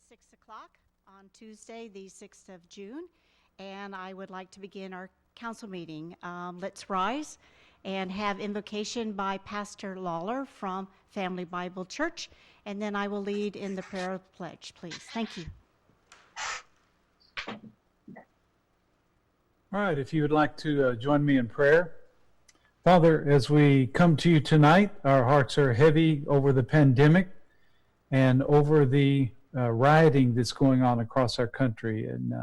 6 o'clock on Tuesday, the 6th of June, and I would like to begin our council meeting. Let's rise and have invocation by Pastor Lawler from Family Bible Church, and then I will lead in the prayer of pledge, please. Thank you. All right, if you would like to join me in prayer. Father, as we come to you tonight, our hearts are heavy over the pandemic and over the rioting that's going on across our country. And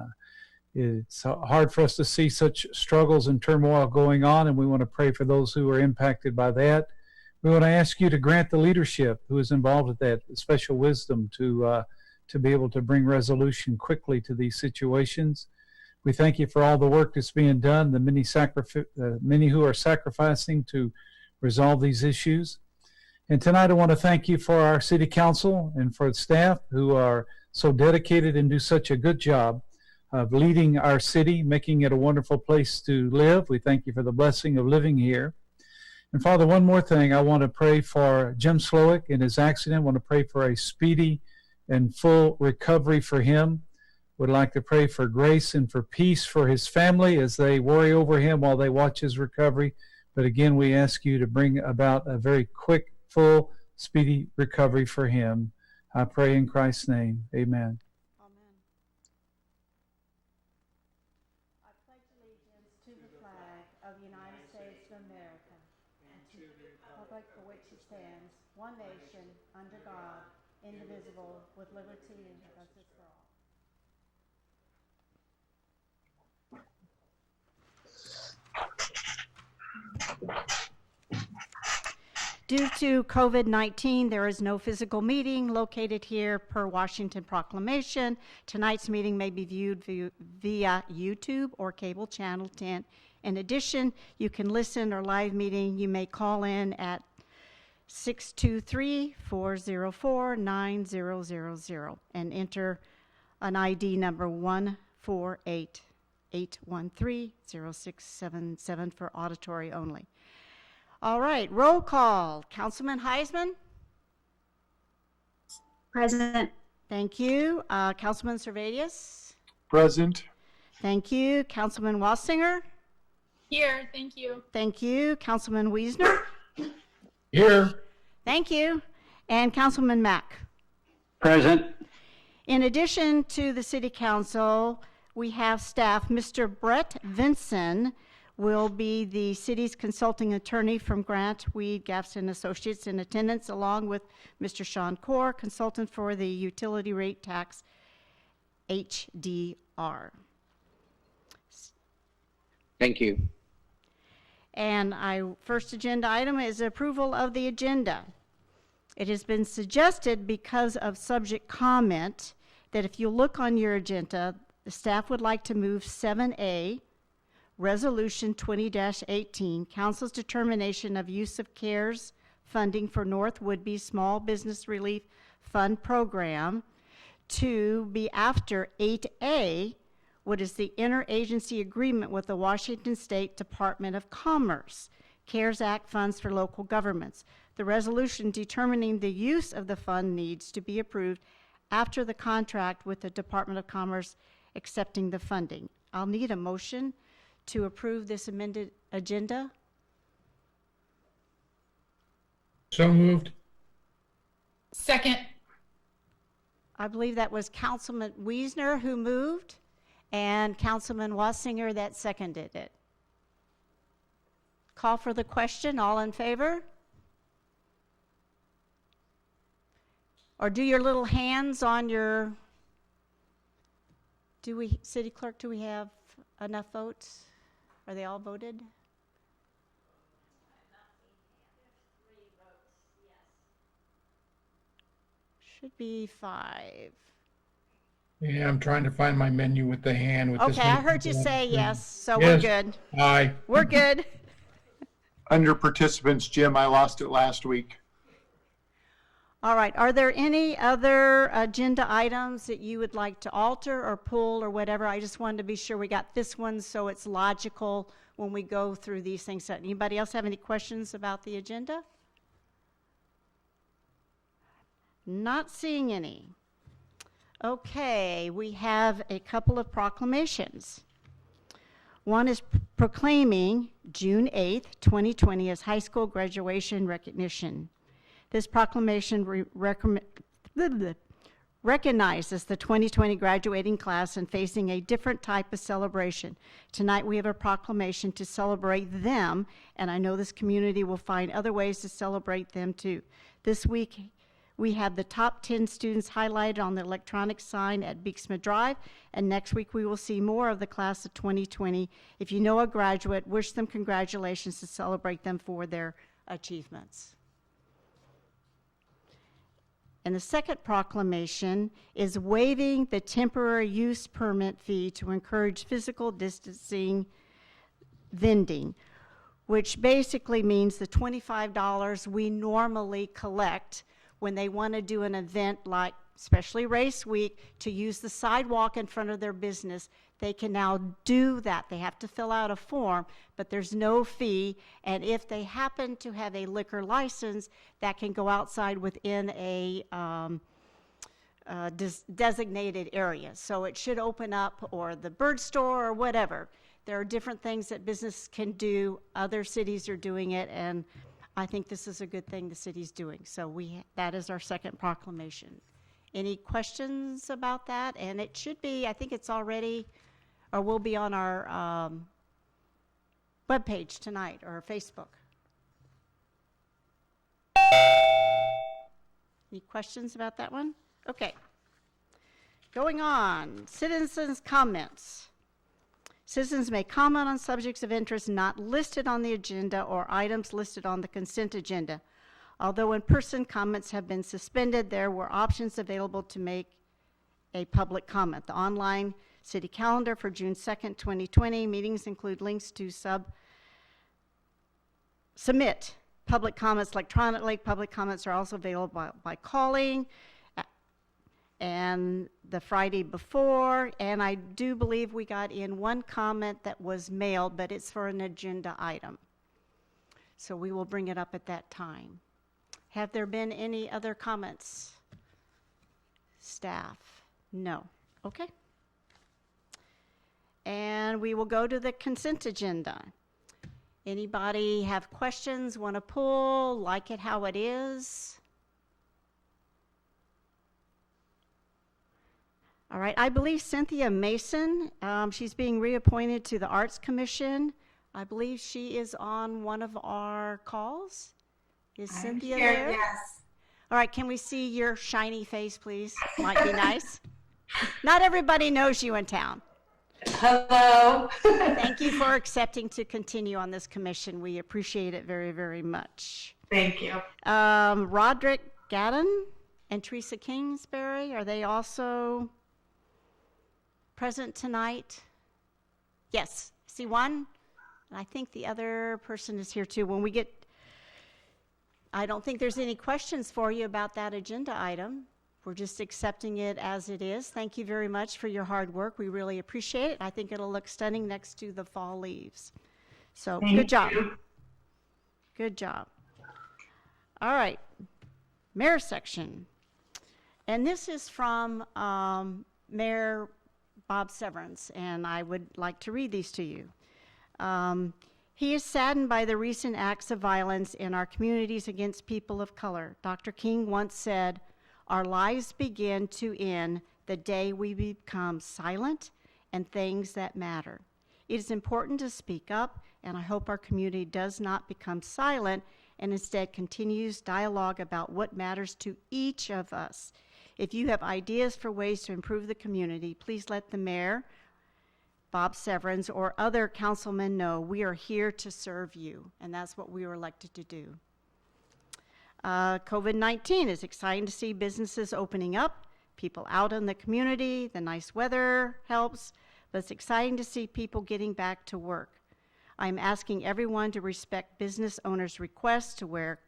it's hard for us to see such struggles and turmoil going on, and we want to pray for those who are impacted by that. We want to ask you to grant the leadership who is involved with that special wisdom to be able to bring resolution quickly to these situations. We thank you for all the work that's being done, the many who are sacrificing to resolve these issues. And tonight I want to thank you for our city council and for the staff who are so dedicated and do such a good job of leading our city, making it a wonderful place to live. We thank you for the blessing of living here. And Father, one more thing, I want to pray for Jim Slowick in his accident. I want to pray for a speedy and full recovery for him. Would like to pray for grace and for peace for his family as they worry over him while they watch his recovery. But again, we ask you to bring about a very quick, full, speedy recovery for him. I pray in Christ's name. Amen. Amen. I pledge allegiance to the flag of the United States of America and to the republic for which it stands, one nation, under God, indivisible, with liberty and justice for all. Due to COVID-19, there is no physical meeting located here per Washington Proclamation. Tonight's meeting may be viewed via YouTube or cable channel 10. In addition, you can listen or live meeting. You may call in at 623-404-9000 and enter an ID number 148-813-0677 for auditory only. All right, roll call. Councilman Heisman? Present. Thank you. Councilman Servadius? Present. Thank you. Councilman Wassinger? Here, thank you. Thank you. Councilman Wiesner? Here. Thank you. And Councilman Mack? Present. In addition to the City Council, we have staff. Mr. Brett Vinson will be the city's consulting attorney from Grant, Weed, Gaffson Associates in attendance, along with Mr. Sean Core, consultant for the utility rate tax, HDR. Thank you. And first agenda item is approval of the agenda. It has been suggested because of subject comment that if you look on your agenda, the staff would like to move 7A, Resolution 20-18, Council's determination of use of CARES funding for North Woodby Small Business Relief Fund Program, to be after 8A, what is the interagency agreement with the Washington State Department of Commerce, CARES Act funds for local governments. The resolution determining the use of the fund needs to be approved after the contract with the Department of Commerce accepting the funding. I'll need a motion to approve this amended agenda. So moved. Second. I believe that was Councilman Wiesner who moved and Councilman Wassinger that seconded it. Call for the question. All in favor? Or do your little hands on your, City Clerk, do we have enough votes? Are they all voted? Should be 5. Yeah, I'm trying to find my menu with the hand. With Okay, I heard you say yes, so Yes. we're good. Aye. We're good. Under participants, Jim, I lost it last week. All right, are there any other agenda items that you would like to alter or pull or whatever? I just wanted to be sure we got this one so it's logical when we go through these things. Anybody else have any questions about the agenda? Not seeing any. Okay, we have a couple of proclamations. One is proclaiming June 8th, 2020 as high school graduation recognition. This proclamation recognizes the 2020 graduating class and facing a different type of celebration. Tonight we have a proclamation to celebrate them, and I know this community will find other ways to celebrate them too. This week we have the top 10 students highlighted on the electronic sign at Beeksma Drive, and next week we will see more of the class of 2020. If you know a graduate, wish them congratulations to celebrate them for their achievements. And the second proclamation is waiving the temporary use permit fee to encourage physical distancing vending, which basically means the $25 we normally collect when they want to do an event like, especially race week, to use the sidewalk in front of their business. They can now do that. They have to fill out a form, but there's no fee. And if they happen to have a liquor license, that can go outside within a designated area. So it should open up, or the bird store or whatever. There are different things that business can do. Other cities are doing it, and I think this is a good thing the city's doing. So that is our second proclamation. Any questions about that? And it should be, I think it's already, or will be on our webpage tonight, or Facebook. Any questions about that one? Okay. Going on, citizens' comments. Citizens may comment on subjects of interest not listed on the agenda or items listed on the consent agenda. Although in-person comments have been suspended, there were options available to make a public comment. The online city calendar for June 2nd, 2020 meetings include links to submit public comments electronically. Public comments are also available by calling, and the Friday before, and I do believe we got in one comment that was mailed, but it's for an agenda item. So we will bring it up at that time. Have there been any other comments? Staff? No. Okay. And we will go to the consent agenda. Anybody have questions, want to pull, like it how it is? All right, I believe Cynthia Mason, she's being reappointed to the Arts Commission. I believe she is on one of our calls. Is Cynthia there? Yes. All right, can we see your shiny face, please? Might be nice. Not everybody knows you in town. Hello. Thank you for accepting to continue on this commission. We appreciate it very, very much. Thank you. Roderick Gadden and Teresa Kingsbury, are they also present tonight? Yes, see one? And I think the other person is here too. When we get, I don't think there's any questions for you about that agenda item. We're just accepting it as it is. Thank you very much for your hard work. We really appreciate it. I think it'll look stunning next to the fall leaves. So good job. Good job. All right, mayor section. And this is from Mayor Bob Severance, and I would like to read these to you. He is saddened by the recent acts of violence in our communities against people of color. Dr. King once said, "Our lives begin to end the day we become silent and things that matter." It is important to speak up, and I hope our community does not become silent and instead continues dialogue about what matters to each of us. If you have ideas for ways to improve the community, please let the mayor, Bob Severance, or other councilmen know. We are here to serve you, and that's what we were elected to do. COVID-19 is exciting to see businesses opening up, people out in the community. The nice weather helps, but it's exciting to see people getting back to work. I'm asking everyone to respect business owners' requests to wear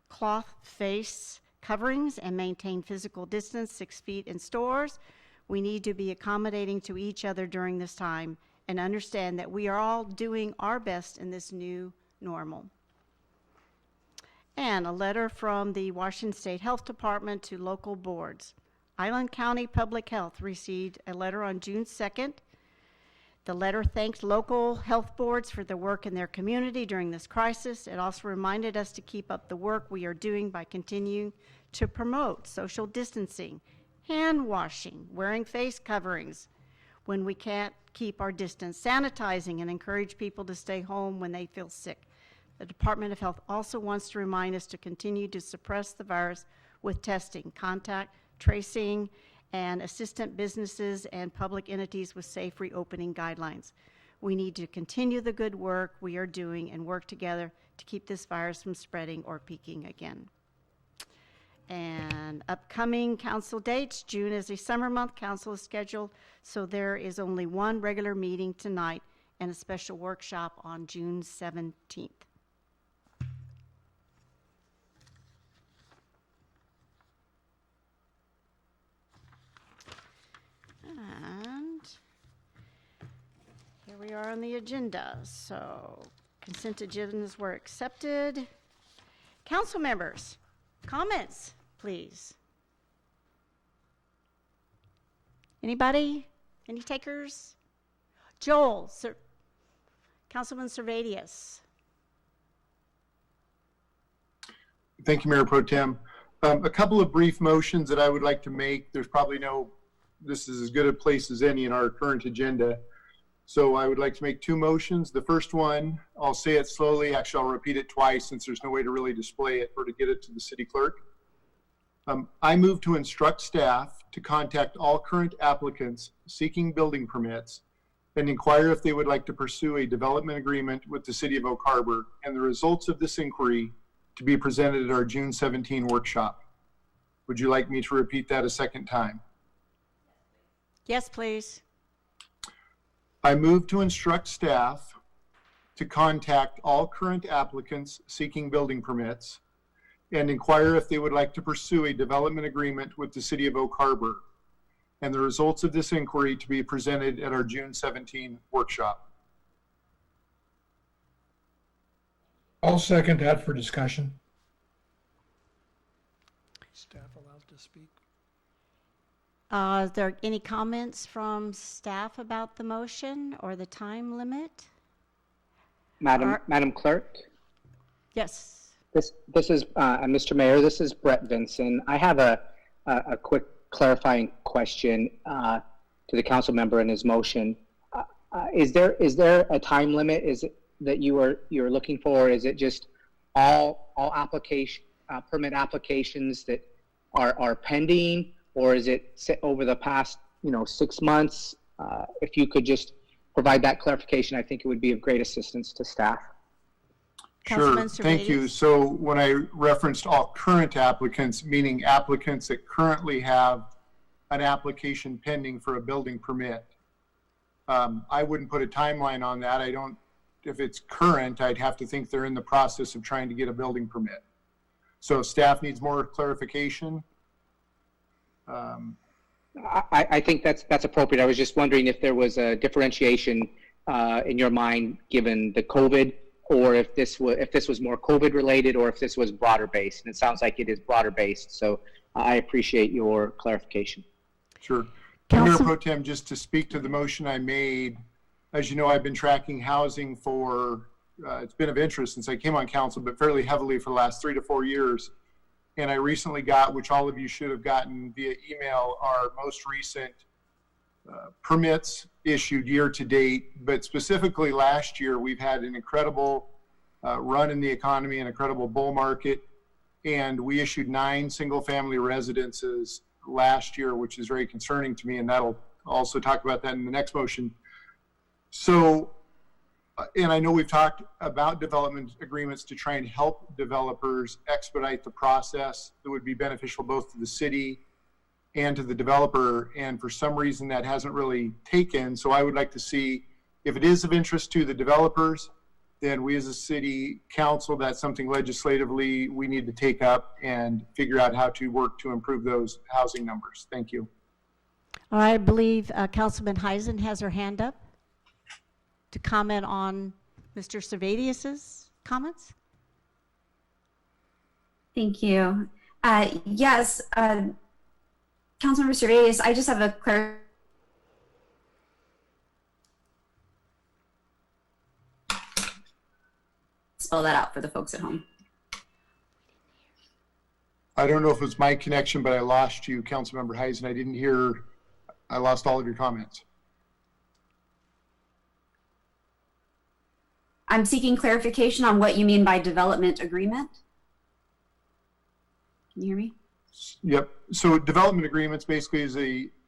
cloth face coverings and maintain physical distance 6 feet in stores. We need to be accommodating to each other during this time and understand that we are all doing our best in this new normal. And a letter from the Washington State Health Department to local boards. Island County Public Health received a letter on June 2nd. The letter thanked local health boards for their work in their community during this crisis. It also reminded us to keep up the work we are doing by continuing to promote social distancing, hand washing, wearing face coverings when we can't keep our distance, sanitizing, and encourage people to stay home when they feel sick. The Department of Health also wants to remind us to continue to suppress the virus with testing, contact tracing, and assistant businesses and public entities with safe reopening guidelines. We need to continue the good work we are doing and work together to keep this virus from spreading or peaking again. And upcoming council dates, June is a summer month, council is scheduled, so there is only one regular meeting tonight and a special workshop on June 17th. And here we are on the agenda. So consent agendas were accepted. Council members, comments, please. Anybody? Any takers? Joel, Councilman Servadius. Thank you, Mayor Pro Tem. A couple of brief motions that I would like to make. There's probably this is as good a place as any in our current agenda. So I would like to make two motions. The first one, I'll say it slowly. Actually, I'll repeat it twice since there's no way to really display it or to get it to the city clerk. I move to instruct staff to contact all current applicants seeking building permits and inquire if they would like to pursue a development agreement with the city of Oak Harbor, and the results of this inquiry to be presented at our June 17 workshop. Would you like me to repeat that a second time? Yes, please. I move to instruct staff to contact all current applicants seeking building permits and inquire if they would like to pursue a development agreement with the city of Oak Harbor, and the results of this inquiry to be presented at our June 17 workshop. I'll second that for discussion. Staff allowed to speak? Is there any comments from staff about the motion or the time limit? Madam Clerk, Yes. this is Mr. Mayor. This is Brett Vinson. I have a quick clarifying question to the council member in his motion. Is there a time limit? Is it that you're looking for? Is it just all permit applications that are pending, or is it over the past 6 months? If you could just provide that clarification, I think it would be of great assistance to staff. Sure, Councilman thank you. Servadius? So when I referenced all current applicants, meaning applicants that currently have an application pending for a building permit, I wouldn't put a timeline on that. If it's current, I'd have to think they're in the process of trying to get a building permit. So if staff needs more clarification. I think that's appropriate. I was just wondering if there was a differentiation in your mind given the COVID, or if this was more COVID related, or if this was broader based. And it sounds like it is broader based. So I appreciate your clarification. Sure. Council- Mayor Pro Tem, just to speak to the motion I made, as you know, I've been tracking housing for, it's been of interest since I came on council, but fairly heavily for the last 3 to 4 years. And I recently got, which all of you should have gotten via email, our most recent permits issued year to date. But specifically last year, we've had an incredible run in the economy, an incredible bull market. And we issued 9 single family residences last year, which is very concerning to me. And that'll also talk about that in the next motion. So, and I know we've talked about development agreements to try and help developers expedite the process that would be beneficial both to the city and to the developer. And for some reason that hasn't really taken. So I would like to see if it is of interest to the developers, then we as a city council, that's something legislatively we need to take up and figure out how to work to improve those housing numbers. Thank you. I believe Councilman Heisen has her hand up to comment on Mr. Servadius's comments. Thank you. Yes, Councilmember Servais, I just have a spell that out for the folks at home. I don't know if it was my connection, but I lost you, Councilmember Heisen. I didn't hear, I lost all of your comments. I'm seeking clarification on what you mean by development agreement. Can you hear me? Yep. So development agreements basically is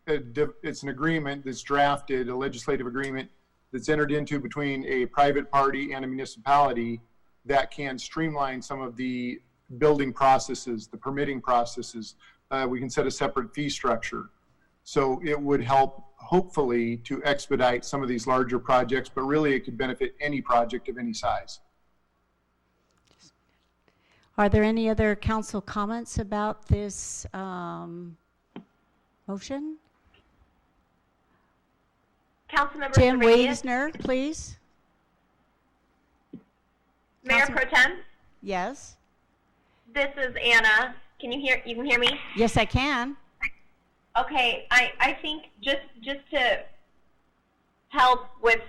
it's an agreement that's drafted, a legislative agreement that's entered into between a private party and a municipality that can streamline some of the building processes, the permitting processes. We can set a separate fee structure. So it would help, hopefully, to expedite some of these larger projects, but really it could benefit any project of any size. Are there any other council comments about this motion? Councilmember Tim Servais, Wiesner, please. Mayor Pro Tem, Yes. this is Anna. Can you hear me? Yes, I can. Okay, I think just to help with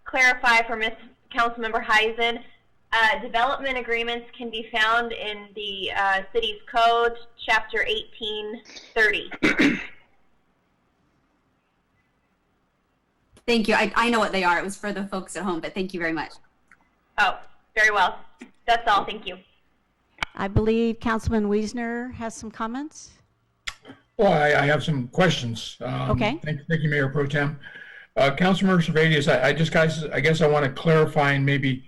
clarify for Ms. Councilmember Heisen, development agreements can be found in the city's code, chapter 1830. Thank you. I know what they are. It was for the folks at home, but thank you very much. Oh, very well. That's all. Thank you. I believe Councilman Wiesner has some comments. Well, I have some questions. Okay. Thank you, Mayor Pro Tem. Councilmember Servais, I guess I want to clarify and maybe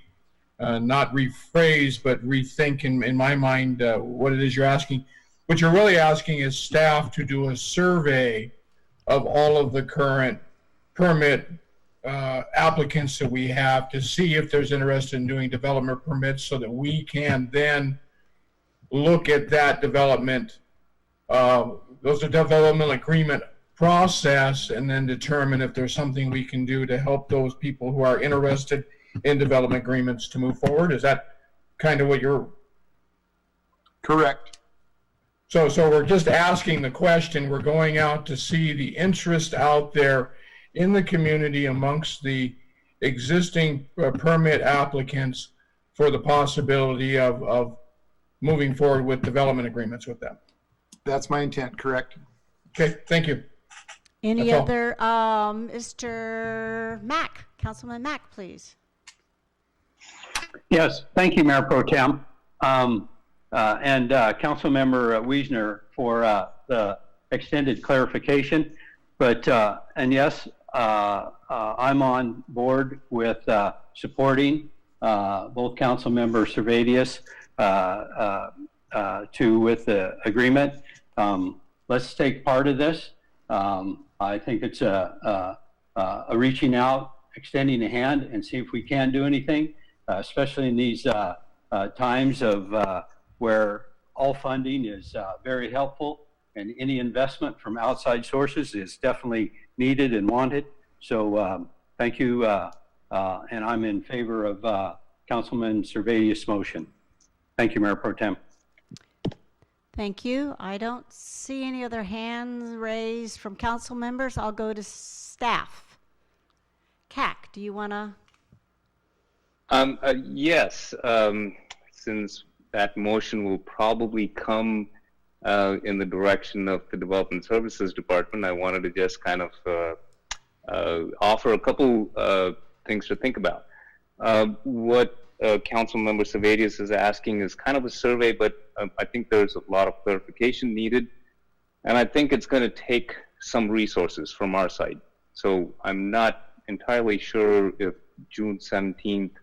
not rephrase, but rethink in my mind what it is you're asking. What you're really asking is staff to do a survey of all of the current permit applicants that we have to see if there's interest in doing development permits so that we can then look at that development, those are development agreement process, and then determine if there's something we can do to help those people who are interested in development agreements to move forward. Is that kind of what you're? Correct. So we're just asking the question, we're going out to see the interest out there in the community amongst the existing permit applicants for the possibility of moving forward with development agreements with them. That's my intent, correct? Okay, thank you. Any That's all. other, Mr. Mack, Councilman Mack, please. Yes, thank you, Mayor Pro Tem, and Councilmember Wiesner for the extended clarification. But and yes, I'm on board with supporting both Councilmember Servais with the agreement. Let's take part of this. I think it's a reaching out, extending a hand, and see if we can do anything, especially in these times of where all funding is very helpful, and any investment from outside sources is definitely needed and wanted. So thank you, and I'm in favor of Councilman Servais' motion. Thank you, Mayor Pro Tem. Thank you. I don't see any other hands raised from council members. I'll go to staff. CAC, do you want to? Yes, since that motion will probably come in the direction of the Development Services Department, I wanted to just kind of offer a couple things to think about. What Councilmember Servais is asking is kind of a survey, but I think there's a lot of clarification needed, and I think it's going to take some resources from our side. So I'm not entirely sure if June 17th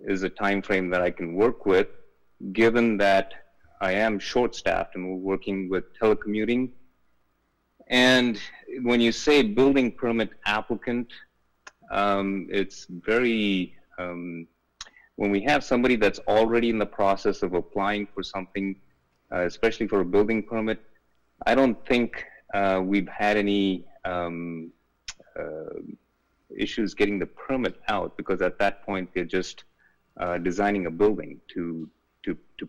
is a time frame that I can work with, given that I am short-staffed and we're working with telecommuting. And when you say building permit applicant, it's very, when we have somebody that's already in the process of applying for something, especially for a building permit, I don't think we've had any issues getting the permit out, because at that point they're just designing a building to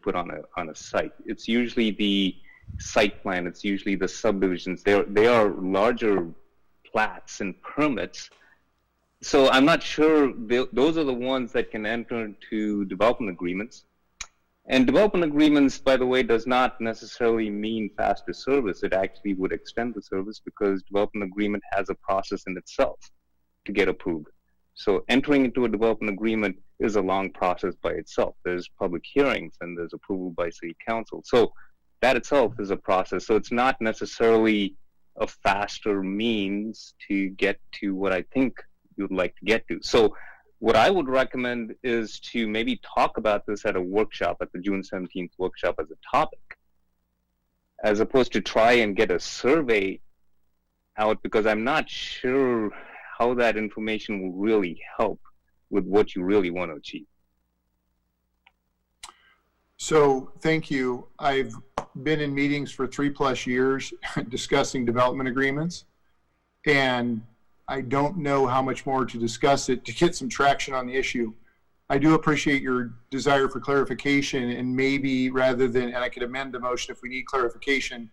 put on a site. It's usually the site plan. It's usually the subdivisions. They are larger plats and permits. So I'm not sure those are the ones that can enter into development agreements. And development agreements, by the way, does not necessarily mean faster service. It actually would extend the service because development agreement has a process in itself to get approved. So entering into a development agreement is a long process by itself. There's public hearings and there's approval by city council. So that itself is a process. So it's not necessarily a faster means to get to what I think you'd like to get to. So what I would recommend is to maybe talk about this at a workshop, at the June 17th workshop as a topic, as opposed to try and get a survey out, because I'm not sure how that information will really help with what you really want to achieve. So thank you. I've been in meetings for 3+ years discussing development agreements, and I don't know how much more to discuss it to get some traction on the issue. I do appreciate your desire for clarification, and maybe rather than, and I could amend the motion if we need clarification,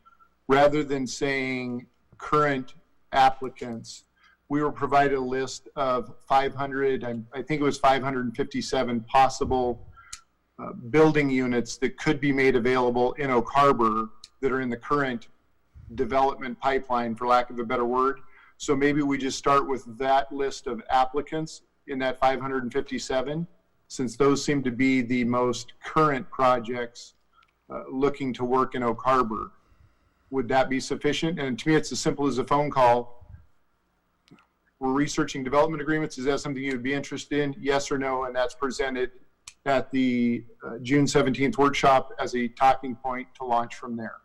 rather than saying current applicants, we were provided a list of 500, I think it was 557 possible building units that could be made available in Oak Harbor that are in the current development pipeline, for lack of a better word. So maybe we just start with that list of applicants in that 557, since those seem to be the most current projects looking to work in Oak Harbor. Would that be sufficient? And to me, it's as simple as a phone call. We're researching development agreements. Is that something you would be interested in? Yes or no? And that's presented at the June 17th workshop as a talking point to launch from there.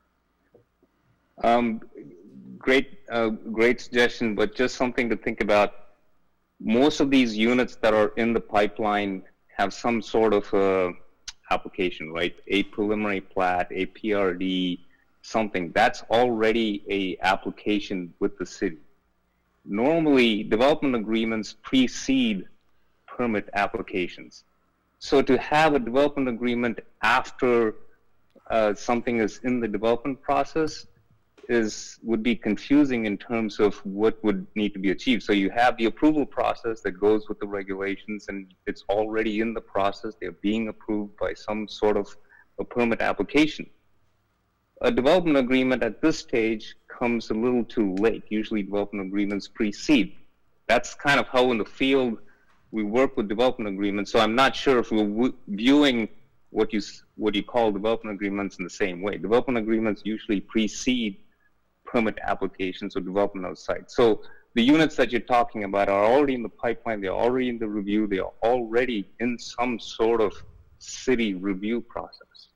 Great suggestion, but just something to think about. Most of these units that are in the pipeline have some sort of application, right? A preliminary plat, a PRD, something. That's already a application with the city. Normally, development agreements precede permit applications. So to have a development agreement after something is in the development process would be confusing in terms of what would need to be achieved. So you have the approval process that goes with the regulations, and it's already in the process. They're being approved by some sort of a permit application. A development agreement at this stage comes a little too late. Usually development agreements precede. That's kind of how in the field we work with development agreements. So I'm not sure if we're viewing what you call development agreements in the same way. Development agreements usually precede permit applications or development of site. So the units that you're talking about are already in the pipeline, they're already in the review, they are already in some sort of city review process.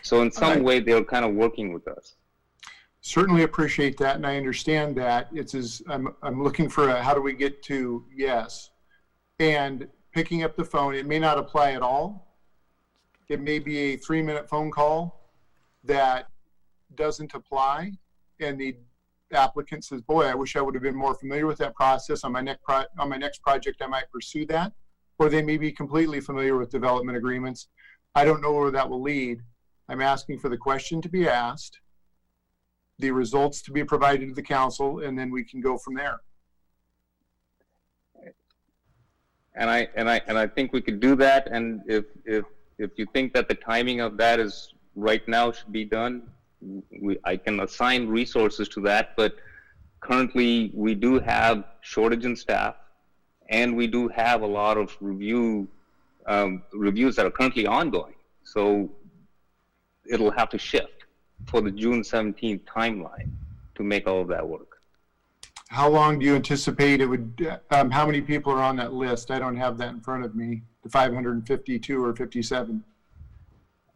So in some way, they're kind of working with us. Certainly appreciate that, and I understand that. I'm looking for how do we get to yes, and picking up the phone. It may not apply at all. It may be a 3-minute phone call that doesn't apply, and the applicant says, "Boy, I wish I would have been more familiar with that process. On my next project, I might pursue that." Or they may be completely familiar with development agreements. I don't know where that will lead. I'm asking for the question to be asked, the results to be provided to the council, and then we can go from there. And I think we could do that. And if you think that the timing of that is right now should be done, I can assign resources to that. But currently, we do have shortage in staff, and we do have a lot of reviews that are currently ongoing. So it'll have to shift for the June 17th timeline to make all of that work. How long do you anticipate it would, how many people are on that list? I don't have that in front of me, the 552 or 57.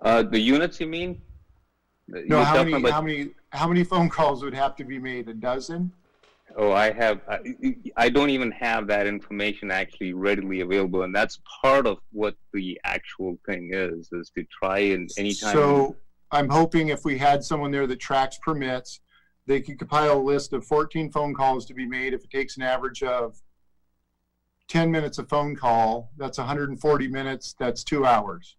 The units, you mean? No, how many phone calls would have to be made? A dozen? Oh, I don't even have that information actually readily available, and that's part of what the actual thing is to try and anytime. So I'm hoping if we had someone there that tracks permits, they could compile a list of 14 phone calls to be made. If it takes an average of 10 minutes a phone call, that's 140 minutes, that's 2 hours.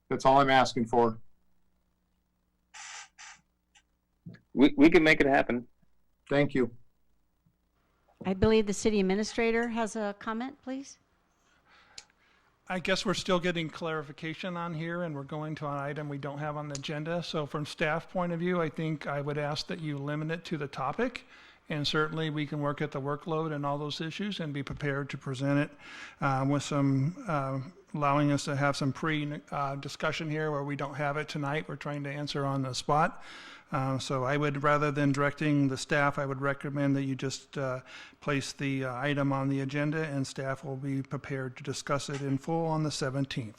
That's all I'm asking for. we can make it happen. Thank you. I believe the city administrator has a comment, please. I guess we're still getting clarification on here, and we're going to an item we don't have on the agenda. So from staff point of view, I think I would ask that you limit it to the topic, and certainly we can work at the workload and all those issues and be prepared to present it with some, allowing us to have some pre-discussion here where we don't have it tonight. We're trying to answer on the spot. So I would, rather than directing the staff, I would recommend that you just place the item on the agenda, and staff will be prepared to discuss it in full on the 17th.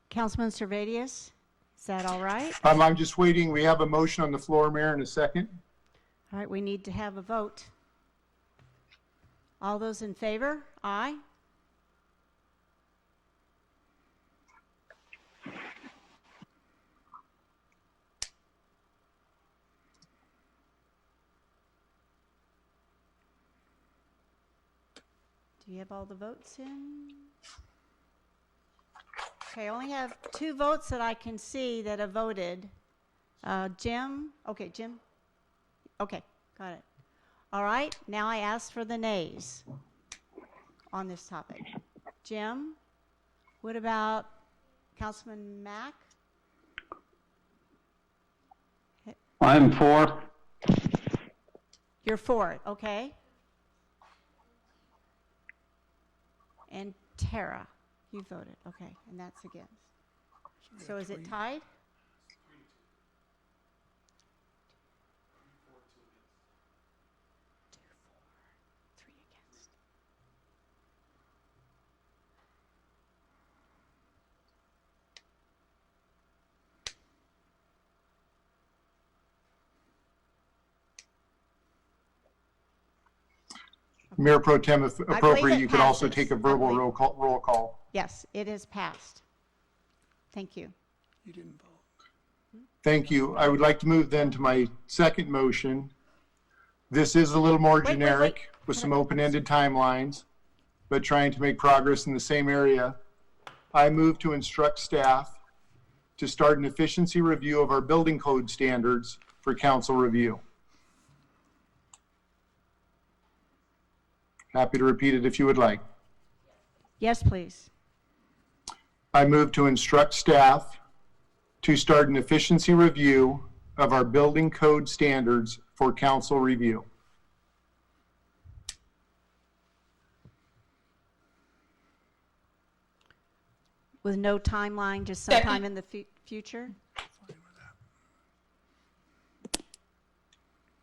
Councilman Servadius, is that all right? I'm just waiting. We have a motion on the floor, Mayor, in a second. All right, we need to have a vote. All those in favor? Aye. Do you have all the votes in? Okay, I only have 2 votes that I can see that have voted. Jim? Okay, Jim? Okay, got it. All right, now I ask for the nays on this topic. Jim? What about Councilman Mack? I'm for. You're for it, okay. And Tara, you voted, okay, and that's against. So is it tied? Mayor Pro Tem, if appropriate, it you could also passes. take a verbal roll call. Yes, it is passed. Thank you. You didn't vote. Thank you. I would like to move then to my second motion. This is a little more generic with some open-ended timelines, but trying to make progress in the same area. I move to instruct staff to start an efficiency review of our building code standards for council review. Happy to repeat it if you would like. Yes, please. I move to instruct staff to start an efficiency review of our building code standards for council review. With no timeline, just sometime in the future?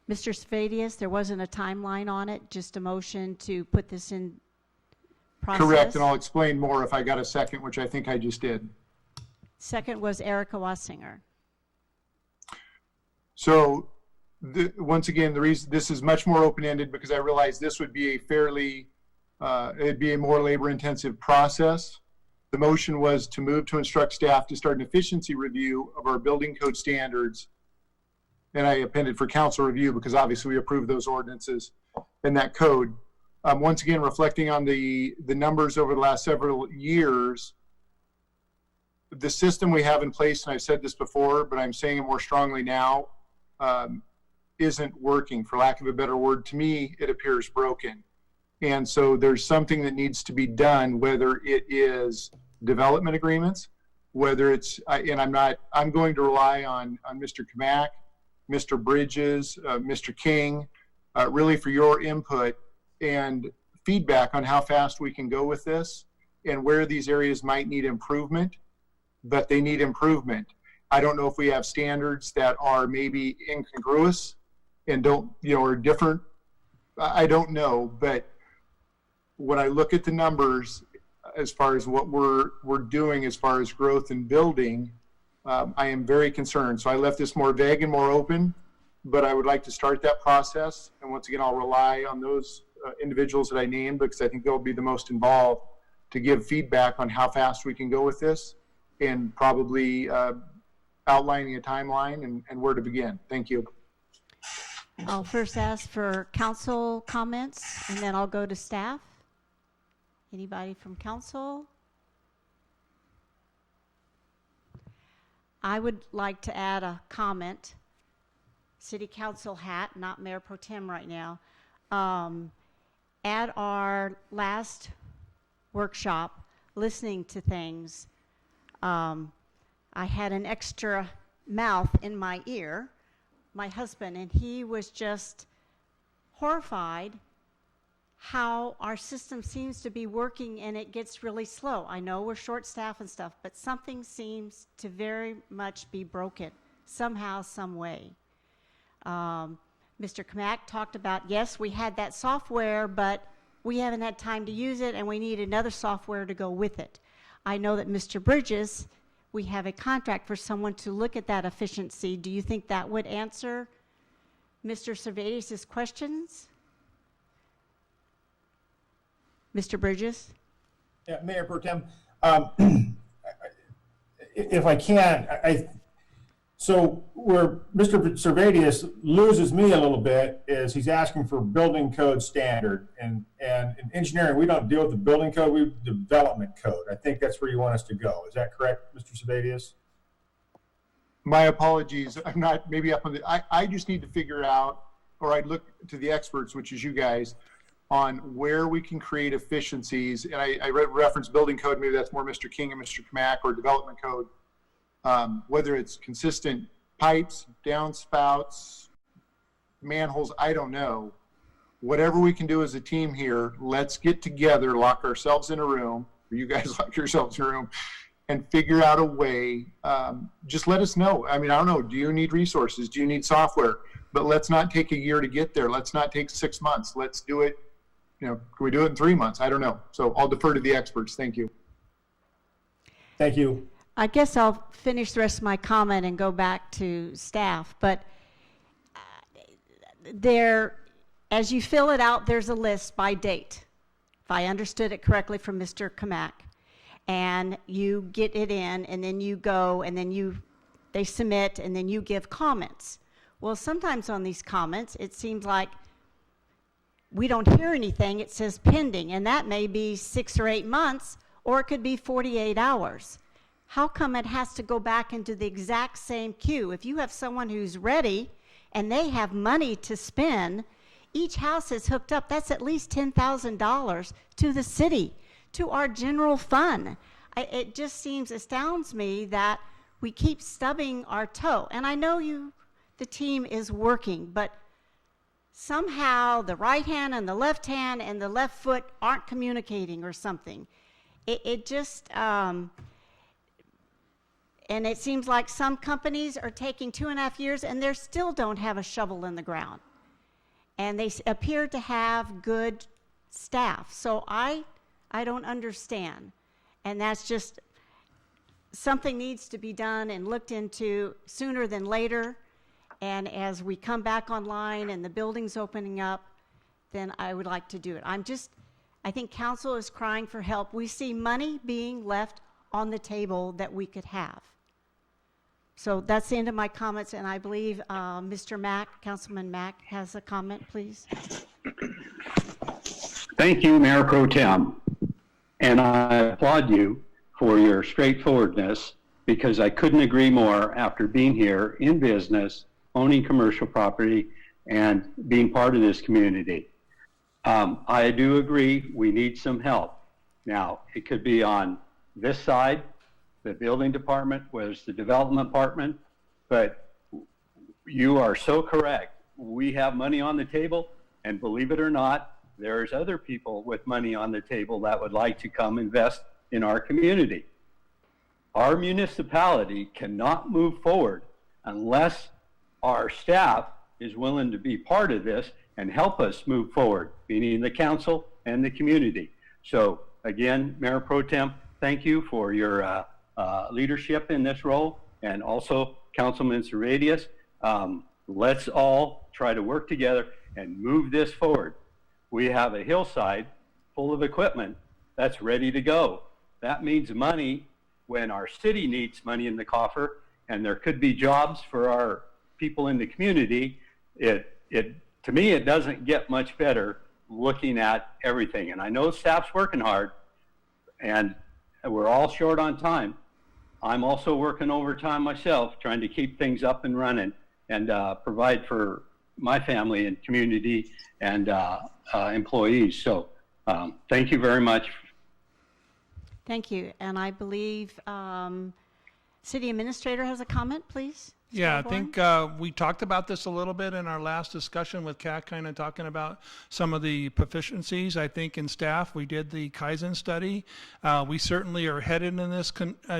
Mr. Svadius, there wasn't a timeline on it, just a motion to put this in process? Correct, and I'll explain more if I got a second, which I think I just did. Second was Erica Wassinger. So, once again, the reason this is much more open-ended because I realize this would be a fairly, it'd be a more labor-intensive process. The motion was to move to instruct staff to start an efficiency review of our building code standards. And I appended for council review because obviously we approved those ordinances and that code. Once again, reflecting on the numbers over the last several years, the system we have in place, and I've said this before, but I'm saying it more strongly now, isn't working. For lack of a better word, to me, it appears broken. And so there's something that needs to be done, whether it is development agreements, whether it's, and I'm going to rely on Mr. Kamak, Mr. Bridges, Mr. King, really for your input and feedback on how fast we can go with this and where these areas might need improvement, but they need improvement. I don't know if we have standards that are maybe incongruous and don't, are different. I don't know, but when I look at the numbers, as far as what we're doing as far as growth and building, I am very concerned. So I left this more vague and more open, but I would like to start that process. And once again, I'll rely on those individuals that I named because I think they'll be the most involved to give feedback on how fast we can go with this and probably outlining a timeline and where to begin. Thank you. I'll first ask for council comments and then I'll go to staff. Anybody from council? I would like to add a comment, city council hat, not mayor pro tem right now. At our last workshop, listening to things, I had an extra mouth in my ear, my husband, and he was just horrified how our system seems to be working and it gets really slow. I know we're short staffed and stuff, but something seems to very much be broken somehow, some way. Mr. Kamak talked about, yes, we had that software, but we haven't had time to use it and we need another software to go with it. I know that Mr. Bridges, we have a contract for someone to look at that efficiency. Do you think that would answer Mr. Servatius' questions? Mr. Bridges? Yeah, Mayor Pro Tem, if I can, so where Mr. Servatius loses me a little bit is he's asking for building code standard, and in engineering we don't deal with the building code, we development code. I think that's where you want us to go. Is that correct, Mr. Servatius? My apologies. I'm not maybe up on the. I just need to figure out, or I'd look to the experts, which is you guys, on where we can create efficiencies. And I reference building code. Maybe that's more Mr. King and Mr. Kamak, or development code. Whether it's consistent pipes, downspouts, manholes, I don't know. Whatever we can do as a team here, let's get together, lock ourselves in a room, or you guys lock yourselves in a room, and figure out a way. Just let us know. I mean, I don't know. Do you need resources? Do you need software? But let's not take a year to get there. Let's not take 6 months. Let's do it. You know, can we do it in 3 months? I don't know. So I'll defer to the experts. Thank you. Thank you. I guess I'll finish the rest of my comment and go back to staff, but there, as you fill it out, there's a list by date, if I understood it correctly from Mr. Kamak, and you get it in, and then you go, and then they submit, and then you give comments. Well, sometimes on these comments, it seems like we don't hear anything. It says pending, and that may be 6 or 8 months, or it could be 48 hours. How come it has to go back into the exact same queue? If you have someone who's ready and they have money to spend, each house is hooked up. That's at least $10,000 to the city, to our general fund. It just astounds me that we keep stubbing our toe. And I know the team is working, but somehow the right hand and the left hand and the left foot aren't communicating or something. It just, and it seems like some companies are taking 2.5 years and they still don't have a shovel in the ground. And they appear to have good staff. So I don't understand. And that's just, something needs to be done and looked into sooner than later. And as we come back online and the building's opening up, then I would like to do it. I think council is crying for help. We see money being left on the table that we could have. So that's the end of my comments, and I believe Mr. Mack, Councilman Mack, has a comment, please. Thank you, Mayor Pro Tem. And I applaud you for your straightforwardness, because I couldn't agree more after being here in business, owning commercial property, and being part of this community. I do agree we need some help. Now, it could be on this side, the building department, was the development department, but you are so correct. We have money on the table, and believe it or not, there's other people with money on the table that would like to come invest in our community. Our municipality cannot move forward unless our staff is willing to be part of this and help us move forward, meaning the council and the community. So again, Mayor Pro Tem, thank you for your leadership in this role, and also Councilman Servatius. Let's all try to work together and move this forward. We have a hillside full of equipment that's ready to go. That means money when our city needs money in the coffer, and there could be jobs for our people in the community. To me, it doesn't get much better looking at everything. And I know staff's working hard, and we're all short on time, I'm also working overtime myself, trying to keep things up and running and provide for my family and community and employees. So thank you very much. Thank you. And I believe City Administrator has a comment, please. Yeah, I Osborne? think we talked about this a little bit in our last discussion with Kat, kind of talking about some of the proficiencies. I think in staff, we did the Kaizen study. We certainly are headed in this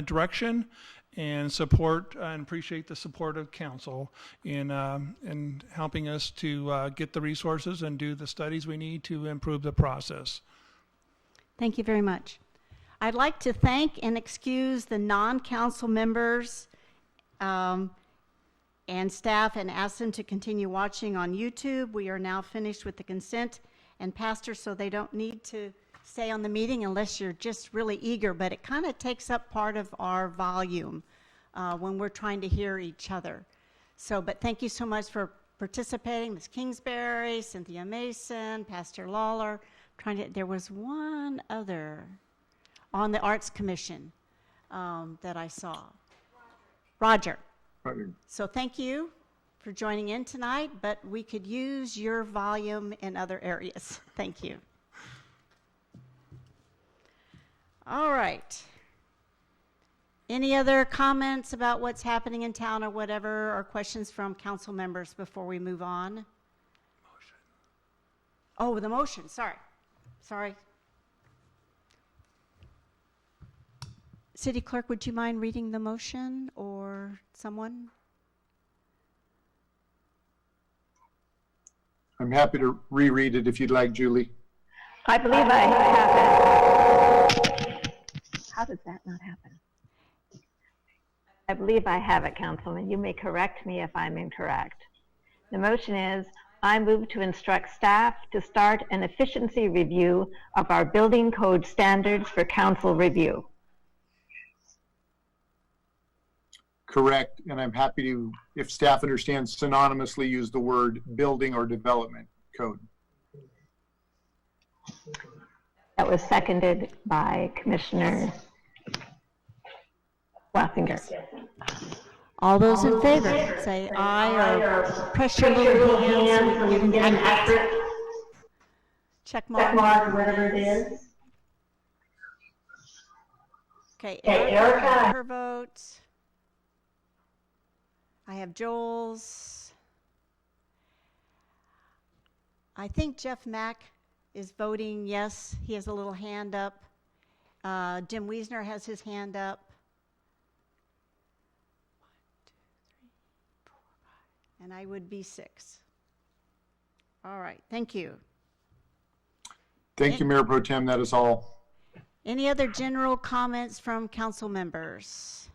direction and support and appreciate the support of council in helping us to get the resources and do the studies we need to improve the process. Thank you very much. I'd like to thank and excuse the non-council members and staff and ask them to continue watching on YouTube. We are now finished with the consent and pastor, so they don't need to stay on the meeting unless you're just really eager, but it kind of takes up part of our volume when we're trying to hear each other. So, but thank you so much for participating. Ms. Kingsbury, Cynthia Mason, Pastor Lawler. There was one other on the Arts Commission that I saw. Roger. So thank you for joining in tonight, but we could use your volume in other areas. Thank you. All right. Any other comments about what's happening in town or whatever, or questions from council members before we move on? Motion. Oh, the motion, sorry. City Clerk, would you mind reading the motion, or someone? I'm happy to reread it if you'd like, Julie. I believe I have it. How does that not happen? I believe I have it, Councilman. You may correct me if I'm incorrect. The motion is, I move to instruct staff to start an efficiency review of our building code standards for council review. Correct, and I'm happy to, if staff understands, synonymously use the word building or development code. That was seconded by Commissioner Wathinger. All those in favor, say aye or press your little hands so we can get an accurate check mark, whatever it is. Okay, Erica, her vote. I have Joel's. I think Jeff Mack is voting yes. He has a little hand up. Jim Wiesner has his hand up. 1, 2, 3, 4, 5. And I would be 6. All right, thank you. Thank you, Mayor Pro Tem. That is all. Any other general comments from council members?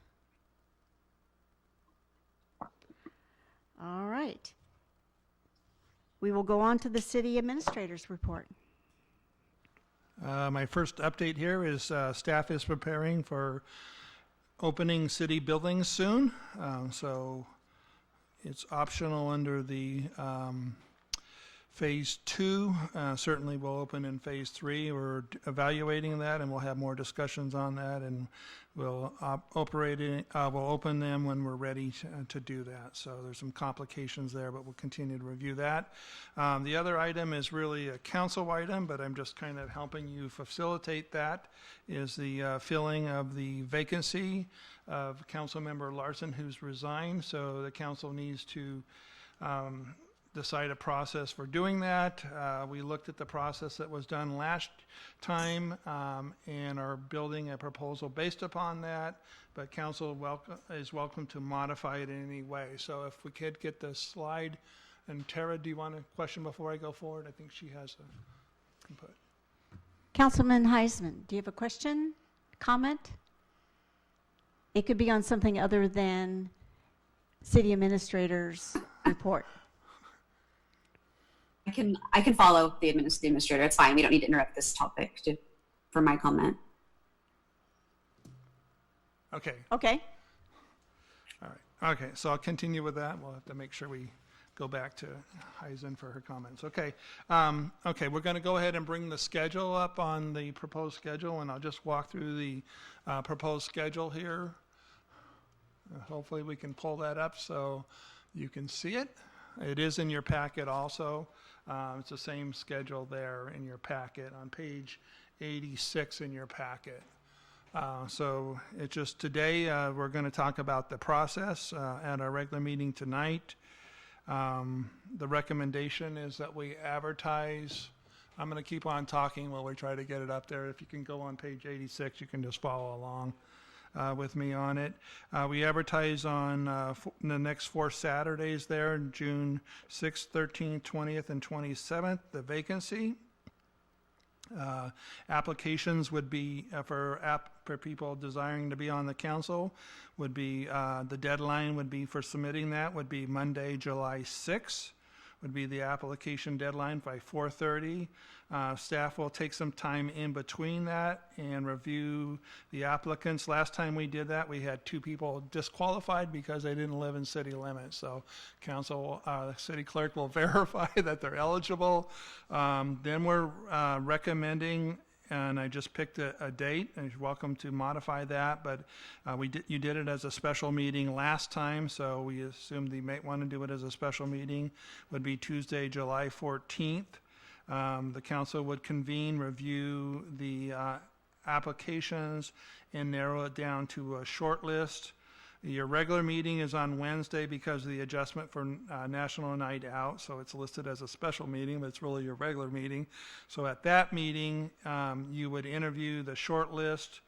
All right. We will go on to the city administrator's report. My first update here is staff is preparing for opening city buildings soon. So it's optional under the phase 2. Certainly will open in phase 3. We're evaluating that, and we'll have more discussions on that, and we'll we'll open them when we're ready to do that. So there's some complications there, but we'll continue to review that. The other item is really a council item, but I'm just kind of helping you facilitate that, is the filling of the vacancy of Councilmember Larson, who's resigned. So the council needs to decide a process for doing that. We looked at the process that was done last time and are building a proposal based upon that, but council is welcome to modify it in any way. So if we could get the slide, and Tara, do you want a question before I go forward? I think she has a input. Councilman Heisman, do you have a question, comment? It could be on something other than city administrator's report. I can follow the administrator. It's fine. We don't need to interrupt this topic for my comment. Okay. Okay. All right. Okay. So I'll continue with that. We'll have to make sure we go back to Heisen for her comments. Okay. Okay. We're going to go ahead and bring the schedule up on the proposed schedule, and I'll just walk through the proposed schedule here. Hopefully we can pull that up so you can see it. It is in your packet also. It's the same schedule there in your packet on page 86 in your packet. So it's just today we're going to talk about the process at our regular meeting tonight. The recommendation is that we advertise. I'm going to keep on talking while we try to get it up there. If you can go on page 86, you can just follow along with me on it. We advertise on the next 4 Saturdays there, June 6th, 13th, 20th, and 27th, the vacancy. Applications would be for people desiring to be on the council would be the deadline would be for submitting that would be Monday, July 6th would be the application deadline by 4:30. Staff will take some time in between that and review the applicants. Last time we did that, we had 2 people disqualified because they didn't live in city limits. So council, the city clerk will verify that they're eligible. Then we're recommending, and I just picked a date, and you're welcome to modify that, but you did it as a special meeting last time, so we assumed you might want to do it as a special meeting. Would be Tuesday, July 14th. The council would convene, review the applications, and narrow it down to a short list. Your regular meeting is on Wednesday because of the adjustment for National Night Out, so it's listed as a special meeting, but it's really your regular meeting. So at that meeting, you would interview the short list,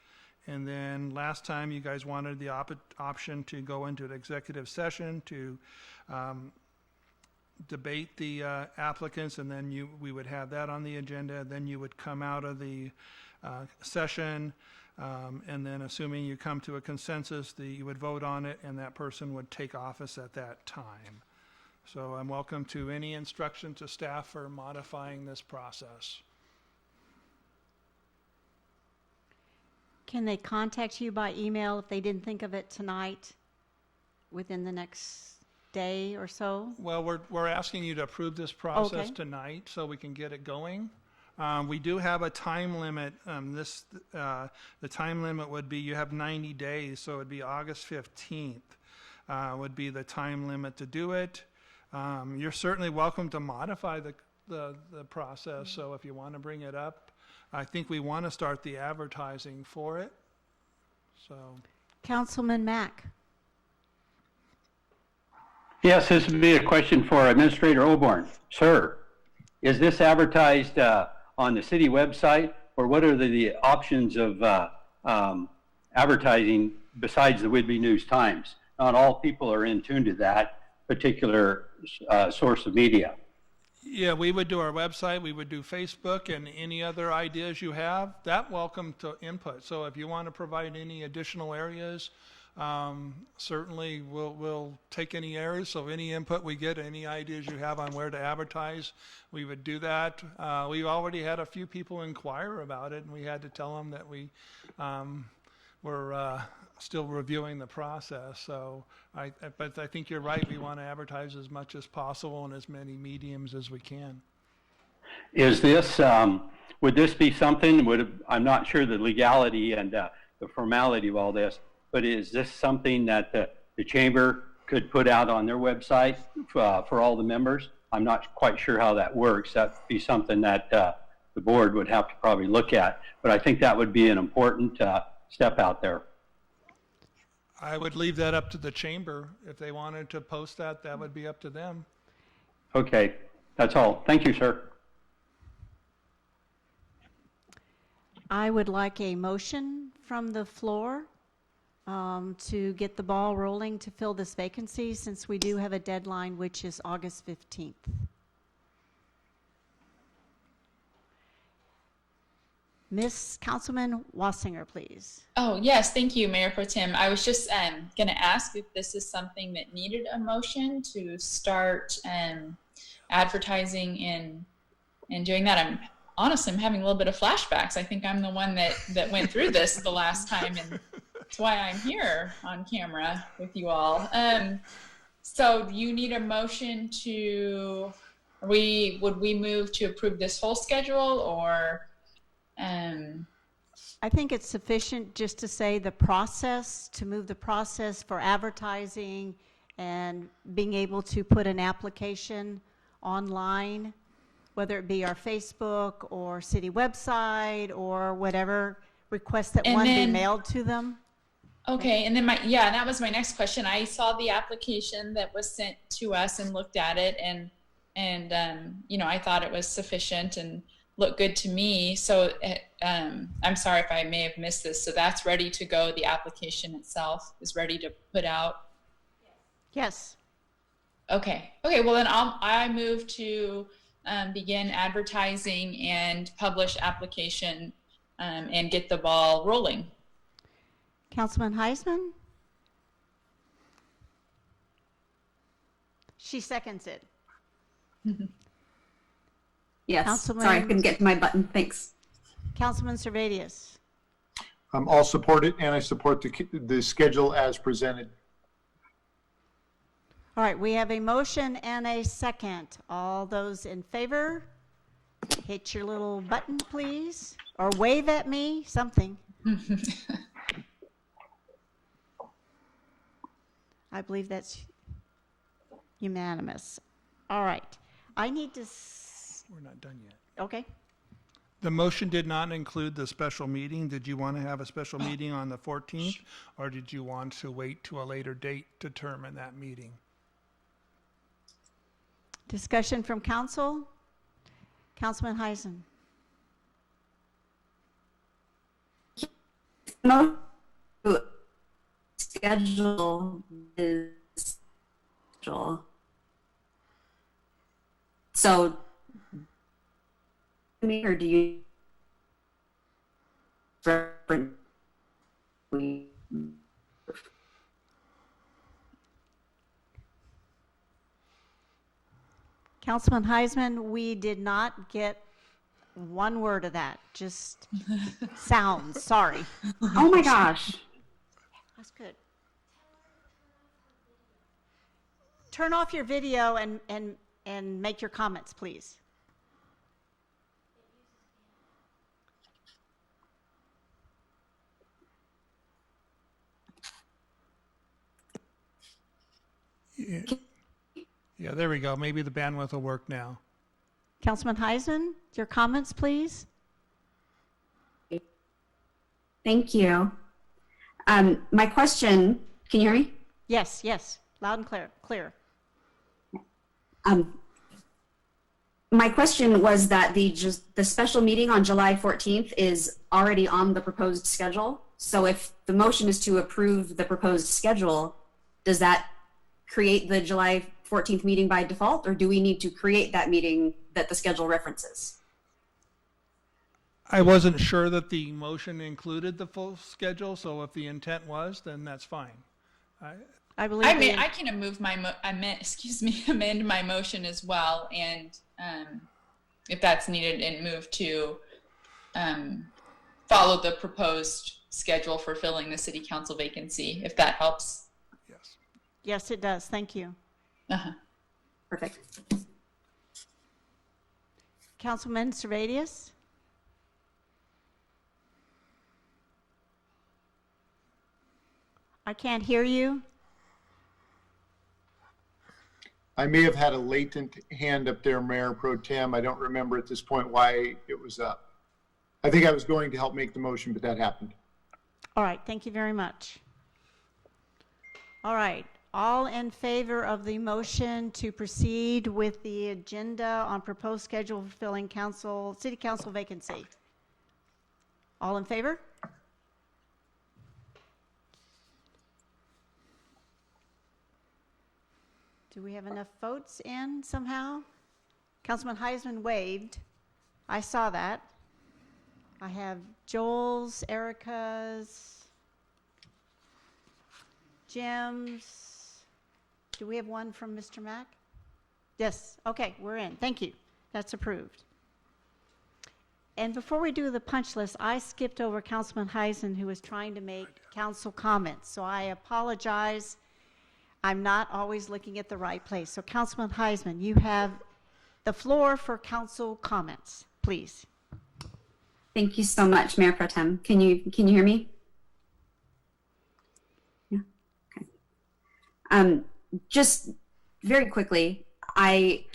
and then last time you guys wanted the option to go into an executive session to debate the applicants, and then we would have that on the agenda. Then you would come out of the session, and then assuming you come to a consensus, you would vote on it, and that person would take office at that time. So I'm welcome to any instruction to staff for modifying this process. Can they contact you by email if they didn't think of it tonight within the next day or so? Well, we're asking you to approve this process Okay. tonight so we can get it going. We do have a time limit. The time limit would be, you have 90 days, so it would be August 15th would be the time limit to do it. You're certainly welcome to modify the process, so if you want to bring it up, I think we want to start the advertising for it. So, Councilman Mack. Yes, this would be a question for Administrator Oborn. Sir, is this advertised on the city website, or what are the options of advertising besides the Whidbey News Times? Not all people are in tune to that particular source of media. yeah, we would do our website, we would do Facebook, and any other ideas you have, that welcome to input. So if you want to provide any additional areas, certainly we'll take any areas. So any input we get, any ideas you have on where to advertise, we would do that. We already had a few people inquire about it, and we had to tell them that we were still reviewing the process. So but I think you're right. We want to advertise as much as possible in as many mediums as we can. Is this, would this be something, I'm not sure the legality and the formality of all this, but is this something that the chamber could put out on their website for all the members? I'm not quite sure how that works. That would be something that the board would have to probably look at, but I think that would be an important step out there. I would leave that up to the chamber. If they wanted to post that, that would be up to them. Okay, that's all. Thank you, sir. I would like a motion from the floor to get the ball rolling to fill this vacancy, since we do have a deadline, which is August 15th. Miss Councilman Wassinger, please. Oh, yes, thank you, Mayor Pro Tem. I was just going to ask if this is something that needed a motion to start advertising and doing that. I'm having a little bit of flashbacks. I think I'm the one that went through this the last time, and that's why I'm here on camera with you all. So you need a motion to, would we move to approve this whole schedule, or? I think it's sufficient just to say the process, to move the process for advertising and being able to put an application online, whether it be our Facebook or city website or whatever, request that And one be then- mailed to them. Okay, and then that was my next question. I saw the application that was sent to us and looked at it, and I thought it was sufficient and looked good to me. So I'm sorry if I may have missed this. So that's ready to go. The application itself is ready to put out. Yes. Okay. Well, then I move to begin advertising and publish application and get the ball rolling. Councilman Heisman? She seconds it. Yes. Councilman- Sorry, I couldn't get to my button. Thanks. Councilman Servadius? I'll support it, and I support the schedule as presented. All right, we have a motion and a second. All those in favor, hit your little button, please, or wave at me, something. I believe that's unanimous. All right, I need to, We're not done yet. okay. The motion did not include the special meeting. Did you want to have a special meeting on the 14th, or did you want to wait to a later date to determine that meeting? Discussion from council? Councilman Heisen? No schedule is schedule. So, or do you reference? Councilman Heisman, we did not get one word of that, just sounds, sorry. Oh my gosh. That's good. Turn off your video and make your comments, please. Yeah, there we go. Maybe the bandwidth will work now. Councilman Heisman, your comments, please. Thank you. My question, can you hear me? Yes, loud and clear. My question was that the special meeting on July 14th is already on the proposed schedule. So if the motion is to approve the proposed schedule, does that create the July 14th meeting by default, or do we need to create that meeting that the schedule references? I wasn't sure that the motion included the full schedule, so if the intent was, then that's fine. I believe I can amend my motion as well, and if that's needed, and move to follow the proposed schedule for filling the city council vacancy, if that helps. Yes. Yes, it does. Thank you. Perfect. Councilman Servadius? I can't hear you. I may have had a latent hand up there, Mayor Pro Tem. I don't remember at this point why it was up. I think I was going to help make the motion, but that happened. All right, thank you very much. All right, all in favor of the motion to proceed with the agenda on proposed schedule for filling city council vacancy? All in favor? Do we have enough votes in somehow? Councilman Heisman waved. I saw that. I have Joel's, Erica's, Jim's. Do we have one from Mr. Mack? Yes, okay, we're in. Thank you. That's approved. And before we do the punch list, I skipped over Councilman Heisen, who was trying to make council comments. So I apologize. I'm not always looking at the right place. So Councilman Heisman, you have the floor for council comments, please. Thank you so much, Mayor Pro Tem. Can you hear me? Yeah. Okay. Just very quickly, I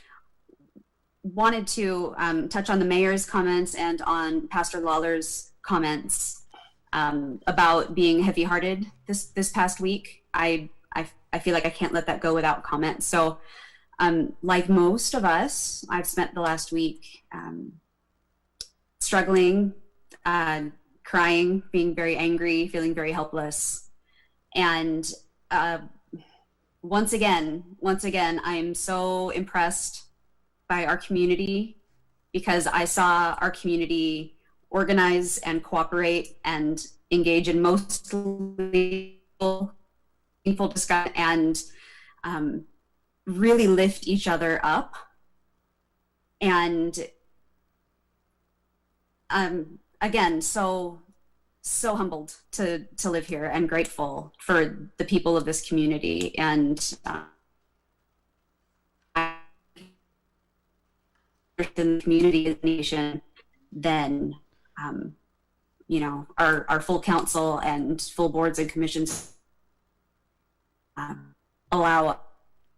wanted to touch on the mayor's comments and on Pastor Lawler's comments about being heavy-hearted this past week. I feel like I can't let that go without comment. So, like most of us, I've spent the last week struggling, crying, being very angry, feeling very helpless. And once again, I am so impressed by our community, because I saw our community organize and cooperate and engage in mostly meaningful discussion and really lift each other up. And again, so humbled to live here and grateful for the people of this community. And in the community and nation, then our full council and full boards and commissions allow us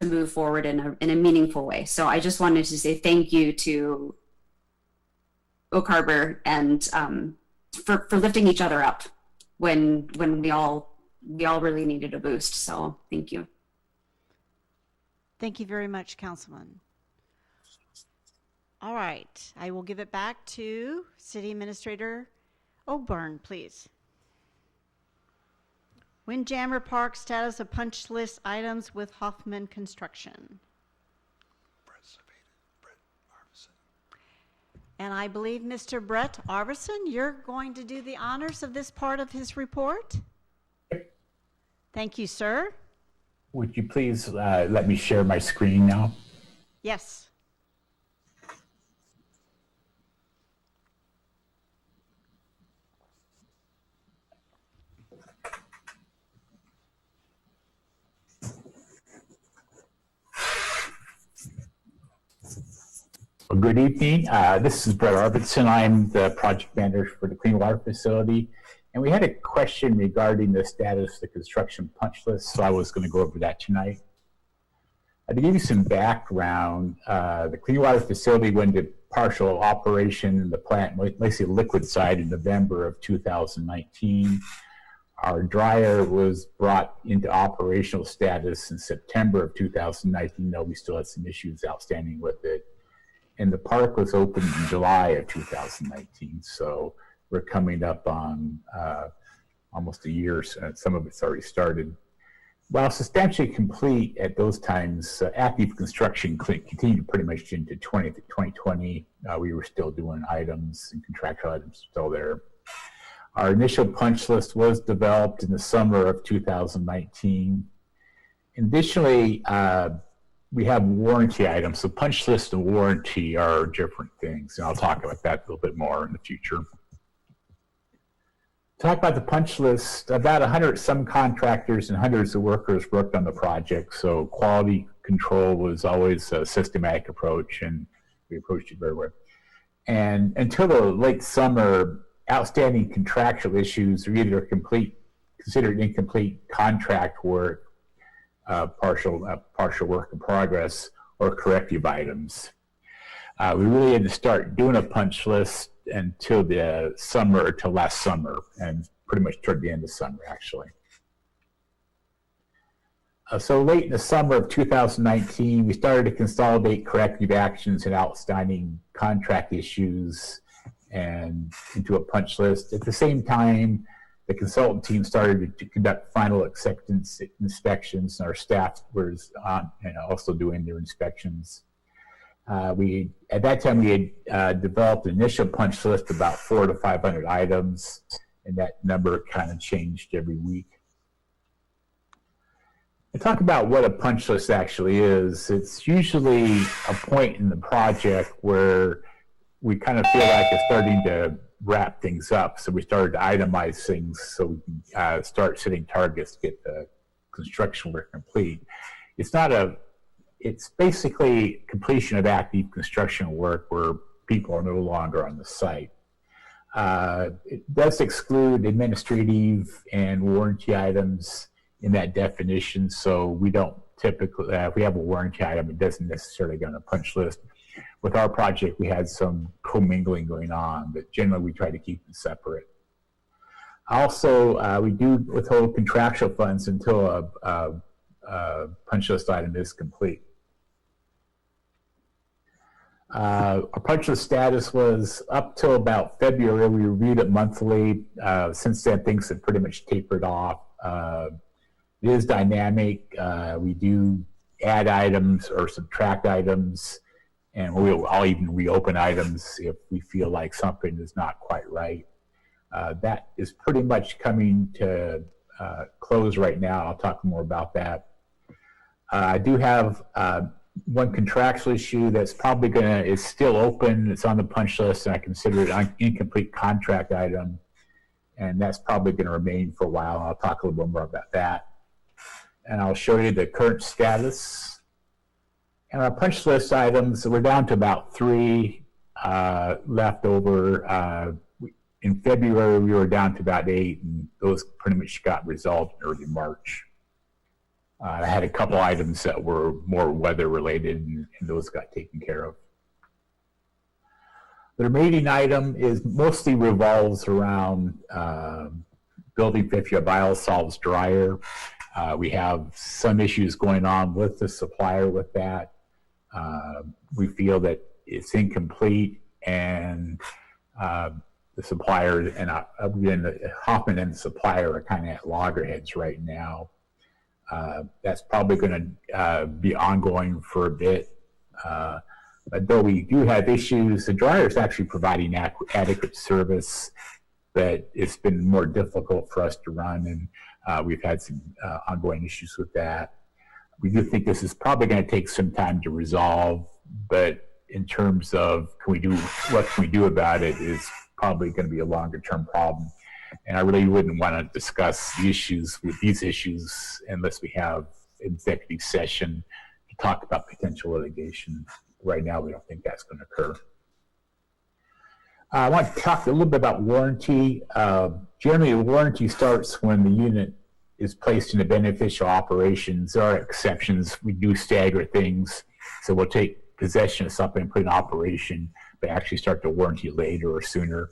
to move forward in a meaningful way. So I just wanted to say thank you to Oak Harbor and for lifting each other up when we all really needed a boost. So thank you. Thank you very much, Councilman. All right, I will give it back to City Administrator O'Byrne, please. Windjammer Park status of punch list items with Hoffman Construction. And I believe Mr. Brett Arvison, you're going to do the honors of this part of his report? Thank you, sir. Would you please let me share my screen now? Yes. Well, good evening. This is Brett Arvidsson. I'm the project manager for the Clean Water Facility. And we had a question regarding the status of the construction punch list, so I was going to go over that tonight. To give you some background, the Clean Water Facility went into partial operation in the plant, mostly liquid side, in November of 2019. Our dryer was brought into operational status in September of 2019, though we still had some issues outstanding with it. And the park was opened in July of 2019, so we're coming up on almost a year. Some of it's already started. While substantially complete at those times, active construction continued pretty much into 2020. We were still doing items and contractual items still there. Our initial punch list was developed in the summer of 2019. Additionally, we have warranty items. So punch list and warranty are different things, and I'll talk about that a little bit more in the future. Talk about the punch list. About 100 some contractors and hundreds of workers worked on the project, so quality control was always a systematic approach, and we approached it very well. And until the late summer, outstanding contractual issues are either considered incomplete contract work, partial work in progress, or corrective items. We really had to start doing a punch list until the summer, till last summer, and pretty much toward the end of summer, actually. So late in the summer of 2019, we started to consolidate corrective actions and outstanding contract issues and into a punch list. At the same time, the consultant team started to conduct final acceptance inspections, and our staff was also doing their inspections. At that time, we had developed an initial punch list of about 400 to 500 items, and that number kind of changed every week. To talk about what a punch list actually is, it's usually a point in the project where we kind of feel like it's starting to wrap things up. So we started to itemize things so we can start setting targets to get the construction work complete. It's basically completion of active construction work where people are no longer on the site. It does exclude administrative and warranty items in that definition, so we don't typically, if we have a warranty item, it doesn't necessarily go on a punch list. With our project, we had some commingling going on, but generally we try to keep them separate. Also, we do withhold contractual funds until a punch list item is complete. Our punch list status was up till about February. We reviewed it monthly. Since then, things have pretty much tapered off. It is dynamic. We do add items or subtract items, and I'll even reopen items if we feel like something is not quite right. That is pretty much coming to close right now. I'll talk more about that. I do have one contractual issue that's probably is still open. It's on the punch list, and I consider it an incomplete contract item, and that's probably going to remain for a while. I'll talk a little bit more about that. And I'll show you the current status. And our punch list items, we're down to about 3 left over. In February, we were down to about 8, and those pretty much got resolved in early March. I had a couple items that were more weather related, and those got taken care of. The remaining item mostly revolves around building 50, a biosolves dryer. We have some issues going on with the supplier with that. We feel that it's incomplete, and the supplier and Hoffman and the supplier are kind of at loggerheads right now. That's probably going to be ongoing for a bit. But though we do have issues, the dryer is actually providing adequate service, but it's been more difficult for us to run, and we've had some ongoing issues with that. We do think this is probably going to take some time to resolve, but in terms of what can we do about it is probably going to be a longer term problem. And I really wouldn't want to discuss the issues with these issues unless we have executive session to talk about potential litigation. Right now, we don't think that's going to occur. I want to talk a little bit about warranty. Generally, the warranty starts when the unit is placed into beneficial operations. There are exceptions. We do stagger things. So we'll take possession of something and put in operation, but actually start the warranty later or sooner.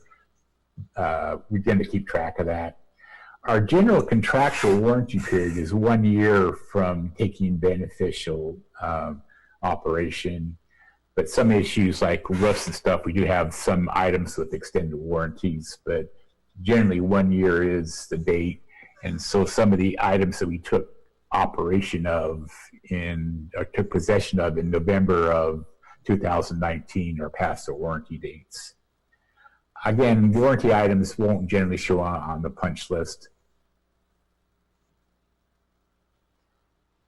We tend to keep track of that. Our general contractual warranty period is 1 year from taking beneficial operation. But some issues like roofs and stuff, we do have some items with extended warranties, but generally 1 year is the date. And so some of the items that we took operation of or took possession of in November of 2019 are past the warranty dates. Again, warranty items won't generally show on the punch list.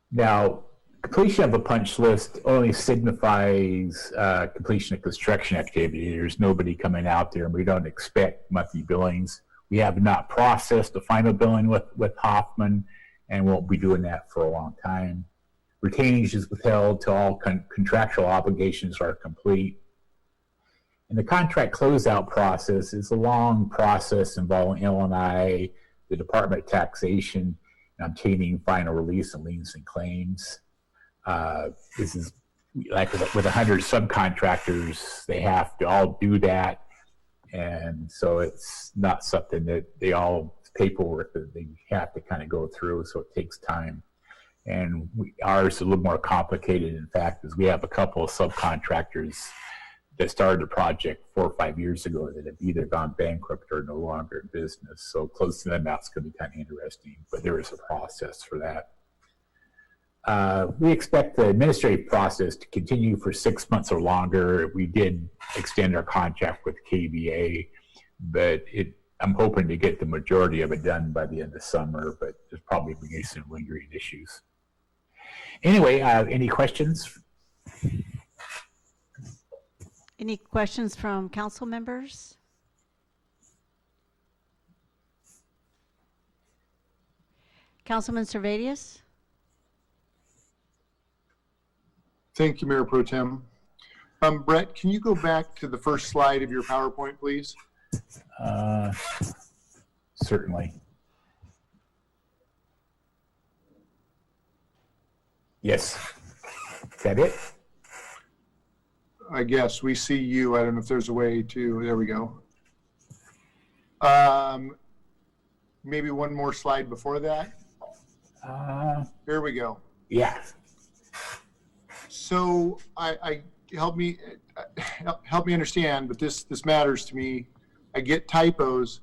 Now, completion of a punch list only signifies completion of construction activity. There's nobody coming out there, and we don't expect monthly billings. We have not processed the final billing with Hoffman, and won't be doing that for a long time. Retainage is withheld till all contractual obligations are complete. And the contract closeout process is a long process involving L&I, the Department of Taxation, and obtaining final release of liens and claims. This is like with 100 subcontractors, they have to all do that. And so it's not something that paperwork that they have to kind of go through, so it takes time. And ours is a little more complicated, in fact, because we have a couple of subcontractors that started the project 4 or 5 years ago that have either gone bankrupt or no longer in business. So closing them out is going to be kind of interesting, but there is a process for that. We expect the administrative process to continue for 6 months or longer. We did extend our contract with KVA, but I'm hoping to get the majority of it done by the end of summer, but there's probably going to be some lingering issues. Anyway, any questions? Any questions from council members? Councilman Servadius? Thank you, Mayor Pro Tem. Brett, can you go back to the first slide of your PowerPoint, please? Certainly. Yes. Is that it? I guess we see you. I don't know if there's a way to, there we go. Maybe one more slide before that. Here we go. Yeah. So I help me understand, but this matters to me. I get typos,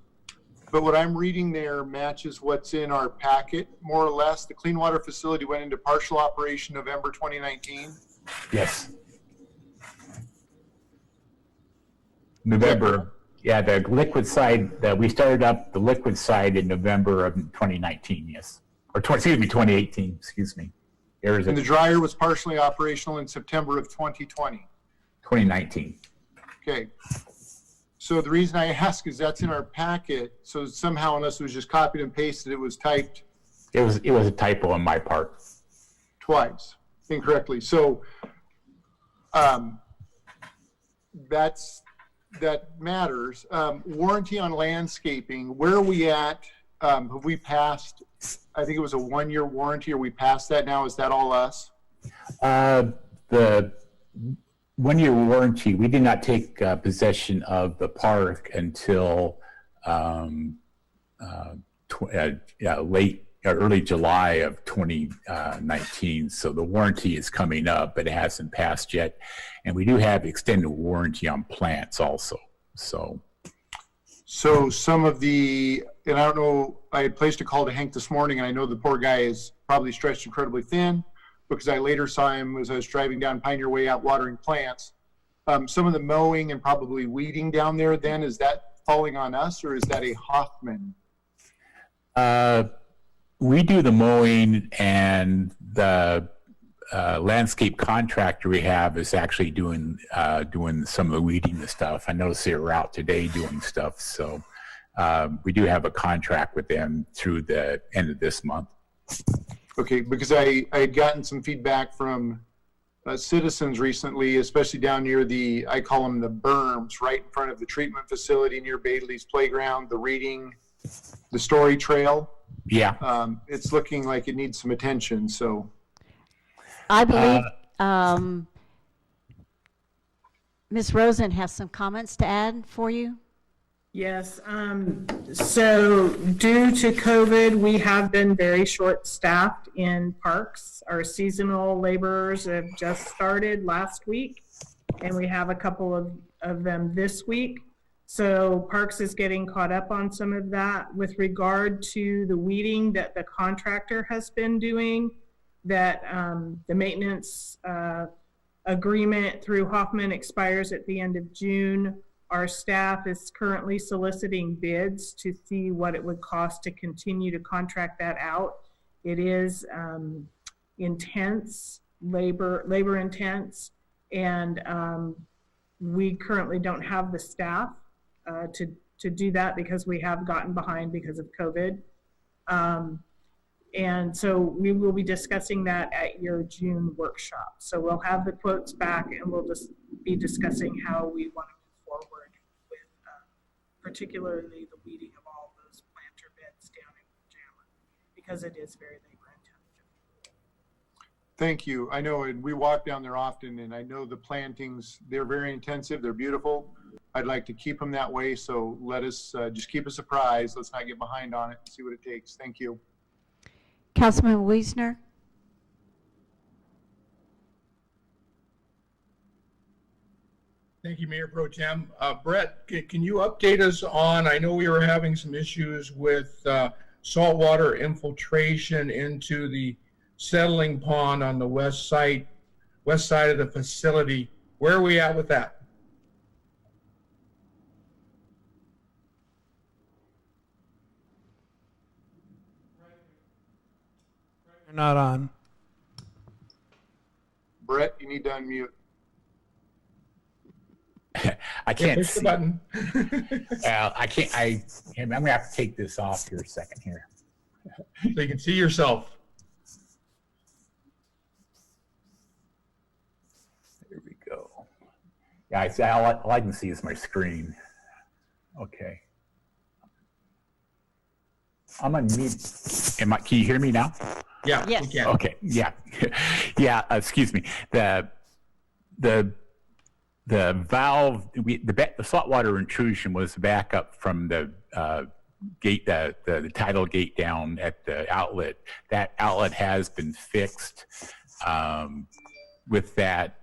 but what I'm reading there matches what's in our packet, more or less. The clean water facility went into partial operation November 2019. Yes. November. Yeah, the liquid side, we started up the liquid side in November of 2019, yes. Or 2018, excuse me. And the dryer was partially operational in September of 2020. 2019. Okay. So the reason I ask is that's in our packet. So somehow, unless it was just copied and pasted, it was typed. It was a typo on my part. Twice, incorrectly. So that matters. Warranty on landscaping, where are we at? Have we passed, I think it was a 1-year warranty, are we past that now? Is that all us? The 1-year warranty, we did not take possession of the park until early July of 2019. So the warranty is coming up, but it hasn't passed yet. And we do have extended warranty on plants also. So some of the, and I don't know, I had placed a call to Hank this morning, and I know the poor guy is probably stretched incredibly thin, because I later saw him as I was driving down Pioneer Way out watering plants. Some of the mowing and probably weeding down there then, is that falling on us, or is that a Hoffman? We do the mowing, and the landscape contractor we have is actually doing some of the weeding and stuff. I noticed they were out today doing stuff, so we do have a contract with them through the end of this month. Okay, because I had gotten some feedback from citizens recently, especially down near I call them the berms, right in front of the treatment facility near Bailey's Playground, the story trail. Yeah. It's looking like it needs some attention, so. I believe Ms. Rosen has some comments to add for you. Yes, so due to COVID, we have been very short-staffed in parks. Our seasonal laborers have just started last week, and we have a couple of them this week. So Parks is getting caught up on some of that. With regard to the weeding that the contractor has been doing, that the maintenance agreement through Hoffman expires at the end of June. Our staff is currently soliciting bids to see what it would cost to continue to contract that out. It is intense, labor intense, and we currently don't have the staff to do that because we have gotten behind because of COVID. And so we will be discussing that at your June workshop. So we'll have the quotes back, and we'll just be discussing how we want to move forward with particularly the weeding of all those planter beds down in Pajama, because it is very labor intensive. Thank you. I know, and we walk down there often, and I know the plantings, they're very intensive, they're beautiful. I'd like to keep them that way, so let us just keep us surprised. Let's not get behind on it and see what it takes. Thank you. Councilman Wiesner? Thank you, Mayor Pro Tem. Brett, can you update us on, I know we were having some issues with saltwater infiltration into the settling pond on the west side of the facility. Where are we at with that? You're not on. Brett, you need to unmute. I can't push see. the button. I can't. I'm gonna have to take this off here a second here. So you can see yourself. There we go. Yeah, I see. All I can see is my screen. Okay. I'm on mute. Can you hear me now? Yeah. Yes. We can. Okay. Yeah. Yeah. Excuse me. The valve, the saltwater intrusion was back up from the gate, the tidal gate down at the outlet. That outlet has been fixed. With that,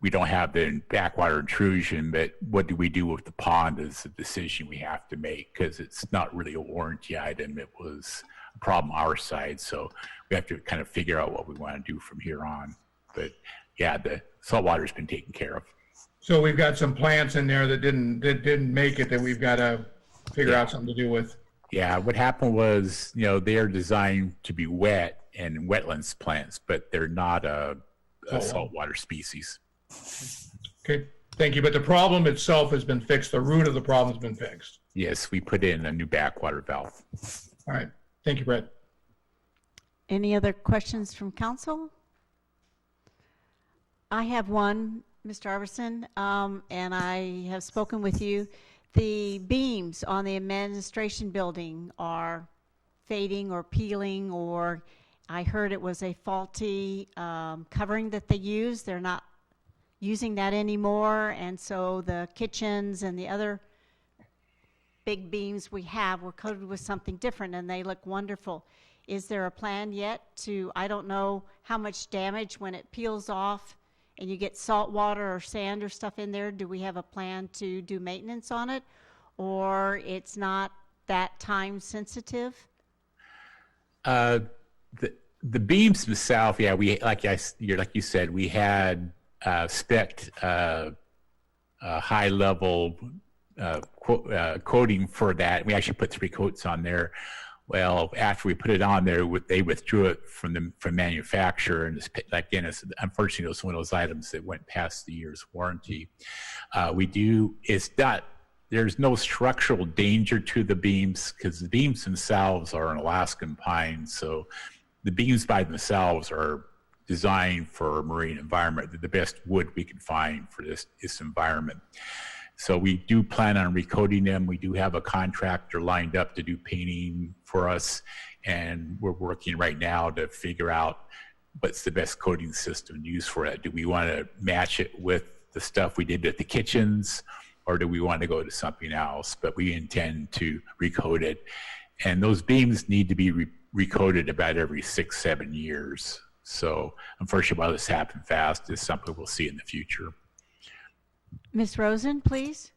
we don't have the backwater intrusion, but what do we do with the pond is a decision we have to make because it's not really a warranty item. It was a problem our side, so we have to kind of figure out what we want to do from here on. But yeah, the saltwater's been taken care of. So we've got some plants in there that didn't make it that we've got to figure out something to do with. Yeah, what happened was, they are designed to be wet and wetlands plants, but they're not a saltwater species. Okay, thank you. But the problem itself has been fixed. The root of the problem has been fixed. Yes, we put in a new backwater valve. All right. Thank you, Brett. Any other questions from council? I have one, Mr. Arvidsson, and I have spoken with you. The beams on the administration building are fading or peeling, or I heard it was a faulty covering that they use. They're not using that anymore, and so the kitchens and the other big beams we have were coated with something different, and they look wonderful. Is there a plan yet to, I don't know how much damage when it peels off and you get salt water or sand or stuff in there, do we have a plan to do maintenance on it, or it's not that time sensitive? The beams themselves, yeah, we like you said, we had spec'd high level coating for that. We actually put 3 coats on there. Well, after we put it on there, they withdrew it from manufacturer, and again, unfortunately, it was one of those items that went past the year's warranty. There's no structural danger to the beams because the beams themselves are an Alaskan pine, so the beams by themselves are designed for a marine environment. They're the best wood we can find for this environment. So we do plan on recoating them. We do have a contractor lined up to do painting for us, and we're working right now to figure out what's the best coating system to use for it. Do we want to match it with the stuff we did at the kitchens, or do we want to go to something else? But we intend to recoat it. And those beams need to be recoated about every 6-7 years. So unfortunately, while this happened fast, it's something we'll see in the future. Ms. Rosen, please.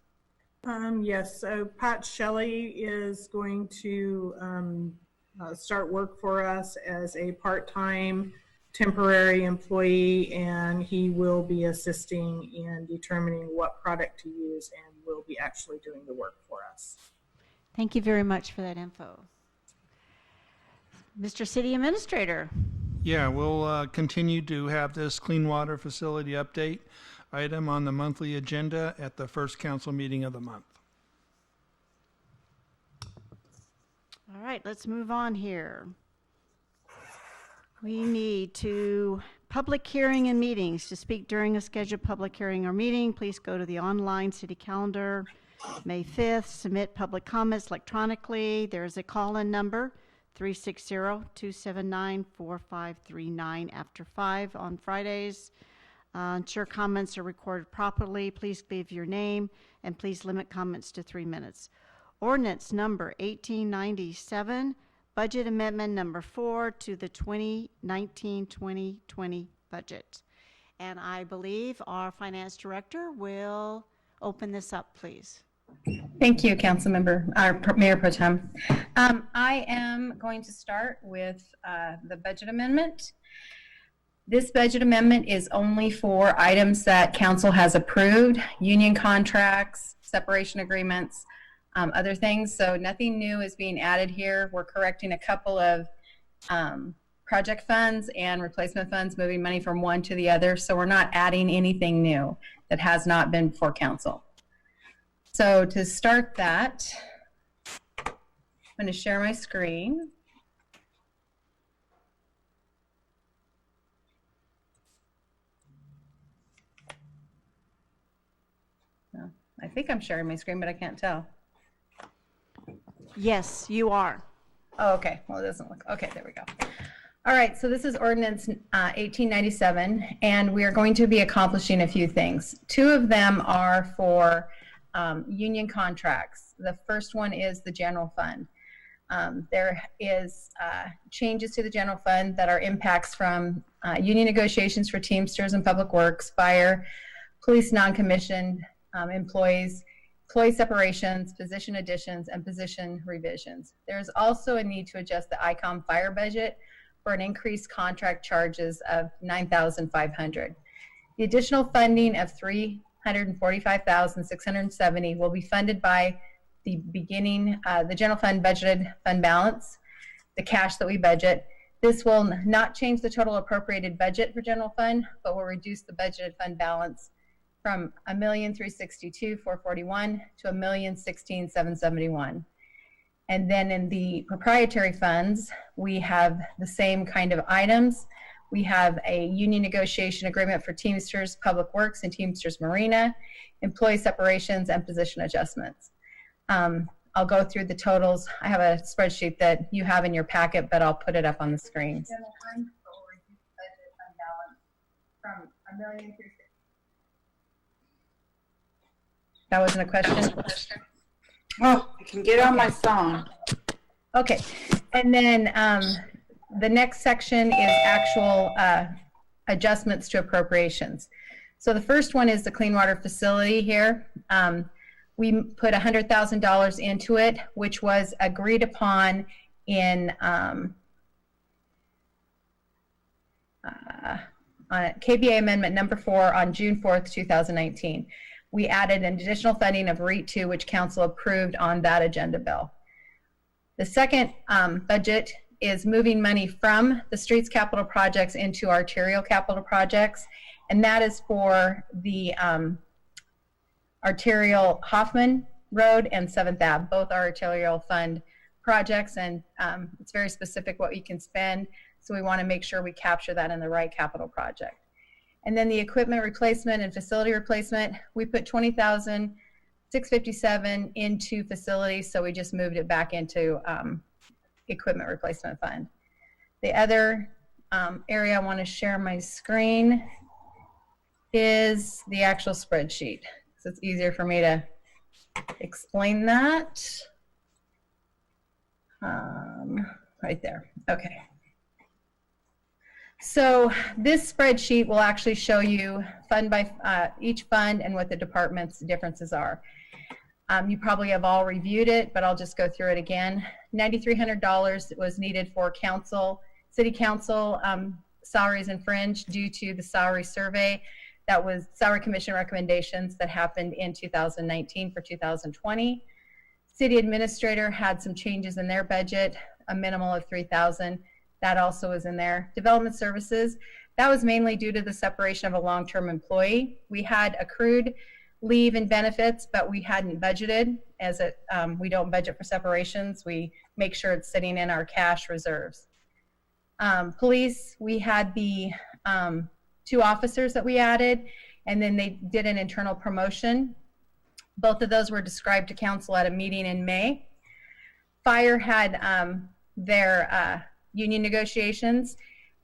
Yes, so Pat Shelley is going to start work for us as a part-time temporary employee, and he will be assisting in determining what product to use and will be actually doing the work for us. Thank you very much for that info. Mr. City Administrator. Yeah, we'll continue to have this clean water facility update item on the monthly agenda at the first council meeting of the month. All right, let's move on here. We need to public hearing and meetings. To speak during a scheduled public hearing or meeting, please go to the online city calendar, May 5th. Submit public comments electronically. There's a call-in number, 360-279-4539 after 5 on Fridays. Ensure comments are recorded properly. Please leave your name, and please limit comments to 3 minutes. Ordinance number 1897, budget amendment number 4 to the 2019-2020 budget. And I believe our finance director will open this up, please. Thank you, Mayor Pro Tem. I am going to start with the budget amendment. This budget amendment is only for items that council has approved, union contracts, separation agreements, other things. So nothing new is being added here. We're correcting a couple of project funds and replacement funds, moving money from one to the other. So we're not adding anything new that has not been before council. So to start that, I'm going to share my screen. I think I'm sharing my screen, but I can't tell. Yes, you are. Oh, okay. Well, it doesn't look, okay, there we go. All right, so this is ordinance 1897, and we are going to be accomplishing a few things. Two of them are for union contracts. The first one is the general fund. There is changes to the general fund that are impacts from union negotiations for Teamsters and Public Works, fire, police non-commissioned employees, employee separations, position additions, and position revisions. There's also a need to adjust the ICOM fire budget for an increased contract charges of $9,500. The additional funding of $345,670 will be funded by the beginning, the general fund budgeted fund balance, the cash that we budget. This will not change the total appropriated budget for general fund, but will reduce the budgeted fund balance from $1,362,441 to $1,016,771. And then in the proprietary funds, we have the same kind of items. We have a union negotiation agreement for Teamsters Public Works and Teamsters Marina, employee separations, and position adjustments. I'll go through the totals. I have a spreadsheet that you have in your packet, but I'll put it up on the screen. General fund will reduce budget fund balance from $1,000,000. That wasn't a question? Oh, I can get on my phone. Okay, and then the next section is actual adjustments to appropriations. So the first one is the clean water facility here. We put $100,000 into it, which was agreed upon in KBA Amendment number 4 on June 4th, 2019. We added an additional funding of REIT 2, which council approved on that agenda bill. The second budget is moving money from the streets capital projects into arterial capital projects, and that is for the arterial Hoffman Road and 7th Ave. Both are arterial fund projects, and it's very specific what we can spend, so we want to make sure we capture that in the right capital project. And then the equipment replacement and facility replacement, we put $20,657 into facilities, so we just moved it back into equipment replacement fund. The other area I want to share my screen is the actual spreadsheet, so it's easier for me to explain that. Right there. Okay. So this spreadsheet will actually show you fund by each fund and what the department's differences are. You probably have all reviewed it, but I'll just go through it again. $9,300 was needed for council, city council salaries and fringe due to the salary survey. That was salary commission recommendations that happened in 2019 for 2020. City administrator had some changes in their budget, a minimal of $3,000. That also was in there. Development services, that was mainly due to the separation of a long-term employee. We had accrued leave and benefits, but we hadn't budgeted, as we don't budget for separations. We make sure it's sitting in our cash reserves. Police, we had the 2 officers that we added, and then they did an internal promotion. Both of those were described to council at a meeting in May. Fire had their union negotiations.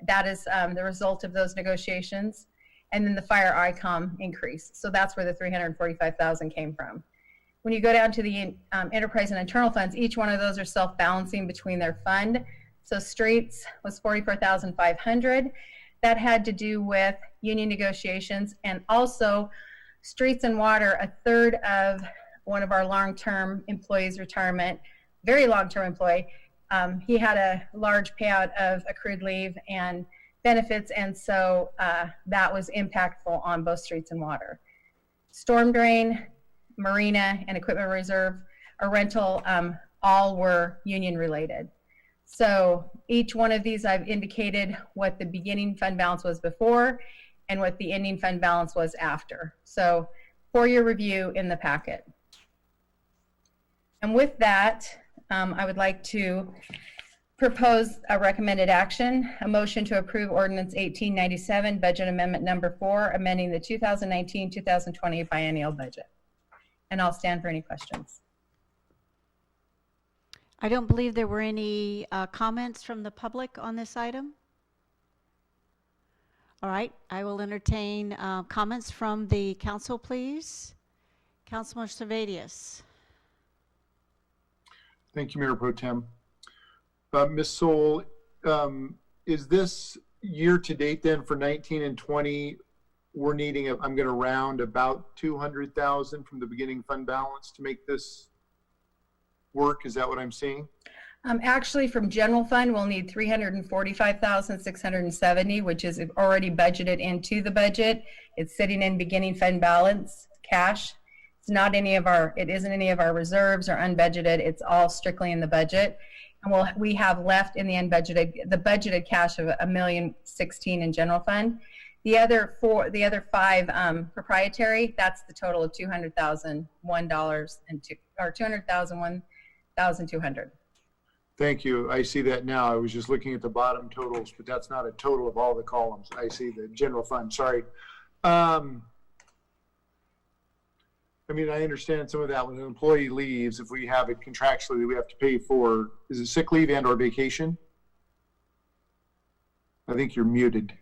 That is the result of those negotiations. And then the fire ICOM increase. So that's where the $345,000 came from. When you go down to the enterprise and internal funds, each one of those are self-balancing between their fund. So streets was $44,500. That had to do with union negotiations, and also streets and water, a third of one of our long-term employees' retirement, very long-term employee. He had a large payout of accrued leave and benefits, and so that was impactful on both streets and water. Storm drain, marina, and equipment reserve, or rental, all were union related. So each one of these I've indicated what the beginning fund balance was before and what the ending fund balance was after. So for your review in the packet. And with that, I would like to propose a recommended action, a motion to approve Ordinance 1897, Budget Amendment Number 4, amending the 2019-2020 biennial budget. And I'll stand for any questions. I don't believe there were any comments from the public on this item. All right, I will entertain comments from the council, please. Councilman Servadius. Thank you, Mayor Pro Tem. Ms. Soul, is this year to date then for 19 and 20? We're needing, I'm going to round about 200,000 from the beginning fund balance to make this work. Is that what I'm seeing? Actually, from general fund, we'll need 345,670, which is already budgeted into the budget. It's sitting in beginning fund balance cash. It's not any of our, it isn't any of our reserves or unbudgeted. It's all strictly in the budget. And we have left in the unbudgeted, the budgeted cash of $1,016,000 in general fund. The other five proprietary, that's the total of $200,001,200. Thank you. I see that now. I was just looking at the bottom totals, but that's not a total of all the columns. I see the general fund. Sorry. I mean, I understand some of that when an employee leaves, if we have it contractually, we have to pay for, is it sick leave and or vacation? I think you're muted.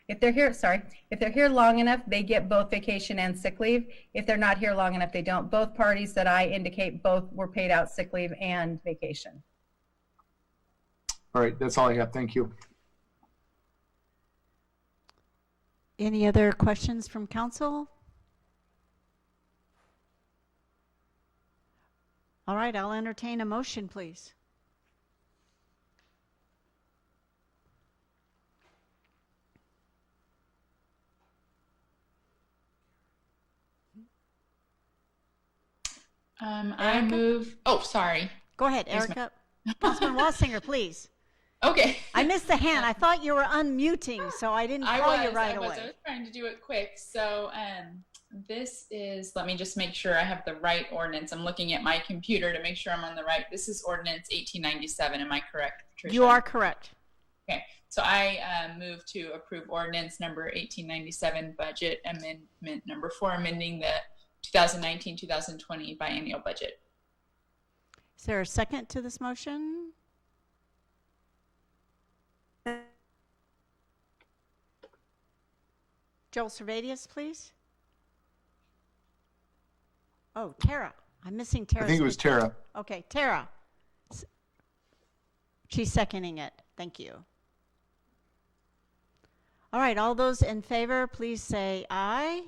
If they're here, sorry, if they're here long enough, they get both vacation and sick leave. If they're not here long enough, they don't. Both parties that I indicate both were paid out sick leave and vacation. All right, that's all I have. Thank you. Any other questions from council? All right, I'll entertain a motion, please. I move, oh, sorry. Go ahead, Erica. Councilman Wassinger, please. Okay. I missed the hand. I thought you were unmuting, so I didn't call you right away. I was trying to do it quick. So this is, let me just make sure I have the right ordinance. I'm looking at my computer to make sure I'm on the right. This is ordinance 1897. Am I correct, Patricia? You are correct. Okay. So I move to approve ordinance number 1897, budget amendment number 4, amending the 2019-2020 biennial budget. Is there a second to this motion? Joel Servadius, please. Oh, Tara. I'm missing Tara. I think it was Tara. Okay, Tara. She's seconding it. Thank you. All right, all those in favor, please say aye.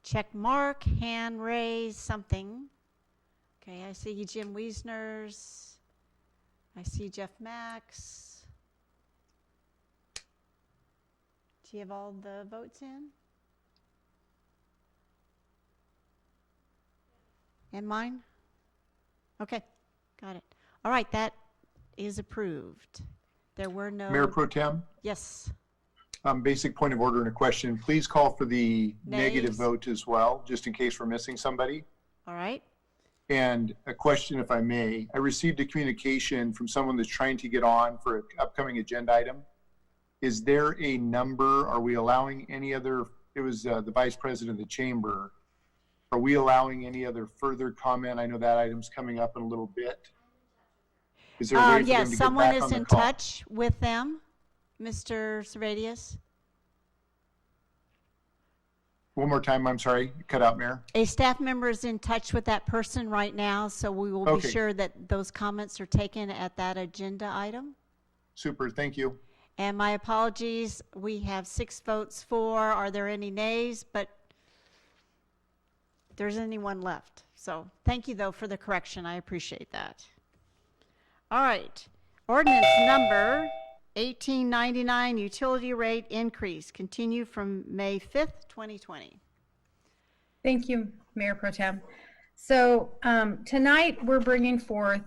Check mark, hand raise, something. Okay, I see Jim Wiesner's. I see Jeff Max. Do you have all the votes in? And mine? Okay, got it. All right, that is approved. There were no... Mayor Pro Tem? Yes. Basic point of order and a question. Please call for the Nays. Negative vote as well, just in case we're missing somebody. All right. And a question, if I may. I received a communication from someone that's trying to get on for an upcoming agenda item. Is there a number? Are we allowing any other? It was the Vice President of the Chamber. Are we allowing any other further comment? I know that item's coming up in a little bit. Is there a way for them yes, to get someone back is on the in call? touch with them, Mr. Servadius. One more time, I'm sorry, cut out, Mayor. A staff member is in touch with that person right now, so we will be sure that those comments are taken at that agenda item. Super, thank you. And my apologies, we have 6 votes for. Are there any nays? But there's anyone left. So thank you, though, for the correction. I appreciate that. All right. Ordinance number 1899, utility rate increase, continue from May 5th, 2020. Thank you, Mayor Pro Tem. So tonight we're bringing forth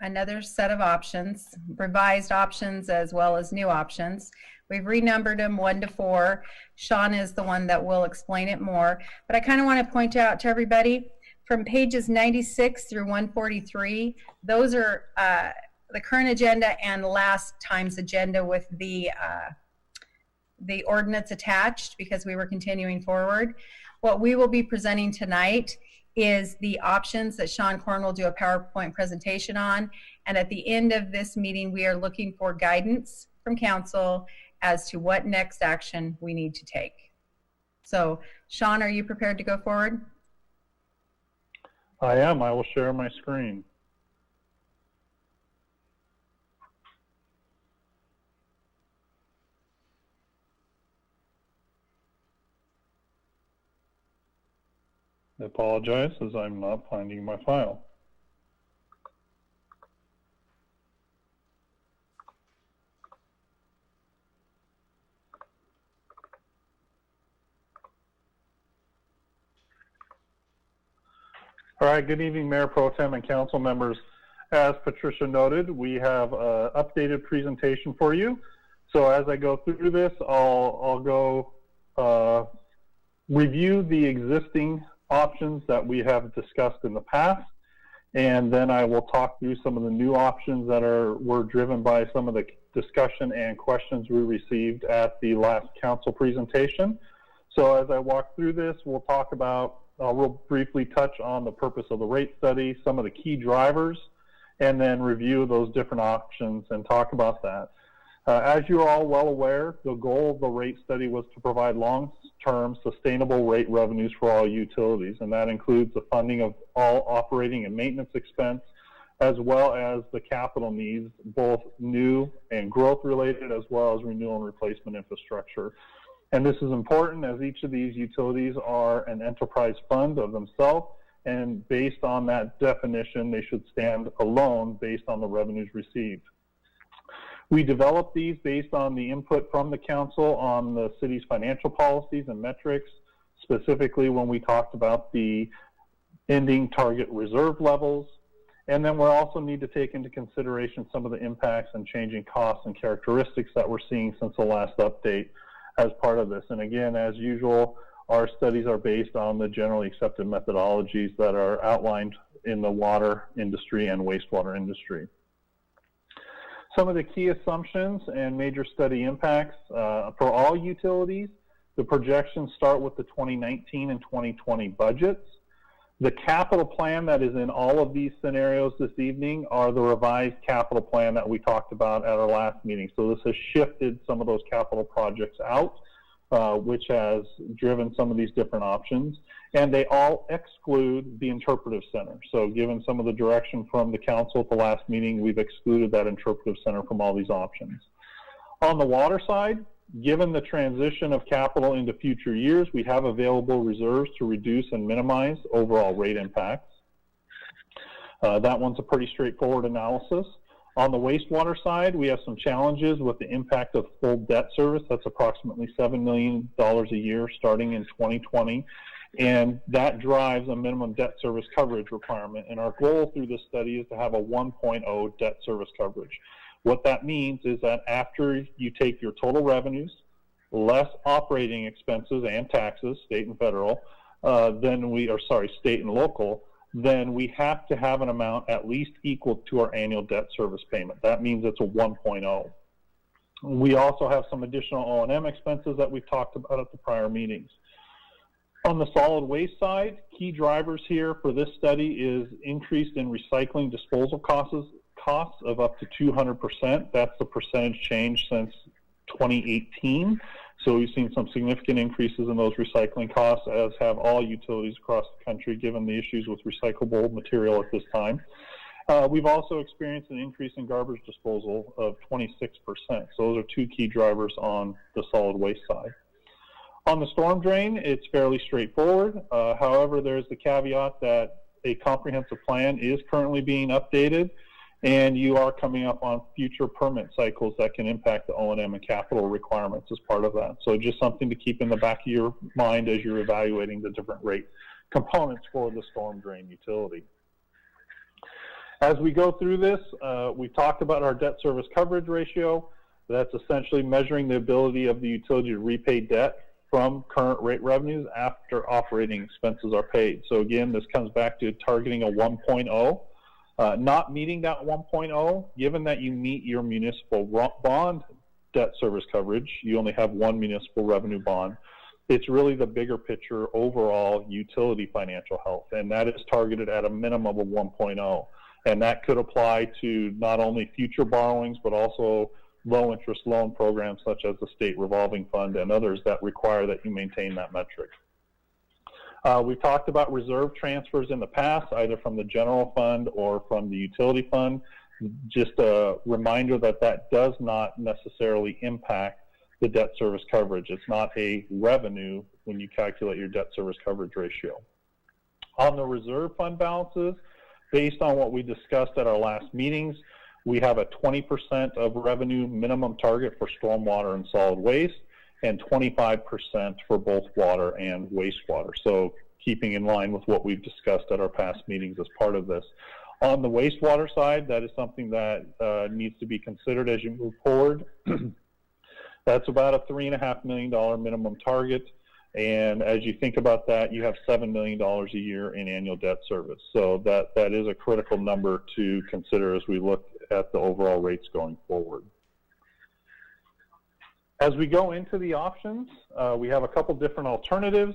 another set of options, revised options as well as new options. We've renumbered them 1 to 4. Sean is the one that will explain it more. But I kind of want to point out to everybody from pages 96 through 143, those are the current agenda and last time's agenda with the ordinance attached because we were continuing forward. What we will be presenting tonight is the options that Sean Korn will do a PowerPoint presentation on. And at the end of this meeting, we are looking for guidance from council as to what next action we need to take. So, Sean, are you prepared to go forward? I am. I will share my screen. I apologize as I'm not finding my file. All right, good evening, Mayor Pro Tem and council members. As Patricia noted, we have an updated presentation for you. So as I go through this, I'll go review the existing options that we have discussed in the past, and then I will talk through some of the new options that were driven by some of the discussion and questions we received at the last council presentation. So as I walk through this, we'll talk about we'll briefly touch on the purpose of the rate study, some of the key drivers, and then review those different options and talk about that. As you're all well aware, the goal of the rate study was to provide long-term sustainable rate revenues for all utilities, and that includes the funding of all operating and maintenance expense, as well as the capital needs, both new and growth-related, as well as renewal and replacement infrastructure. And this is important as each of these utilities are an enterprise fund of themselves, and based on that definition, they should stand alone based on the revenues received. We developed these based on the input from the council on the city's financial policies and metrics, specifically when we talked about the ending target reserve levels. And then we'll also need to take into consideration some of the impacts and changing costs and characteristics that we're seeing since the last update as part of this. And again, as usual, our studies are based on the generally accepted methodologies that are outlined in the water industry and wastewater industry. Some of the key assumptions and major study impacts for all utilities, the projections start with the 2019 and 2020 budgets. The capital plan that is in all of these scenarios this evening are the revised capital plan that we talked about at our last meeting. So this has shifted some of those capital projects out, which has driven some of these different options. And they all exclude the interpretive center. So given some of the direction from the council at the last meeting, we've excluded that interpretive center from all these options. On the water side, given the transition of capital into future years, we have available reserves to reduce and minimize overall rate impacts. That one's a pretty straightforward analysis. On the wastewater side, we have some challenges with the impact of full debt service. That's approximately $7 million a year starting in 2020. And that drives a minimum debt service coverage requirement. And our goal through this study is to have a 1.0 debt service coverage. What that means is that after you take your total revenues, less operating expenses and taxes, state and federal, state and local, then we have to have an amount at least equal to our annual debt service payment. That means it's a 1.0. We also have some additional O&M expenses that we've talked about at the prior meetings. On the solid waste side, key drivers here for this study is increased in recycling disposal costs of up to 200%. That's the percentage change since 2018. So we've seen some significant increases in those recycling costs, as have all utilities across the country, given the issues with recyclable material at this time. We've also experienced an increase in garbage disposal of 26%. So those are two key drivers on the solid waste side. On the storm drain, it's fairly straightforward. However, there's the caveat that a comprehensive plan is currently being updated, and you are coming up on future permit cycles that can impact the O&M and capital requirements as part of that. So just something to keep in the back of your mind as you're evaluating the different rate components for the storm drain utility. As we go through this, we talked about our debt service coverage ratio. That's essentially measuring the ability of the utility to repay debt from current rate revenues after operating expenses are paid. So again, this comes back to targeting a 1.0. Not meeting that 1.0, given that you meet your municipal bond debt service coverage, you only have one municipal revenue bond. It's really the bigger picture overall utility financial health, and that is targeted at a minimum of 1.0. And that could apply to not only future borrowings, but also low interest loan programs such as the state revolving fund and others that require that you maintain that metric. We've talked about reserve transfers in the past, either from the general fund or from the utility fund. Just a reminder that that does not necessarily impact the debt service coverage. It's not a revenue when you calculate your debt service coverage ratio. On the reserve fund balances, based on what we discussed at our last meetings, we have a 20% of revenue minimum target for stormwater and solid waste, and 25% for both water and wastewater. So keeping in line with what we've discussed at our past meetings as part of this. On the wastewater side, that is something that needs to be considered as you move forward. That's about a $3.5 million minimum target. And as you think about that, you have $7 million a year in annual debt service. So that is a critical number to consider as we look at the overall rates going forward. As we go into the options, we have a couple different alternatives.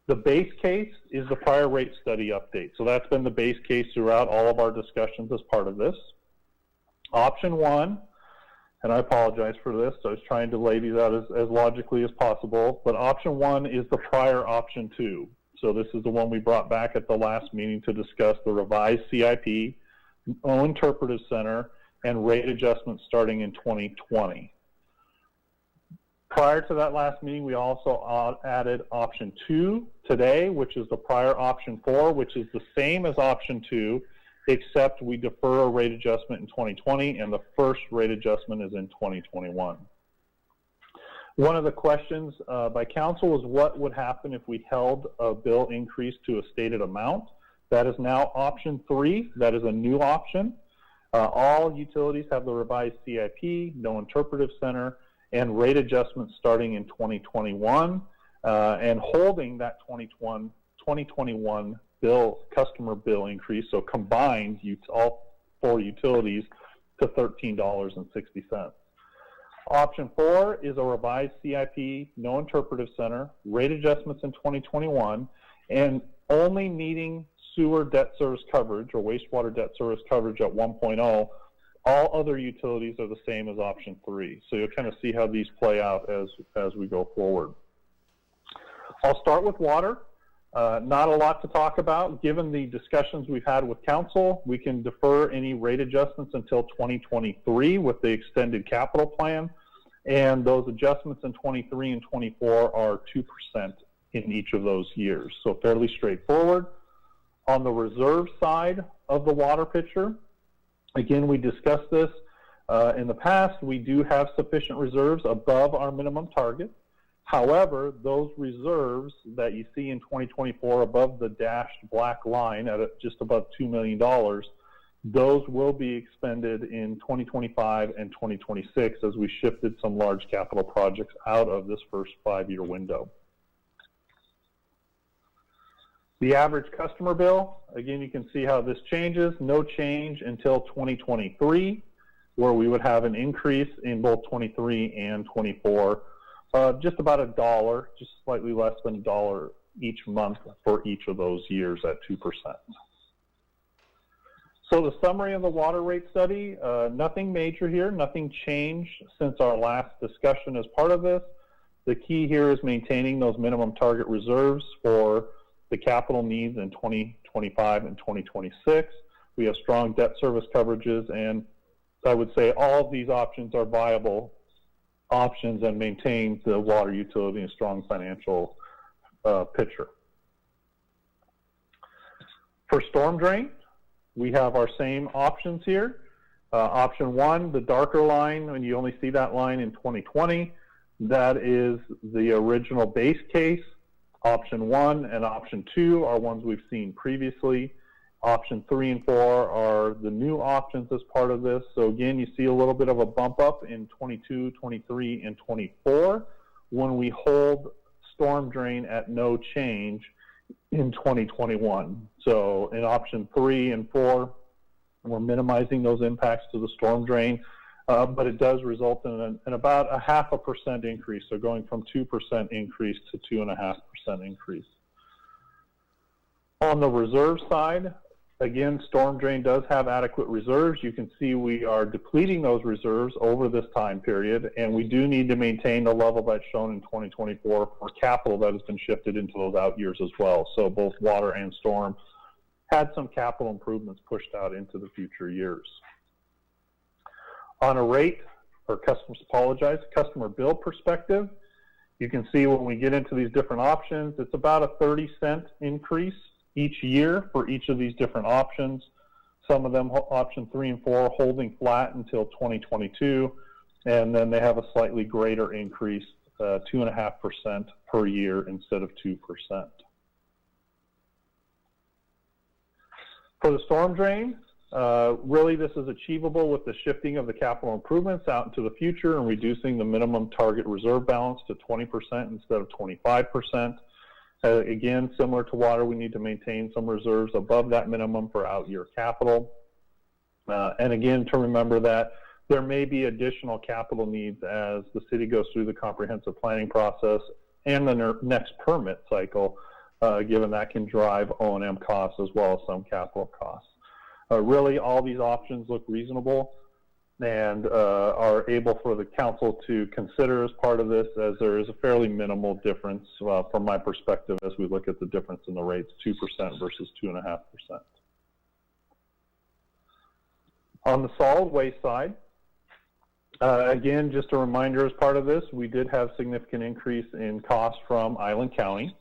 The base case is the prior rate study update. So that's been the base case throughout all of our discussions as part of this. Option one, and I apologize for this, I was trying to lay these out as logically as possible, but option one is the prior option two. So this is the one we brought back at the last meeting to discuss the revised CIP, no interpretive center, and rate adjustments starting in 2020. Prior to that last meeting, we also added option two today, which is the prior option four, which is the same as option two, except we defer a rate adjustment in 2020, and the first rate adjustment is in 2021. One of the questions by council was what would happen if we held a bill increase to a stated amount. That is now option three. That is a new option. All utilities have the revised CIP, no interpretive center, and rate adjustments starting in 2021, and holding that 2021 customer bill increase, so combined all four utilities, to $13.60. Option four is a revised CIP, no interpretive center, rate adjustments in 2021, and only meeting sewer debt service coverage or wastewater debt service coverage at 1.0. All other utilities are the same as option three. So you'll kind of see how these play out as we go forward. I'll start with water. Not a lot to talk about. Given the discussions we've had with council, we can defer any rate adjustments until 2023 with the extended capital plan. And those adjustments in 23 and 24 are 2% in each of those years. So fairly straightforward. On the reserve side of the water picture, again, we discussed this in the past. We do have sufficient reserves above our minimum target. However, those reserves that you see in 2024 above the dashed black line at just above $2 million, those will be expended in 2025 and 2026 as we shifted some large capital projects out of this first 5-year window. The average customer bill, again, you can see how this changes. No change until 2023, where we would have an increase in both 23 and 24, just about $1, just slightly less than $1 each month for each of those years at 2%. So the summary of the water rate study, nothing major here, nothing changed since our last discussion as part of this. The key here is maintaining those minimum target reserves for the capital needs in 2025 and 2026. We have strong debt service coverages, and I would say all of these options are viable options and maintain the water utility in a strong financial picture. For storm drain, we have our same options here. Option one, the darker line, and you only see that line in 2020, that is the original base case. Option one and option two are ones we've seen previously. Option 3 and 4 are the new options as part of this. So again, you see a little bit of a bump up in 22, 23, and 24 when we hold storm drain at no change in 2021. So in option 3 and 4, we're minimizing those impacts to the storm drain. but it does result in about a 0.5% increase, so going from 2% increase to 2.5% increase. On the reserve side, again, storm drain does have adequate reserves. You can see we are depleting those reserves over this time period, and we do need to maintain the level that's shown in 2024 for capital that has been shifted into those out years as well. So both water and storm had some capital improvements pushed out into the future years. On a rate, or customer bill perspective, you can see when we get into these different options, it's about a 30-cent increase each year for each of these different options. Some of them, option 3 and 4, holding flat until 2022, and then they have a slightly greater increase, 2.5% per year instead of 2%. For the storm drain, really this is achievable with the shifting of the capital improvements out into the future and reducing the minimum target reserve balance to 20% instead of 25%. Again, similar to water, we need to maintain some reserves above that minimum for out-year capital. And again, to remember that there may be additional capital needs as the city goes through the comprehensive planning process and the next permit cycle, given that can drive O&M costs as well as some capital costs. Really, all these options look reasonable and are able for the council to consider as part of this, as there is a fairly minimal difference from my perspective as we look at the difference in the rates, 2% versus 2.5%. On the solid waste side, again, just a reminder as part of this, we did have significant increase in cost from Island County,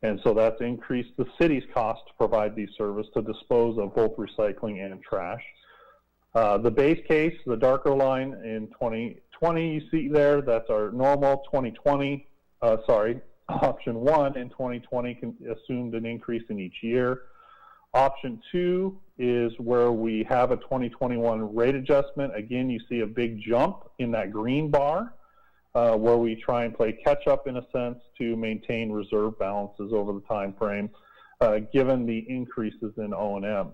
and so that's increased the city's cost to provide these services to dispose of both recycling and trash. The base case, the darker line in 2020, you see there, that's our normal 2020, option 1 in 2020 assumed an increase in each year. Option 2 is where we have a 2021 rate adjustment. Again, you see a big jump in that green bar where we try and play catch up in a sense to maintain reserve balances over the time frame given the increases in O&M.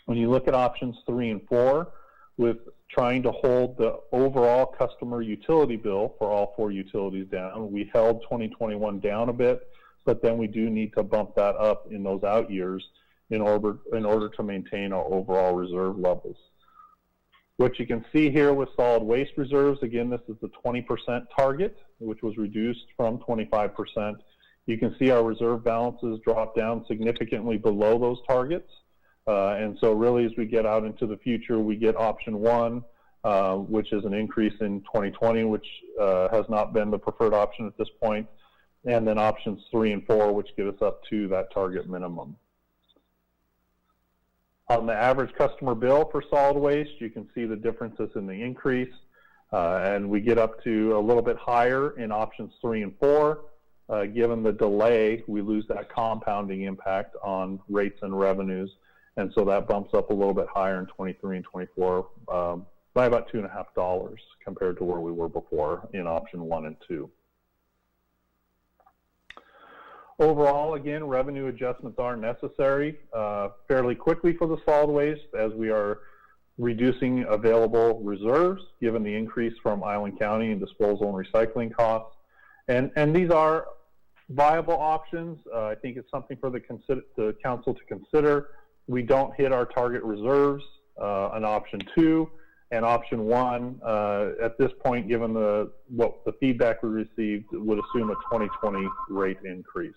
When you look at options 3 and 4, with trying to hold the overall customer utility bill for all 4 utilities down, we held 2021 down a bit, but then we do need to bump that up in those out years in order to maintain our overall reserve levels. What you can see here with solid waste reserves, again, this is the 20% target, which was reduced from 25%. You can see our reserve balances drop down significantly below those targets. And so really as we get out into the future, we get option 1, which is an increase in 2020, which has not been the preferred option at this point, and then options 3 and 4, which get us up to that target minimum. On the average customer bill for solid waste, you can see the differences in the increase, and we get up to a little bit higher in options 3 and 4. Given the delay, we lose that compounding impact on rates and revenues. And so that bumps up a little bit higher in 23 and 24 by about $2.50 compared to where we were before in option 1 and 2. Overall, again, revenue adjustments are necessary fairly quickly for the solid waste as we are reducing available reserves given the increase from Island County in disposal and recycling costs. And these are viable options. I think it's something for the council to consider. We don't hit our target reserves on option 2 and option 1 at this point, given the feedback we received, would assume a 2020 rate increase.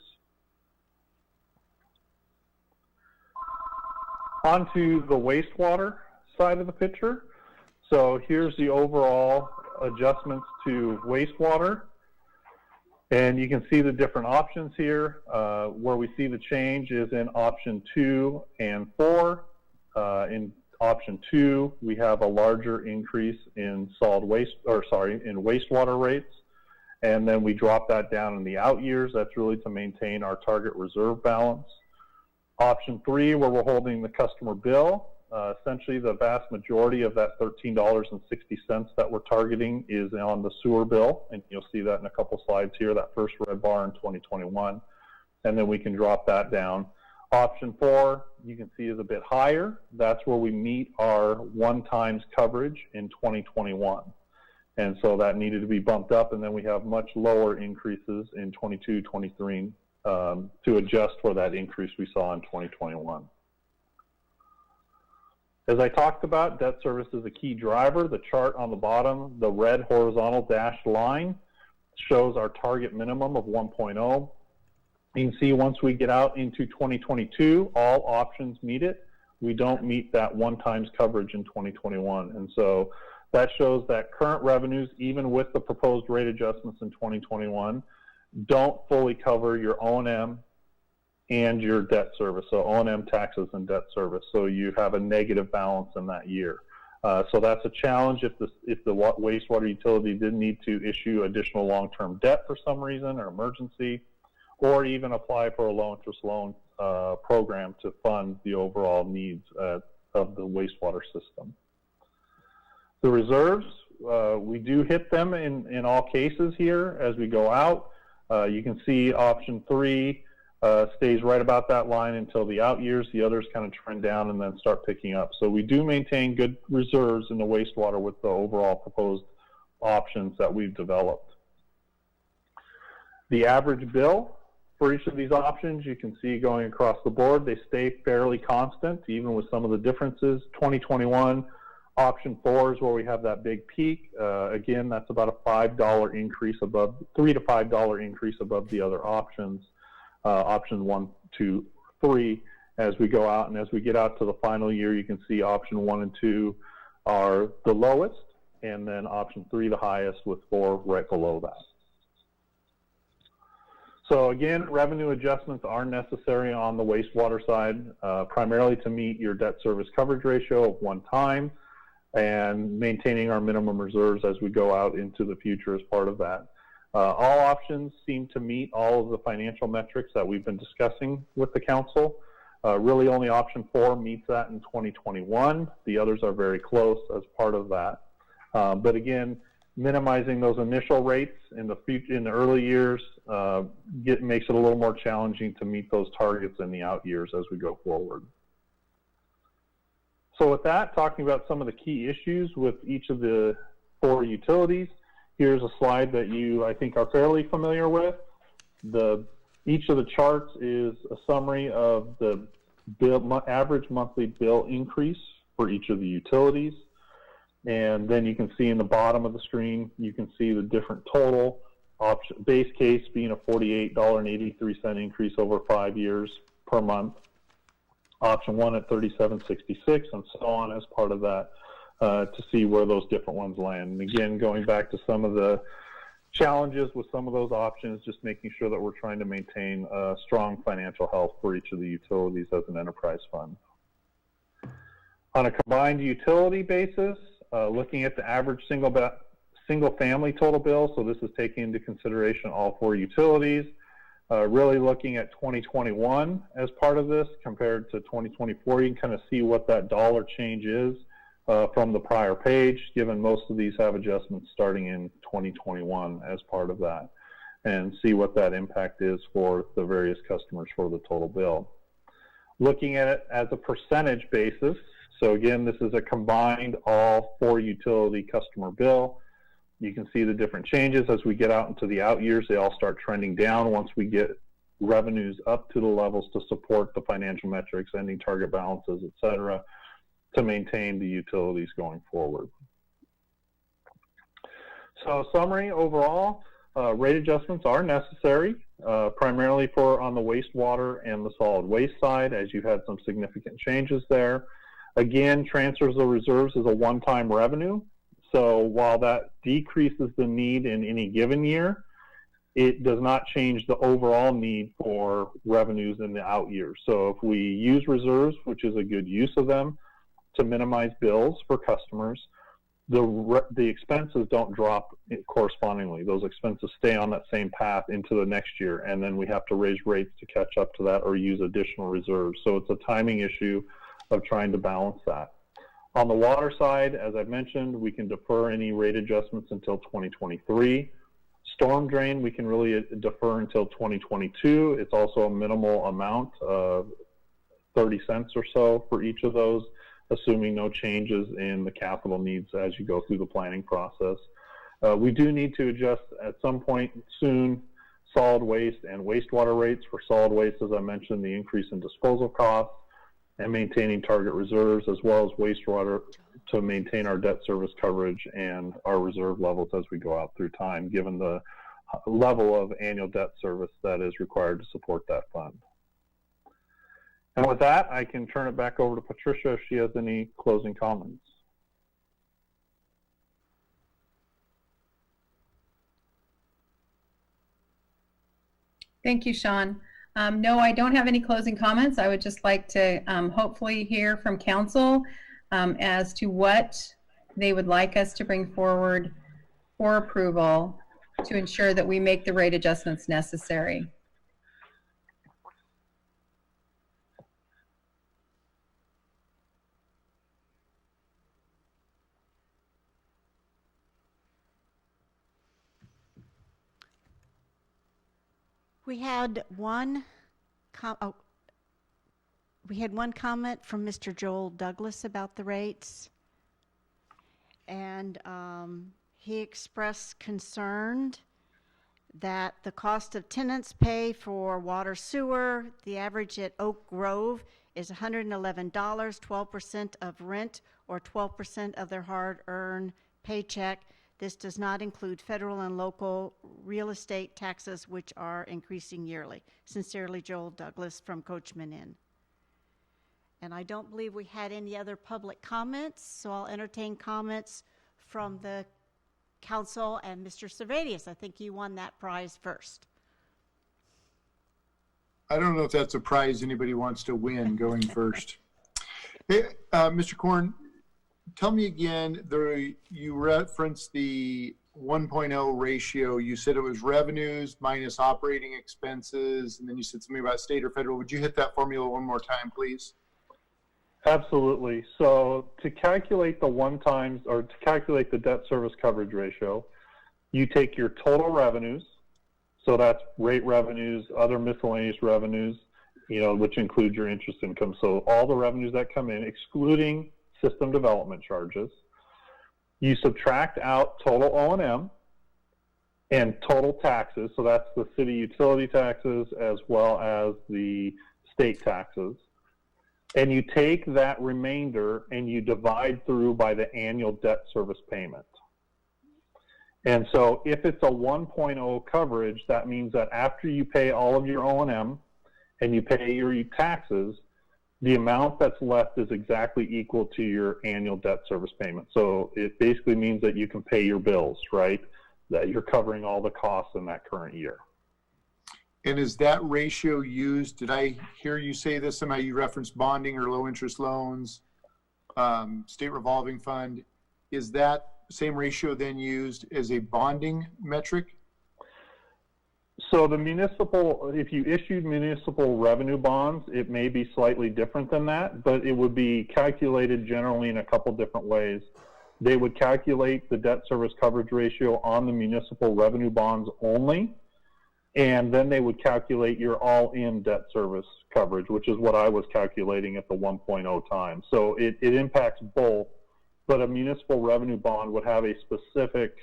On to the wastewater side of the picture. So here's the overall adjustments to wastewater. And you can see the different options here. Where we see the change is in option 2 and 4. In option 2, we have a larger increase in in wastewater rates. And then we drop that down in the out years. That's really to maintain our target reserve balance. Option 3, where we're holding the customer bill. Essentially, the vast majority of that $13.60 that we're targeting is on the sewer bill, and you'll see that in a couple slides here, that first red bar in 2021, and then we can drop that down. Option 4, you can see, is a bit higher. That's where we meet our 1x coverage in 2021. And so that needed to be bumped up, and then we have much lower increases in 22, 23 to adjust for that increase we saw in 2021. As I talked about, debt service is a key driver. The chart on the bottom, the red horizontal dashed line, shows our target minimum of 1.0. You can see once we get out into 2022, all options meet it. We don't meet that 1x coverage in 2021. And so that shows that current revenues, even with the proposed rate adjustments in 2021, don't fully cover your O&M and your debt service, so O&M, taxes, and debt service. So you have a negative balance in that year. So that's a challenge if the wastewater utility did need to issue additional long-term debt for some reason or emergency, or even apply for a low-interest loan program to fund the overall needs of the wastewater system. The reserves, we do hit them in all cases here as we go out. You can see option 3 stays right about that line until the out years. The others kind of trend down and then start picking up. So we do maintain good reserves in the wastewater with the overall proposed options that we've developed. The average bill for each of these options, you can see going across the board, they stay fairly constant, even with some of the differences. 2021, option 4 is where we have that big peak. Again, that's about a $5 increase above, $3 to $5 increase above the other options. Option 1, 2, 3 as we go out, and as we get out to the final year, you can see option 1 and 2 are the lowest, and then option 3 the highest, with 4 right below that. So again, revenue adjustments are necessary on the wastewater side, primarily to meet your debt service coverage ratio of 1 time and maintaining our minimum reserves as we go out into the future as part of that. All options seem to meet all of the financial metrics that we've been discussing with the council. Really only option 4 meets that in 2021. The others are very close as part of that. But again, minimizing those initial rates in the early years makes it a little more challenging to meet those targets in the out years as we go forward. So with that, talking about some of the key issues with each of the 4 utilities, here's a slide that you, I think, are fairly familiar with. Each of the charts is a summary of the average monthly bill increase for each of the utilities. And then you can see in the bottom of the screen, you can see the different total option, base case being a $48.83 increase over 5 years per month. Option 1 at $37.66 and so on as part of that. To see where those different ones land. And again, going back to some of the challenges with some of those options, just making sure that we're trying to maintain strong financial health for each of the utilities as an enterprise fund. On a combined utility basis, looking at the average single family total bill, so this is taking into consideration all 4 utilities, really looking at 2021 as part of this compared to 2024, you can kind of see what that dollar change is. From the prior page, given most of these have adjustments starting in 2021 as part of that, and see what that impact is for the various customers for the total bill. Looking at it as a percentage basis, so again, this is a combined all 4 utility customer bill. You can see the different changes as we get out into the out years. They all start trending down once we get revenues up to the levels to support the financial metrics, ending target balances, et cetera, to maintain the utilities going forward. So summary overall, rate adjustments are necessary, primarily on the wastewater and the solid waste side, as you've had some significant changes there. Again, transfers of reserves is a one-time revenue. So while that decreases the need in any given year, it does not change the overall need for revenues in the out years. So if we use reserves, which is a good use of them, to minimize bills for customers, the expenses don't drop correspondingly. Those expenses stay on that same path into the next year, and then we have to raise rates to catch up to that or use additional reserves. So it's a timing issue of trying to balance that. On the water side, as I've mentioned, we can defer any rate adjustments until 2023. Storm drain, we can really defer until 2022. It's also a minimal amount 30 cents or so for each of those, assuming no changes in the capital needs as you go through the planning process. We do need to adjust at some point soon solid waste and wastewater rates. For solid waste, as I mentioned, the increase in disposal costs and maintaining target reserves, as well as wastewater to maintain our debt service coverage and our reserve levels as we go out through time, given the level of annual debt service that is required to support that fund. And with that, I can turn it back over to Patricia if she has any closing comments. Thank you, Sean. No, I don't have any closing comments. I would just like to hopefully hear from council as to what they would like us to bring forward for approval to ensure that we make the rate adjustments necessary. We had one comment from Mr. Joel Douglas about the rates, and he expressed concern that the cost of tenants pay for water sewer, the average at Oak Grove is $111, 12% of rent or 12% of their hard-earned paycheck. This does not include federal and local real estate taxes, which are increasing yearly. Sincerely, Joel Douglas from Coachman Inn. And I don't believe we had any other public comments, so I'll entertain comments from the council and Mr. Servadius. I think you won that prize first. I don't know if that's a prize anybody wants to win going first. Hey, Mr. Korn, tell me again, you referenced the 1.0 ratio. You said it was revenues minus operating expenses, and then you said something about state or federal. Would you hit that formula one more time, please? Absolutely. So to calculate the to calculate the debt service coverage ratio, you take your total revenues, so that's rate revenues, other miscellaneous revenues, which include your interest income. So all the revenues that come in, excluding system development charges. You subtract out total O&M and total taxes, so that's the city utility taxes as well as the state taxes. And you take that remainder and you divide through by the annual debt service payment. And so if it's a 1.0 coverage, that means that after you pay all of your O&M and you pay your taxes, the amount that's left is exactly equal to your annual debt service payment. So it basically means that you can pay your bills, right? That you're covering all the costs in that current year. And is that ratio used, did I hear you say this somehow, you referenced bonding or low interest loans, state revolving fund. Is that same ratio then used as a bonding metric? So the municipal, if you issued municipal revenue bonds, it may be slightly different than that, but it would be calculated generally in a couple different ways. They would calculate the debt service coverage ratio on the municipal revenue bonds only, and then they would calculate your all-in debt service coverage, which is what I was calculating at the 1.0 time. So it impacts both, but a municipal revenue bond would have a specific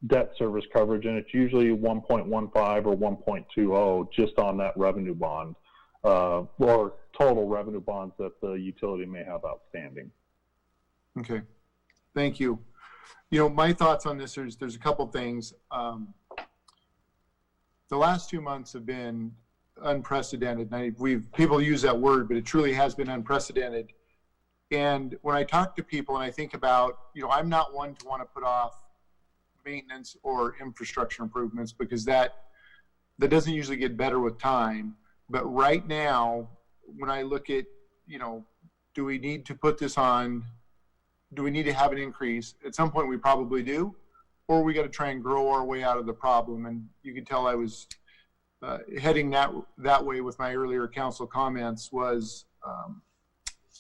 debt service coverage, and it's usually 1.15 or 1.20 just on that revenue bond, or total revenue bonds that the utility may have outstanding. Okay, thank you. My thoughts on this is there's a couple things. The last 2 months have been unprecedented. People use that word, but it truly has been unprecedented. And when I talk to people and I think about, I'm not one to want to put off maintenance or infrastructure improvements because that doesn't usually get better with time. But right now, when I look at, do we need to put this on? Do we need to have an increase? At some point we probably do, or we got to try and grow our way out of the problem. And you can tell I was heading that way with my earlier council comments was,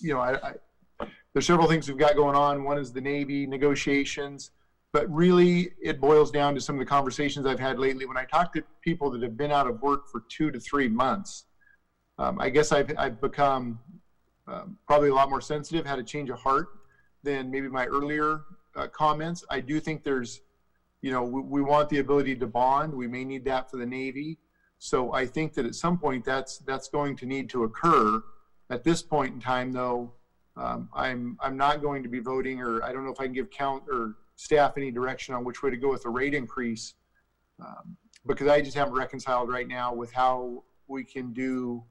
there's several things we've got going on. One is the Navy negotiations. But really, it boils down to some of the conversations I've had lately. When I talk to people that have been out of work for 2 to 3 months, I guess I've become probably a lot more sensitive, had a change of heart than maybe my earlier comments. I do think there's, we want the ability to bond. We may need that for the Navy. So I think that at some point that's going to need to occur. At this point in time, though, I'm not going to be voting, or I don't know if I can give staff any direction on which way to go with the rate increase, because I just haven't reconciled right now with how we can do,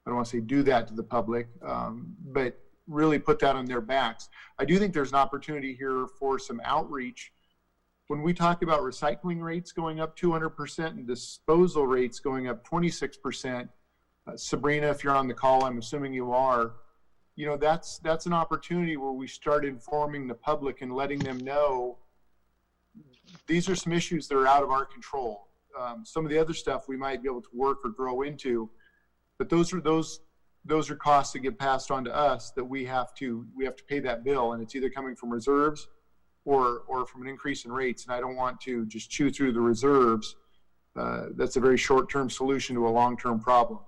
I don't want to say do that to the public, but really put that on their backs. I do think there's an opportunity here for some outreach. When we talk about recycling rates going up 200% and disposal rates going up 26%, Sabrina, if you're on the call, I'm assuming you are, that's an opportunity where we start informing the public and letting them know these are some issues that are out of our control. Some of the other stuff we might be able to work or grow into, but those are costs that get passed on to us that we have to pay that bill, and it's either coming from reserves or from an increase in rates. And I don't want to just chew through the reserves. That's a very short-term solution to a long-term problem.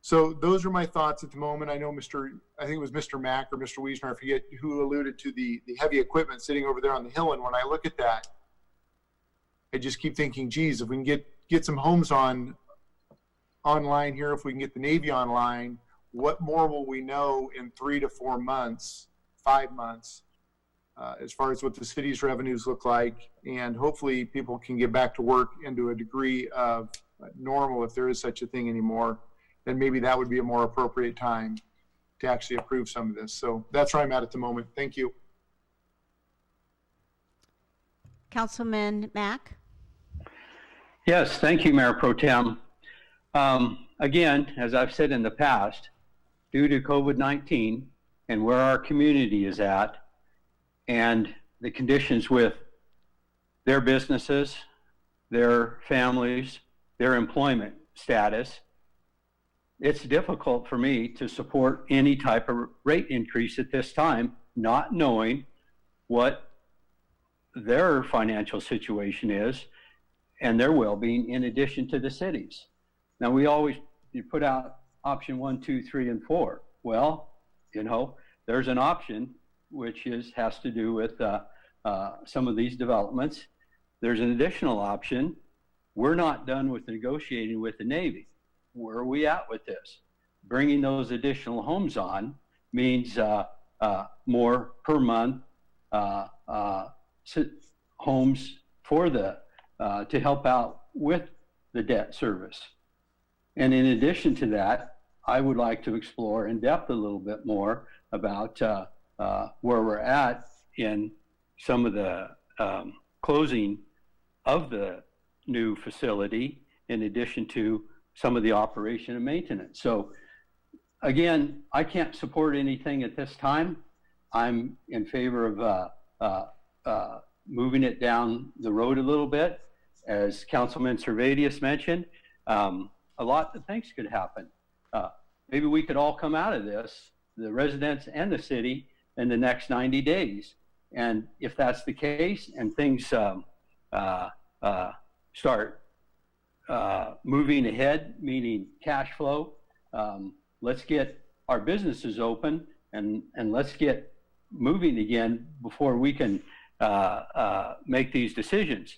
So those are my thoughts at the moment. I know I think it was Mr. Mack or Mr. Wiesner, I forget who alluded to the heavy equipment sitting over there on the hill. And when I look at that, I just keep thinking, geez, if we can get some homes online here, if we can get the Navy online, what more will we know in 3 to 4 months, 5 months, as far as what the city's revenues look like, and hopefully people can get back to work and to a degree of normal, if there is such a thing anymore, then maybe that would be a more appropriate time to actually approve some of this. So that's where I'm at the moment. Thank you. Councilman Mack? Yes, thank you, Mayor Pro Tem. Again, as I've said in the past, due to COVID-19 and where our community is at and the conditions with their businesses, their families, their employment status, it's difficult for me to support any type of rate increase at this time, not knowing what their financial situation is and their well-being in addition to the cities. Now, you put out option 1, 2, 3, and 4. Well, there's an option which has to do with some of these developments. There's an additional option. We're not done with negotiating with the Navy. Where are we at with this? Bringing those additional homes on means more per month homes for to help out with the debt service. And in addition to that, I would like to explore in depth a little bit more about where we're at in some of the closing of the new facility, in addition to some of the operation and maintenance. So again, I can't support anything at this time. I'm in favor of moving it down the road a little bit. As Councilman Servadius mentioned, a lot of things could happen. Maybe we could all come out of this, the residents and the city, in the next 90 days. And if that's the case and things start moving ahead, meaning cash flow, let's get our businesses open and let's get moving again before we can make these decisions.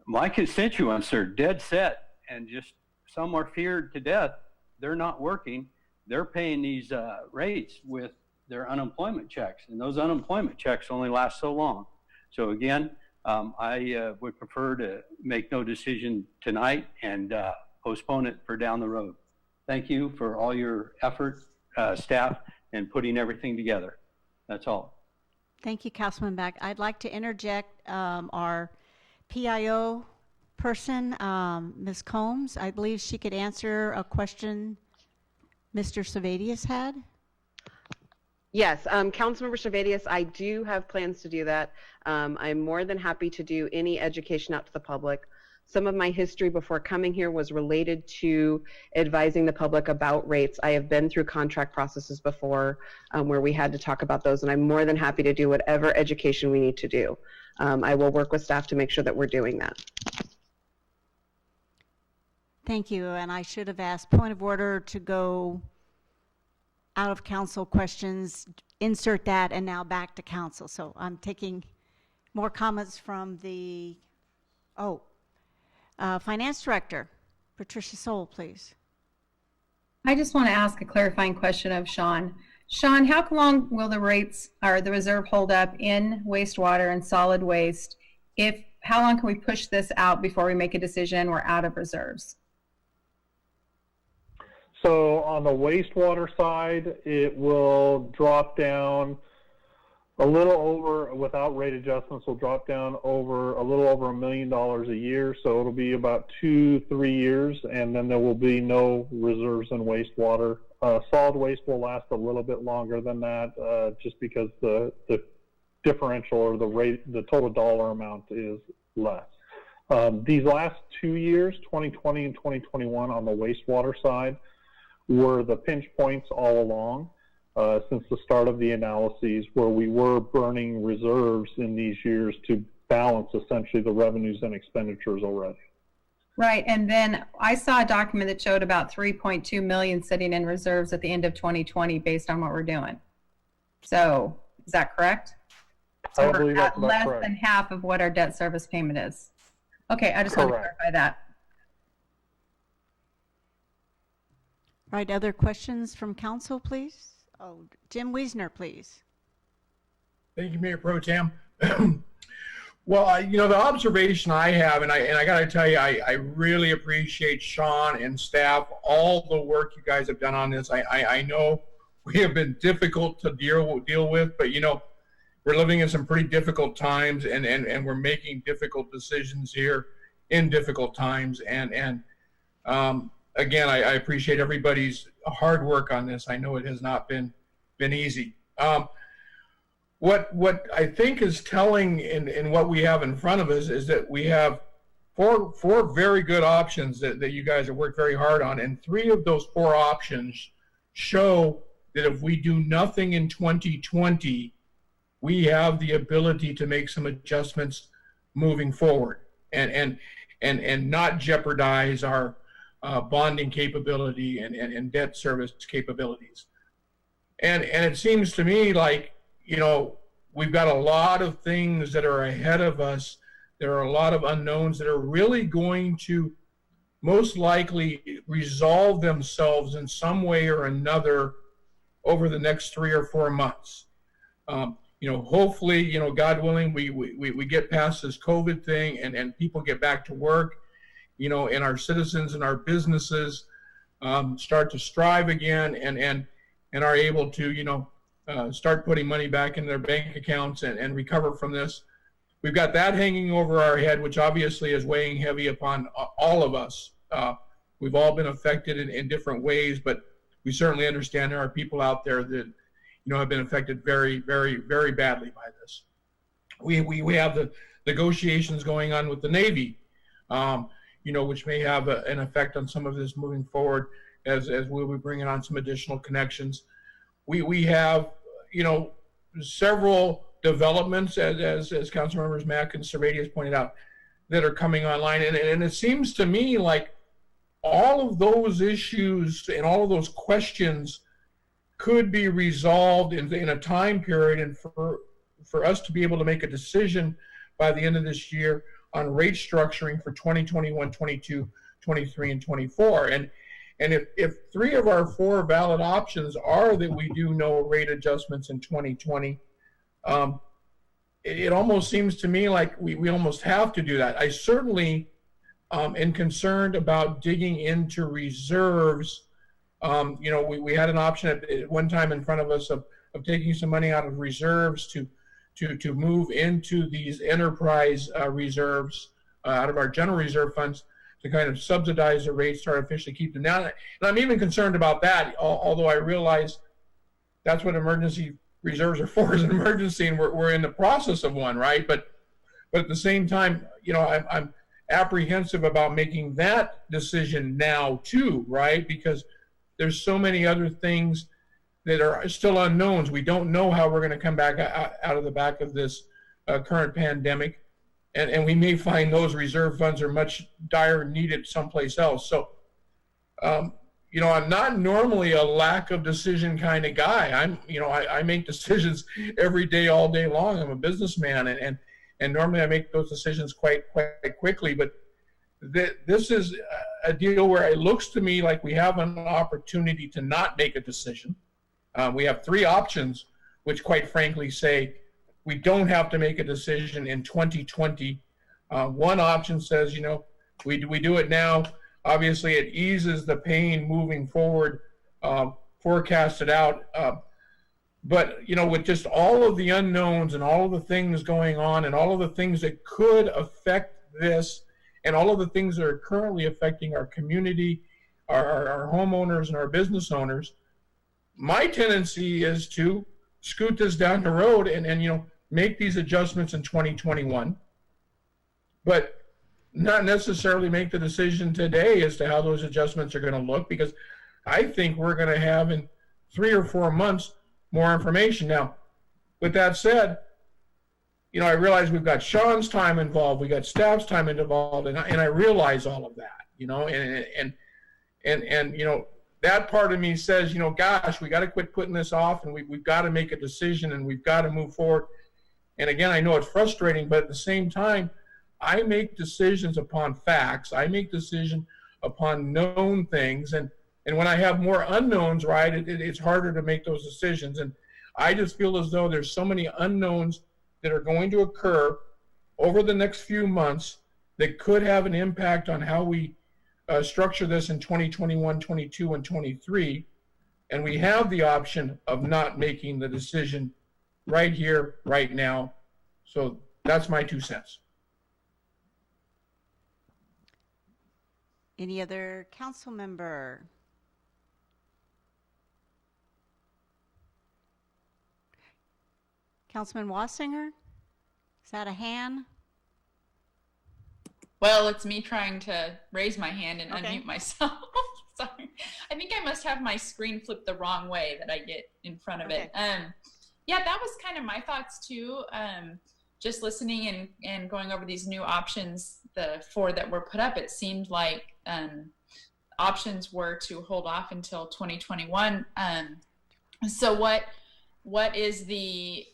My constituents are dead set, and just some are feared to death. They're not working. They're paying these rates with their unemployment checks, and those unemployment checks only last so long. So again, I would prefer to make no decision tonight and postpone it for down the road. Thank you for all your effort, staff, in putting everything together. That's all. Thank you, Councilman Mack. I'd like to interject our PIO person, Ms. Combs. I believe she could answer a question Mr. Servadius had. Yes, Councilmember Servadius, I do have plans to do that. I'm more than happy to do any education out to the public. Some of my history before coming here was related to advising the public about rates. I have been through contract processes before where we had to talk about those, and I'm more than happy to do whatever education we need to do. I will work with staff to make sure that we're doing that. Thank you, and I should have asked point of order to go out of council questions, insert that, and now back to council. So I'm taking more comments from the, Finance Director, Patricia Soul, please. I just want to ask a clarifying question of Sean. Sean, how long will the rates or the reserve hold up in wastewater and solid waste? How long can we push this out before we make a decision we're out of reserves? So on the wastewater side, it will drop down a little over, without rate adjustments, will drop down over a little over $1 million a year. So it'll be about 2-3 years, and then there will be no reserves in wastewater. Solid waste will last a little bit longer than that, just because the differential or the total dollar amount is less. These last 2 years, 2020 and 2021, on the wastewater side, were the pinch points all along since the start of the analyses, where we were burning reserves in these years to balance essentially the revenues and expenditures already. Right, and then I saw a document that showed about 3.2 million sitting in reserves at the end of 2020 based on what we're doing. So is that correct? So I believe that's about less correct. than half of what our debt service payment is. Okay, I just want to clarify that. Right, other questions from council, please? Jim Wiesner, please. Thank you, Mayor Pro Tem. Well, the observation I have, and I got to tell you, I really appreciate Sean and staff, all the work you guys have done on this. I know we have been difficult to deal with, but we're living in some pretty difficult times, and we're making difficult decisions here in difficult times. And again, I appreciate everybody's hard work on this. I know it has not been easy. What I think is telling in what we have in front of us is that we have four very good options that you guys have worked very hard on, and 3 of those 4 options show that if we do nothing in 2020, we have the ability to make some adjustments moving forward and not jeopardize our bonding capability and debt service capabilities. And it seems to me like, we've got a lot of things that are ahead of us. There are a lot of unknowns that are really going to most likely resolve themselves in some way or another over the next 3 or 4 months. Hopefully, God willing, we get past this COVID thing and people get back to work, and our citizens and our businesses start to strive again and are able to, start putting money back in their bank accounts and recover from this. We've got that hanging over our head, which obviously is weighing heavy upon all of us. We've all been affected in different ways, but we certainly understand there are people out there that, have been affected very, very, very badly by this. We have the negotiations going on with the Navy, which may have an effect on some of this moving forward as we'll be bringing on some additional connections. We have, several developments, as Council Members Mack and Servatius pointed out, that are coming online. And it seems to me like all of those issues and all of those questions could be resolved in a time period, and for us to be able to make a decision by the end of this year on rate structuring for 2021, 22, 23, and 24. And if 3 of our 4 valid options are that we do no rate adjustments in 2020, it almost seems to me like we almost have to do that. I certainly am concerned about digging into reserves. We had an option at one time in front of us of taking some money out of reserves to move into these enterprise reserves out of our general reserve funds to kind of subsidize the rates to artificially keep them down. And I'm even concerned about that, although I realize that's what emergency reserves are for, is an emergency, and we're in the process of one, right? But at the same time, I'm apprehensive about making that decision now too, right? Because there's so many other things that are still unknowns. We don't know how we're going to come back out of the back of this current pandemic. And we may find those reserve funds are much dire needed someplace else. So, I'm not normally a lack of decision kind of guy. I make decisions every day, all day long. I'm a businessman, and normally I make those decisions quite quickly. But this is a deal where it looks to me like we have an opportunity to not make a decision. We have three options, which quite frankly say we don't have to make a decision in 2020. One option says, we do it now. Obviously, it eases the pain moving forward, forecasted out. But, with just all of the unknowns and all of the things going on and all of the things that could affect this and all of the things that are currently affecting our community, our homeowners and our business owners, my tendency is to scoot this down the road and make these adjustments in 2021. But not necessarily make the decision today as to how those adjustments are going to look, because I think we're going to have in 3 or 4 months more information. Now, with that said, I realize we've got Sean's time involved, we got staff's time involved, and I realize all of that, and that part of me says, gosh, we got to quit putting this off, and we've got to make a decision, and we've got to move forward. And again, I know it's frustrating, but at the same time, I make decisions upon facts. I make decisions upon known things. And when I have more unknowns, right, it's harder to make those decisions. And I just feel as though there's so many unknowns that are going to occur over the next few months that could have an impact on how we structure this in 2021, 22, and 23. And we have the option of not making the decision right here, right now. So that's my 2 cents. Any other council member? Councilman Wassinger? Is that a hand? Well, it's me trying to raise my hand and Okay. unmute myself. Sorry. I think I must have my screen flipped the wrong way that I get in front of it. Yeah, that was kind of my thoughts too. Just listening and going over these new options, the 4 that were put up, it seemed like options were to hold off until 2021. So what is the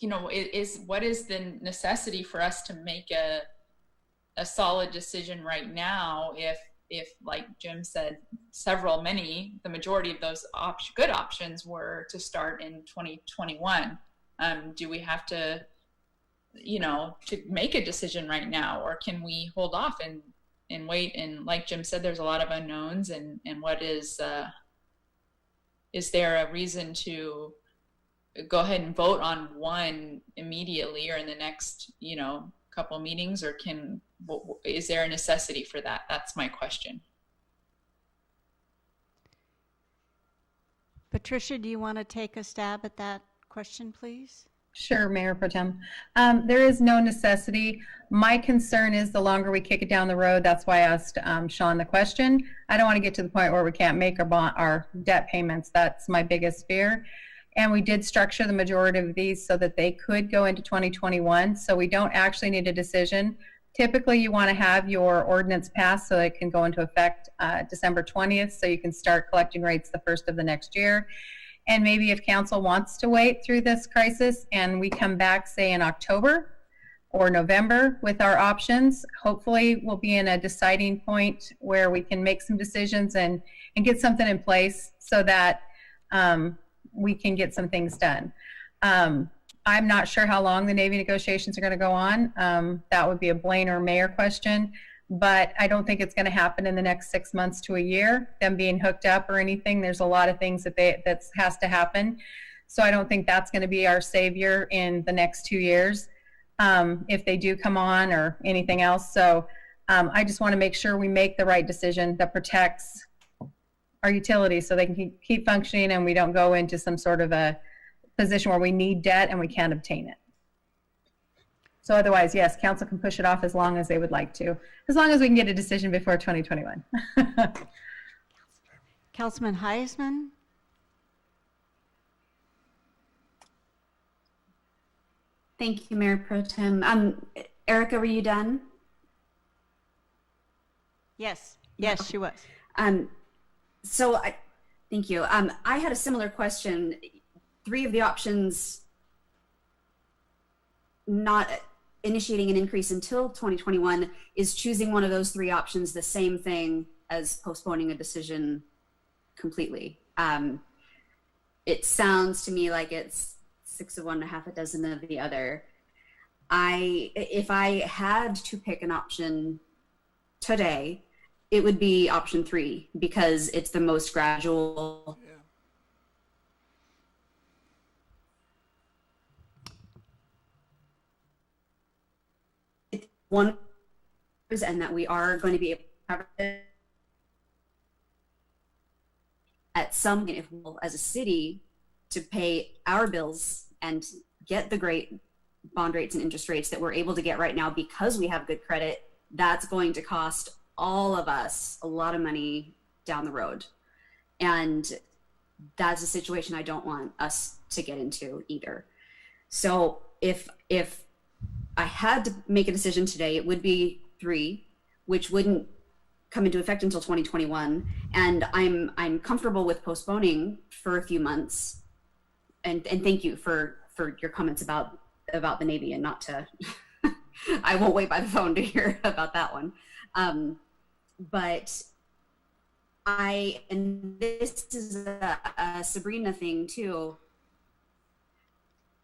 what is the necessity for us to make a solid decision right now if like Jim said, the majority of those good options were to start in 2021? Do we have to make a decision right now, or can we hold off and wait? And like Jim said, there's a lot of unknowns, and what is there a reason to go ahead and vote on one immediately or in the next couple meetings, or is there a necessity for that? That's my question. Patricia, do you want to take a stab at that question, please? Sure, Mayor Pro Tem. There is no necessity. My concern is the longer we kick it down the road, that's why I asked Sean the question. I don't want to get to the point where we can't make our debt payments. That's my biggest fear. And we did structure the majority of these so that they could go into 2021. So we don't actually need a decision. Typically, you want to have your ordinance passed so it can go into effect December 20th, so you can start collecting rates the first of the next year. And maybe if council wants to wait through this crisis and we come back, say in October or November with our options, hopefully we'll be in a deciding point where we can make some decisions and get something in place so that we can get some things done. I'm not sure how long the Navy negotiations are going to go on. That would be a Blaine or Mayor question, but I don't think it's going to happen in the next 6 months to a year, them being hooked up or anything. There's a lot of things that has to happen. So I don't think that's going to be our savior in the next 2 years if they do come on or anything else. So I just want to make sure we make the right decision that protects our utilities so they can keep functioning and we don't go into some sort of a position where we need debt and we can't obtain it. So otherwise, yes, council can push it off as long as they would like to, as long as we can get a decision before 2021. Councilman Heisman? Thank you, Mayor Pro Tem. Erica, were you done? Yes, she was. Thank you. I had a similar question. 3 of the options not initiating an increase until 2021, is choosing one of those 3 options the same thing as postponing a decision completely? It sounds to me like it's 6 of one and a half a dozen of the other. If I had to pick an option today, it would be option 3 because it's the most gradual. It's one, and that we are going to be able to cover it at some, if we'll, as a city, to pay our bills and get the great bond rates and interest rates that we're able to get right now because we have good credit. That's going to cost all of us a lot of money down the road. And that's a situation I don't want us to get into either. So if I had to make a decision today, it would be 3, which wouldn't come into effect until 2021. And I'm comfortable with postponing for a few months. And thank you for your comments about the Navy, and not to, I won't wait by the phone to hear about that one. But and this is a Sabrina thing too,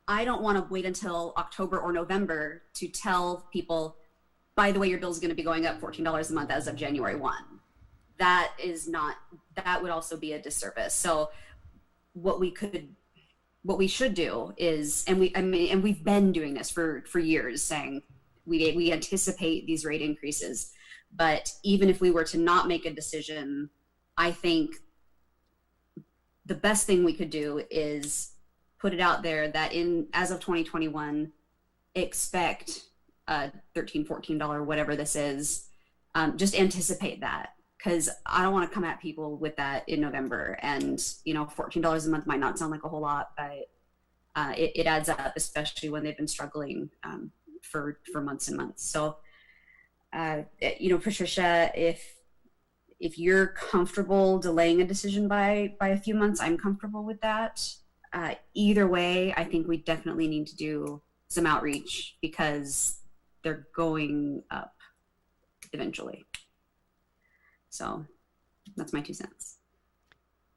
I don't want to wait until October or November to tell people, by the way, your bill is going to be going up $14 a month as of January 1. That would also be a disservice. So what we should do is, and we've been doing this for years, saying we anticipate these rate increases. But even if we were to not make a decision, I think the best thing we could do is put it out there that as of 2021, expect $13, $14, whatever this is. Just anticipate that, because I don't want to come at people with that in November. And $14 a month might not sound like a whole lot, but it adds up, especially when they've been struggling for months and months. So, Patricia, if you're comfortable delaying a decision by a few months, I'm comfortable with that. Either way, I think we definitely need to do some outreach because they're going up eventually. So that's my 2 cents.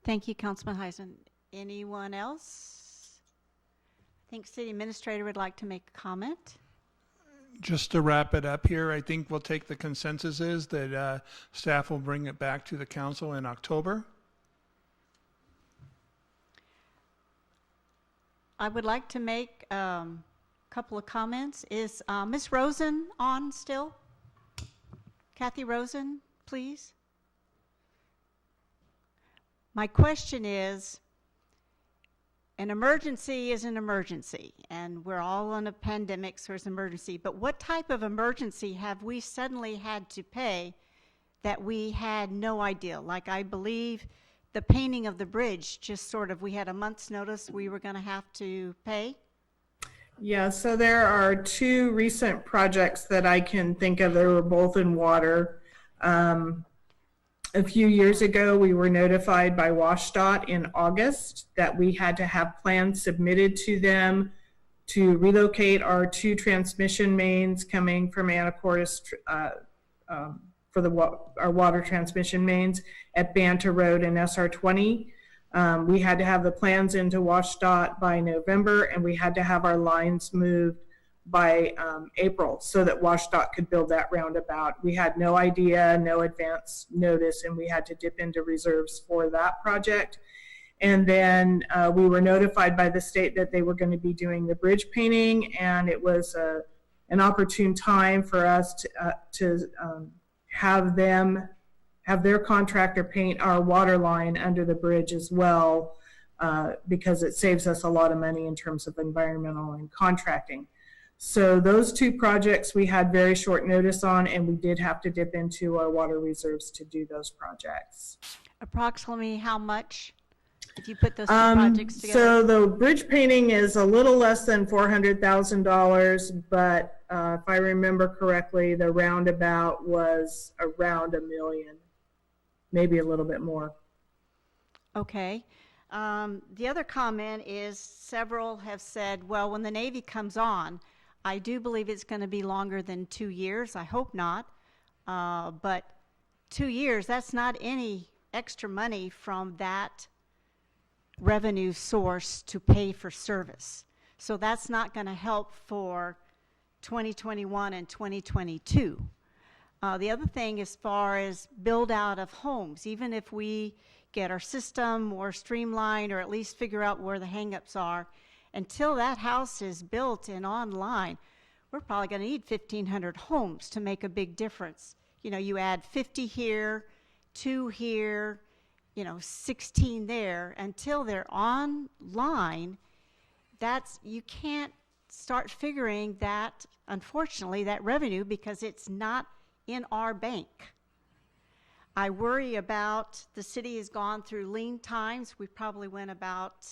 Thank you, Councilman Heisen. Anyone else? I think City Administrator would like to make a comment. Just to wrap it up here, I think we'll take the consensus is that staff will bring it back to the council in October. I would like to make a couple of comments. Is Ms. Rosen on still? Kathy Rosen, please. My question is, an emergency is an emergency, and we're all in a pandemic, so it's an emergency. But what type of emergency have we suddenly had to pay that we had no idea? Like, I believe the painting of the bridge, just sort of, we had a month's notice we were going to have to pay. Yeah, so there are 2 recent projects that I can think of that were both in water. A few years ago, we were notified by WashDOT in August that we had to have plans submitted to them to relocate our 2 transmission mains coming from Anacortes for our water transmission mains at Banta Road and SR20. We had to have the plans into WashDOT by November, and we had to have our lines moved by April so that WashDOT could build that roundabout. We had no idea, no advance notice, and we had to dip into reserves for that project. And then we were notified by the state that they were going to be doing the bridge painting, and it was an opportune time for us to have their contractor paint our water line under the bridge as well, because it saves us a lot of money in terms of environmental and contracting. So those 2 projects we had very short notice on, and we did have to dip into our water reserves to do those projects. Approximately how much, if you put those 2 projects together? So the bridge painting is a little less than $400,000, but if I remember correctly, the roundabout was around $1 million, maybe a little bit more. Okay. The other comment is several have said, well, when the Navy comes on, I do believe it's going to be longer than 2 years. I hope not. But 2 years, that's not any extra money from that revenue source to pay for service. So that's not going to help for 2021 and 2022. The other thing, as far as build out of homes, even if we get our system more streamlined or at least figure out where the hangups are, until that house is built and online, we're probably going to need 1,500 homes to make a big difference. You know, you add 50 here, 2 here, 16 there. Until they're online, you can't start figuring that, unfortunately, that revenue, because it's not in our bank. I worry about, the city has gone through lean times. We probably went about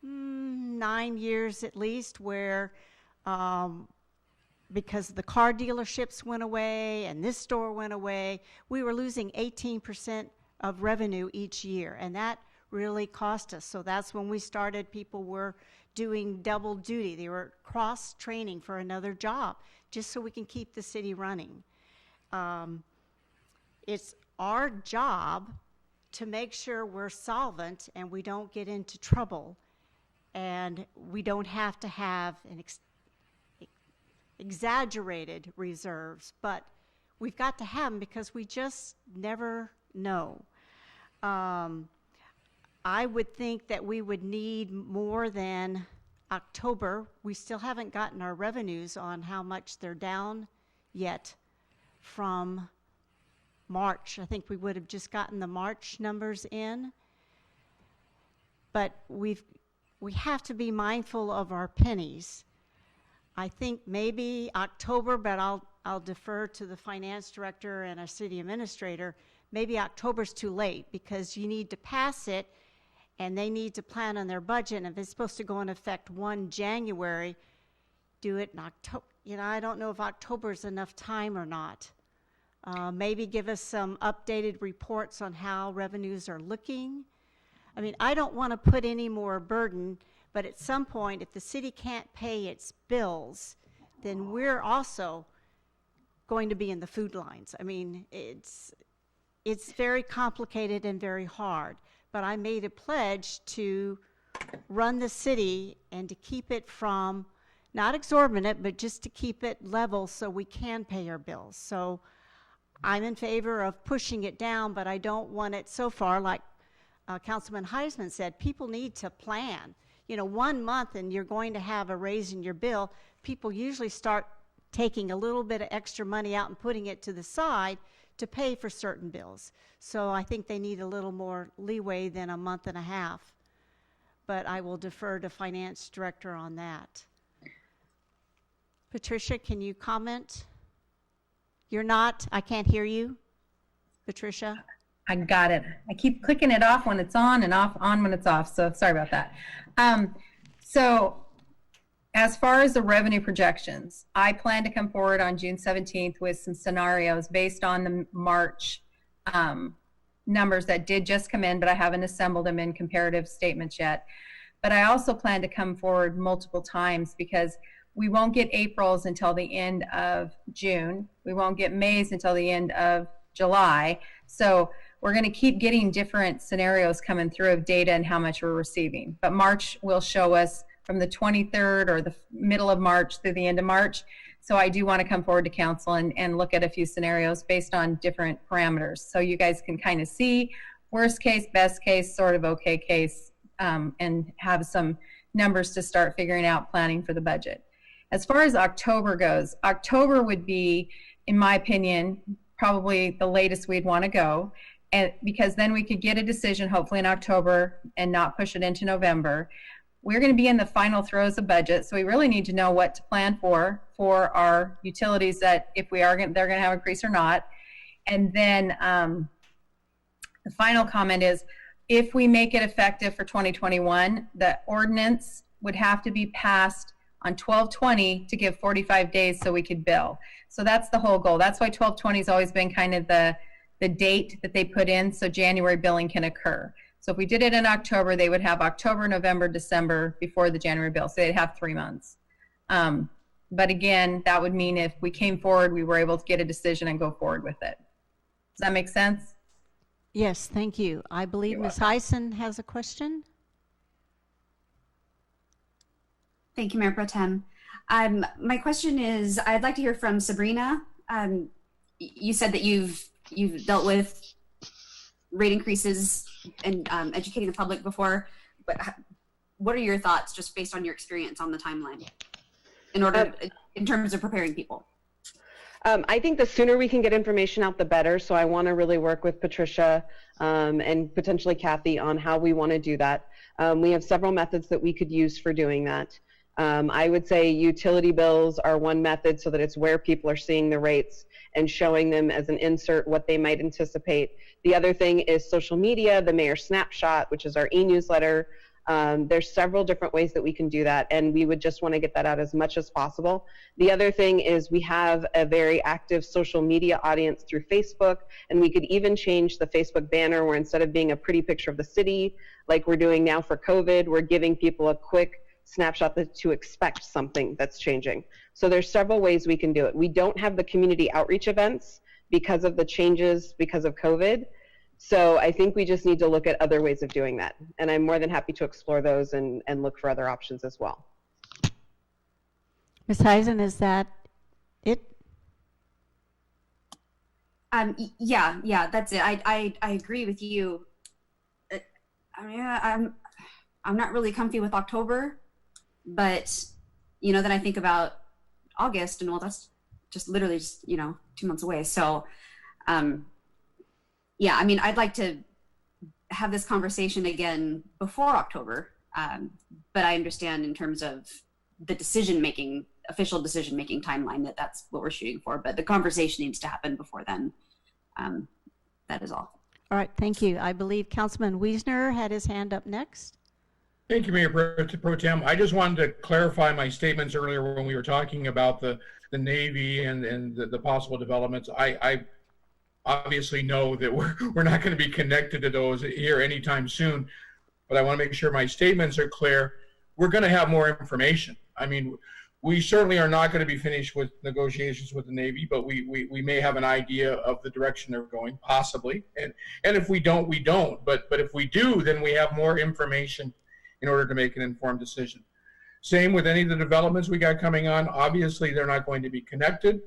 9 years at least where because the car dealerships went away and this store went away, we were losing 18% of revenue each year, and that really cost us. So that's when we started, people were doing double duty. They were cross-training for another job just so we can keep the city running. It's our job to make sure we're solvent and we don't get into trouble, and we don't have to have an exaggerated reserves, but we've got to have them because we just never know. I would think that we would need more than October. We still haven't gotten our revenues on how much they're down yet from March. I think we would have just gotten the March numbers in. But we have to be mindful of our pennies. I think maybe October, but I'll defer to the finance director and our city administrator. Maybe October's too late because you need to pass it and they need to plan on their budget. And if it's supposed to go in effect 1 January, do it in October. I don't know if October is enough time or not. Maybe give us some updated reports on how revenues are looking. I mean, I don't want to put any more burden, but at some point, if the city can't pay its bills, then we're also going to be in the food lines. I mean, it's very complicated and very hard, but I made a pledge to run the city and to keep it from, not exorbitant, but just to keep it level so we can pay our bills. So I'm in favor of pushing it down, but I don't want it so far, like Councilman Heisman said, people need to plan. 1 month and you're going to have a raise in your bill, people usually start taking a little bit of extra money out and putting it to the side to pay for certain bills. So I think they need a little more leeway than a month and a half. But I will defer to finance director on that. Patricia, can you comment? You're not, I can't hear you. Patricia? I got it. I keep clicking it off when it's on and on when it's off. So sorry about that. So as far as the revenue projections, I plan to come forward on June 17th with some scenarios based on the March numbers that did just come in, but I haven't assembled them in comparative statements yet. But I also plan to come forward multiple times because we won't get April's until the end of June. We won't get May's until the end of July. So we're going to keep getting different scenarios coming through of data and how much we're receiving. But March will show us from the 23rd or the middle of March through the end of March. So I do want to come forward to council and look at a few scenarios based on different parameters. So you guys can kind of see worst case, best case, sort of okay case, and have some numbers to start figuring out planning for the budget. As far as October goes, October would be, in my opinion, probably the latest we'd want to go, and because then we could get a decision hopefully in October and not push it into November. We're going to be in the final throes of budget, so we really need to know what to plan for our utilities, that if they're going to have an increase or not. And then the final comment is, if we make it effective for 2021, the ordinance would have to be passed on 12/20 to give 45 days so we could bill. So that's the whole goal. That's why 12/20 has always been kind of the date that they put in so January billing can occur. So if we did it in October, they would have October, November, December before the January bill. So they'd have 3 months. But again, that would mean if we came forward, we were able to get a decision and go forward with it. Does that make sense? Yes, thank you. I believe Ms. Heisen has a question. Thank you, Mayor Pro Tem. My question is, I'd like to hear from Sabrina. You said that you've dealt with rate increases and educating the public before, but what are your thoughts just based on your experience on the timeline in terms of preparing people? I think the sooner we can get information out, the better. So I want to really work with Patricia and potentially Kathy on how we want to do that. We have several methods that we could use for doing that. I would say utility bills are one method so that it's where people are seeing the rates and showing them as an insert what they might anticipate. The other thing is social media, the Mayor Snapshot, which is our e-newsletter. There's several different ways that we can do that, and we would just want to get that out as much as possible. The other thing is we have a very active social media audience through Facebook, and we could even change the Facebook banner where instead of being a pretty picture of the city, like we're doing now for COVID, we're giving people a quick snapshot to expect something that's changing. So there's several ways we can do it. We don't have the community outreach events because of the changes because of COVID. So I think we just need to look at other ways of doing that. And I'm more than happy to explore those and look for other options as well. Ms. Heisen, is that it? Yeah, that's it. I agree with you. I'm not really comfy with October, but then I think about August, and well, that's just literally just 2 months away. So yeah, I mean, I'd like to have this conversation again before October, but I understand in terms of the official decision-making timeline that's what we're shooting for, but the conversation needs to happen before then. That is all. All right, thank you. I believe Councilman Wiesner had his hand up next. Thank you, Mayor Pro Tem. I just wanted to clarify my statements earlier when we were talking about the Navy and the possible developments. I obviously know that we're not going to be connected to those here anytime soon, but I want to make sure my statements are clear. We're going to have more information. I mean, we certainly are not going to be finished with negotiations with the Navy, but we may have an idea of the direction they're going, possibly. And if we don't, we don't. But if we do, then we have more information in order to make an informed decision. Same with any of the developments we got coming on. Obviously, they're not going to be connected,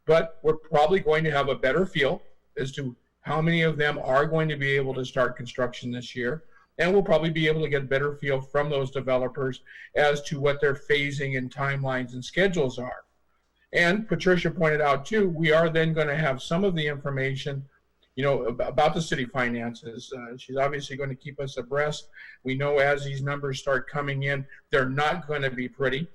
but we're probably going to have a better feel as to how many of them are going to be able to start construction this year. And we'll probably be able to get a better feel from those developers as to what their phasing and timelines and schedules are. And Patricia pointed out too, we are then going to have some of the information, about the city finances. She's obviously going to keep us abreast. We know as these numbers start coming in, they're not going to be pretty,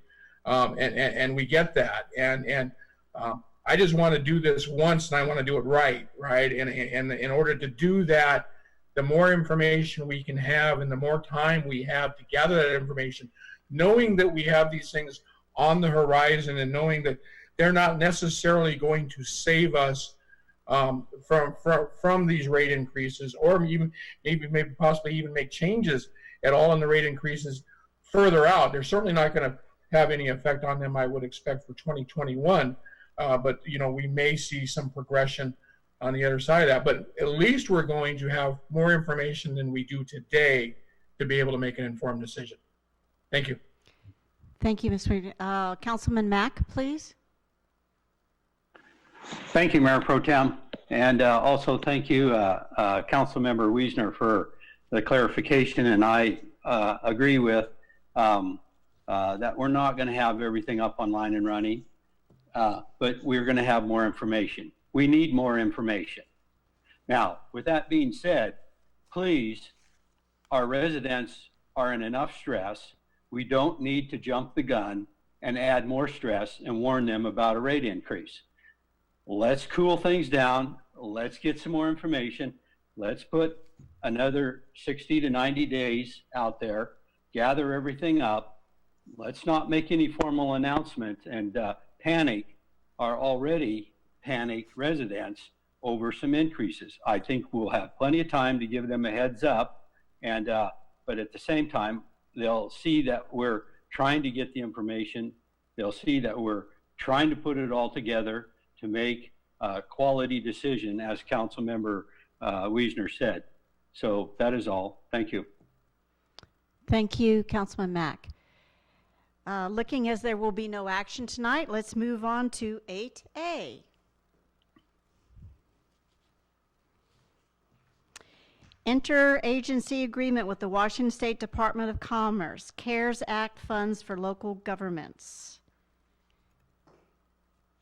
and we get that. And I just want to do this once, and I want to do it right? And in order to do that, the more information we can have and the more time we have to gather that information, knowing that we have these things on the horizon and knowing that they're not necessarily going to save us from these rate increases, or even maybe possibly even make changes at all in the rate increases further out. They're certainly not going to have any effect on them, I would expect, for 2021. But we may see some progression on the other side of that. But at least we're going to have more information than we do today to be able to make an informed decision. Thank you. Thank you, Mr. Councilman Mack, please. Thank you, Mayor Pro Tem. And also thank you, Councilmember Wiesner, for the clarification. And I agree with that we're not going to have everything up online and running, but we're going to have more information. We need more information. Now, with that being said, please, our residents are in enough stress. We don't need to jump the gun and add more stress and warn them about a rate increase. Let's cool things down. Let's get some more information. Let's put another 60 to 90 days out there, gather everything up. Let's not make any formal announcement and panic our already panicked residents over some increases. I think we'll have plenty of time to give them a heads up And but at the same time, they'll see that we're trying to get the information. They'll see that we're trying to put it all together to make a quality decision, as Councilmember Wiesner said. So that is all. Thank you. Thank you, Councilman Mack. Looking as there will be no action tonight, let's move on to 8A. Interagency agreement with the Washington State Department of Commerce, CARES Act funds for local governments.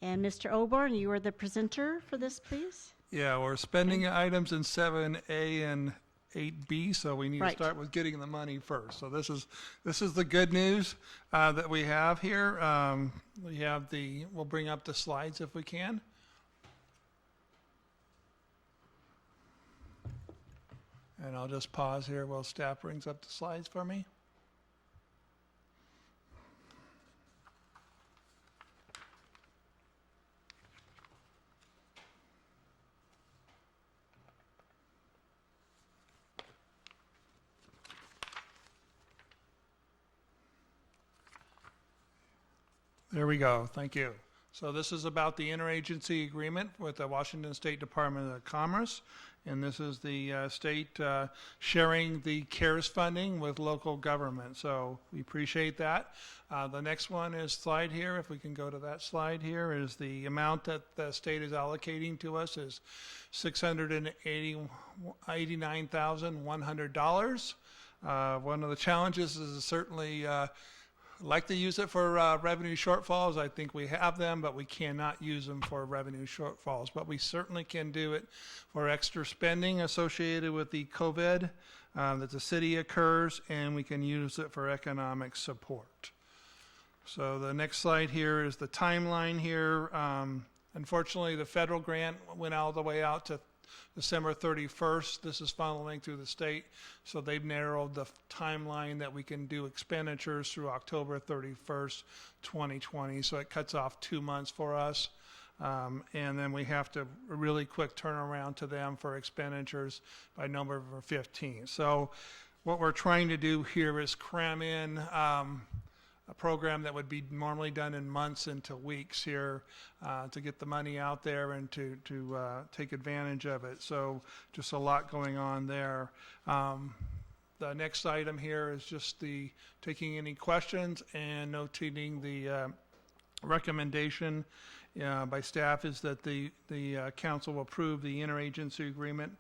And Mr. Oborn, you are the presenter for this, please. Yeah, we're spending items in 7A and 8B, so we need to start with getting the money first. So this is the good news that we have here. We'll bring up the slides if we can. And I'll just pause here while staff brings up the slides for me. There we go. Thank you. So this is about the interagency agreement with the Washington State Department of Commerce, and this is the state sharing the CARES funding with local government. So we appreciate that. The next one is slide here. If we can go to that slide here, is the amount that the state is allocating to us is $689,100. One of the challenges is certainly like to use it for revenue shortfalls. I think we have them, but we cannot use them for revenue shortfalls. But we certainly can do it for extra spending associated with the COVID that the city occurs, and we can use it for economic support. So the next slide here is the timeline here. Unfortunately, the federal grant went all the way out to December 31st. This is funneling through the state, so they've narrowed the timeline that we can do expenditures through October 31st, 2020. So it cuts off 2 months for us. And then we have to really quick turnaround to them for expenditures by November 15th. So what we're trying to do here is cram in a program that would be normally done in months into weeks here to get the money out there and to take advantage of it. So just a lot going on there. The next item here is just the taking any questions and notating the recommendation by staff is that the council will approve the interagency agreement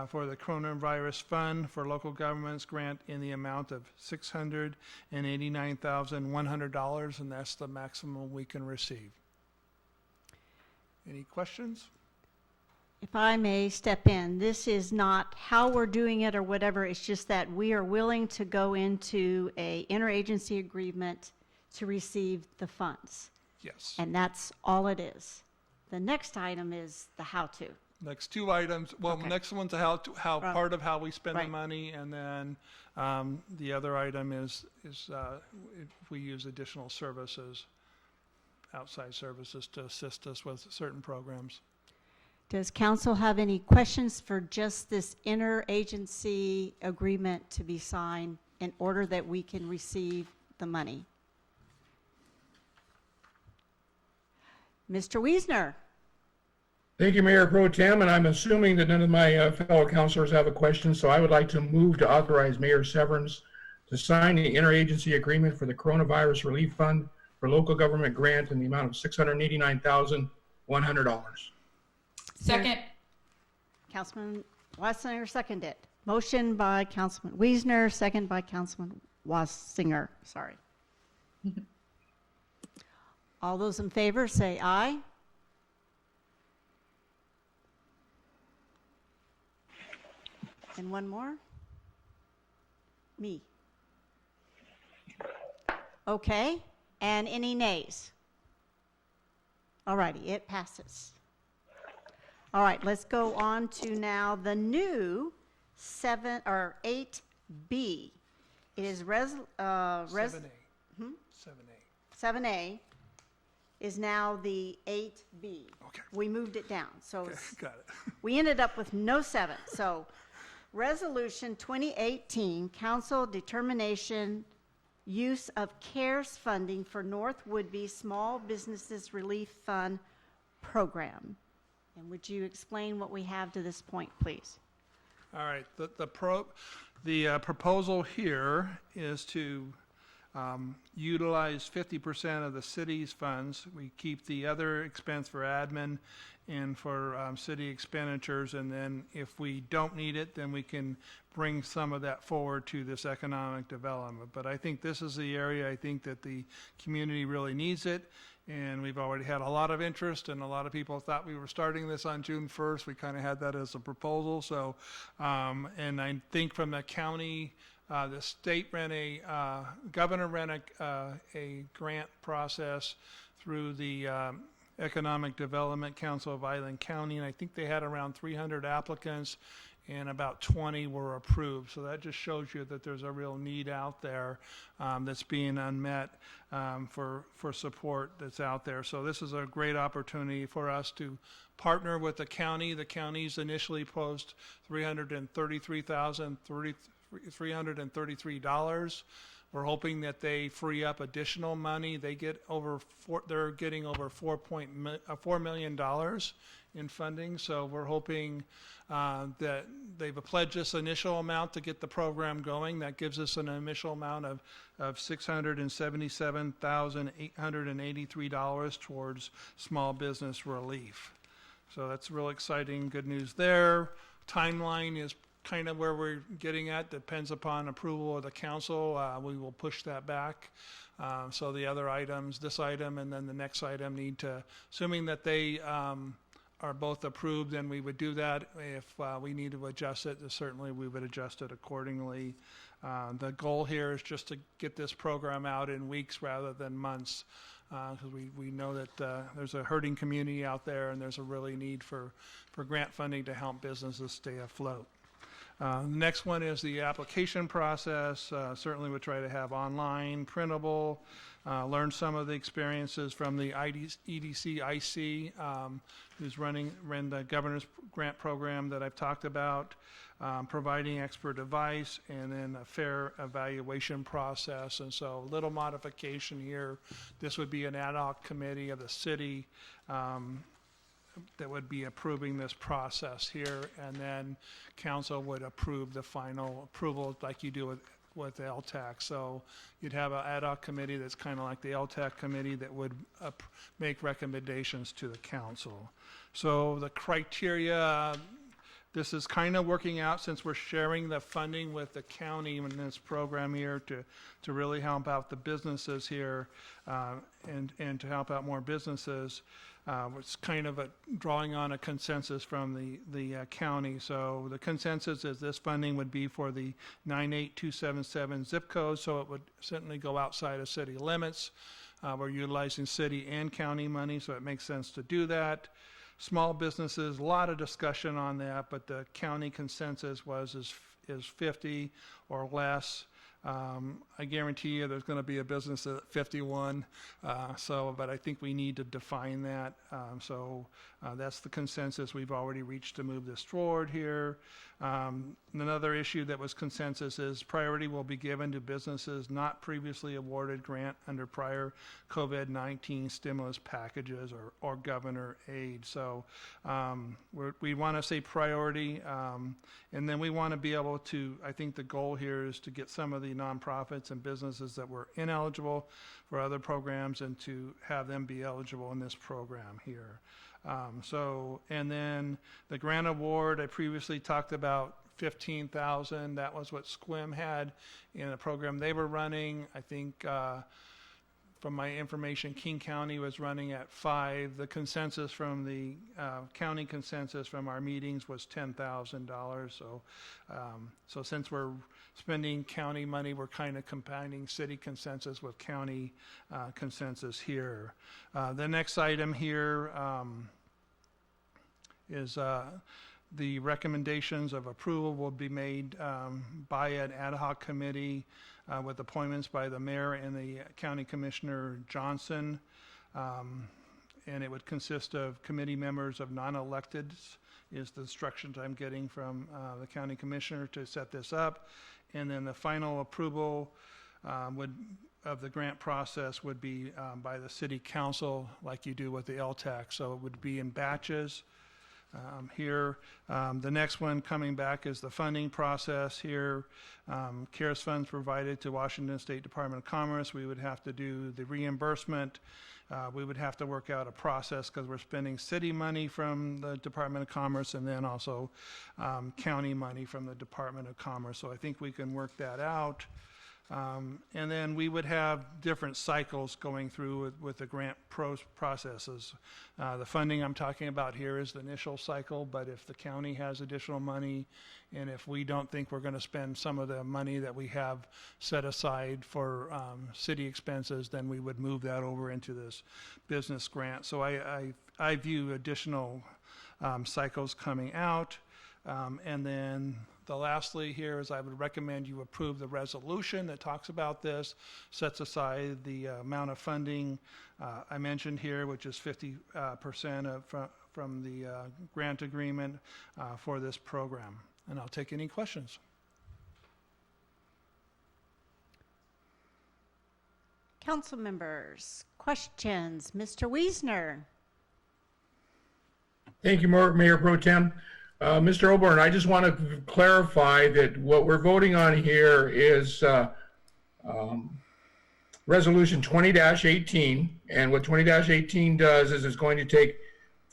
for the coronavirus fund for local governments grant in the amount of $689,100, and that's the maximum we can receive. Any questions? If I may step in, this is not how we're doing it or whatever. It's just that we are willing to go into a interagency agreement to receive the funds. Yes. And that's all it is. The next item is the how-to. Next two items. Well, Okay. Next one's how part of how we spend the Right. money, and then the other item is if we use additional services, outside services to assist us with certain programs. Does council have any questions for just this interagency agreement to be signed in order that we can receive the money? Mr. Wiesner. Thank you, Mayor Pro Tem, and I'm assuming that none of my fellow councilors have a question, so I would like to move to authorize Mayor Severance to sign the interagency agreement for the Coronavirus Relief Fund for local government grant in the amount of $689,100. Second. Councilman Wassinger seconded. Motion by Councilman Wiesner, second by Councilman Wassinger. Sorry. All those in favor say aye. And one more? Me. Okay, and any nays? All righty, it passes. All right, let's go on to now the new 8B. It is 7A. 7A is now the 8B. Okay. We moved it down, so Okay, got it. we ended up with no 7. So Resolution 2018, Council Determination Use of CARES funding for North Woodby Small Businesses Relief Fund Program. And would you explain what we have to this point, please? All right, the proposal here is to utilize 50% of the city's funds. We keep the other expense for admin and for city expenditures, and then if we don't need it, then we can bring some of that forward to this economic development. But I think this is the area I think that the community really needs it, and we've already had a lot of interest, and a lot of people thought we were starting this on June 1st. We kind of had that as a proposal. So, and I think from the county, the state ran governor ran a grant process through the Economic Development Council of Island County, and I think they had around 300 applicants, and about 20 were approved. So that just shows you that there's a real need out there that's being unmet for support that's out there. So this is a great opportunity for us to partner with the county. The county's initially posed $333,333. We're hoping that they free up additional money. They're getting over $4 million in funding. So we're hoping that they've pledged this initial amount to get the program going. That gives us an initial amount of $677,883 towards small business relief. So that's real exciting, good news there. Timeline is kind of where we're getting at, depends upon approval of the council. We will push that back. So the other items, this item and then the next item need to, assuming that they are both approved, then we would do that. If we need to adjust it, certainly we would adjust it accordingly. The goal here is just to get this program out in weeks rather than months, because we know that there's a hurting community out there, and there's a really need for grant funding to help businesses stay afloat. The next one is the application process. Certainly we'll try to have online, printable, learn some of the experiences from the EDC IC, who's ran the governor's grant program that I've talked about, providing expert advice, and then a fair evaluation process. And so a little modification here. This would be an ad hoc committee of the city that would be approving this process here, and then council would approve the final approval like you do with LTAC. So you'd have an ad hoc committee that's kind of like the LTAC committee that would make recommendations to the council. So the criteria, this is kind of working out since we're sharing the funding with the county in this program here to really help out the businesses here and to help out more businesses. It's kind of drawing on a consensus from the county. So the consensus is this funding would be for the 98277 zip code, so it would certainly go outside of city limits. We're utilizing city and county money, so it makes sense to do that. Small businesses, a lot of discussion on that, but the county consensus is 50 or less. I guarantee you there's going to be a business at 51, but I think we need to define that. That's the consensus we've already reached to move this forward here. Another issue that was consensus is priority will be given to businesses not previously awarded grant under prior COVID-19 stimulus packages or governor aid. So we want to say priority, and then we want to be able to, I think the goal here is to get some of the nonprofits and businesses that were ineligible for other programs and to have them be eligible in this program here. And then the grant award, I previously talked about 15,000. That was what SQUIM had in a program they were running. I think from my information, King County was running at 5. The consensus from the county consensus from our meetings was $10,000. So since we're spending county money, we're kind of combining city consensus with county consensus here. The next item here is the recommendations of approval will be made by an ad hoc committee with appointments by the mayor and the county commissioner Johnson. And it would consist of committee members of non-elected is the instructions I'm getting from the county commissioner to set this up. And then the final approval of the grant process would be by the city council, like you do with the LTAC. So it would be in batches. Here, the next one coming back is the funding process. Here, CARES funds provided to Washington State Department of Commerce. We would have to do the reimbursement. We would have to work out a process because we're spending city money from the Department of Commerce and then also county money from the Department of Commerce. So I think we can work that out. And then we would have different cycles going through with the grant processes. The funding I'm talking about here is the initial cycle, but if the county has additional money and if we don't think we're going to spend some of the money that we have set aside for city expenses, then we would move that over into this business grant. So I view additional cycles coming out. And then the lastly here is I would recommend you approve the resolution that talks about this, sets aside the amount of funding I mentioned here, which is 50% from the grant agreement for this program. And I'll take any questions. Council members, questions? Mr. Wiesner. Thank you, Mayor Pro Tem. Mr. Oborn, I just want to clarify that what we're voting on here is Resolution 20-18, and what 20-18 does is it's going to take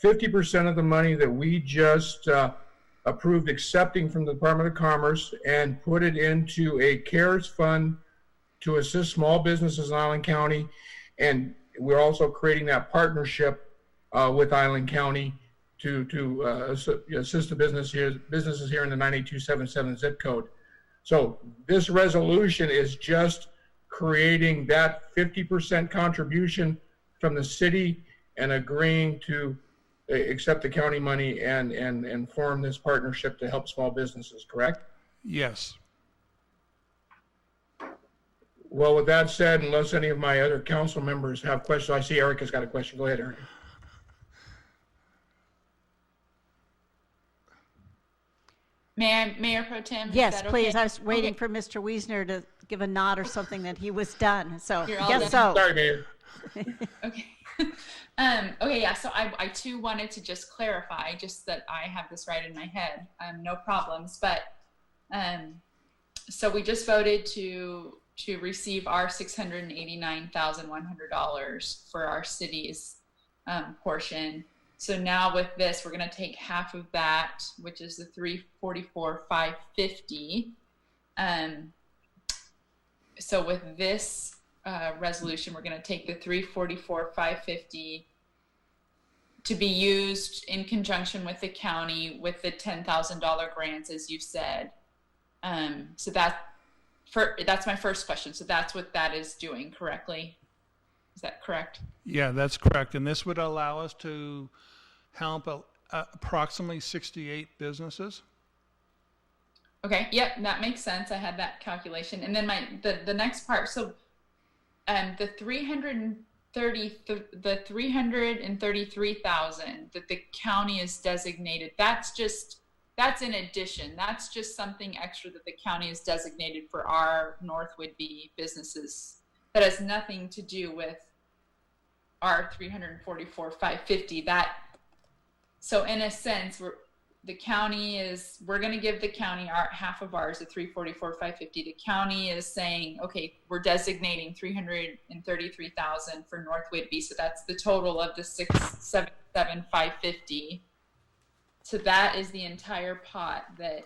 50% of the money that we just approved accepting from the Department of Commerce and put it into a CARES fund to assist small businesses in Island County, and we're also creating that partnership with Island County to assist the businesses here in the 98277 zip code. So this resolution is just creating that 50% contribution from the city and agreeing to accept the county money and form this partnership to help small businesses, correct? Yes. Well, with that said, unless any of my other council members have questions, I see Erica's got a question. Go ahead, Erica. Mayor Pro Tem? Yes, okay? please. I was waiting for Mr. Wiesner to give a nod or something that he was done. So, yes, done. so. Sorry, Mayor. Okay. Okay, yeah, so I too wanted to just clarify, just that I have this right in my head, no problems, but, so we just voted to receive our $689,100 for our city's portion. So now with this, we're going to take half of that, which is the $344,550. So with this resolution, we're going to take the $344,550 to be used in conjunction with the county with the $10,000 grants, as you said. So that's my first question. So that's what that is doing, correctly? Is that correct? Yeah, that's correct. And this would allow us to help approximately 68 businesses. Okay, yep, that makes sense. I had that calculation. And then the next part, so the 333,000 that the county is designated, that's in addition. That's just something extra that the county is designated for our North Whidbey businesses. That has nothing to do with our $344,550. So in a sense, we're going to give the county half of ours, the $344,550. The county is saying, okay, we're designating $333,000 for North Whidbey. So that's the total of the $677,550. So that is the entire pot that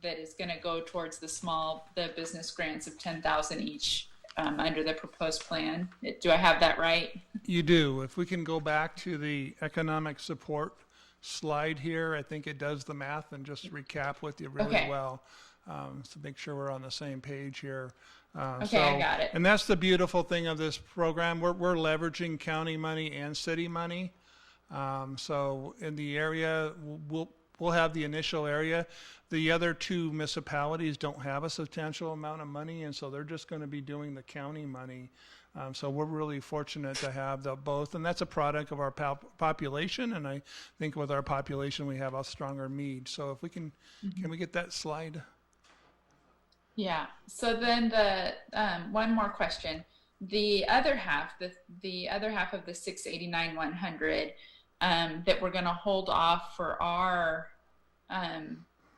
is going to go towards the business grants of $10,000 each. Under the proposed plan. Do I have that right? You do. If we can go back to the economic support slide here, I think it does the math and just recap with you really well. So make sure we're on the same page here. Okay, I got it. And that's the beautiful thing of this program. We're leveraging county money and city money. So in the area, we'll have the initial area. The other two municipalities don't have a substantial amount of money, and so they're just going to be doing the county money. So we're really fortunate to have both, and that's a product of our population, and I think with our population we have a stronger need. So if we can we get that slide? Yeah, so then the one more question. The other half, the other half of the 689,100 that we're going to hold off for our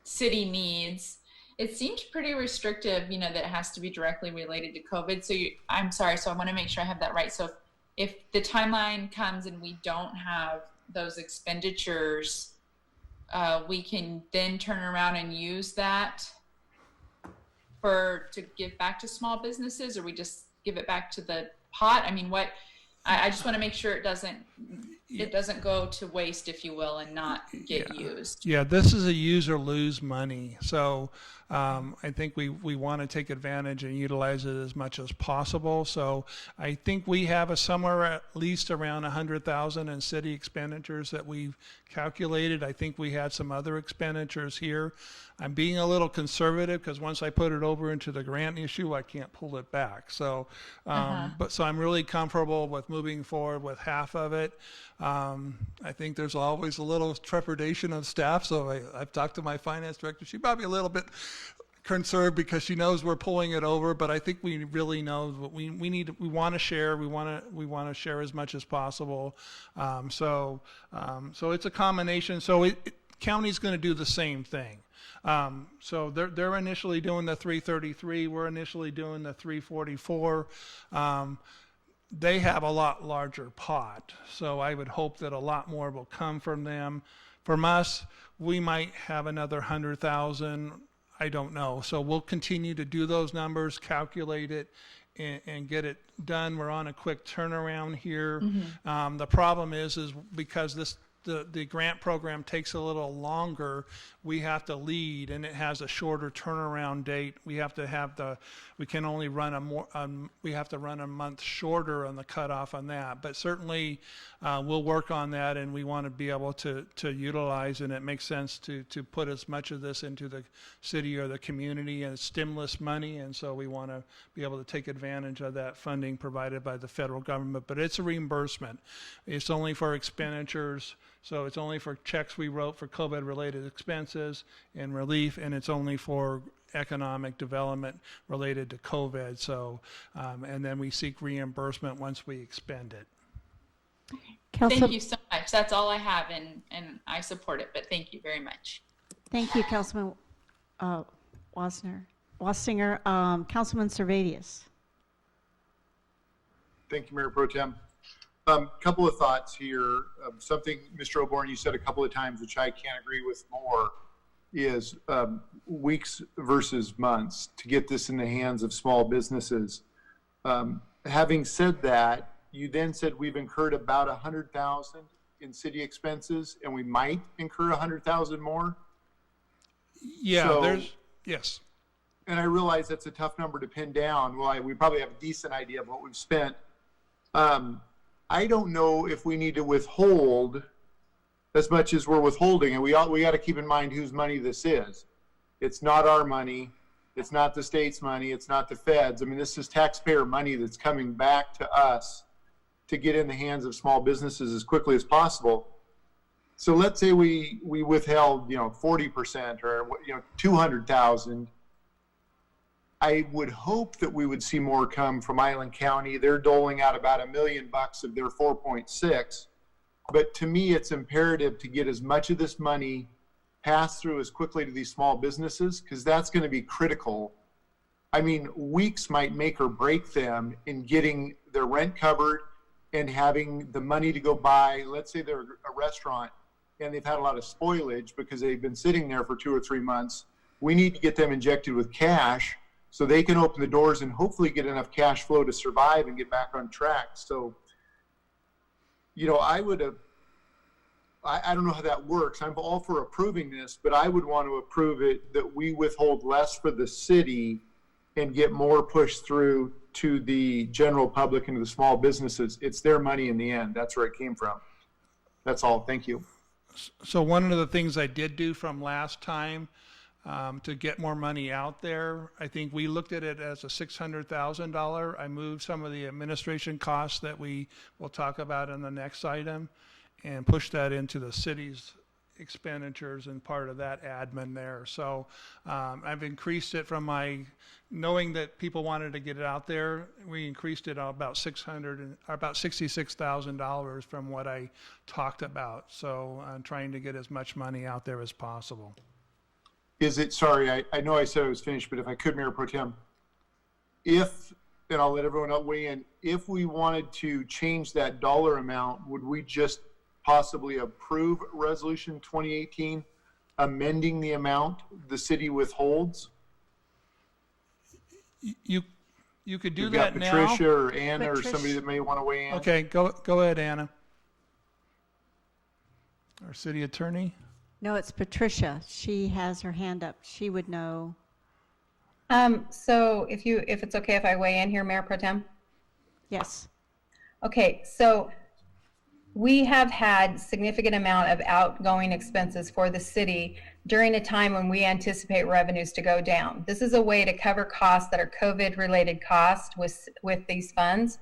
city needs, it seems pretty restrictive, you know, that it has to be directly related to COVID. So I'm sorry, so I want to make sure I have that right. So if the timeline comes and we don't have those expenditures, we can then turn around and use that to give back to small businesses, or we just give it back to the pot? I mean, I just want to make sure it doesn't go to waste, if you will, and not get used. Yeah, this is a use or lose money. So I think we want to take advantage and utilize it as much as possible. So I think we have somewhere at least around 100,000 in city expenditures that we've calculated. I think we had some other expenditures here. I'm being a little conservative because once I put it over into the grant issue, I can't pull it back. So, so I'm really comfortable with moving forward with half of it. I think there's always a little trepidation of staff, so I've talked to my finance director. She's probably a little bit concerned because she knows we're pulling it over, but I think we really know what we need. We want to share. We want to share as much as possible. So it's a combination. So county's going to do the same thing. So they're initially doing the 333. We're initially doing the 344. They have a lot larger pot, so I would hope that a lot more will come from them. From us, we might have another 100,000. I don't know. So we'll continue to do those numbers, calculate it, and get it done. We're on a quick turnaround here. The problem is because the grant program takes a little longer, we have to lead, and it has a shorter turnaround date. We have to we can only run we have to run a month shorter on the cutoff on that. But certainly we'll work on that, and we want to be able to utilize, and it makes sense to put as much of this into the city or the community as stimulus money, and so we want to be able to take advantage of that funding provided by the federal government. But it's a reimbursement. It's only for expenditures. So it's only for checks we wrote for COVID-related expenses and relief, and it's only for economic development related to COVID. So, and then we seek reimbursement once we expend it. Thank you so much. That's all I have, and I support it, but thank you very much. Thank you, Councilman Wassinger. Councilman Servadius. Thank you, Mayor Pro Tem. Couple of thoughts here. Something, Mr. O'Born, you said a couple of times, which I can't agree with more, is weeks versus months to get this in the hands of small businesses. Having said that, you then said we've incurred about 100,000 in city expenses, and we might incur 100,000 more. Yeah, so, yes. And I realize that's a tough number to pin down. Well, we probably have a decent idea of what we've spent. I don't know if we need to withhold as much as we're withholding, and we got to keep in mind whose money this is. It's not our money. It's not the state's money. It's not the feds. I mean, this is taxpayer money that's coming back to us to get in the hands of small businesses as quickly as possible. So let's say we withheld, 40% or 200,000. I would hope that we would see more come from Island County. They're doling out about $1 million of their 4.6. But to me, it's imperative to get as much of this money passed through as quickly to these small businesses, because that's going to be critical. I mean, weeks might make or break them in getting their rent covered and having the money to go buy. Let's say they're a restaurant and they've had a lot of spoilage because they've been sitting there for 2 or 3 months. We need to get them injected with cash so they can open the doors and hopefully get enough cash flow to survive and get back on track. So, I don't know how that works. I'm all for approving this, but I would want to approve it that we withhold less for the city and get more pushed through to the general public and to the small businesses. It's their money in the end. That's where it came from. That's all. Thank you. So one of the things I did do from last time to get more money out there, I think we looked at it as a $600,000. I moved some of the administration costs that we will talk about in the next item and pushed that into the city's expenditures and part of that admin there. So I've increased it from knowing that people wanted to get it out there. We increased it about $66,000 from what I talked about. So I'm trying to get as much money out there as possible. Is it, sorry, I know I said I was finished, but if I could, Mayor Pro Tem, and I'll let everyone else weigh in, if we wanted to change that dollar amount, would we just possibly approve Resolution 2018, amending the amount the city withholds? You could do We've that got now. Patricia or Anna or somebody that may want to weigh in. Okay, go ahead, Anna. Our city attorney. No, it's Patricia. She has her hand up. She would know. So if it's okay if I weigh in here, Mayor Pro Tem? Yes. Okay, so we have had significant amount of outgoing expenses for the city during a time when we anticipate revenues to go down. This is a way to cover costs that are COVID-related costs with these funds.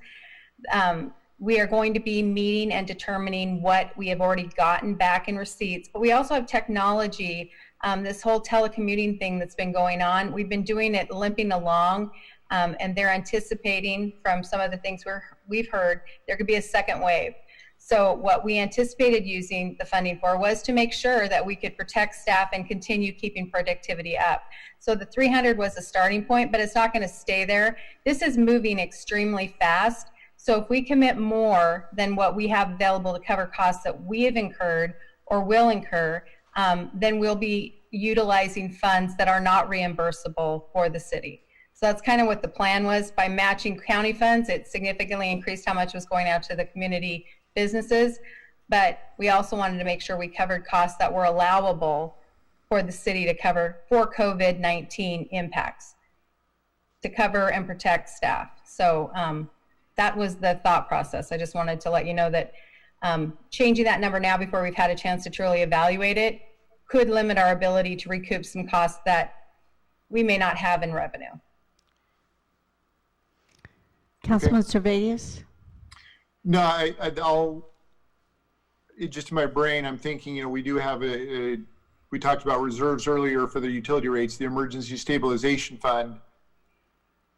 We are going to be meeting and determining what we have already gotten back in receipts, but we also have technology, this whole telecommuting thing that's been going on. We've been doing it limping along, and they're anticipating from some of the things we've heard, there could be a second wave. So what we anticipated using the funding for was to make sure that we could protect staff and continue keeping productivity up. So the 300 was a starting point, but it's not going to stay there. This is moving extremely fast. So if we commit more than what we have available to cover costs that we have incurred or will incur, then we'll be utilizing funds that are not reimbursable for the city. So that's kind of what the plan was. By matching county funds, it significantly increased how much was going out to the community businesses, but we also wanted to make sure we covered costs that were allowable for the city to cover for COVID-19 impacts, to cover and protect staff. So that was the thought process. I just wanted to let you know that changing that number now before we've had a chance to truly evaluate it could limit our ability to recoup some costs that we may not have in revenue. Councilman Servadius? No, I'll just in my brain, I'm thinking, we do have we talked about reserves earlier for the utility rates, the emergency stabilization fund.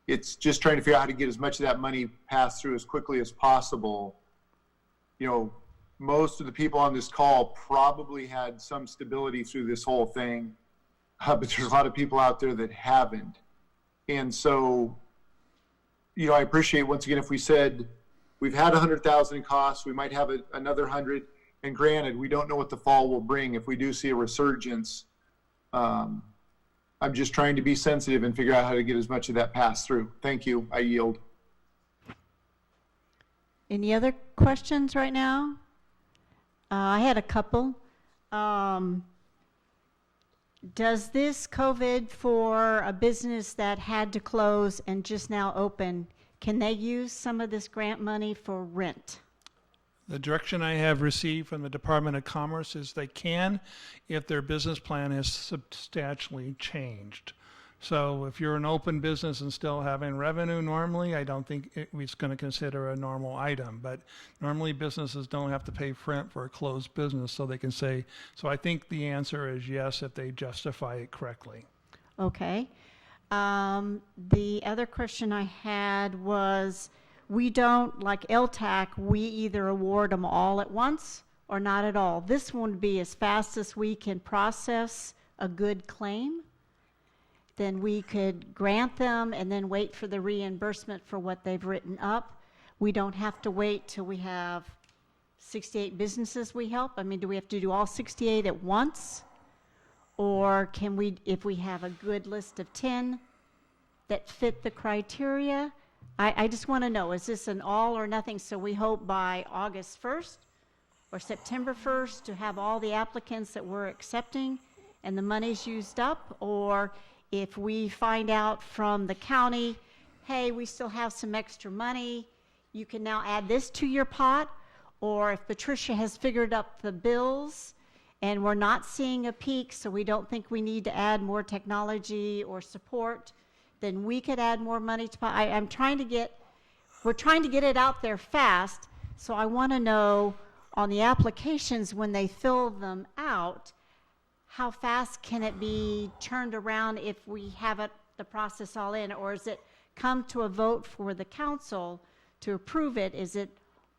It's just trying to figure out how to get as much of that money passed through as quickly as possible. Most of the people on this call probably had some stability through this whole thing, but there's a lot of people out there that haven't. And so, I appreciate, once again, if we said we've had 100,000 in costs, we might have another 100. And granted, we don't know what the fall will bring. If we do see a resurgence, I'm just trying to be sensitive and figure out how to get as much of that passed through. Thank you. I yield. Any other questions right now? I had a couple. Does this COVID for a business that had to close and just now open, can they use some of this grant money for rent? The direction I have received from the Department of Commerce is they can if their business plan has substantially changed. So if you're an open business and still having revenue normally, I don't think it's going to consider a normal item. But normally businesses don't have to pay rent for a closed business, so they can say, so I think the answer is yes if they justify it correctly. Okay. The other question I had was, we don't, like LTAC, we either award them all at once or not at all. This one would be as fast as we can process a good claim. Then we could grant them and then wait for the reimbursement for what they've written up. We don't have to wait till we have 68 businesses we help. I mean, do we have to do all 68 at once? Or can we, if we have a good list of 10 that fit the criteria? I just want to know, is this an all or nothing? So we hope by August 1st or September 1st to have all the applicants that we're accepting and the money's used up? Or if we find out from the county, hey, we still have some extra money, you can now add this to your pot? Or if Patricia has figured up the bills and we're not seeing a peak, so we don't think we need to add more technology or support, then we could add more money to, we're trying to get it out there fast, so I want to know on the applications when they fill them out, how fast can it be turned around if we have the process all in, or is it come to a vote for the council to approve it? Is it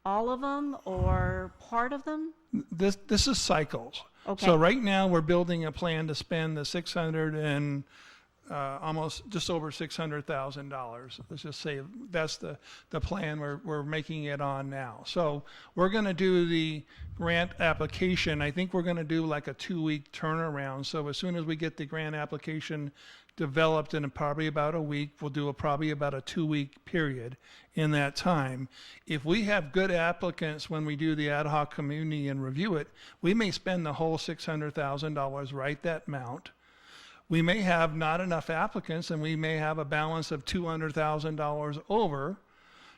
all of them or part of them? This is cycles. Okay. So right now we're building a plan to spend the 600 and almost just over $600,000. Let's just say that's the plan we're making it on now. So we're going to do the grant application. I think we're going to do like a 2-week turnaround. So as soon as we get the grant application developed in probably about a week, we'll do probably about a 2-week period in that time. If we have good applicants when we do the ad hoc community and review it, we may spend the whole $600,000 right that amount. We may have not enough applicants and we may have a balance of $200,000 over.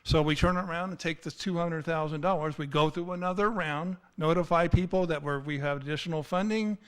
So we turn around and take this $200,000, we go through another round, notify people that we have additional funding.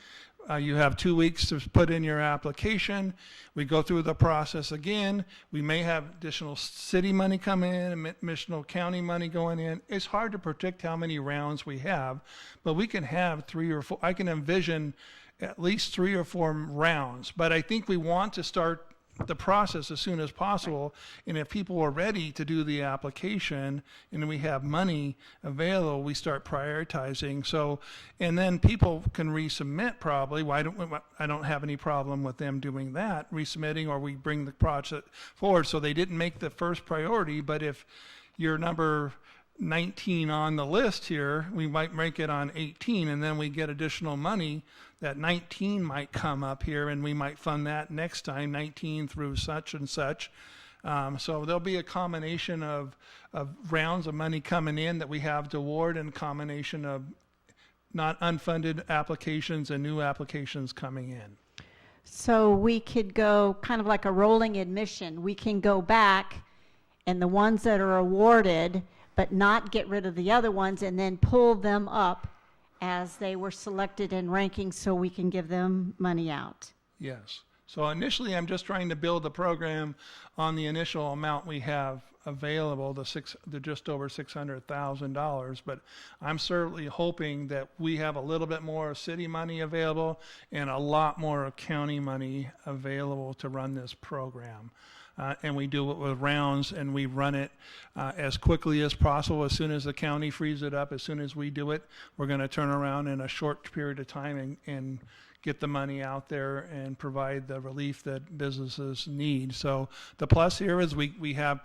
You have 2 weeks to put in your application. We go through the process again. We may have additional city money come in, additional county money going in. It's hard to predict how many rounds we have, but we can have 3 or 4. I can envision at least 3 or 4 rounds, but I think we want to start the process as soon as possible. And if people are ready to do the application and we have money available, we start prioritizing. So, and then people can resubmit probably. I don't have any problem with them doing that, resubmitting, or we bring the project forward. So they didn't make the first priority, but if you're number 19 on the list here, we might make it on 18, and then we get additional money. That 19 might come up here, and we might fund that next time, 19 through such and such. So there'll be a combination of rounds of money coming in that we have to award, and a combination of not unfunded applications and new applications coming in. So we could go kind of like a rolling admission. We can go back, and the ones that are awarded, but not get rid of the other ones, and then pull them up as they were selected in ranking so we can give them money out. Yes. So initially, I'm just trying to build the program on the initial amount we have available, the just over $600,000. But I'm certainly hoping that we have a little bit more city money available and a lot more county money available to run this program. And we do it with rounds, and we run it as quickly as possible. As soon as the county frees it up, as soon as we do it, we're going to turn around in a short period of time and get the money out there and provide the relief that businesses need. So the plus here is we can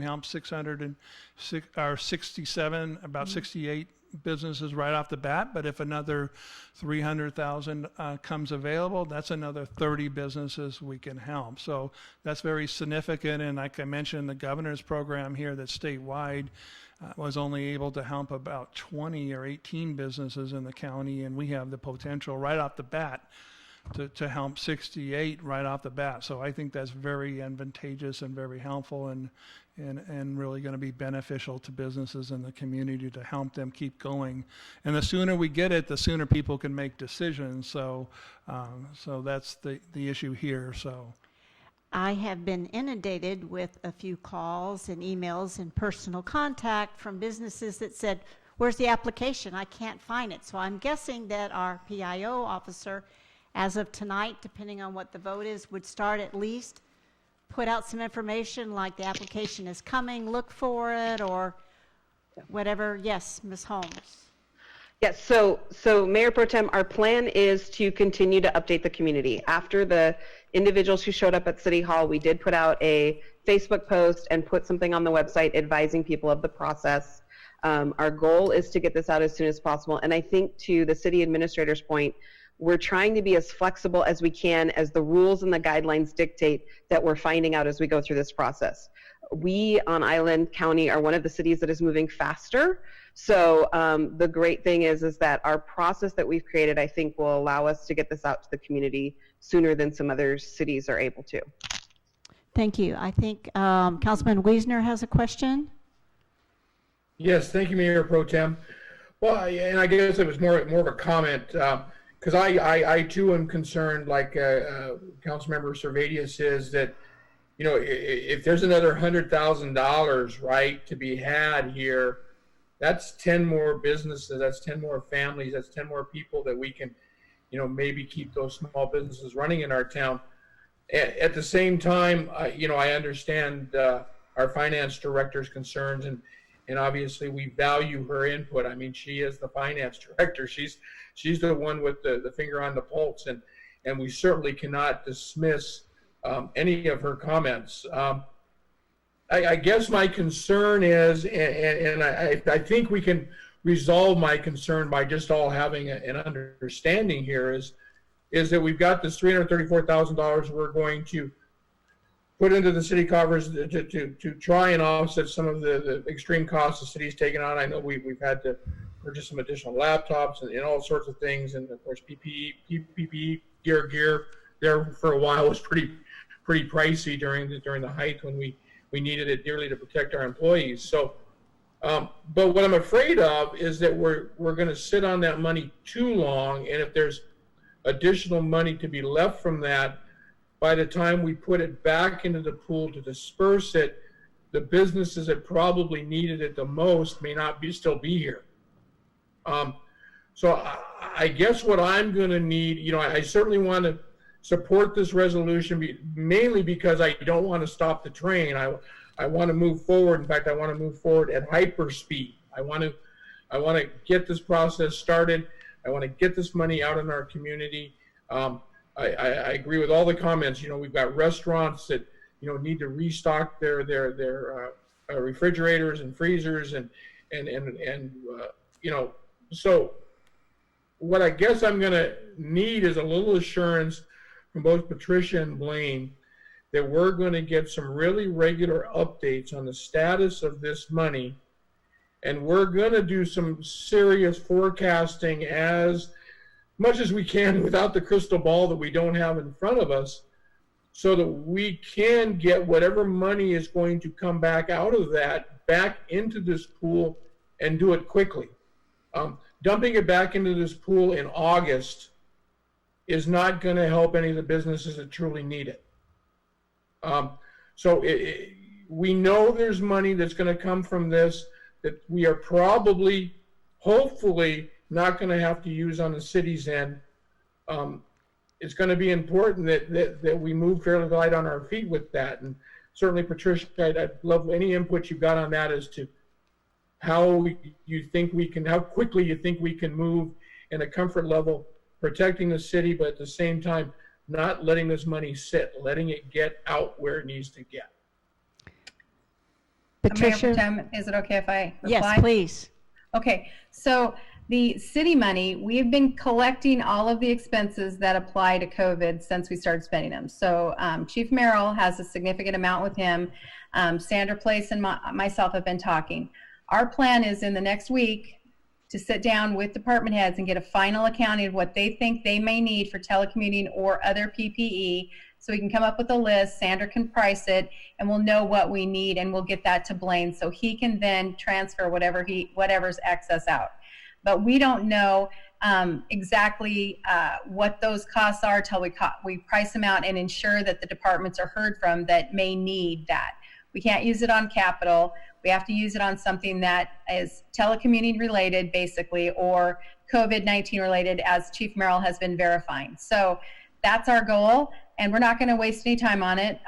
help 67, about 68 businesses right off the bat, but if another 300,000 comes available, that's another 30 businesses we can help. So that's very significant. And like I mentioned, the governor's program here that's statewide was only able to help about 20 or 18 businesses in the county, and we have the potential right off the bat to help 68 right off the bat. So I think that's very advantageous and very helpful, and really going to be beneficial to businesses in the community to help them keep going. And the sooner we get it, the sooner people can make decisions. So that's the issue here. So I have been inundated with a few calls and emails and personal contact from businesses that said, "Where's the application? I can't find it." So I'm guessing that our PIO officer, as of tonight, depending on what the vote is, would start at least put out some information like the application is coming, look for it, or whatever. Yes, Ms. Holmes. Yes, so Mayor Pro Tem, our plan is to continue to update the community. After the individuals who showed up at City Hall, we did put out a Facebook post and put something on the website advising people of the process. Our goal is to get this out as soon as possible. And I think to the city administrator's point, we're trying to be as flexible as we can as the rules and the guidelines dictate that we're finding out as we go through this process. We on Island County are one of the cities that is moving faster. So the great thing is that our process that we've created, I think, will allow us to get this out to the community sooner than some other cities are able to. Thank you. I think Councilman Wiesner has a question. Yes, thank you, Mayor Pro Tem. Well, and I guess it was more of a comment, because I too am concerned, like Councilmember Servadius is, that, you know, if there's another $100,000, right, to be had here, that's 10 more businesses, that's 10 more families, that's 10 more people that we can, you know, maybe keep those small businesses running in our town. At the same time, you know, I understand our finance director's concerns, and obviously we value her input. I mean, she is the finance director. She's the one with the finger on the pulse, and we certainly cannot dismiss any of her comments. I guess my concern is, and I think we can resolve my concern by just all having an understanding here, is that we've got this $334,000 we're going to put into the city coffers to try and offset some of the extreme costs the city's taken on. I know we've had to purchase some additional laptops and all sorts of things, and of course PPE gear there for a while was pretty pricey during the height when we needed it dearly to protect our employees. So, but what I'm afraid of is that we're going to sit on that money too long, and if there's additional money to be left from that, by the time we put it back into the pool to disperse it, the businesses that probably needed it the most may not still be here. So I guess what I'm going to need, you know, I certainly want to support this resolution, mainly because I don't want to stop the train. I want to move forward. In fact, I want to move forward at hyper speed. I want to get this process started. I want to get this money out in our community. I agree with all the comments. You know, we've got restaurants that, you know, need to restock their refrigerators and freezers and you know, so what I guess I'm going to need is a little assurance from both Patricia and Blaine that we're going to get some really regular updates on the status of this money, and we're going to do some serious forecasting as much as we can without the crystal ball that we don't have in front of us, so that we can get whatever money is going to come back out of that back into this pool and do it quickly. Dumping it back into this pool in August is not going to help any of the businesses that truly need it. So we know there's money that's going to come from this that we are probably, hopefully, not going to have to use on the city's end. It's going to be important that we move fairly light on our feet with that. And certainly, Patricia, I'd love any input you've got on that as to how you think we can, how quickly you think we can move in a comfort level, protecting the city, but at the same time, not letting this money sit, letting it get out where it needs to get. Patricia? Mayor Pro Tem, is it okay if I reply? Yes, please. Okay, so the city money, we've been collecting all of the expenses that apply to COVID since we started spending them. So Chief Merrill has a significant amount with him. Sandra Place and myself have been talking. Our plan is in the next week to sit down with department heads and get a final accounting of what they think they may need for telecommuting or other PPE, so we can come up with a list. Sandra can price it, and we'll know what we need, and we'll get that to Blaine so he can then transfer whatever's excess out. But we don't know exactly what those costs are till we price them out and ensure that the departments are heard from that may need that. We can't use it on capital. We have to use it on something that is telecommuting related, basically, or COVID-19 related, as Chief Merrill has been verifying. So that's our goal, and we're not going to waste any time on it.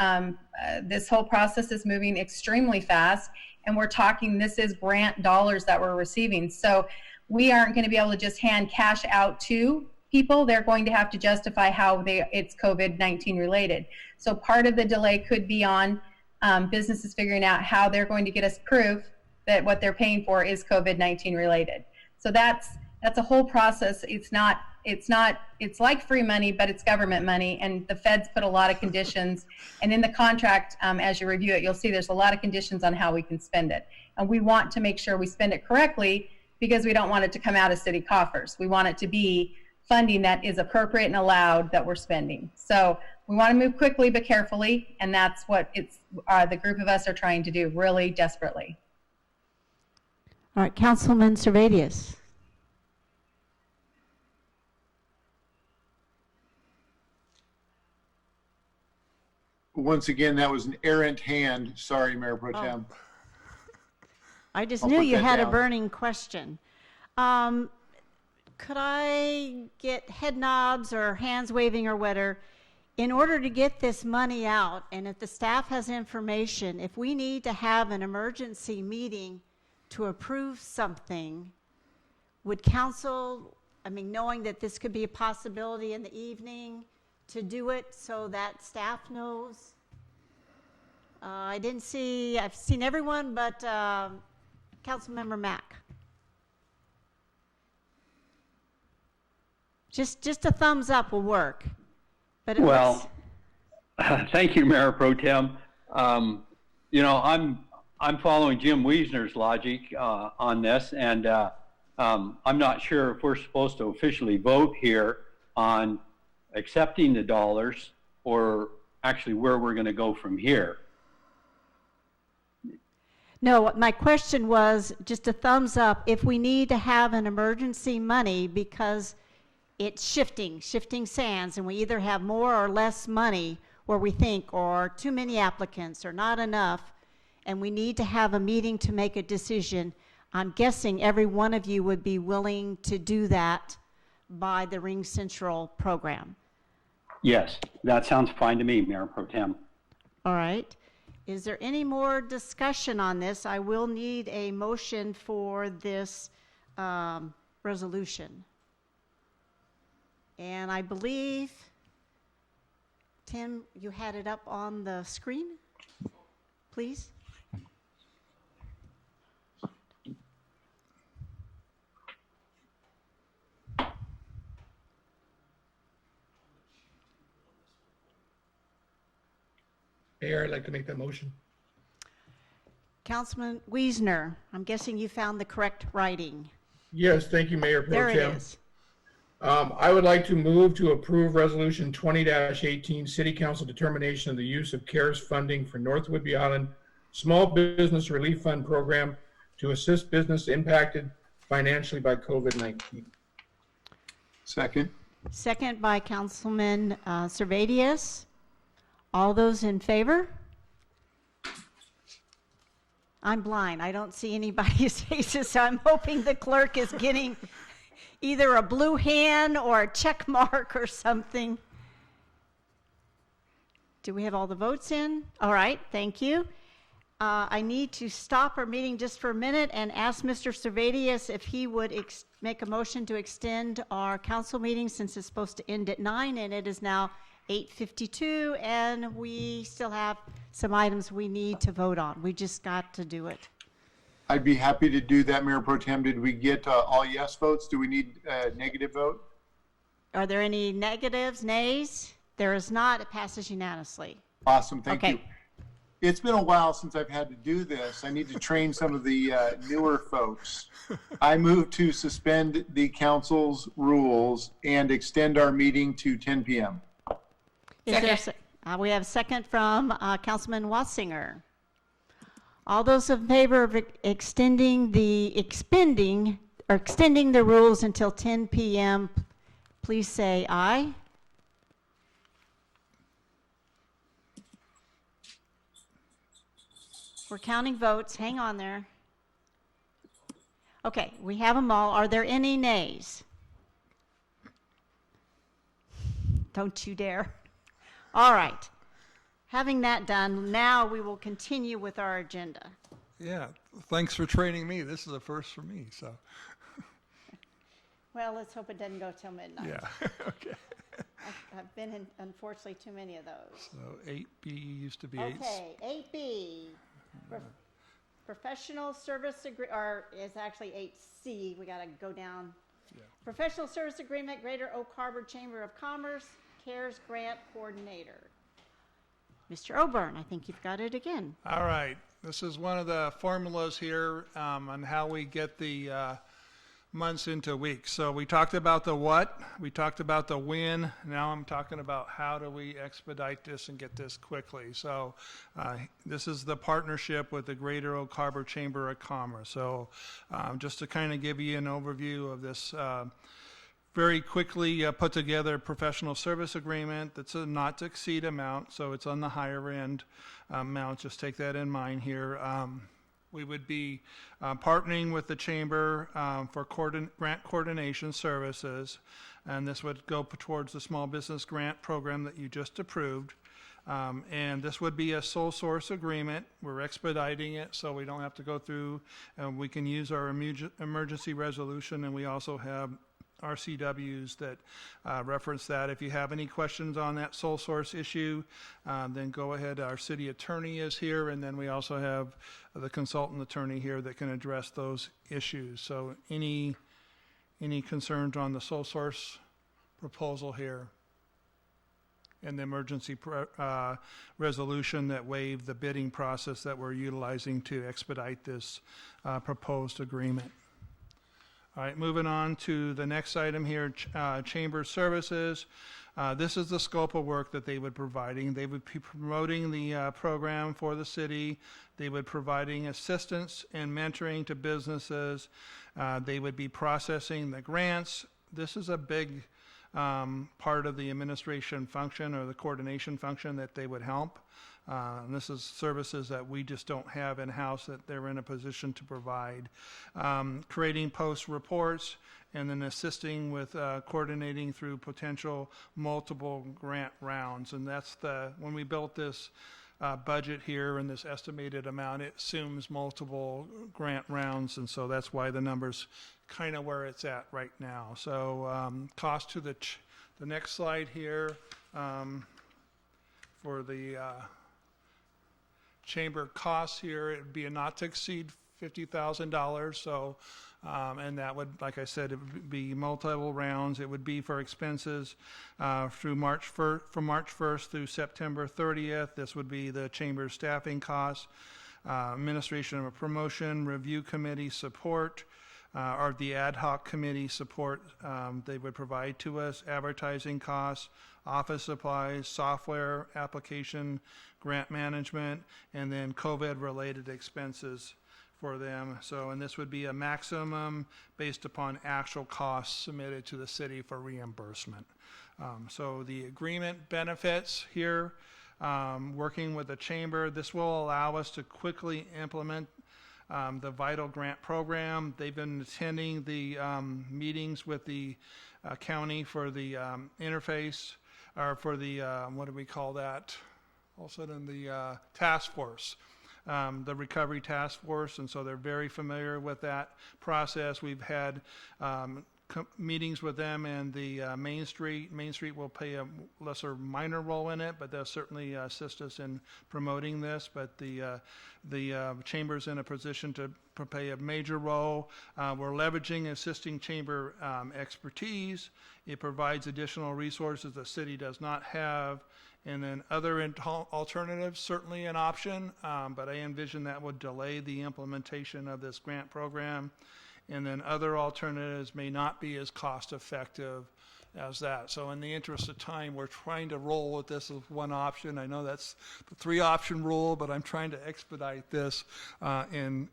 This whole process is moving extremely fast, and we're talking, this is grant dollars that we're receiving. So we aren't going to be able to just hand cash out to people. They're going to have to justify how it's COVID-19 related. So part of the delay could be on businesses figuring out how they're going to get us proof that what they're paying for is COVID-19 related. So that's a whole process. It's like free money, but it's government money, and the feds put a lot of conditions. And in the contract, as you review it, you'll see there's a lot of conditions on how we can spend it. And we want to make sure we spend it correctly, because we don't want it to come out of city coffers. We want it to be funding that is appropriate and allowed that we're spending. So we want to move quickly but carefully, and that's what the group of us are trying to do really desperately. All right, Councilman Servadius. once again, that was an errant hand. Sorry, Mayor Pro Tem. I just I'll knew put you that had a down. burning question. Could I get head nods or hands waving or whatever? In order to get this money out, and if the staff has information, if we need to have an emergency meeting to approve something, would council, knowing that this could be a possibility in the evening, to do it so that staff knows? I've seen everyone but Councilmember Mack. Just a thumbs up will work. But it looks... Thank you, Mayor Pro Tem. I'm following Jim Wiesner's logic on this, and I'm not sure if we're supposed to officially vote here on accepting the dollars or actually where we're going to go from here. No, my question was just a thumbs up if we need to have an emergency money because it's shifting sands, and we either have more or less money where we think, or too many applicants, or not enough, and we need to have a meeting to make a decision. I'm guessing every one of you would be willing to do that by the Ring Central program. Yes, that sounds fine to me, Mayor Pro Tem. All right. Is there any more discussion on this? I will need a motion for this resolution. And I believe, Tim, you had it up on the screen, please. Mayor, I'd like to make that motion. Councilman Wiesner, I'm guessing you found the correct writing. Yes, thank you, Mayor Pro There Tem. it is. I would like to move to approve Resolution 20-18, City Council determination of the use of CARES funding for North Whidbey Island Small Business Relief Fund program to assist business impacted financially by COVID-19. Second. Second by Councilman Servadius. All those in favor? I'm blind. I don't see anybody's faces, so I'm hoping the clerk is getting either a blue hand or a check mark or something. Do we have all the votes in? All right, thank you. I need to stop our meeting just for a minute and ask Mr. Servadius if he would make a motion to extend our council meeting since it's supposed to end at 9 and it is now 8:52 and we still have some items we need to vote on. We just got to do it. I'd be happy to do that, Mayor Pro Tem. Did we get all yes votes? Do we need a negative vote? Are there any negatives, nays? There is not. It passes unanimously. Awesome, thank Okay. you. It's been a while since I've had to do this. I need to train some of the newer folks. I move to suspend the council's rules and extend our meeting to 10 p.m. We have a second from Councilman Wassinger. All those in favor of extending the rules until 10 p.m., please say aye. We're counting votes. Hang on there. Okay, we have them all. Are there any nays? Don't you dare. All right. Having that done, now we will continue with our agenda. Yeah, thanks for training me. This is a first for me, so. Well, let's hope it doesn't go till midnight. Yeah, okay. I've been in, unfortunately, too many of those. So 8B used to be 8. Okay, 8B. Professional service or it's actually 8C. We got to go down. Yeah. Professional service agreement, Greater Oak Harbor Chamber of Commerce, CARES Grant Coordinator. Mr. Oburn, I think you've got it again. All right. This is one of the formulas here on how we get the months into weeks. So we talked about the what, we talked about the when, now I'm talking about how do we expedite this and get this quickly. So this is the partnership with the Greater Oak Harbor Chamber of Commerce. So just to kind of give you an overview of this very quickly put together a professional service agreement that's a not to exceed amount, so it's on the higher end amount. Just take that in mind here. We would be partnering with the Chamber for grant coordination services, and this would go towards the small business grant program that you just approved. And this would be a sole source agreement. We're expediting it so we don't have to go through, we can use our emergency resolution, and we also have RCWs that reference that. If you have any questions on that sole source issue, then go ahead. Our city attorney is here, and then we also have the consultant attorney here that can address those issues. So any concerns on the sole source proposal here? And the emergency resolution that waived the bidding process that we're utilizing to expedite this proposed agreement. All right, moving on to the next item here, Chamber Services. This is the scope of work that they would be providing. They would be promoting the program for the city. They would be providing assistance and mentoring to businesses. They would be processing the grants. This is a big part of the administration function or the coordination function that they would help. And this is services that we just don't have in-house that they're in a position to provide. Creating post reports and then assisting with coordinating through potential multiple grant rounds. And that's when we built this budget here and this estimated amount, it assumes multiple grant rounds, and so that's why the number's kind of where it's at right now. So cost to the next slide here for the chamber costs here, it would be a not to exceed $50,000. So and that would, like I said, it would be multiple rounds. It would be for expenses through from March 1st through September 30th. This would be the chamber's staffing costs, administration of a promotion, review committee support, or the ad hoc committee support they would provide to us, advertising costs, office supplies, software application, grant management, and then COVID-related expenses for them. So, and this would be a maximum based upon actual costs submitted to the city for reimbursement. So the agreement benefits here, working with the chamber, this will allow us to quickly implement the Vital Grant Program. They've been attending the meetings with the county for the interface, or for the, what do we call that? Also in the task force. The recovery task force, and so they're very familiar with that process. We've had meetings with them, and the Main Street will play a lesser minor role in it, but they'll certainly assist us in promoting this. But the chamber's in a position to play a major role. We're leveraging assisting chamber expertise. It provides additional resources the city does not have. And then other alternatives, certainly an option, but I envision that would delay the implementation of this grant program. And then other alternatives may not be as cost effective as that. So in the interest of time, we're trying to roll with this as one option. I know that's the 3-option rule, but I'm trying to expedite this in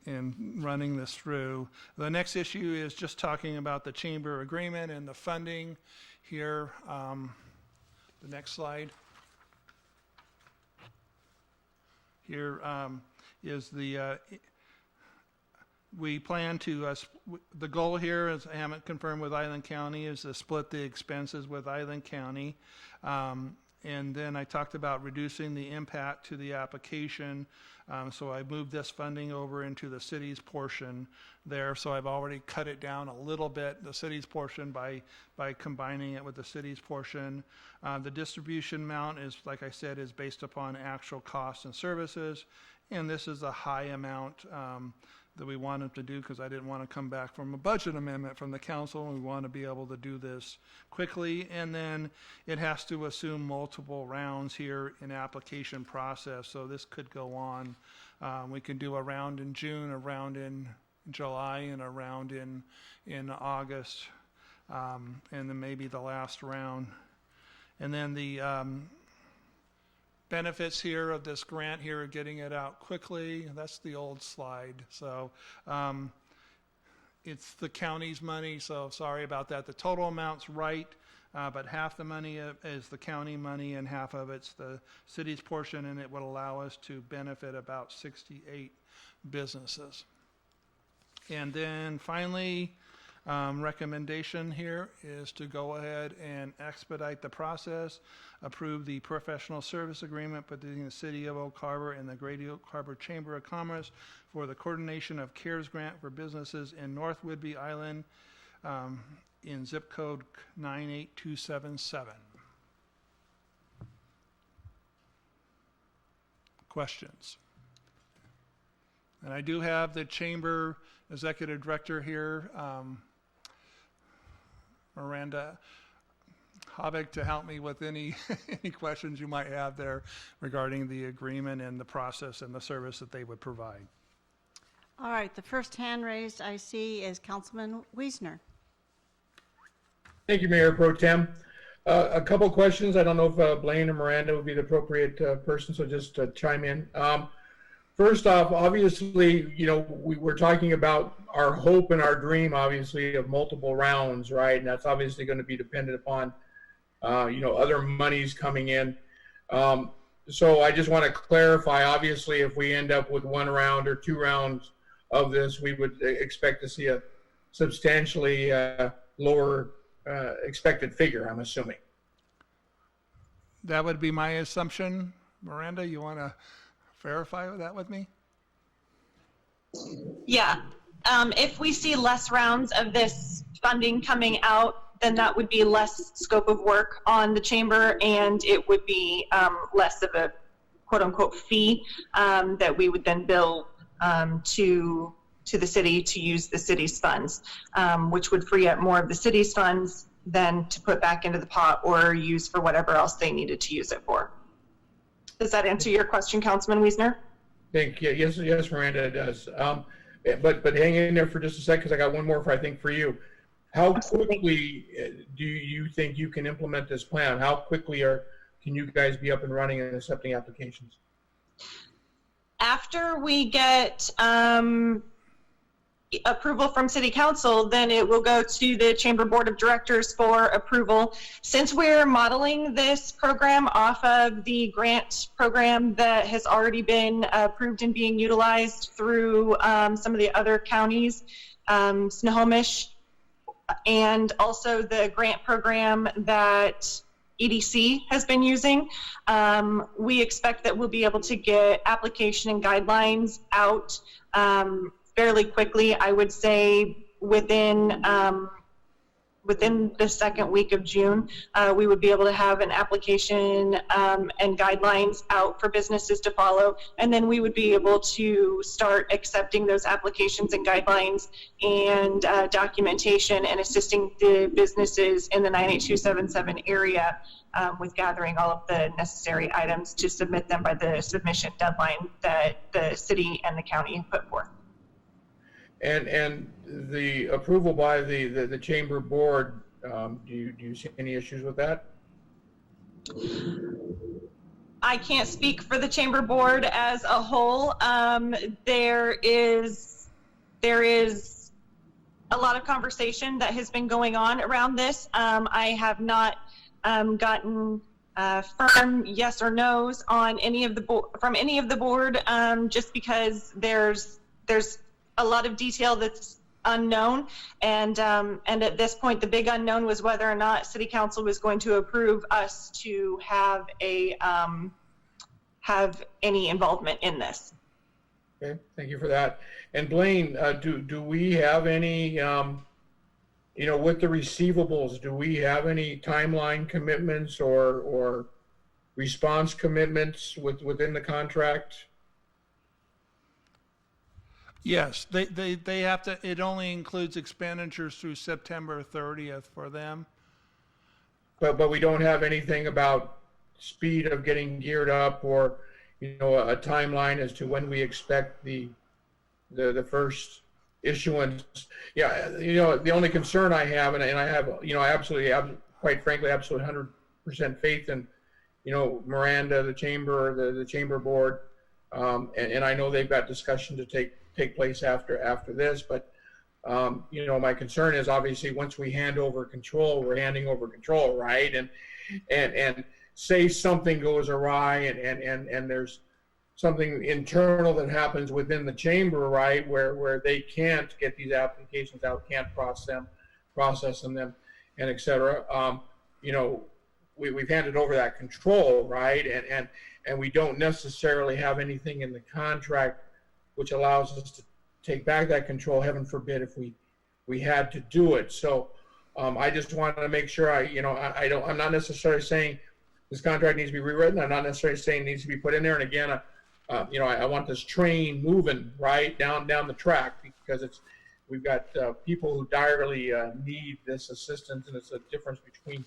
running this through. The next issue is just talking about the chamber agreement and the funding here. The next slide. Here is the, we plan to, the goal here, as I haven't confirmed with Island County, is to split the expenses with Island County. And then I talked about reducing the impact to the application. So I moved this funding over into the city's portion there. So I've already cut it down a little bit, the city's portion, by combining it with the city's portion. The distribution amount is, like I said, is based upon actual costs and services. And this is a high amount that we wanted to do because I didn't want to come back from a budget amendment from the council. We want to be able to do this quickly, and then it has to assume multiple rounds here in application process. So this could go on. We can do a round in June, a round in July, and a round in August, and then maybe the last round. And then the benefits here of this grant here are getting it out quickly. That's the old slide. So it's the county's money, so sorry about that. The total amount's right, but half the money is the county money and half of it's the city's portion, and it would allow us to benefit about 68 businesses. And then finally, recommendation here is to go ahead and expedite the process, approve the professional service agreement between the City of Oak Harbor and the Great Oak Harbor Chamber of Commerce for the coordination of CARES grant for businesses in North Whidbey Island in zip code 98277. Questions? And I do have the Chamber Executive Director here, Miranda Havik, to help me with any any questions you might have there regarding the agreement and the process and the service that they would provide. All right, the first hand raised I see is Councilman Wiesner. Thank you, Mayor Pro Tem. A couple questions. I don't know if Blaine or Miranda would be the appropriate person, so just chime in. First off, obviously, you know, we were talking about our hope and our dream, obviously, of multiple rounds, right? And that's obviously going to be dependent upon, you know, other monies coming in. So I just want to clarify, obviously, if we end up with 1 round or 2 rounds of this, we would expect to see a substantially lower expected figure, I'm assuming. That would be my assumption. Miranda, you want to verify that with me? Yeah. If we see less rounds of this funding coming out, then that would be less scope of work on the chamber, and it would be less of a quote-unquote fee that we would then bill to the city to use the city's funds, which would free up more of the city's funds than to put back into the pot or use for whatever else they needed to use it for. Does that answer your question, Councilman Wiesner? Thank you. Yes, Miranda, it does. But hang in there for just a sec, because I got one more for you. How quickly do you think you can implement this plan? How quickly can you guys be up and running and accepting applications? After we get approval from City Council, then it will go to the Chamber Board of Directors for approval. Since we're modeling this program off of the grant program that has already been approved and being utilized through some of the other counties, Snohomish, and also the grant program that EDC has been using, we expect that we'll be able to get application and guidelines out fairly quickly. I would say within the second week of June, we would be able to have an application and guidelines out for businesses to follow, and then we would be able to start accepting those applications and guidelines and documentation and assisting the businesses in the 98277 area with gathering all of the necessary items to submit them by the submission deadline that the city and the county put forth. And the approval by the chamber board, do you see any issues with that? I can't speak for the chamber board as a whole. There is a lot of conversation that has been going on around this. I have not gotten firm yes or no's on any of the from any of the board, just because there's a lot of detail that's unknown, and at this point the big unknown was whether or not City Council was going to approve us to have any involvement in this. Okay, thank you for that. And Blaine, do we have any, you know, with the receivables, do we have any timeline commitments or response commitments within the contract? Yes, they have to, it only includes expenditures through September 30th for them. But we don't have anything about speed of getting geared up, or, you know, a timeline as to when we expect the first issuance. Yeah, you know, the only concern I have, and I have, you know, quite frankly, absolutely 100% faith in, you know, Miranda, the chamber, the chamber board, and I know they've got discussion to take place after this, but My concern is obviously once we hand over control, we're handing over control, right? And say something goes awry and there's something internal that happens within the chamber, right, where they can't get these applications out, can't process them, and et cetera. We've handed over that control, right? And we don't necessarily have anything in the contract which allows us to take back that control, heaven forbid, if we had to do it. So I just wanted to make sure I'm not necessarily saying this contract needs to be rewritten. I'm not necessarily saying it needs to be put in there. And again, I want this train moving right down the track, because we've got people who direly need this assistance, and it's a difference between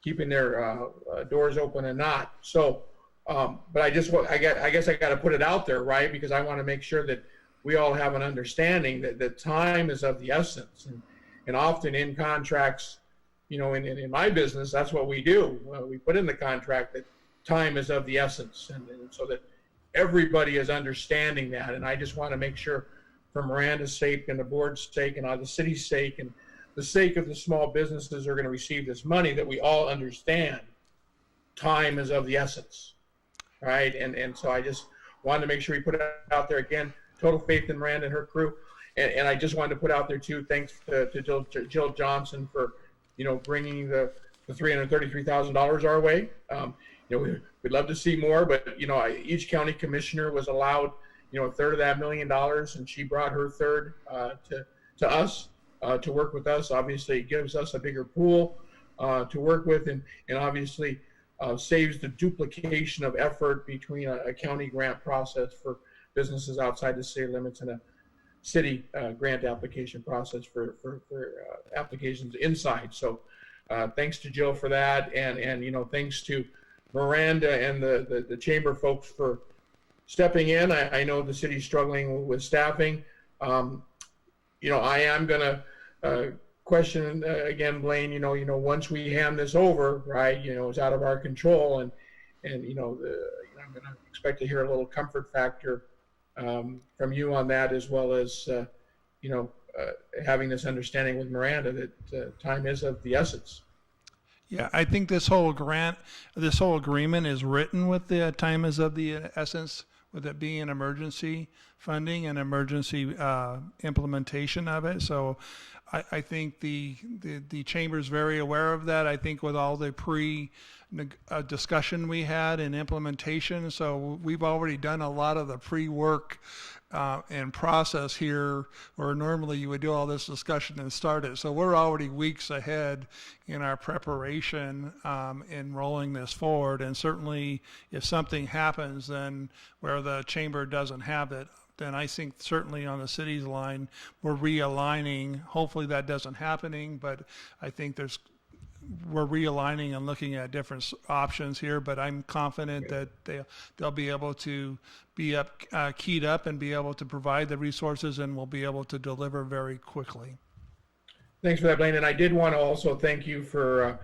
keeping their doors open and not. So, but I guess I got to put it out there, right? Because I want to make sure that we all have an understanding that time is of the essence, and often in contracts, in my business, that's what we do. We put in the contract that time is of the essence, and so that everybody is understanding that. And I just want to make sure, for Miranda's sake and the board's sake and the city's sake and the sake of the small businesses who are going to receive this money, that we all understand time is of the essence, right? And so I just wanted to make sure we put it out there. Again, total faith in Miranda and her crew. And I just wanted to put out there too, thanks to Jill Johnson for, bringing the $333,000 our way. We'd love to see more, but each county commissioner was allowed, a third of that $1 million, and she brought her third to us to work with us. Obviously, it gives us a bigger pool to work with, and obviously saves the duplication of effort between a county grant process for businesses outside the city limits and a city grant application process for applications inside. So thanks to Jill for that, and thanks to Miranda and the chamber folks for stepping in. I know the city's struggling with staffing. I am going to question again, Blaine. Once we hand this over, right? It's out of our control, and I'm going to expect to hear a little comfort factor from you on that, as well as having this understanding with Miranda that time is of the essence. Yeah, I think this whole agreement is written with the time is of the essence, with it being emergency funding and emergency implementation of it. So I think the chamber is very aware of that. I think with all the discussion we had and implementation, so we've already done a lot of the pre-work and process here, where normally you would do all this discussion and start it. So we're already weeks ahead in our preparation in rolling this forward. And certainly if something happens then where the chamber doesn't have it, then I think certainly on the city's line, we're realigning. Hopefully that doesn't happen, but I think we're realigning and looking at different options here, but I'm confident that they'll be able to be keyed up and be able to provide the resources, and we'll be able to deliver very quickly. Thanks for that, Blaine. And I did want to also thank you for,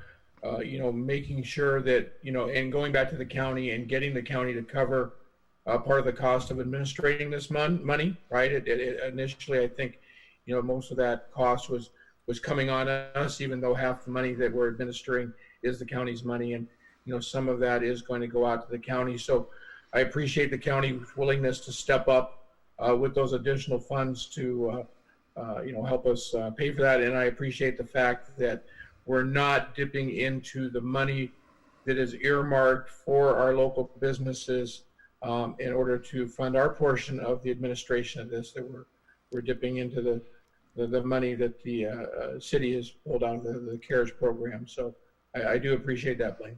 making sure that, and going back to the county and getting the county to cover part of the cost of administrating this money, right? Initially, I think, most of that cost was coming on us, even though half the money that we're administering is the county's money, and some of that is going to go out to the county. So I appreciate the county's willingness to step up with those additional funds to help us pay for that. And I appreciate the fact that we're not dipping into the money that is earmarked for our local businesses in order to fund our portion of the administration of this, that we're dipping into the money that the city has pulled out of the CARES program. So I do appreciate that, Blaine.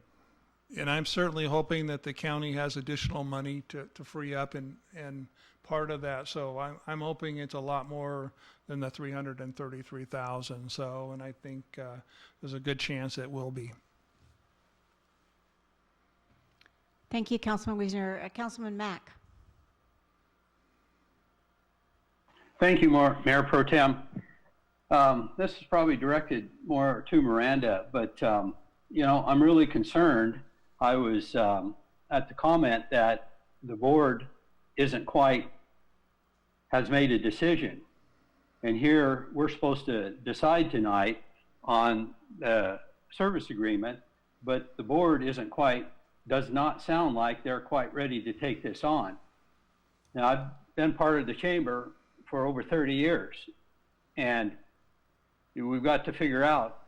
And I'm certainly hoping that the county has additional money to free up and part of that. So I'm hoping it's a lot more than the $333,000. So, and I think there's a good chance it will be. Thank you, Councilman Wiesner. Councilman Mack. Thank you, Mayor Pro Tem. This is probably directed more to Miranda, but I'm really concerned. I was at the comment that the board has made a decision. And here we're supposed to decide tonight on the service agreement, but the board does not sound like they're quite ready to take this on. Now, I've been part of the chamber for over 30 years, and we've got to figure out,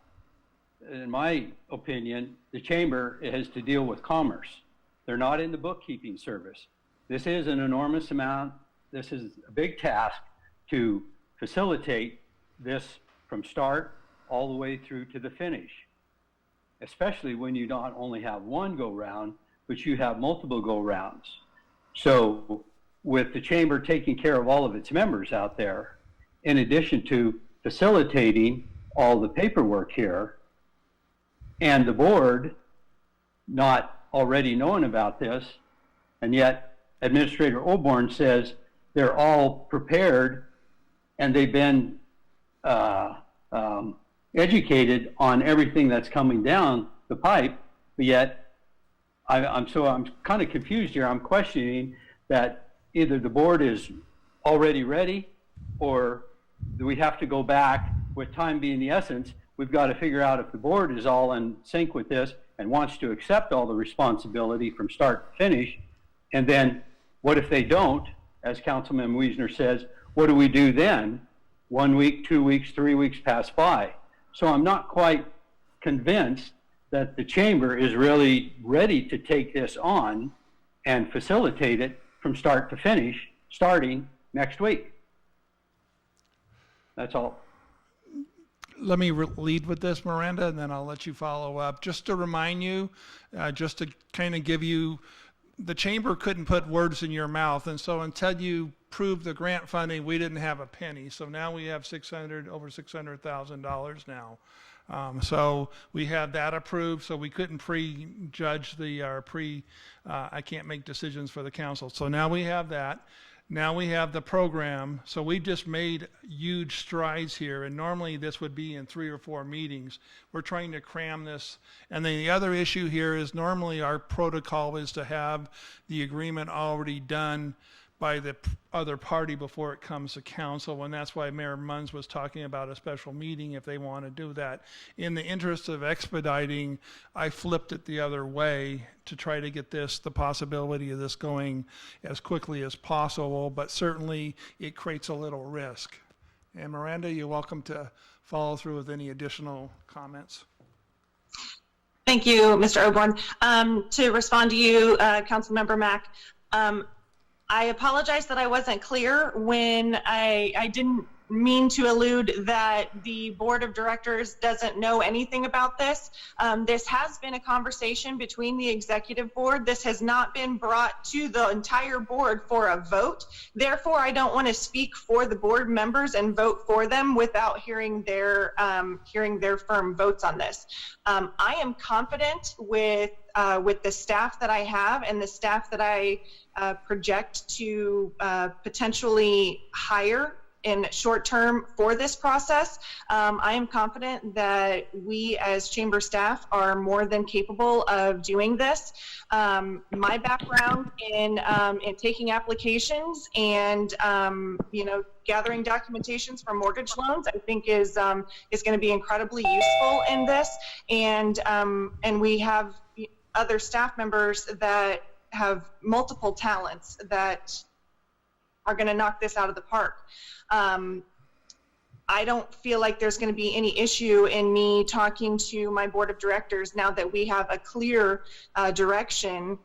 in my opinion, the chamber has to deal with commerce. They're not in the bookkeeping service. This is an enormous amount. This is a big task to facilitate this from start all the way through to the finish, especially when you not only have one go-round, but you have multiple go-rounds. So with the chamber taking care of all of its members out there, in addition to facilitating all the paperwork here, and the board not already knowing about this, and yet Administrator Oborn says they're all prepared and they've been educated on everything that's coming down the pipe, but yet I'm kind of confused here. I'm questioning that either the board is already ready, or do we have to go back, with time being the essence. We've got to figure out if the board is all in sync with this and wants to accept all the responsibility from start to finish. And then what if they don't? As Councilman Wiesner says, what do we do then? 1 week, 2 weeks, 3 weeks pass by. So I'm not quite convinced that the chamber is really ready to take this on and facilitate it from start to finish, starting next week. That's all. Let me lead with this, Miranda, and then I'll let you follow up. Just to remind you, just to kind of give you, the chamber couldn't put words in your mouth, and so until you proved the grant funding, we didn't have a penny. So now we have over $600,000 now. So we had that approved, so we couldn't prejudge I can't make decisions for the council. So now we have that. Now we have the program, so we just made huge strides here, and normally this would be in 3 or 4 meetings. We're trying to cram this. And then the other issue here is normally our protocol is to have the agreement already done by the other party before it comes to council, and that's why Mayor Munns was talking about a special meeting if they want to do that. In the interest of expediting, I flipped it the other way to try to get the possibility of this going as quickly as possible, but certainly it creates a little risk. And Miranda, you're welcome to follow through with any additional comments. Thank you, Mr. Oborn. To respond to you, Councilmember Mack, I apologize that I wasn't clear when I didn't mean to allude that the board of directors doesn't know anything about this. This has been a conversation between the executive board. This has not been brought to the entire board for a vote. Therefore, I don't want to speak for the board members and vote for them without hearing their firm votes on this. I am confident with the staff that I have and the staff that I project to potentially hire in short term for this process. I am confident that we as chamber staff are more than capable of doing this. My background in taking applications and gathering documentations for mortgage loans, I think is going to be incredibly useful in this. And we have other staff members that have multiple talents that are going to knock this out of the park. I don't feel like there's going to be any issue in me talking to my board of directors now that we have a clear direction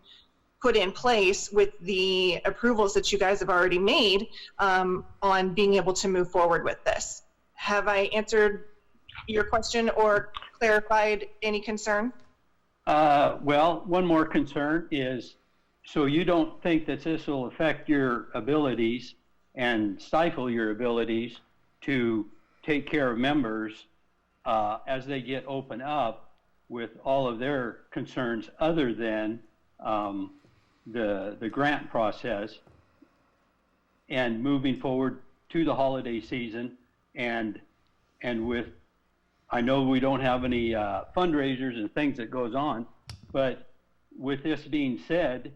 put in place with the approvals that you guys have already made on being able to move forward with this. Have I answered your question or clarified any concern? Well, one more concern is, so you don't think that this will affect your abilities and stifle your abilities to take care of members as they get open up with all of their concerns other than the grant process and moving forward to the holiday season and with, I know we don't have any fundraisers and things that goes on, but with this being said,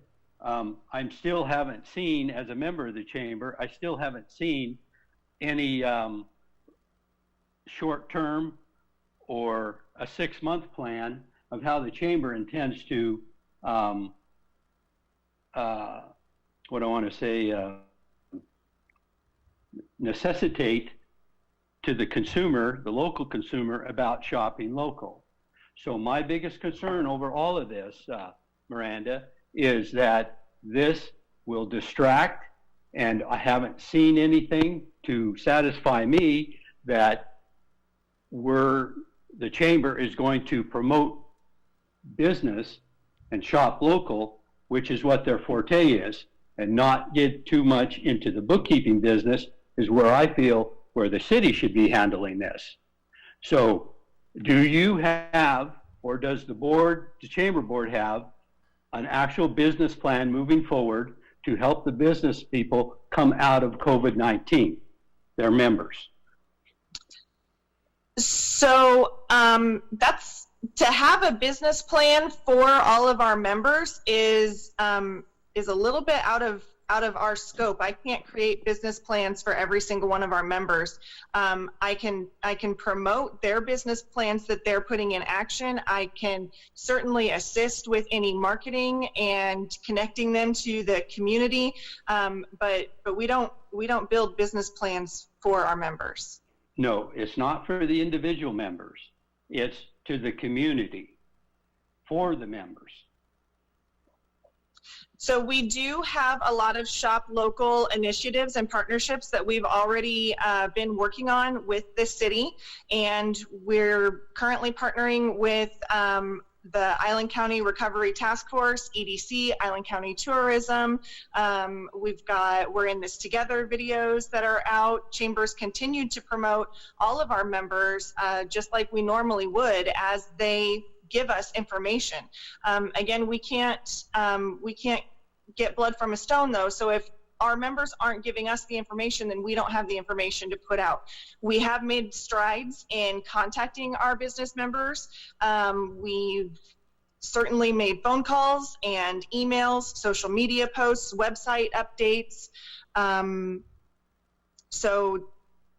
I still haven't seen, as a member of the chamber, I still haven't seen any short-term or a 6-month plan of how the chamber intends to, what I want to say, necessitate to the consumer, the local consumer, about shopping local. So my biggest concern over all of this, Miranda, is that this will distract, and I haven't seen anything to satisfy me that the chamber is going to promote business and shop local, which is what their forte is, and not get too much into the bookkeeping business is where I feel where the city should be handling this. So do you have, or does the chamber board have, an actual business plan moving forward to help the business people come out of COVID-19, their members? So that's to have a business plan for all of our members is a little bit out of our scope. I can't create business plans for every single one of our members. I can promote their business plans that they're putting in action. I can certainly assist with any marketing and connecting them to the community. But we don't build business plans for our members. No, it's not for the individual members. It's to the community, for the members. So we do have a lot of shop local initiatives and partnerships that we've already been working on with the city, and we're currently partnering with the Island County Recovery Task Force, EDC, Island County Tourism. We're in this together videos that are out. Chambers continue to promote all of our members just like we normally would as they give us information. Again, we can't get blood from a stone though, so if our members aren't giving us the information, then we don't have the information to put out. We have made strides in contacting our business members. We've certainly made phone calls and emails, social media posts, website updates. So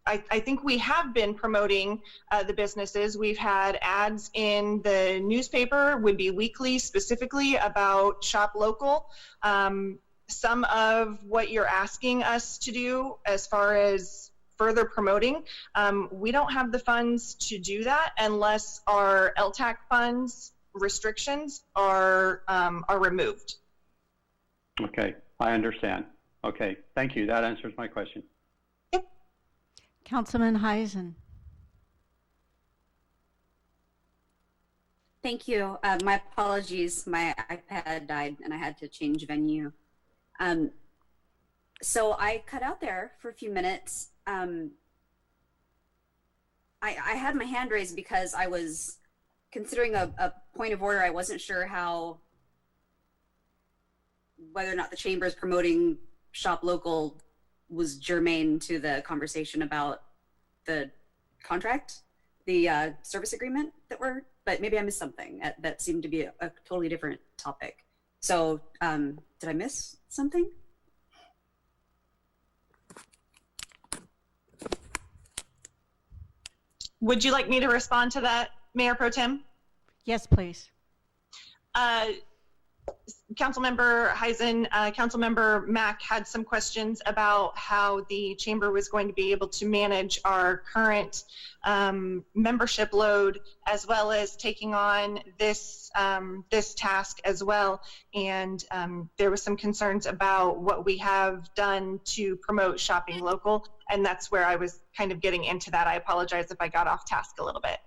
I think we have been promoting the businesses. We've had ads in the newspaper, would be weekly, specifically about shop local. Some of what you're asking us to do as far as further promoting, we don't have the funds to do that unless our LTAC funds restrictions are removed. Okay, I understand. Okay, thank you. That answers my question. Councilman Heisen. Thank you. My apologies. My iPad died and I had to change venue. So I cut out there for a few minutes. I had my hand raised because I was considering a point of order. I wasn't sure whether or not the chamber is promoting shop local was germane to the conversation about the contract, the service agreement but maybe I missed something. That seemed to be a totally different topic. So did I miss something? Would you like me to respond to that, Mayor Pro Tem? Yes, please. Councilmember Heisen, Councilmember Mack had some questions about how the chamber was going to be able to manage our current membership load, as well as taking on this task as well. And there was some concerns about what we have done to promote shopping local, and that's where I was kind of getting into that. I apologize if I got off task a little bit.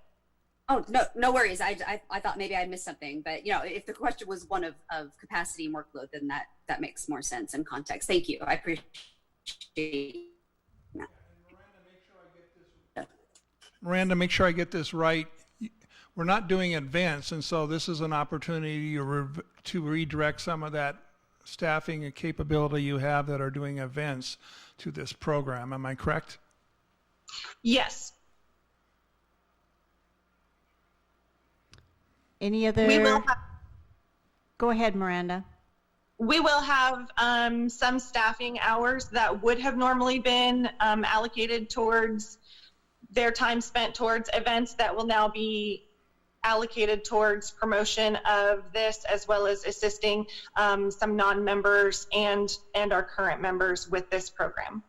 Oh, no worries. I thought maybe I missed something, but if the question was one of capacity and workload, then that makes more sense in context. Thank you. I appreciate that. Miranda, make sure I get this right. We're not doing advanced, and so this is an opportunity to redirect some of that staffing and capability you have that are doing events to this program. Am I correct? Yes. Any other? Go ahead, Miranda. We will have some staffing hours that would have normally been allocated towards their time spent towards events that will now be allocated towards promotion of this, as well as assisting some non-members and our current members with this program.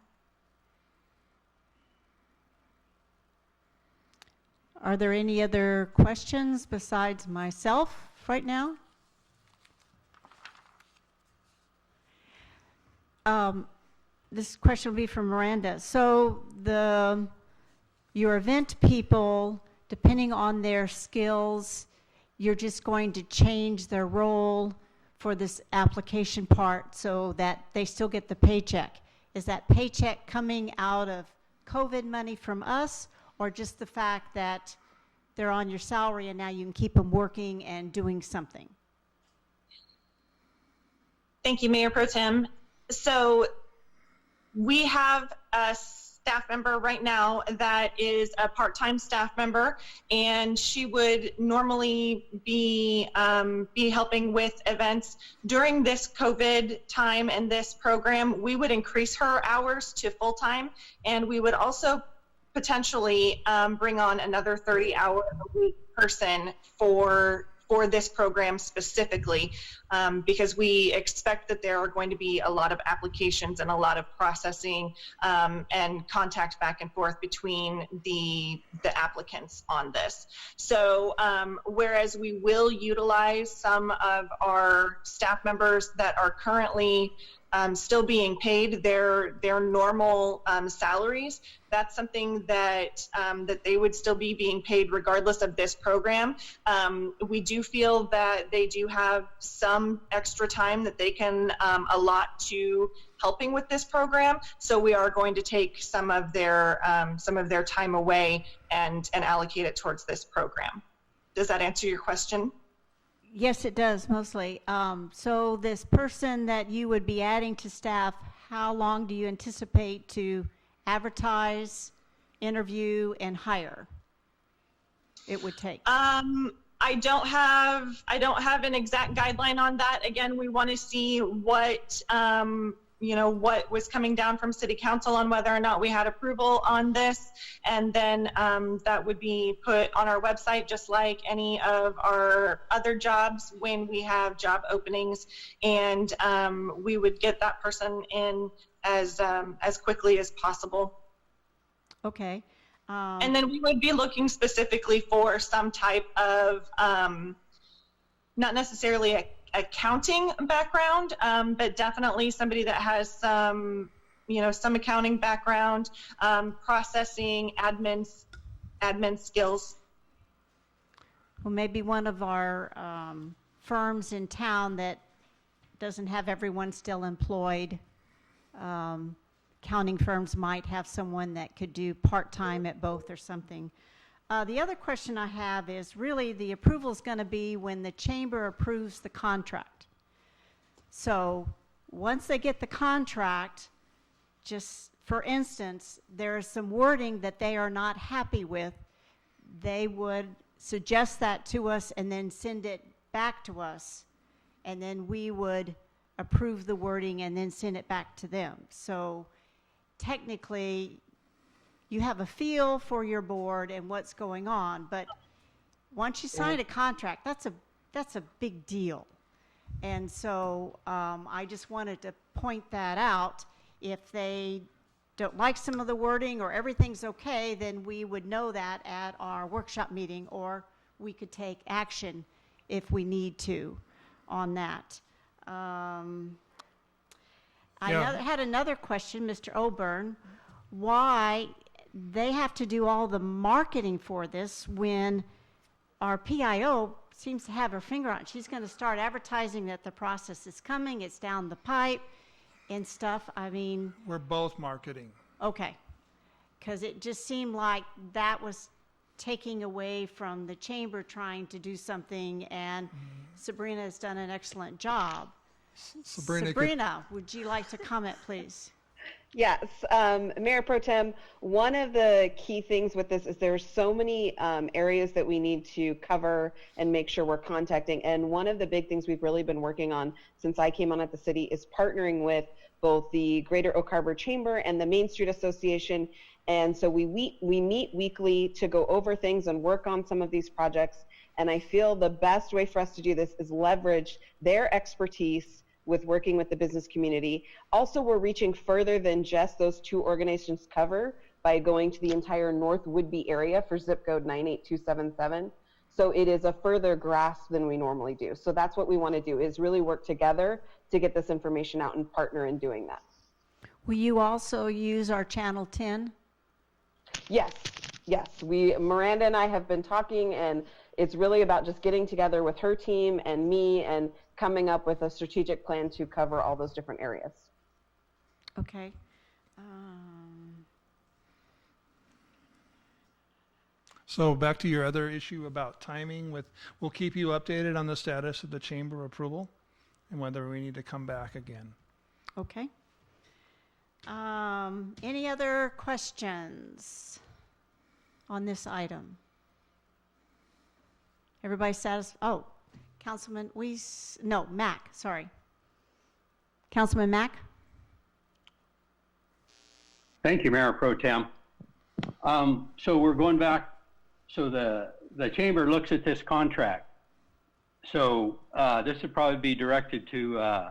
Are there any other questions besides myself right now? This question will be from Miranda. So your event people, depending on their skills, you're just going to change their role for this application part so that they still get the paycheck. Is that paycheck coming out of COVID money from us, or just the fact that they're on your salary and now you can keep them working and doing something? Thank you, Mayor Pro Tem. So we have a staff member right now that is a part-time staff member, and she would normally be helping with events. During this COVID time and this program, we would increase her hours to full-time, and we would also potentially bring on another 30-hour-a-week person for this program specifically, because we expect that there are going to be a lot of applications and a lot of processing and contact back and forth between the applicants on this. So whereas we will utilize some of our staff members that are currently still being paid their normal salaries, that's something that that they would still be being paid regardless of this program. We do feel that they do have some extra time that they can allot to helping with this program, so we are going to take some of their time away and allocate it towards this program. Does that answer your question? Yes, it does, mostly. So this person that you would be adding to staff, how long do you anticipate to advertise, interview, and hire it would take? I don't have an exact guideline on that. Again, we want to see what what was coming down from City Council on whether or not we had approval on this, and then that would be put on our website just like any of our other jobs when we have job openings, and we would get that person in as quickly as possible. Okay. And then we would be looking specifically for some type of not necessarily a accounting background, but definitely somebody that has some accounting background, processing, admin skills. Well, maybe one of our firms in town that doesn't have everyone still employed. Accounting firms might have someone that could do part-time at both or something. The other question I have is really the approval is going to be when the chamber approves the contract. So once they get the contract, just for instance, there is some wording that they are not happy with, they would suggest that to us and then send it back to us, and then we would approve the wording and then send it back to them. So technically, you have a feel for your board and what's going on, but once you sign a contract, that's a big deal. And so I just wanted to point that out. If they don't like some of the wording or everything's okay, then we would know that at our workshop meeting, or we could take action if we need to on that. I had another question, Mr. Oburn. Why they have to do all the marketing for this when our PIO seems to have her finger on it? She's going to start advertising that the process is coming, it's down the pipe and stuff. I mean, we're both marketing. Okay, because it just seemed like that was taking away from the chamber trying to do something, and Sabrina has done an excellent job. Sabrina, would you like to comment, please? Yes, Mayor Pro Tem, one of the key things with this is there's so many areas that we need to cover and make sure we're contacting. And one of the big things we've really been working on since I came on at the city is partnering with both the Greater Oak Harbor Chamber and the Main Street Association. And so we meet weekly to go over things and work on some of these projects. And I feel the best way for us to do this is leverage their expertise with working with the business community. Also, we're reaching further than just those two organizations cover by going to the entire North Whidbey area for zip code 98277. So it is a further grasp than we normally do. So that's what we want to do, is really work together to get this information out and partner in doing that. Will you also use our Channel 10? Yes, yes. Miranda and I have been talking, and it's really about just getting together with her team and me and coming up with a strategic plan to cover all those different areas. Okay. So back to your other issue about timing, we'll keep you updated on the status of the chamber approval and whether we need to come back again. Okay. Any other questions on this item? Everybody satisfied? Oh, Councilman Mack, sorry. Councilman Mack? Thank you, Mayor Pro Tem. So we're going back, so the chamber looks at this contract. So this would probably be directed to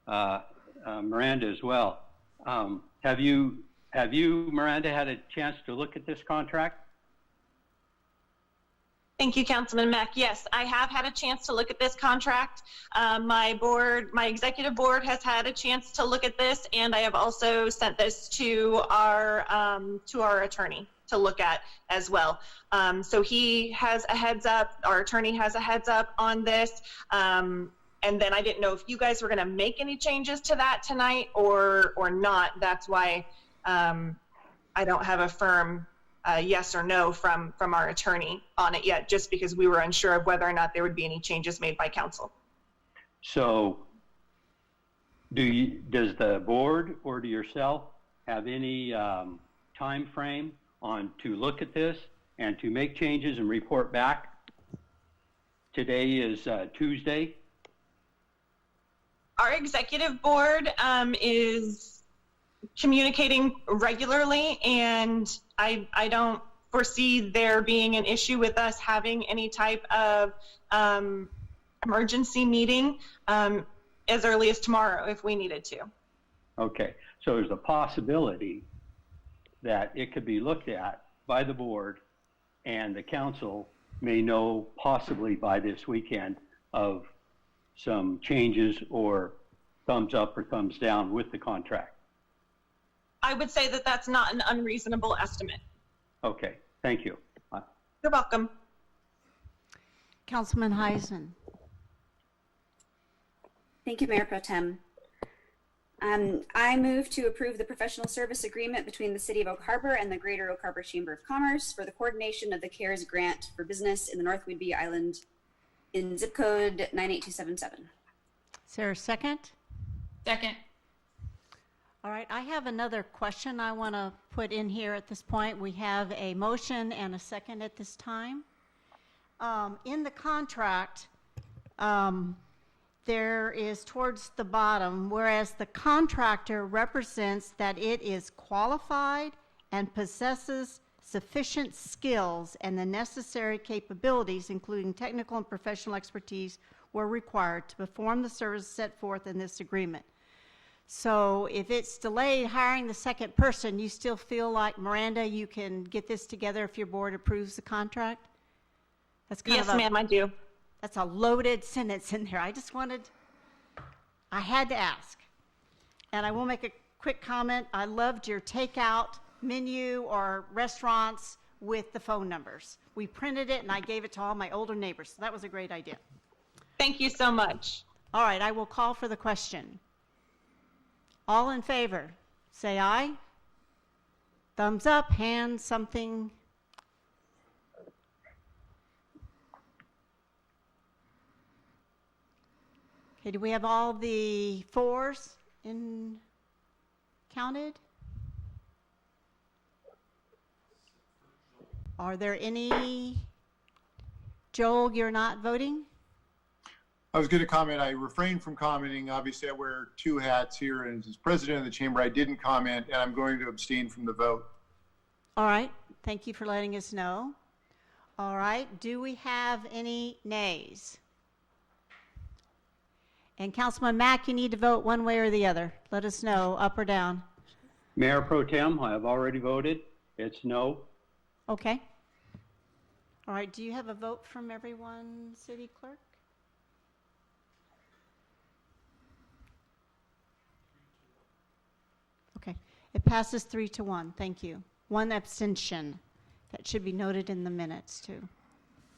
Miranda as well. Have you, Miranda, had a chance to look at this contract? Thank you, Councilman Mack. Yes, I have had a chance to look at this contract. My executive board has had a chance to look at this, and I have also sent this to our attorney to look at as well. So he has a heads up, our attorney has a heads up on this. And then I didn't know if you guys were going to make any changes to that tonight or not. That's why I don't have a firm yes or no from our attorney on it yet, just because we were unsure of whether or not there would be any changes made by council. So does the board or do yourself have any time frame on to look at this and to make changes and report back? Today is Tuesday. Our executive board is communicating regularly, and I don't foresee there being an issue with us having any type of emergency meeting as early as tomorrow if we needed to. Okay, so there's a possibility that it could be looked at by the board and the council may know possibly by this weekend of some changes or thumbs up or thumbs down with the contract. I would say that that's not an unreasonable estimate. Okay, thank you. You're welcome. Councilman Heisman. Thank you, Mayor Pro Tem. I move to approve the professional service agreement between the City of Oak Harbor and the Greater Oak Harbor Chamber of Commerce for the coordination of the CARES grant for business in the North Whidbey Island in zip code 98277. Is there a second? Second. All right, I have another question I want to put in here at this point. We have a motion and a second at this time. In the contract, there is towards the bottom, whereas the contractor represents that it is qualified and possesses sufficient skills and the necessary capabilities, including technical and professional expertise, were required to perform the service set forth in this agreement. So if it's delayed hiring the second person, you still feel like, Miranda, you can get this together if your board approves the contract? That's kind Yes, of ma'am, I do. That's a loaded sentence in there. I had to ask. And I will make a quick comment. I loved your takeout menu or restaurants with the phone numbers. We printed it and I gave it to all my older neighbors. So that was a great idea. Thank you so much. All right, I will call for the question. All in favor, say aye. Thumbs up, hand, something. Okay, do we have all the fours in counted? Are there any? Joel, you're not voting? I was going to comment. I refrained from commenting. Obviously, I wear two hats here, and as president of the chamber, I didn't comment, and I'm going to abstain from the vote. All right. Thank you for letting us know. All right. Do we have any nays? And Councilman Mack, you need to vote one way or the other. Let us know, up or down. Mayor Pro Tem, I have already voted. It's no. Okay. All right. Do you have a vote from everyone, City Clerk? Okay. It passes 3-1. Thank you. One abstention. That should be noted in the minutes, too.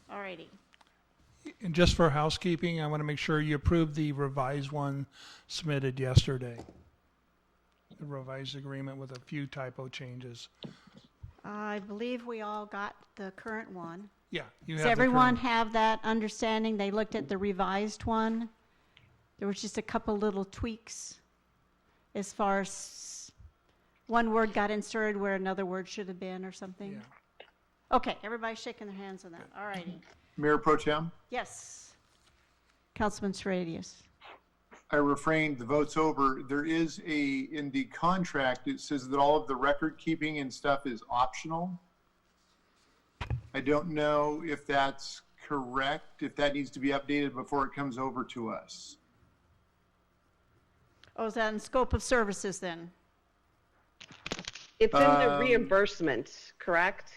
All righty. And just for housekeeping, I want to make sure you approve the revised one submitted yesterday. The revised agreement with a few typo changes. I believe we all got the current one. Yeah, you Does have the everyone current. have that understanding? They looked at the revised one. There was just a couple little tweaks as far as one word got inserted where another word should have been or something. Yeah. Okay, everybody's shaking their hands on that. All righty. Mayor Pro Tem, Yes. Councilman Serradius. I refrained. The vote's over. There is in the contract, it says that all of the record keeping and stuff is optional. I don't know if that's correct, if that needs to be updated before it comes over to us. Oh, is that in scope of services then? It's in the reimbursement, correct?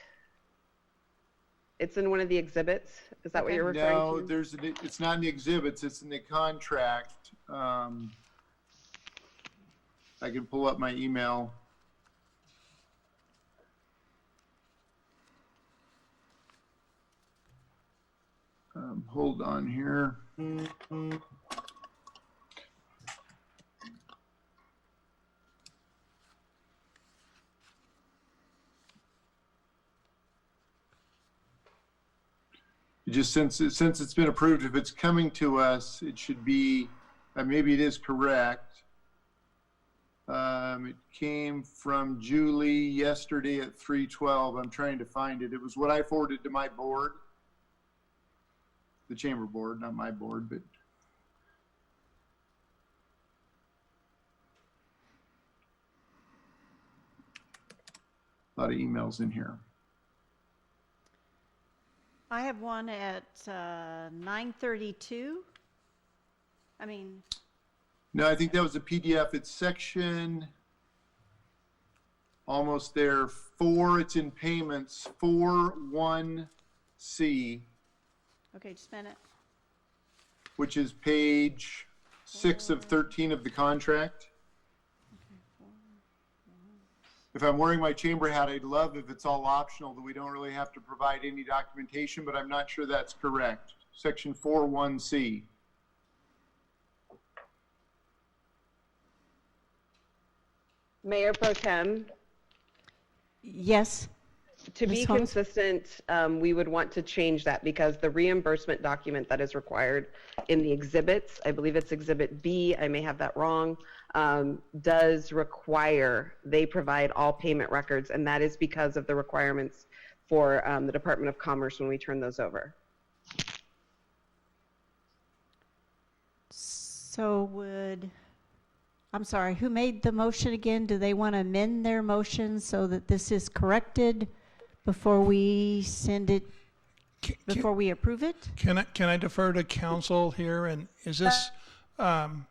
It's in one of the exhibits. Is that what you're referring No, to? it's not in the exhibits, it's in the contract. I can pull up my email. Hold on here. Just since it's been approved, if it's coming to us, it should be, maybe it is correct. It came from Julie yesterday at 3:12. I'm trying to find it. It was what I forwarded to my board, the chamber board, not my board, but. A lot of emails in here. I have one at 9:32. No, I think that was a PDF. It's section, almost there, 4, it's in payments, 4-1C, Okay, just a minute. which is page 6 of 13 of the contract. If I'm wearing my chamber hat, I'd love if it's all optional, that we don't really have to provide any documentation, but I'm not sure that's correct. Section 4-1C. Mayor Pro Tem, Yes. to be Ms. Holmes? consistent, we would want to change that because the reimbursement document that is required in the exhibits, I believe it's Exhibit B, I may have that wrong, does require they provide all payment records, and that is because of the requirements for the Department of Commerce when we turn those over. So I'm sorry, who made the motion again? Do they want to amend their motion so that this is corrected before we send it, before we approve it? Can I defer to council here? And is this kind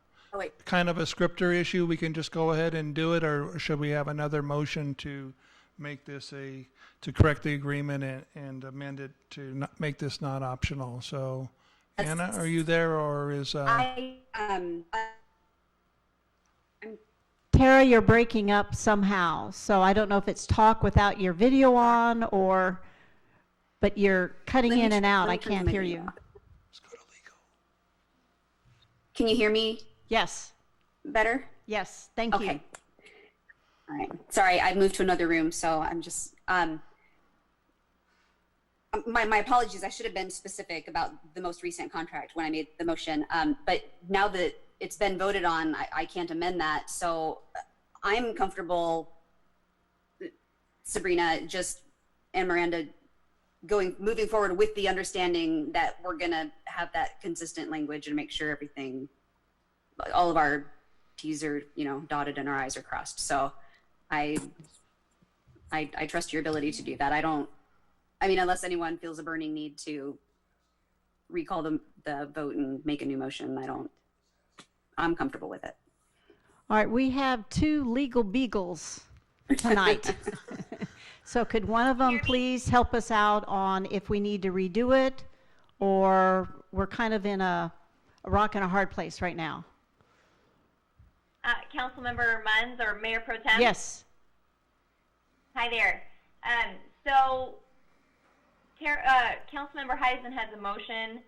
of a scripter issue? We can just go ahead and do it, or should we have another motion to make this to correct the agreement and amend it to not make this not optional? So, Anna, are you there, or is Tara, you're breaking up somehow, so I don't know if it's talk without your video on but you're cutting in and out. I can't hear you. Can you hear me Yes. better? Yes, thank you. Okay. All right. Sorry, I moved to another room, so I'm just, my apologies. I should have been specific about the most recent contract when I made the motion. But now that it's been voted on, I can't amend that. So I'm comfortable, Sabrina, and Miranda, moving forward with the understanding that we're gonna have that consistent language and make sure everything, all of our T's are, dotted and our I's are crossed. So I trust your ability to do that. Unless anyone feels a burning need to recall the vote and make a new motion, I'm comfortable with it. All right, we have 2 legal beagles tonight. So could one of them please help us out on if we need to redo it, or we're kind of in a rock and a hard place right now? Councilmember Munns or Mayor Pro Tem? Yes. Hi there. So Councilmember Heisen has a motion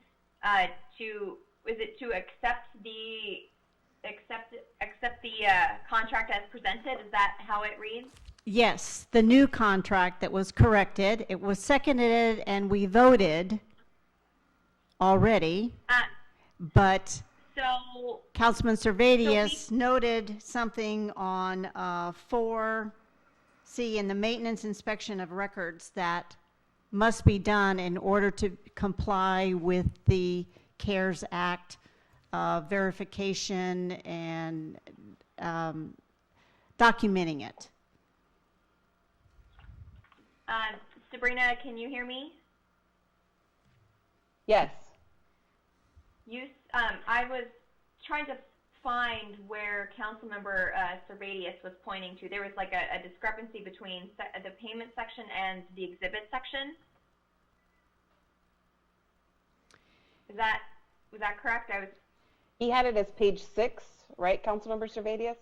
to accept the contract as presented? Is that how it reads? Yes, the new contract that was corrected. It was seconded and we voted already, but so Councilman Servadius noted something on 4C in the maintenance inspection of records that must be done in order to comply with the CARES Act verification and documenting it. Sabrina, can you hear me? Yes. I was trying to find where Councilmember Servadius was pointing to. There was like a discrepancy between the payment section and the exhibit section. Was that correct? He had it as page 6, right, Councilmember Servadius?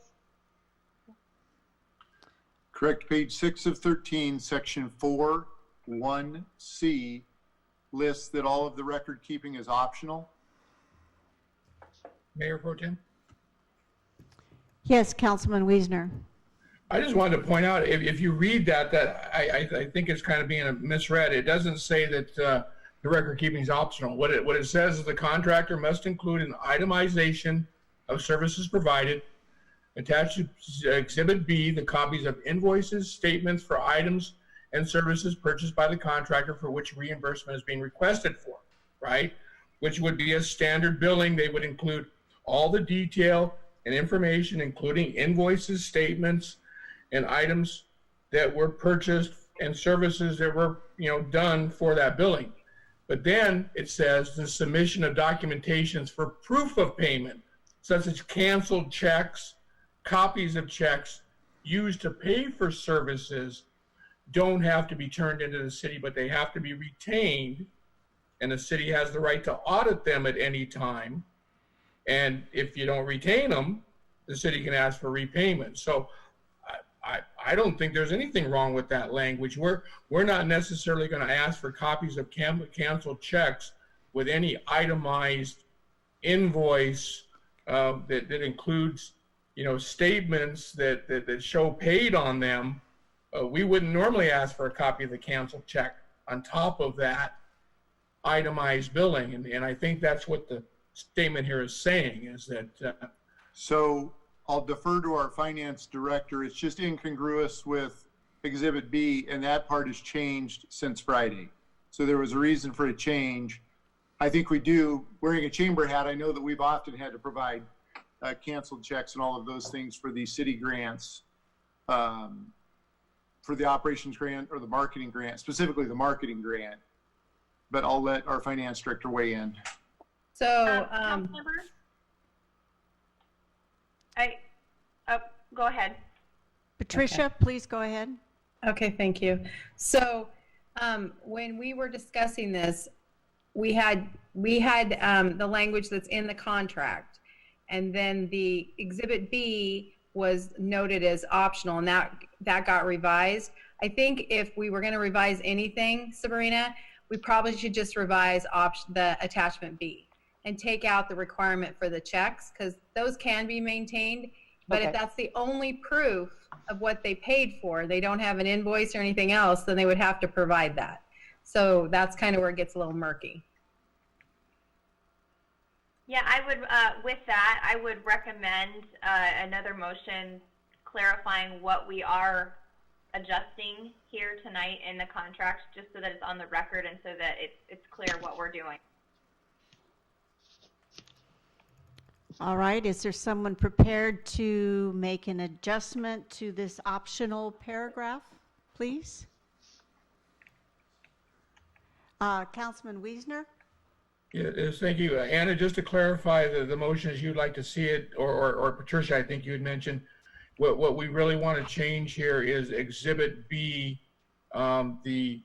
Correct, page 6 of 13, section 4, 1C lists that all of the record keeping is optional. Mayor Pro Tem? Yes, Councilman Wiesner. I just wanted to point out, if you read that I think it's kind of being misread. It doesn't say that the record keeping is optional. What it says is the contractor must include an itemization of services provided. Attached to Exhibit B, the copies of invoices, statements for items and services purchased by the contractor for which reimbursement is being requested for, right? Which would be a standard billing. They would include all the detail and information, including invoices, statements, and items that were purchased and services that were, done for that billing. But then it says the submission of documentations for proof of payment, such as canceled checks, copies of checks used to pay for services, don't have to be turned into the city, but they have to be retained, and the city has the right to audit them at any time. And if you don't retain them, the city can ask for repayment. So I don't think there's anything wrong with that language. We're not necessarily going to ask for copies of canceled checks with any itemized invoice that includes statements that show paid on them. We wouldn't normally ask for a copy of the canceled check on top of that itemized billing. And I think that's what the statement here is saying, is that. So I'll defer to our finance director. It's just incongruous with Exhibit B, and that part has changed since Friday. So there was a reason for a change. I think we do, wearing a chamber hat, I know that we've often had to provide canceled checks and all of those things for the city grants, for the operations grant or the marketing grant, specifically the marketing grant. But I'll let our finance director weigh in. So, go ahead. Patricia, okay. Please go ahead. Okay, thank you. So, when we were discussing this, we had the language that's in the contract, and then the Exhibit B was noted as optional, and that got revised. I think if we were going to revise anything, Sabrina, we probably should just revise the attachment B and take out the requirement for the checks, because those can be maintained. But Okay. if that's the only proof of what they paid for, they don't have an invoice or anything else, then they would have to provide that. So that's kind of where it gets a little murky. Yeah, I would, with that, I would recommend another motion clarifying what we are adjusting here tonight in the contract, just so that it's on the record and so that it's clear what we're doing. All right, is there someone prepared to make an adjustment to this optional paragraph, please? Councilman Wiesner? Yes, thank you. Anna, just to clarify the motion as you'd like to see it, or Patricia, I think you had mentioned, what we really want to change here is Exhibit B, and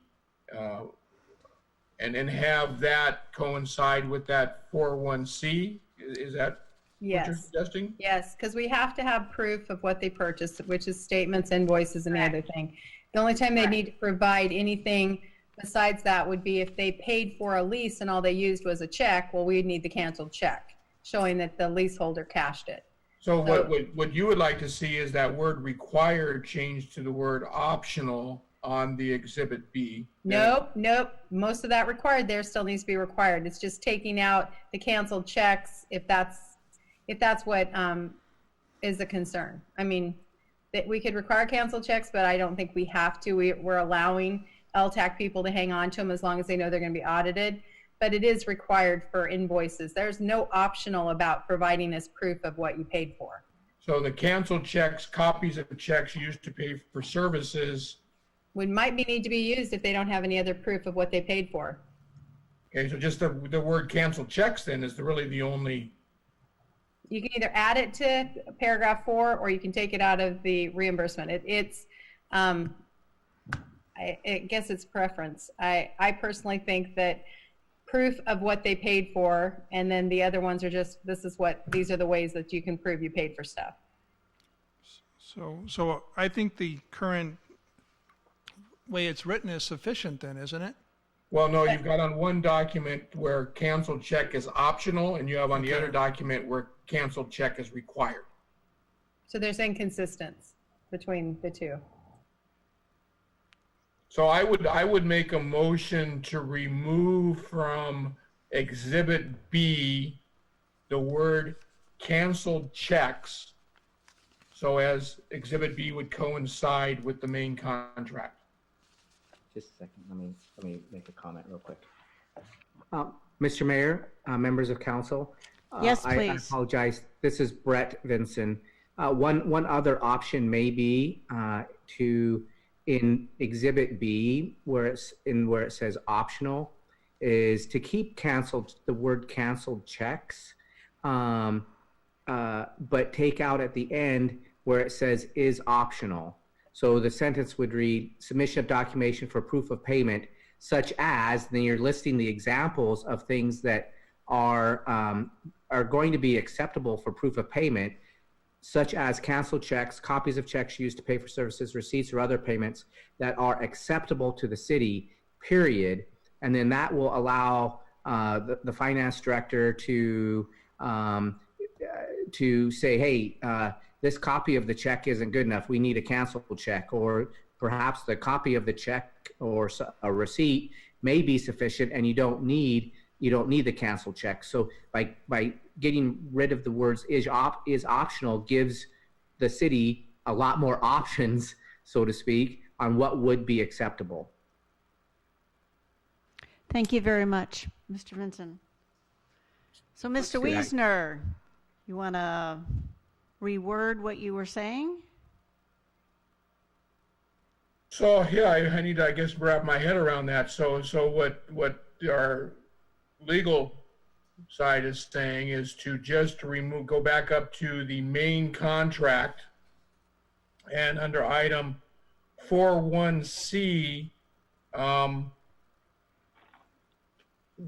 have that coincide with that 41C. Is that what you're Yes. suggesting? Yes, because we have to have proof of what they purchased, which is statements, invoices, and the other thing. The only time they need to provide anything besides that would be if they paid for a lease and all they used was a check. Well, we'd need the canceled check showing that the leaseholder cashed it. So what you would like to see is that word required changed to the word optional on the Exhibit B. Nope. Most of that required there still needs to be required. It's just taking out the canceled checks if that's what is a concern. I mean, that we could require canceled checks, but I don't think we have to. We're allowing LTAC people to hang on to them as long as they know they're going to be audited. But it is required for invoices. There's no optional about providing us proof of what you paid for. So the canceled checks, copies of checks used to pay for services. Might need to be used if they don't have any other proof of what they paid for. Okay, so just the word canceled checks then is really the only. You can either add it to paragraph 4 or you can take it out of the reimbursement. I guess it's preference. I personally think that proof of what they paid for, and then the other ones are just, these are the ways that you can prove you paid for stuff. So I think the current way it's written is sufficient then, isn't it? Well, no, you've got on one document where canceled check is optional, and you have on the other document where canceled check is required. So there's inconsistency between the two. So I would make a motion to remove from Exhibit B the word canceled checks, so as Exhibit B would coincide with the main contract. Just a second, let me make a comment real quick. Mr. Mayor, members of council. Yes, please. I apologize. This is Brett Vinson. One other option may be in Exhibit B, where it says optional, is to keep the word canceled checks, but take out at the end where it says is optional. So the sentence would read, submission of documentation for proof of payment, such as, then you're listing the examples of things that are going to be acceptable for proof of payment, such as canceled checks, copies of checks used to pay for services, receipts, or other payments that are acceptable to the city, period. And then that will allow the finance director to say, hey, this copy of the check isn't good enough. We need a canceled check, or perhaps the copy of the check or a receipt may be sufficient, and you don't need the canceled check. So by getting rid of the words is optional gives the city a lot more options, so to speak, on what would be acceptable. Thank you very much, Mr. Vinson. So, Mr. Wiesner, you want to reword what you were saying? So yeah, I need to, I guess, wrap my head around that. So what our legal side is saying is to just go back up to the main contract, and under item 41C,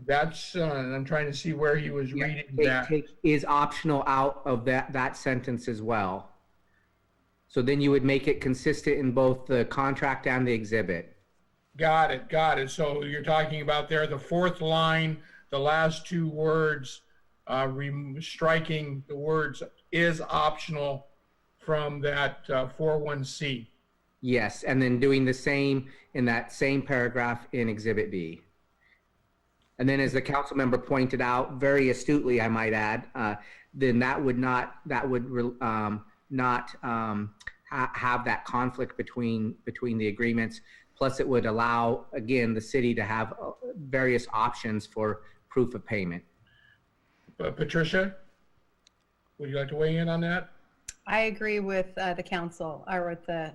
that's I'm trying to see where he was reading that. Take is optional out of that sentence as well. So then you would make it consistent in both the contract and the exhibit. Got it. So you're talking about there, the fourth line, the last two words, striking the words is optional from that 41C. Yes, and then doing the same in that same paragraph in Exhibit B. And then, as the council member pointed out, very astutely, I might add, then that would not have that conflict between the agreements. Plus, it would allow, again, the city to have various options for proof of payment. Patricia, would you like to weigh in on that? I agree with the council, or with the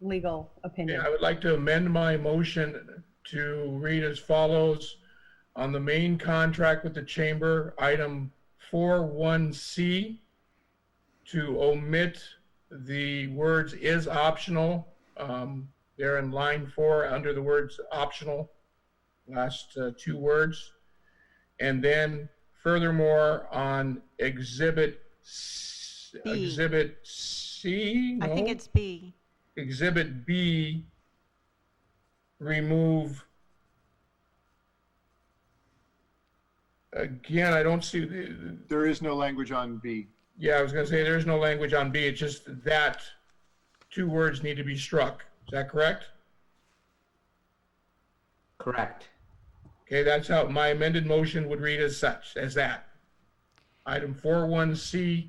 legal opinion. Yeah, I would like to amend my motion to read as follows. On the main contract with the chamber, item 4.1c, to omit the words "is optional." There in line 4 under the words "optional," last 2 words. And then furthermore on Exhibit C, B. Exhibit C, no? I think it's B. Exhibit B, remove. Again, I don't see. There is no language on B. Yeah, I was going to say there's no language on B. It's just that 2 words need to be struck. Is that correct? Correct. Okay, that's how my amended motion would read as such, as that. Item 4.1c,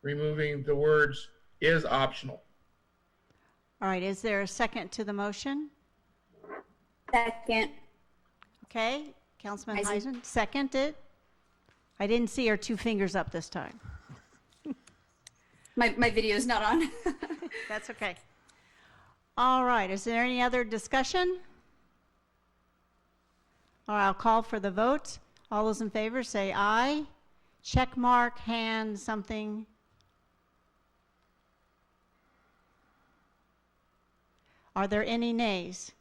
removing the words "is optional." All right, is there a second to the motion? Second. Okay, Councilman Heisen. Heisen, seconded. I didn't see her 2 fingers up this time. My video's not on. That's okay. All right, is there any other discussion? All right, I'll call for the vote. All those in favor say aye. Check mark, hand, something. Are there any nays?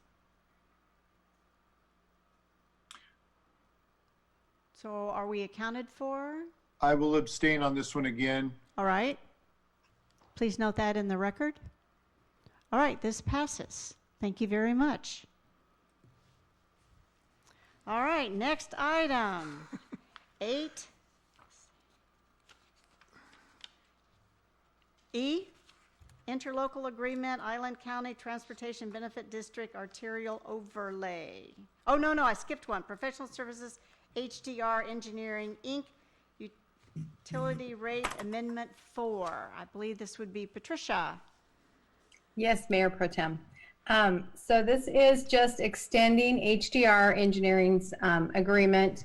So are we accounted for? I will abstain on this one again. All right. Please note that in the record. All right, this passes. Thank you very much. All right, next item. 8E, interlocal agreement, Island County Transportation Benefit District arterial overlay. Oh, no, I skipped one. Professional Services, HDR Engineering, Inc., Utility Rate Amendment 4. I believe this would be Patricia. Yes, Mayor Pro Tem. So this is just extending HDR Engineering's agreement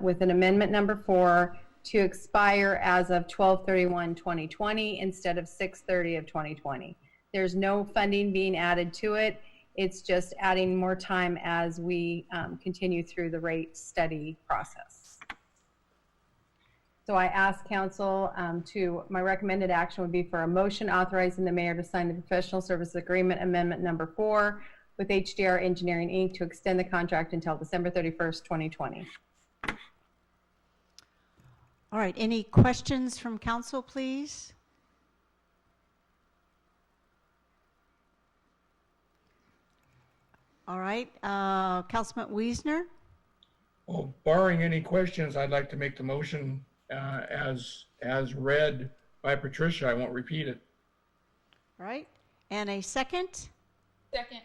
with an amendment number 4 to expire as of 12/31/2020 instead of 6/30/2020. There's no funding being added to it. It's just adding more time as we continue through the rate study process. So I ask council my recommended action would be for a motion authorizing the mayor to sign the professional services agreement amendment number 4 with HDR Engineering, Inc. to extend the contract until December 31st, 2020. All right, any questions from council, please? All right, Councilman Wiesner? Well, barring any questions, I'd like to make the motion as read by Patricia. I won't repeat it. All right, and a second? Second.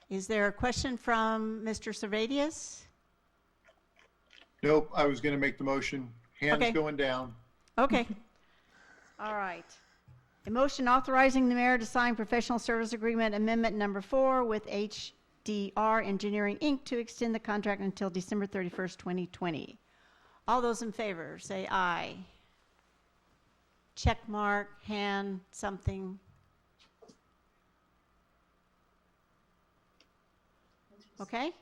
Is there a question from Mr. Servadius? Nope, I was going to make the motion. Hands Okay. going down. Okay. All right. A motion authorizing the mayor to sign professional service agreement amendment number 4 with HDR Engineering, Inc. to extend the contract until December 31st, 2020. All those in favor, say aye. Check mark, hand, something. Okay.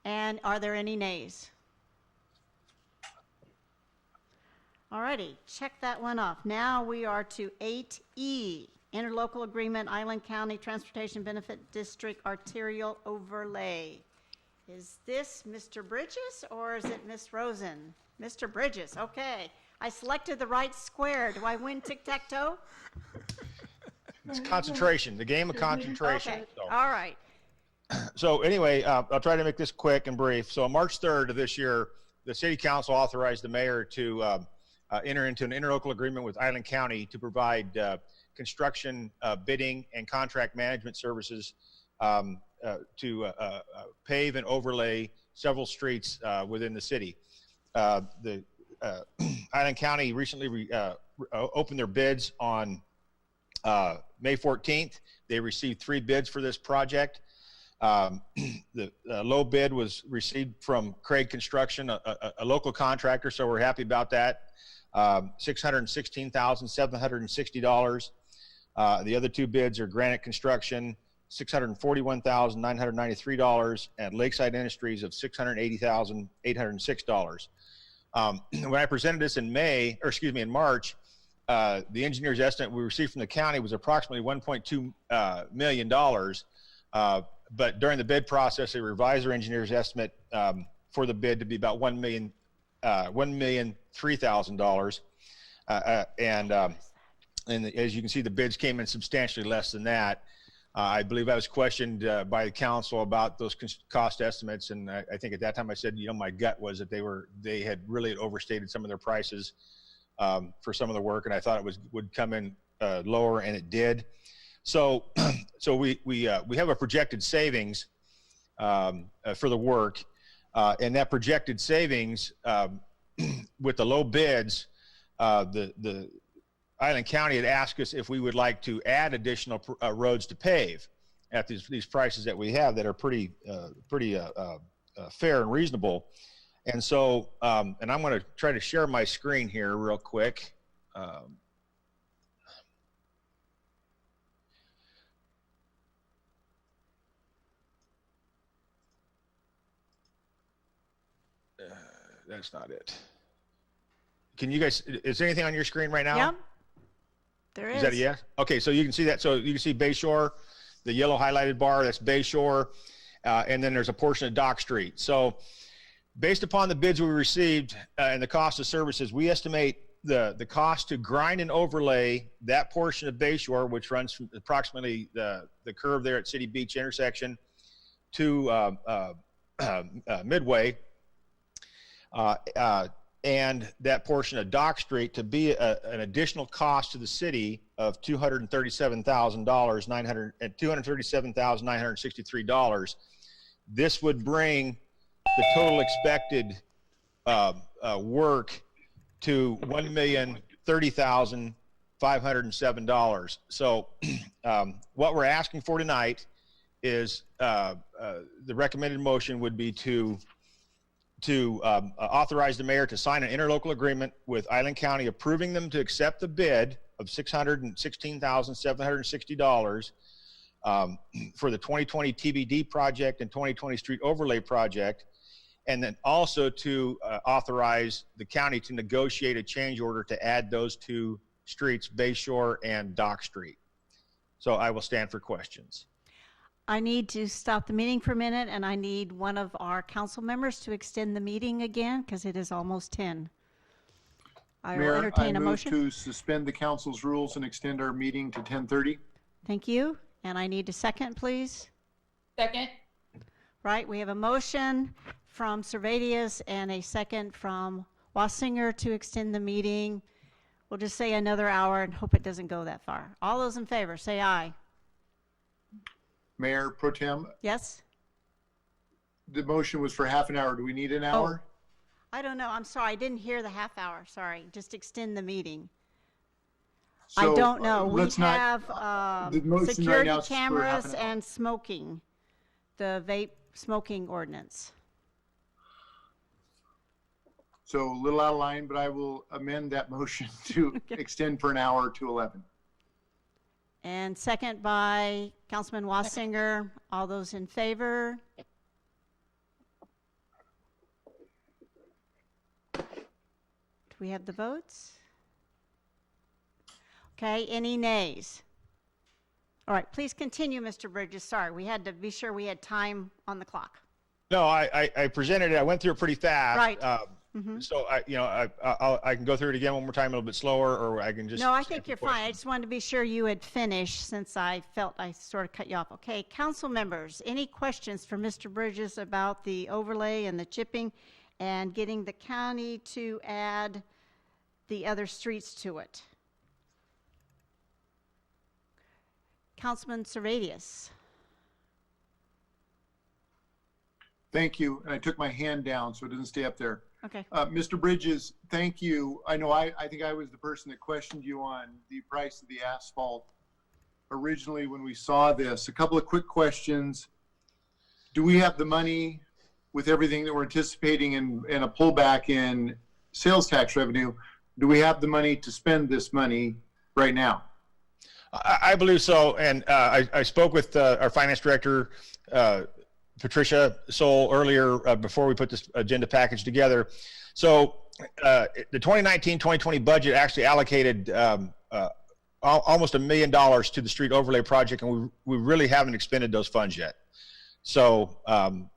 And are there any nays? All righty, check that one off. Now we are to 8E, interlocal agreement, Island County Transportation Benefit District arterial overlay. Is this Mr. Bridges or is it Miss Rosen? Mr. Bridges, okay. I selected the right square. Do I win tic-tac-toe? It's concentration, the game of concentration. Okay, So. all right. So anyway, I'll try to make this quick and brief. So on March 3rd of this year, the city council authorized the mayor to enter into an interlocal agreement with Island County to provide construction, bidding, and contract management services to pave and overlay several streets within the city. The Island County recently opened their bids on May 14th. They received 3 bids for this project. The low bid was received from Craig Construction, a local contractor, so we're happy about that. $616,760. The other 2 bids are Granite Construction, $641,993, and Lakeside Industries of $680,806. When I presented this in March, the engineer's estimate we received from the county was approximately $1.2 million. But during the bid process, they revised their engineer's estimate for the bid to be about $1,003,000. And as you can see, the bids came in substantially less than that. I believe I was questioned by the council about those cost estimates, and I think at that time I said, my gut was that they had really overstated some of their prices for some of the work, and I thought it would come in lower, and it did. So we have a projected savings for the work, and that projected savings with the low bids, the Island County had asked us if we would like to add additional roads to pave at these prices that we have that are pretty fair and reasonable. And so, and I'm going to try to share my screen here real quick. That's not it. Can you guys, is there anything on your screen right now? Yep. There is. Is that a yes? Okay, so you can see that. So you can see Bayshore, the yellow highlighted bar, that's Bayshore. And then there's a portion of Dock Street. So based upon the bids we received and the cost of services, we estimate the cost to grind and overlay that portion of Bayshore, which runs from approximately the curve there at City Beach intersection to Midway, and that portion of Dock Street to be an additional cost to the city of $237,963. This would bring the total expected work to $1,030,507. So what we're asking for tonight is the recommended motion would be to authorize the mayor to sign an interlocal agreement with Island County, approving them to accept the bid of $616,760 for the 2020 TBD project and 2020 street overlay project, and then also to authorize the county to negotiate a change order to add those 2 streets, Bayshore and Dock Street. So I will stand for questions. I need to stop the meeting for a minute, and I need one of our council members to extend the meeting again because it is almost 10. I will entertain a motion. I move to suspend the council's rules and extend our meeting to 10:30. Thank you. And I need a second, please. Second. Right, we have a motion from Servadius and a second from Wassinger to extend the meeting. We'll just say another hour and hope it doesn't go that far. All those in favor, say aye. Mayor Pro Tem, Yes? the motion was for half an hour. Do we need an hour? I don't know. I'm sorry. I didn't hear the half hour. Sorry. Just extend the meeting. So, I don't know. We let's not- have the motion right security now is for half cameras an hour. and smoking, the vape smoking ordinance. So a little out of line, but I will amend that motion to extend for an hour to 11. And second by Councilman Wassinger. All those in favor? Do we have the votes? Okay, any nays? All right, please continue, Mr. Bridges. Sorry, we had to be sure we had time on the clock. No, I presented it. I went through it pretty fast. Right. So I can go through it again one more time a little bit slower, or I can just. No, I think you're fine. I just wanted to be sure you had finished since I felt I sort of cut you off. Okay, council members, any questions for Mr. Bridges about the overlay and the chipping and getting the county to add the other streets to it? Councilman Servadius. Thank you. And I took my hand down so it doesn't stay up there. Okay. Mr. Bridges, thank you. I know I think I was the person that questioned you on the price of the asphalt originally when we saw this. A couple of quick questions. Do we have the money with everything that we're anticipating and a pullback in sales tax revenue? Do we have the money to spend this money right now? I believe so. And I spoke with our finance director, Patricia Soul, earlier before we put this agenda package together. So the 2019-2020 budget actually allocated almost $1 million to the street overlay project, and we really haven't expended those funds yet. So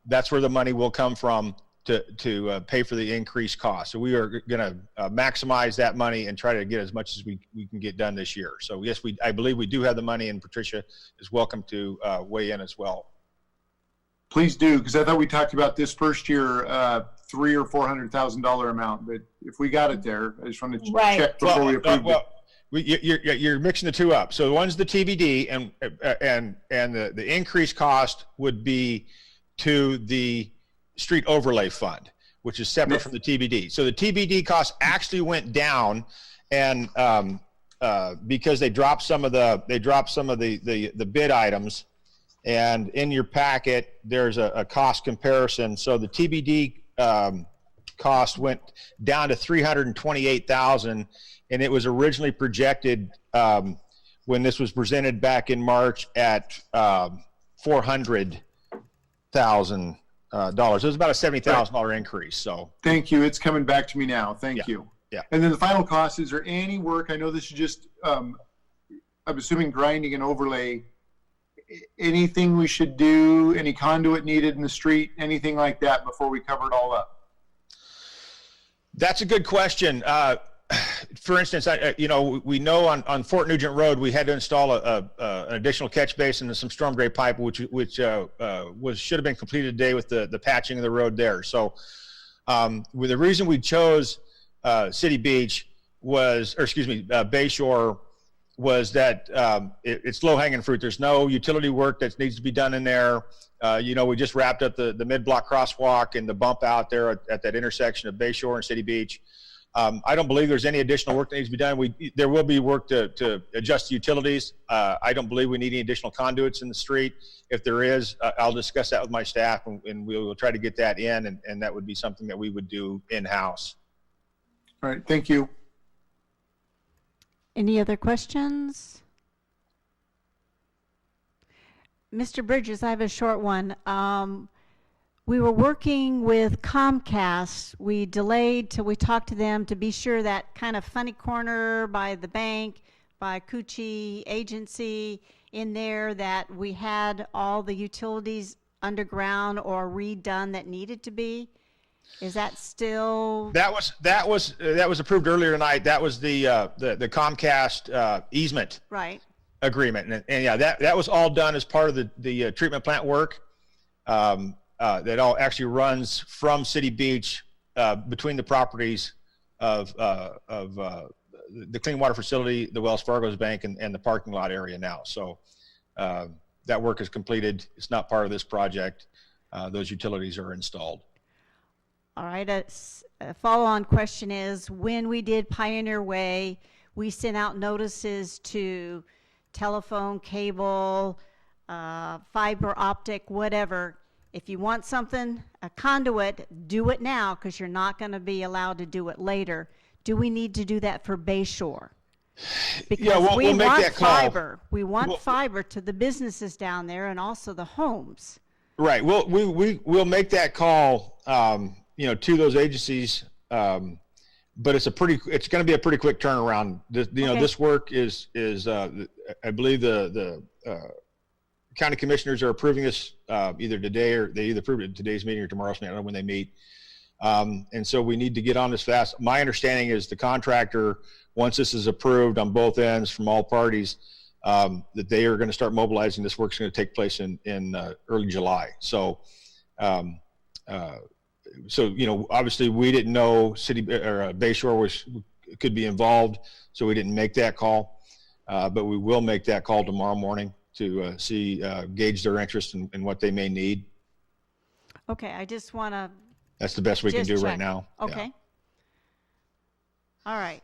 that's where the money will come from to pay for the increased cost. So we are going to maximize that money and try to get as much as we can get done this year. So yes, I believe we do have the money, and Patricia is welcome to weigh in as well. Please do, because I thought we talked about this first year, $300,000 or $400,000 amount. But if we got it there, I just wanted to check before we approve it. You're mixing the two up. So one's the TBD, and the increased cost would be to the street overlay fund, which is separate from the TBD. So the TBD cost actually went down, and because they dropped some of the bid items. And in your packet, there's a cost comparison. So the TBD cost went down to $328,000, and it was originally projected when this was presented back in March at $400,000. It was about a $70,000 increase. So thank you. It's coming back to me now. Thank you. Yeah. And then the final cost, is there any work? I know this is just, I'm assuming grinding and overlay. Anything we should do, any conduit needed in the street, anything like that before we cover it all up? That's a good question. For instance, we know on Fort Nugent Road, we had to install an additional catch basin and some storm drain pipe, which should have been completed today with the patching of the road there. So with the reason we chose City Beach Bayshore was that it's low-hanging fruit. There's no utility work that needs to be done in there. We just wrapped up the mid-block crosswalk and the bump out there at that intersection of Bayshore and City Beach. I don't believe there's any additional work that needs to be done. There will be work to adjust the utilities. I don't believe we need any additional conduits in the street. If there is, I'll discuss that with my staff, and we will try to get that in, and that would be something that we would do in-house. All right, thank you. Any other questions? Mr. Bridges, I have a short one. We were working with Comcast. We delayed till we talked to them to be sure that kind of funny corner by the bank, by Coochie Agency in there, that we had all the utilities underground or redone that needed to be. Is that still? That was approved earlier tonight. That was the Comcast easement agreement, and yeah, that was all done as part of the treatment plant work. That all actually runs from City Beach between the properties of the clean water facility, the Wells Fargo's bank, and the parking lot area now. So that work is completed. It's not part of this project. Those utilities are installed. All right, a follow-on question is, when we did Pioneer Way, we sent out notices to telephone, cable, fiber optic, whatever. If you want something, a conduit, do it now, because you're not going to be allowed to do it later. Do we need to do that for Bayshore? Because we want fiber. We want fiber to the businesses down there and also the homes. Right. We'll make that call. To those agencies, but it's going to be a pretty quick turnaround. This work is I believe the county commissioners are approving this either today, or they either approved it in today's meeting or tomorrow's meeting. I don't know when they meet, and so we need to get on this fast. My understanding is the contractor, once this is approved on both ends from all parties, that they are going to start mobilizing. This work's going to take place in early July. So. Obviously we didn't know Bayshore could be involved, so we didn't make that call. But we will make that call tomorrow morning to gauge their interest in what they may need. Okay, I just want to That's the best we can Just do check. right now. Okay. Yeah. All right.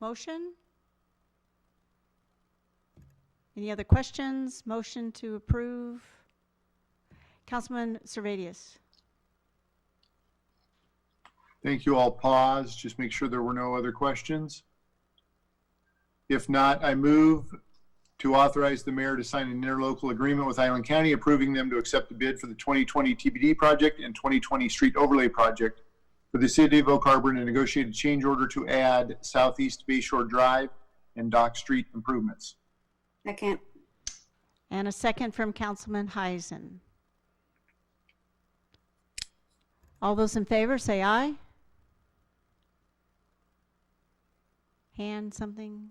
Motion? Any other questions? Motion to approve? Councilman Servadius. Thank you. I'll pause, just make sure there were no other questions. If not, I move to authorize the mayor to sign an interlocal agreement with Island County, approving them to accept the bid for the 2020 TBD project and 2020 street overlay project for the city of Oak Harbor, and a negotiated change order to add Southeast Bayshore Drive and Dock Street improvements. Second. And a second from Councilman Heisen. All those in favor say aye. Hand something.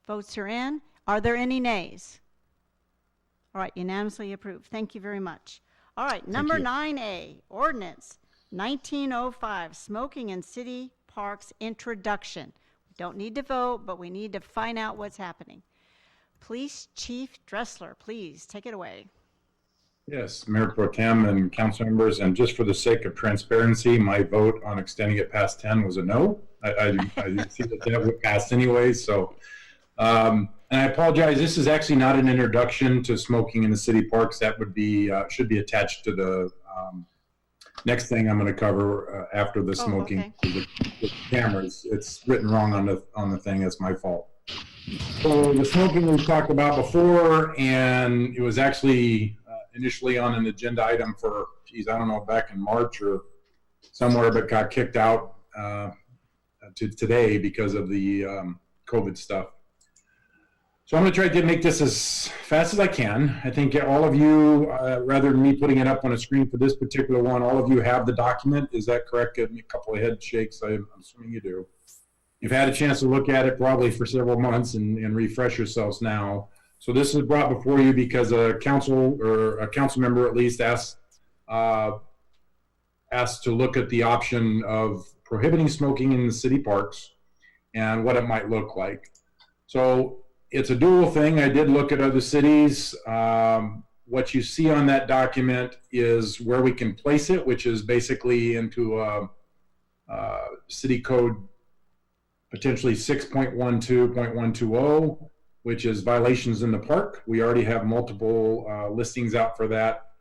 Votes are in. Are there any nays? All right, unanimously approved. Thank you very much. All right, number 9A, ordinance 1905, smoking in city parks introduction. We don't need to vote, but we need to find out what's happening. Police Chief Dressler, please take it away. Yes, Mayor Pro Tem and council members, and just for the sake of transparency, my vote on extending it past 10 was a no. I see that would pass anyway, so. And I apologize, this is actually not an introduction to smoking in the city parks. That would be, should be attached to the next thing I'm going to cover after the smoking. Okay. The cameras. It's written wrong on the thing. That's my fault. So the smoking we talked about before, and it was actually initially on an agenda item for, geez, I don't know, back in March or somewhere, but got kicked out to today because of the COVID stuff. So I'm going to try to make this as fast as I can. I think all of you, rather than me putting it up on a screen for this particular one, all of you have the document. Is that correct? Give me a couple of head shakes. I'm assuming you do. You've had a chance to look at it probably for several months and refresh yourselves now. So this is brought before you because a council, or a council member at least, asked to look at the option of prohibiting smoking in the city parks and what it might look like. So it's a dual thing. I did look at other cities. What you see on that document is where we can place it, which is basically into city code potentially 6.12.120, which is violations in the park. We already have multiple listings out for that.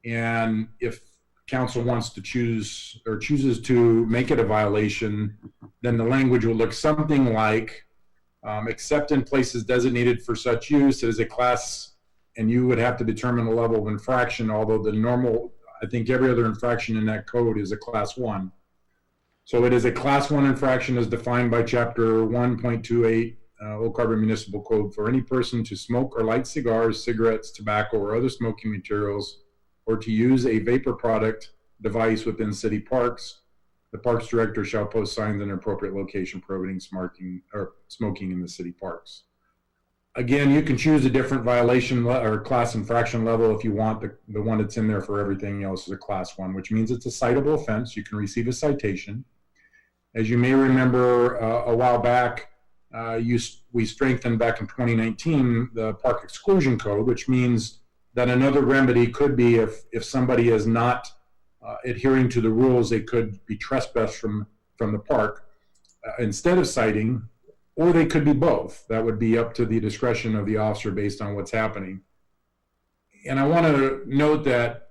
And if council wants to choose or chooses to make it a violation, then the language will look something like, except in places designated for such use, it is a class, and you would have to determine the level of infraction, although the normal, I think every other infraction in that code is a class 1. So it is a class 1 infraction as defined by chapter 1.28 Oak Harbor Municipal Code for any person to smoke or light cigars, cigarettes, tobacco, or other smoking materials, or to use a vapor product device within city parks. The parks director shall post signs in an appropriate location prohibiting smoking in the city parks. Again, you can choose a different violation or class infraction level if you want. The one that's in there for everything else is a class 1, which means it's a citable offense. You can receive a citation. As you may remember, a while back, we strengthened back in 2019 the park exclusion code, which means that another remedy could be if somebody is not adhering to the rules, they could be trespassed from the park instead of citing, or they could be both. That would be up to the discretion of the officer based on what's happening. And I want to note that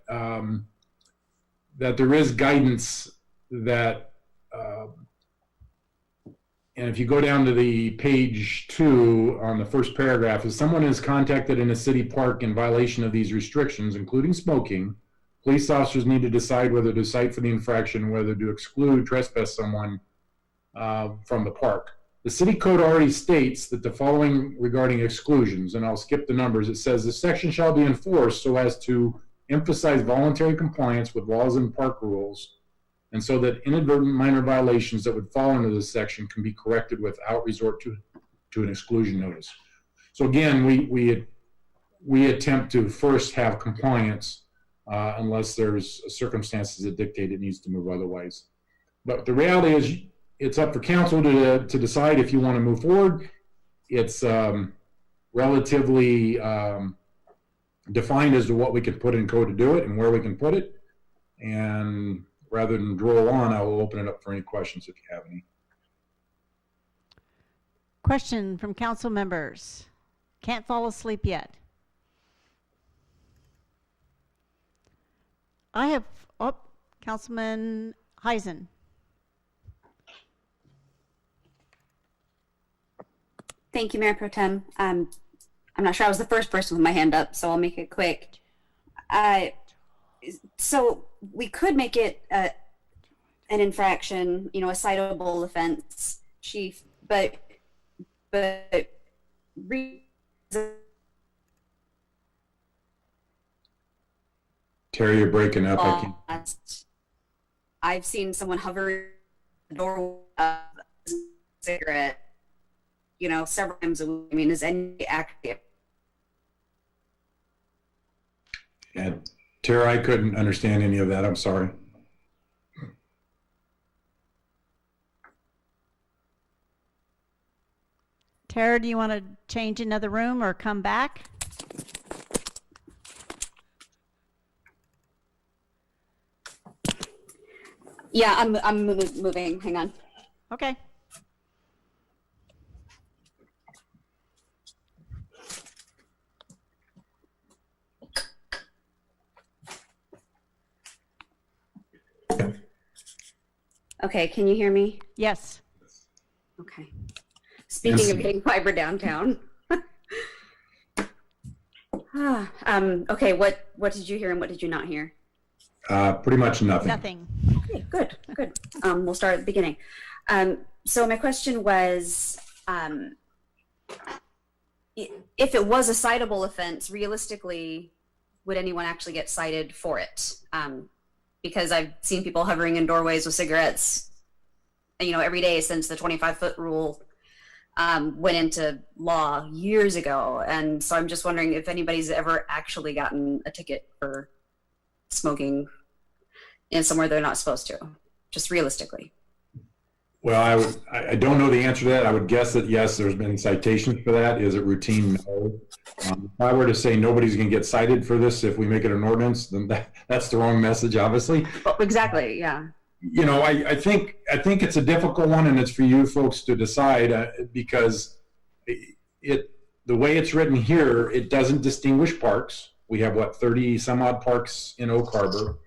that there is guidance that, and if you go down to the page 2 on the first paragraph, if someone is contacted in a city park in violation of these restrictions, including smoking, police officers need to decide whether to cite for the infraction, whether to exclude, trespass someone from the park. The city code already states that the following regarding exclusions, and I'll skip the numbers. It says the section shall be enforced so as to emphasize voluntary compliance with laws and park rules, and so that inadvertent minor violations that would fall into this section can be corrected without resort to an exclusion notice. So again, we attempt to first have compliance unless there's circumstances that dictate it needs to move otherwise. But the reality is it's up for council to decide if you want to move forward. It's relatively defined as to what we could put in code to do it and where we can put it. And rather than roll on, I will open it up for any questions if you have any. Question from council members. Can't fall asleep yet. I have, Councilman Heisen. Thank you, Mayor Pro Tem. I'm not sure I was the first person with my hand up, so I'll make it quick. So we could make it an infraction, a citable offense, Chief, but Terry, you're breaking up. I've seen someone hover the door of a cigarette, several times a week. I mean, is any active? And Tara, I couldn't understand any of that. I'm sorry. Tara, do you want to change another room or come back? Yeah, I'm moving. Hang on. Okay. Okay, can you hear me? Yes. Okay. Speaking of getting fiber downtown. Okay, what did you hear and what did you not hear? Pretty much nothing. Nothing. Okay, good. We'll start at the beginning. So my question was, if it was a citable offense, realistically, would anyone actually get cited for it? Because I've seen people hovering in doorways with cigarettes, every day since the 25-foot rule went into law years ago. And so I'm just wondering if anybody's ever actually gotten a ticket for smoking in somewhere they're not supposed to, just realistically. Well, I don't know the answer to that. I would guess that yes, there's been citations for that. Is it routine? No. If I were to say nobody's going to get cited for this if we make it an ordinance, then that's the wrong message, obviously. Exactly. Yeah. I think it's a difficult one, and it's for you folks to decide because the way it's written here, it doesn't distinguish parks. We have 30 some odd parks in Oak Harbor.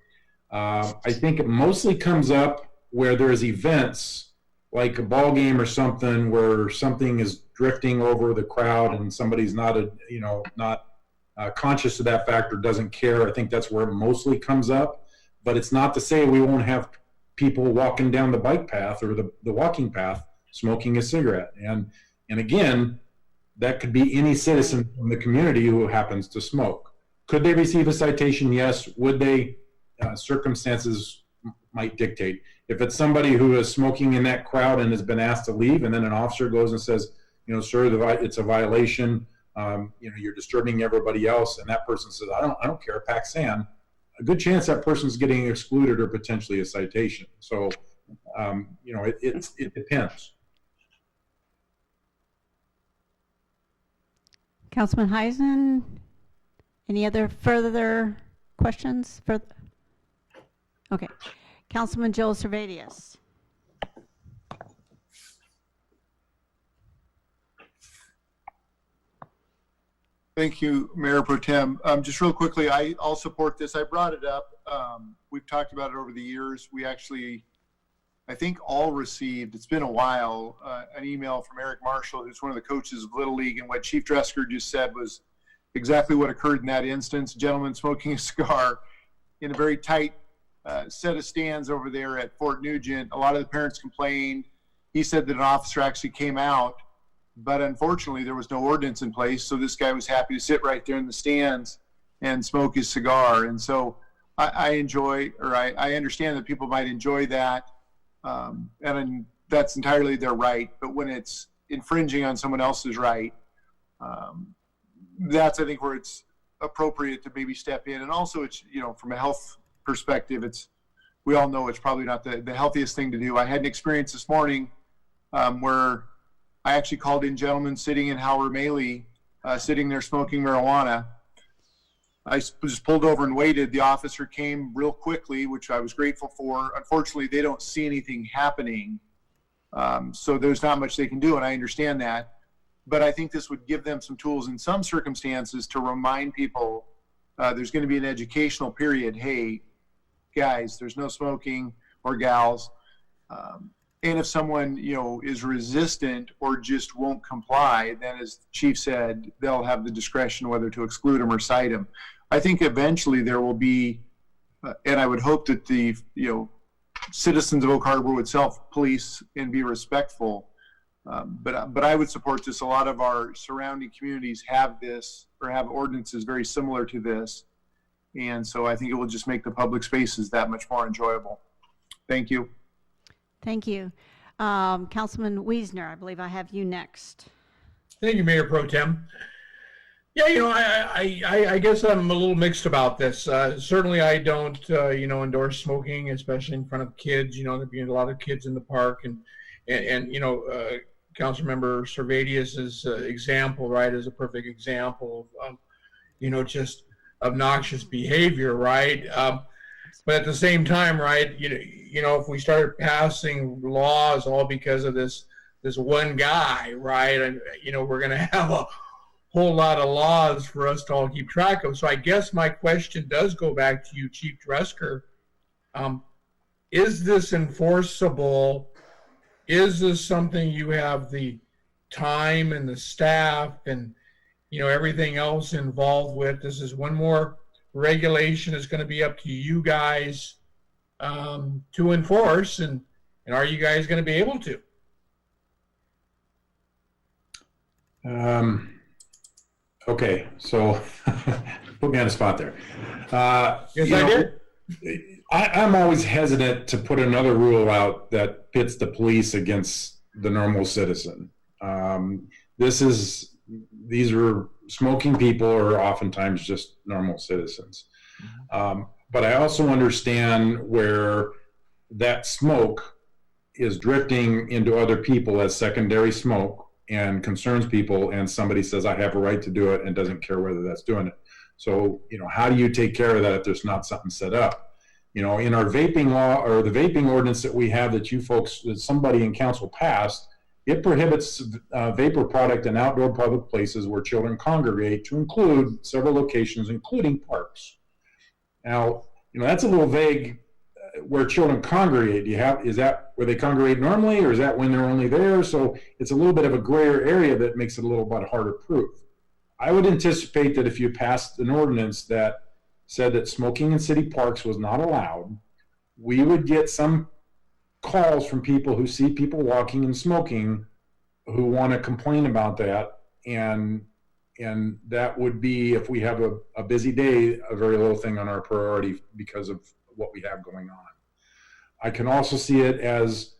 I think it mostly comes up where there's events like a ball game or something where something is drifting over the crowd and somebody's not conscious of that fact or doesn't care. I think that's where it mostly comes up. But it's not to say we won't have people walking down the bike path or the walking path smoking a cigarette. And again, that could be any citizen from the community who happens to smoke. Could they receive a citation? Yes. Would they? Circumstances might dictate. If it's somebody who is smoking in that crowd and has been asked to leave, and then an officer goes and says, sir, it's a violation. You're disturbing everybody else, and that person says, I don't care, pack sand. A good chance that person's getting excluded or potentially a citation. So, it depends. Councilman Heisen, any other further questions? Okay. Councilman Joel Servadius. Thank you, Mayor Pro Tem. Just real quickly, I'll support this. I brought it up. We've talked about it over the years. We actually, I think, all received, it's been a while, an email from Eric Marshall, who's one of the coaches of Little League, and what Chief Dresker just said was exactly what occurred in that instance. A gentleman smoking a cigar in a very tight set of stands over there at Fort Nugent. A lot of the parents complained. He said that an officer actually came out, but unfortunately there was no ordinance in place, so this guy was happy to sit right there in the stands and smoke his cigar. And so I understand that people might enjoy that, and that's entirely their right, but when it's infringing on someone else's right, that's, I think, where it's appropriate to maybe step in. And also, it's, from a health perspective, we all know it's probably not the healthiest thing to do. I had an experience this morning where I actually called in gentlemen sitting in Howard Maley sitting there smoking marijuana. I was pulled over and waited. The officer came real quickly, which I was grateful for. Unfortunately, they don't see anything happening. So there's not much they can do, and I understand that. But I think this would give them some tools in some circumstances to remind people there's going to be an educational period. Hey, guys, there's no smoking, or gals. And if someone, is resistant or just won't comply, then as the chief said, they'll have the discretion whether to exclude them or cite them. I think eventually there will be, and I would hope that the, citizens of Oak Harbor would self-police and be respectful. But I would support this. A lot of our surrounding communities have this or have ordinances very similar to this. And so I think it will just make the public spaces that much more enjoyable. Thank you. Thank you. Councilman Wiesner, I believe I have you next. Thank you, Mayor Pro Tem. Yeah, I guess I'm a little mixed about this. Certainly I don't, endorse smoking, especially in front of kids. There being a lot of kids in the park, and Councilmember Servadius's example, right, is a perfect example of, just obnoxious behavior, right? But at the same time, right, if we start passing laws all because of this one guy, right, and we're going to have a whole lot of laws for us to all keep track of. So I guess my question does go back to you, Chief Dresker. Is this enforceable? Is this something you have the time and the staff and everything else involved with? This is one more regulation. Is going to be up to you guys to enforce, and are you guys going to be able to? Okay, so put me on the spot there. Yes, I did. I'm always hesitant to put another rule out that pits the police against the normal citizen. These are smoking people, or oftentimes just normal citizens. But I also understand where that smoke is drifting into other people as secondary smoke and concerns people, and somebody says, I have a right to do it, and doesn't care whether that's doing it. So, how do you take care of that if there's not something set up? In our vaping law, or the vaping ordinance that we have that somebody in council passed, it prohibits vapor product in outdoor public places where children congregate, to include several locations, including parks. Now, that's a little vague. Where children congregate, is that where they congregate normally, or is that when they're only there? So it's a little bit of a grayer area that makes it a little bit harder proof. I would anticipate that if you passed an ordinance that said that smoking in city parks was not allowed, we would get some calls from people who see people walking and smoking, who want to complain about that, and that would be, if we have a busy day, a very low thing on our priority because of what we have going on. I can also see it as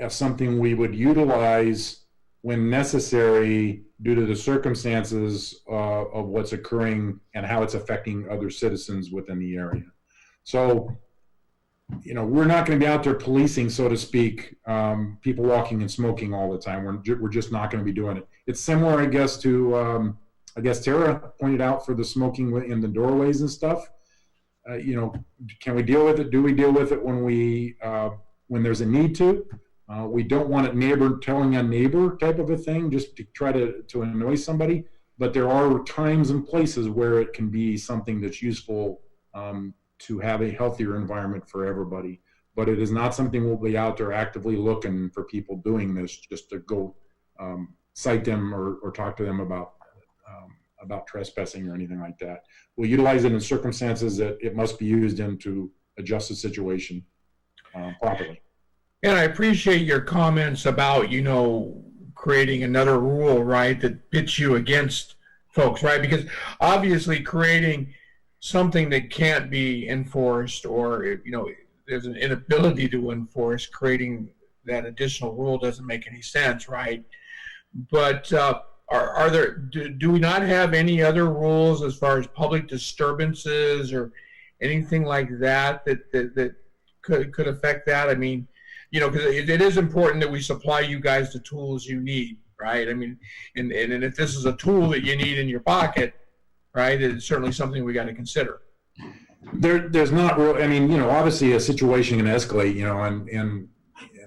something we would utilize when necessary due to the circumstances of what's occurring and how it's affecting other citizens within the area. So, we're not going to be out there policing, so to speak, people walking and smoking all the time. We're just not going to be doing it. It's similar, I guess, to, Tara pointed out, for the smoking in the doorways and stuff. Can we deal with it? Do we deal with it when there's a need to? We don't want it neighbor telling a neighbor type of a thing, just to try to annoy somebody. But there are times and places where it can be something that's useful to have a healthier environment for everybody. But it is not something we'll be out there actively looking for people doing this just to go cite them or talk to them about trespassing or anything like that. We'll utilize it in circumstances that it must be used in to adjust the situation properly. And I appreciate your comments about, creating another rule, right, that pits you against folks, right? Because obviously creating something that can't be enforced, or, there's an inability to enforce, creating that additional rule doesn't make any sense, right? But are there, do we not have any other rules as far as public disturbances or anything like that could affect that? I mean, because it is important that we supply you guys the tools you need, right? I mean, and if this is a tool that you need in your pocket, right, it's certainly something we got to consider. There's not real, I mean, obviously a situation can escalate, and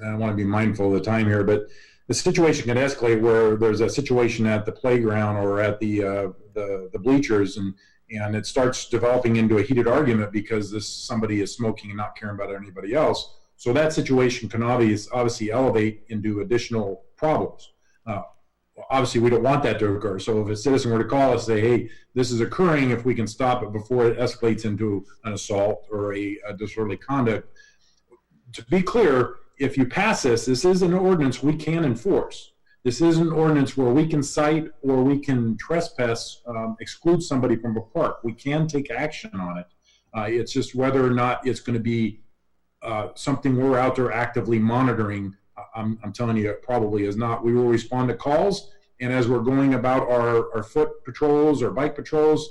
I want to be mindful of the time here, but the situation can escalate where there's a situation at the playground or at the bleachers, and it starts developing into a heated argument because somebody is smoking and not caring about anybody else. So that situation can obviously elevate into additional problems. Obviously, we don't want that to occur. So if a citizen were to call us and say, hey, this is occurring, if we can stop it before it escalates into an assault or a disorderly conduct. To be clear, if you pass this is an ordinance we can enforce. This is an ordinance where we can cite or we can trespass, exclude somebody from a park. We can take action on it. It's just whether or not it's going to be something we're out there actively monitoring. I'm telling you, it probably is not. We will respond to calls, and as we're going about our foot patrols or bike patrols,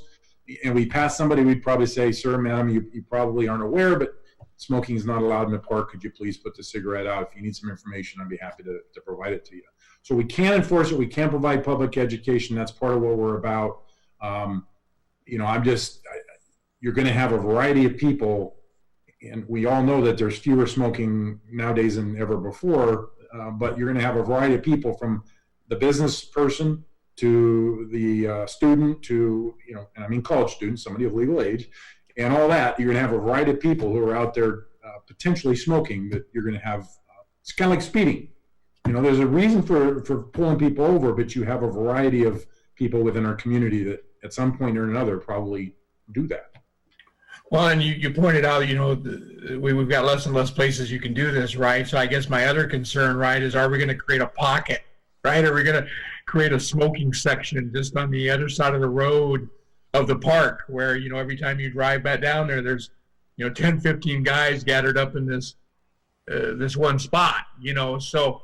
and we pass somebody, we'd probably say, sir, madam, you probably aren't aware, but smoking is not allowed in the park. Could you please put the cigarette out? If you need some information, I'd be happy to provide it to you. So we can enforce it. We can provide public education. That's part of what we're about. You're going to have a variety of people, and we all know that there's fewer smoking nowadays than ever before, but you're going to have a variety of people, from the business person to the student to, and I mean college students, somebody of legal age, and all that. You're going to have a variety of people who are out there potentially smoking that you're going to have. It's kind of like speeding. There's a reason for pulling people over, but you have a variety of people within our community that at some point or another probably do that. Well, and you pointed out, we've got less and less places you can do this, right? So I guess my other concern, right, is are we going to create a pocket, right? Are we going to create a smoking section just on the other side of the road of the park where, every time you drive back down there, there's, 10, 15 guys gathered up in this one spot, So,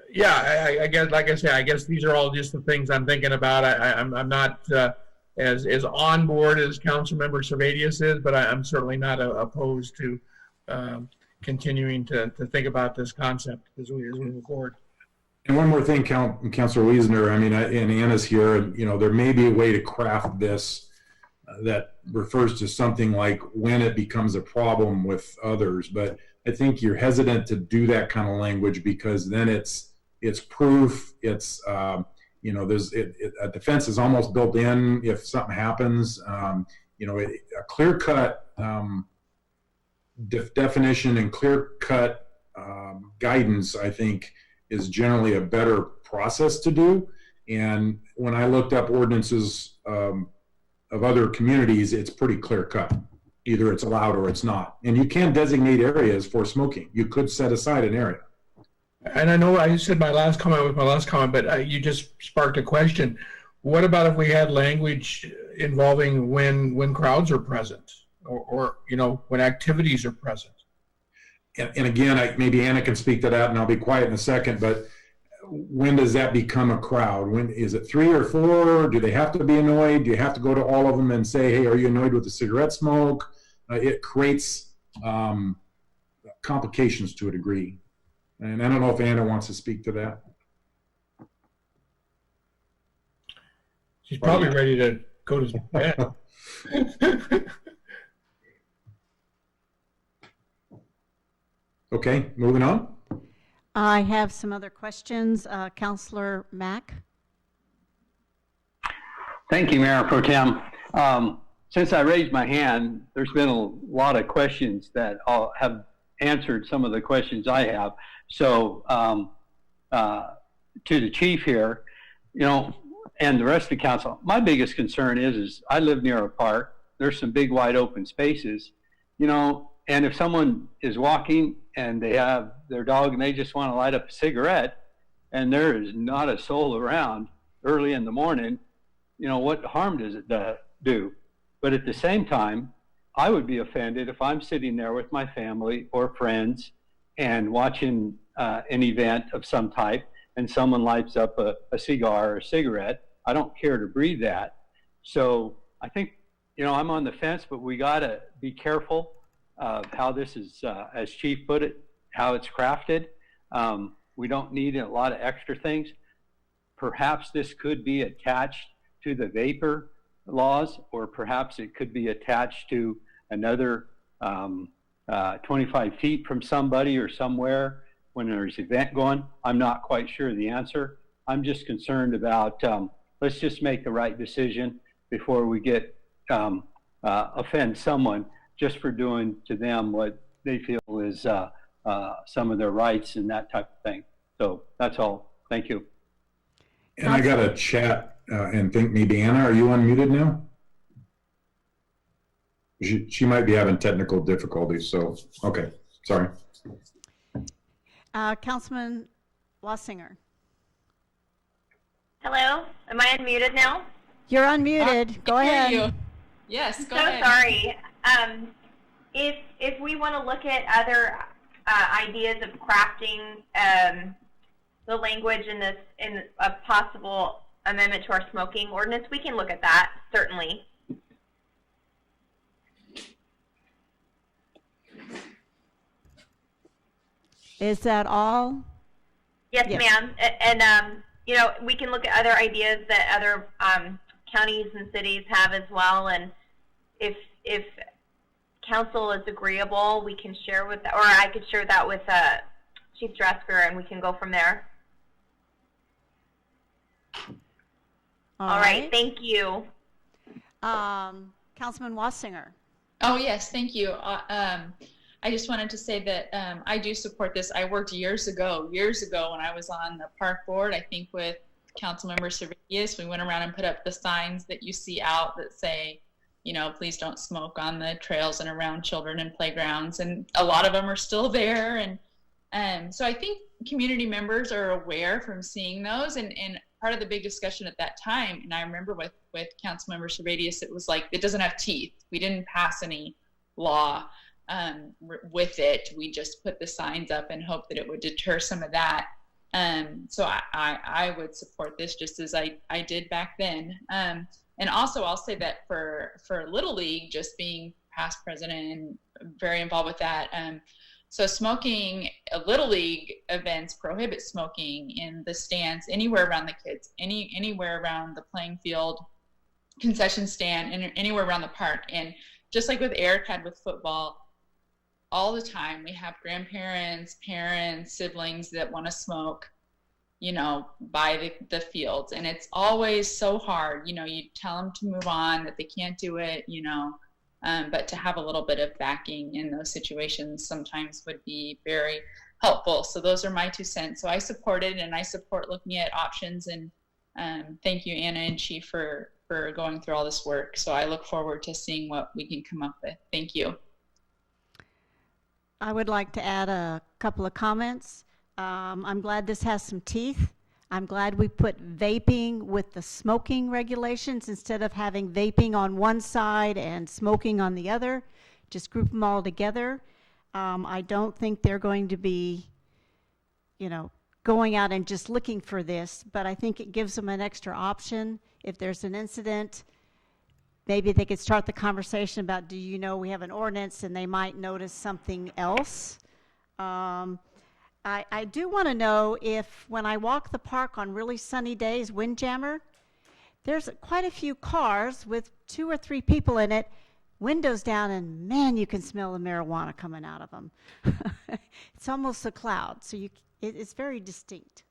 yeah, I guess, like I say, I guess these are all just the things I'm thinking about. I'm not as on board as Councilmember Servadius is, but I'm certainly not opposed to continuing to think about this concept as we move forward. And one more thing, Councilor Wiesner, and Anna's here, there may be a way to craft this that refers to something like when it becomes a problem with others, but I think you're hesitant to do that kind of language because then it's proof, it's a defense is almost built in if something happens. A clear-cut definition and clear-cut guidance, I think, is generally a better process to do. And when I looked up ordinances of other communities, it's pretty clear-cut. Either it's allowed or it's not. And you can designate areas for smoking. You could set aside an area. And I know I said my last comment, but you just sparked a question. What about if we had language involving when crowds are present or when activities are present? And again, maybe Anna can speak to that, and I'll be quiet in a second, but when does that become a crowd? When is it 3 or 4? Do they have to be annoyed? Do you have to go to all of them and say, hey, are you annoyed with the cigarette smoke? It creates complications to a degree. And I don't know if Anna wants to speak to that. She's probably ready to go to bed. Okay, moving on. I have some other questions. Councilor Mack. Thank you, Mayor Pro Tem. Since I raised my hand, there's been a lot of questions that have answered some of the questions I have. So to the chief here, and the rest of the council, my biggest concern is I live near a park. There's some big wide open spaces, and if someone is walking and they have their dog and they just want to light up a cigarette and there is not a soul around early in the morning, what harm does it do? But at the same time, I would be offended if I'm sitting there with my family or friends and watching an event of some type and someone lights up a cigar or a cigarette. I don't care to breathe that. So I think, I'm on the fence, but we got to be careful of how this is, as Chief put it, how it's crafted. We don't need a lot of extra things. Perhaps this could be attached to the vapor laws, or perhaps it could be attached to another 25 feet from somebody or somewhere when there's an event going. I'm not quite sure of the answer. I'm just concerned about, let's just make the right decision before we get offend someone just for doing to them what they feel is some of their rights and that type of thing. So that's all. Thank you. And I got a chat and think maybe Anna, are you unmuted now? She might be having technical difficulties, so, okay, sorry. Councilman Wassinger. Hello, am I unmuted now? You're unmuted. Go ahead. You. Yes, go ahead. Sorry. If we want to look at other ideas of crafting the language in a possible amendment to our smoking ordinance, we can look at that, certainly. Is that all? Yes, ma'am. And you know, we can look at other ideas that other counties and cities have as well. And if council is agreeable, we can share with, or I could share that with Chief Dresker, and we can go from there. All right. Thank you. Councilman Wassinger. Oh, yes, thank you. I just wanted to say that I do support this. I worked years ago when I was on the park board, I think with Councilmember Servidius. We went around and put up the signs that you see out that say, you know, please don't smoke on the trails and around children and playgrounds. And a lot of them are still there. And so I think community members are aware from seeing those. And part of the big discussion at that time, and I remember with Councilmember Servidius, it was like, it doesn't have teeth. We didn't pass any law with it. We just put the signs up and hope that it would deter some of that. So I would support this just as I did back then. And also I'll say that for Little League, just being past president and very involved with that. So smoking, Little League events prohibit smoking in the stands, anywhere around the kids, anywhere around the playing field, concession stand, and anywhere around the park. And just like with Eric had with football, all the time we have grandparents, parents, siblings that want to smoke, you know, by the fields. And it's always so hard, you know, you tell them to move on, that they can't do it, you know, but to have a little bit of backing in those situations sometimes would be very helpful. So those are my 2 cents. So I support it, and I support looking at options. And thank you, Anna and Chief, for going through all this work. So I look forward to seeing what we can come up with. Thank you. I would like to add a couple of comments. I'm glad this has some teeth. I'm glad we put vaping with the smoking regulations instead of having vaping on one side and smoking on the other. Just group them all together. I don't think they're going to be, you know, going out and just looking for this, but I think it gives them an extra option. If there's an incident, maybe they could start the conversation about, do you know we have an ordinance, and they might notice something else. I do want to know if, when I walk the park on really sunny days, Windjammer, there's quite a few cars with 2 or 3 people in it, windows down, and man, you can smell the marijuana coming out of them. It's almost a cloud, so it's very distinct.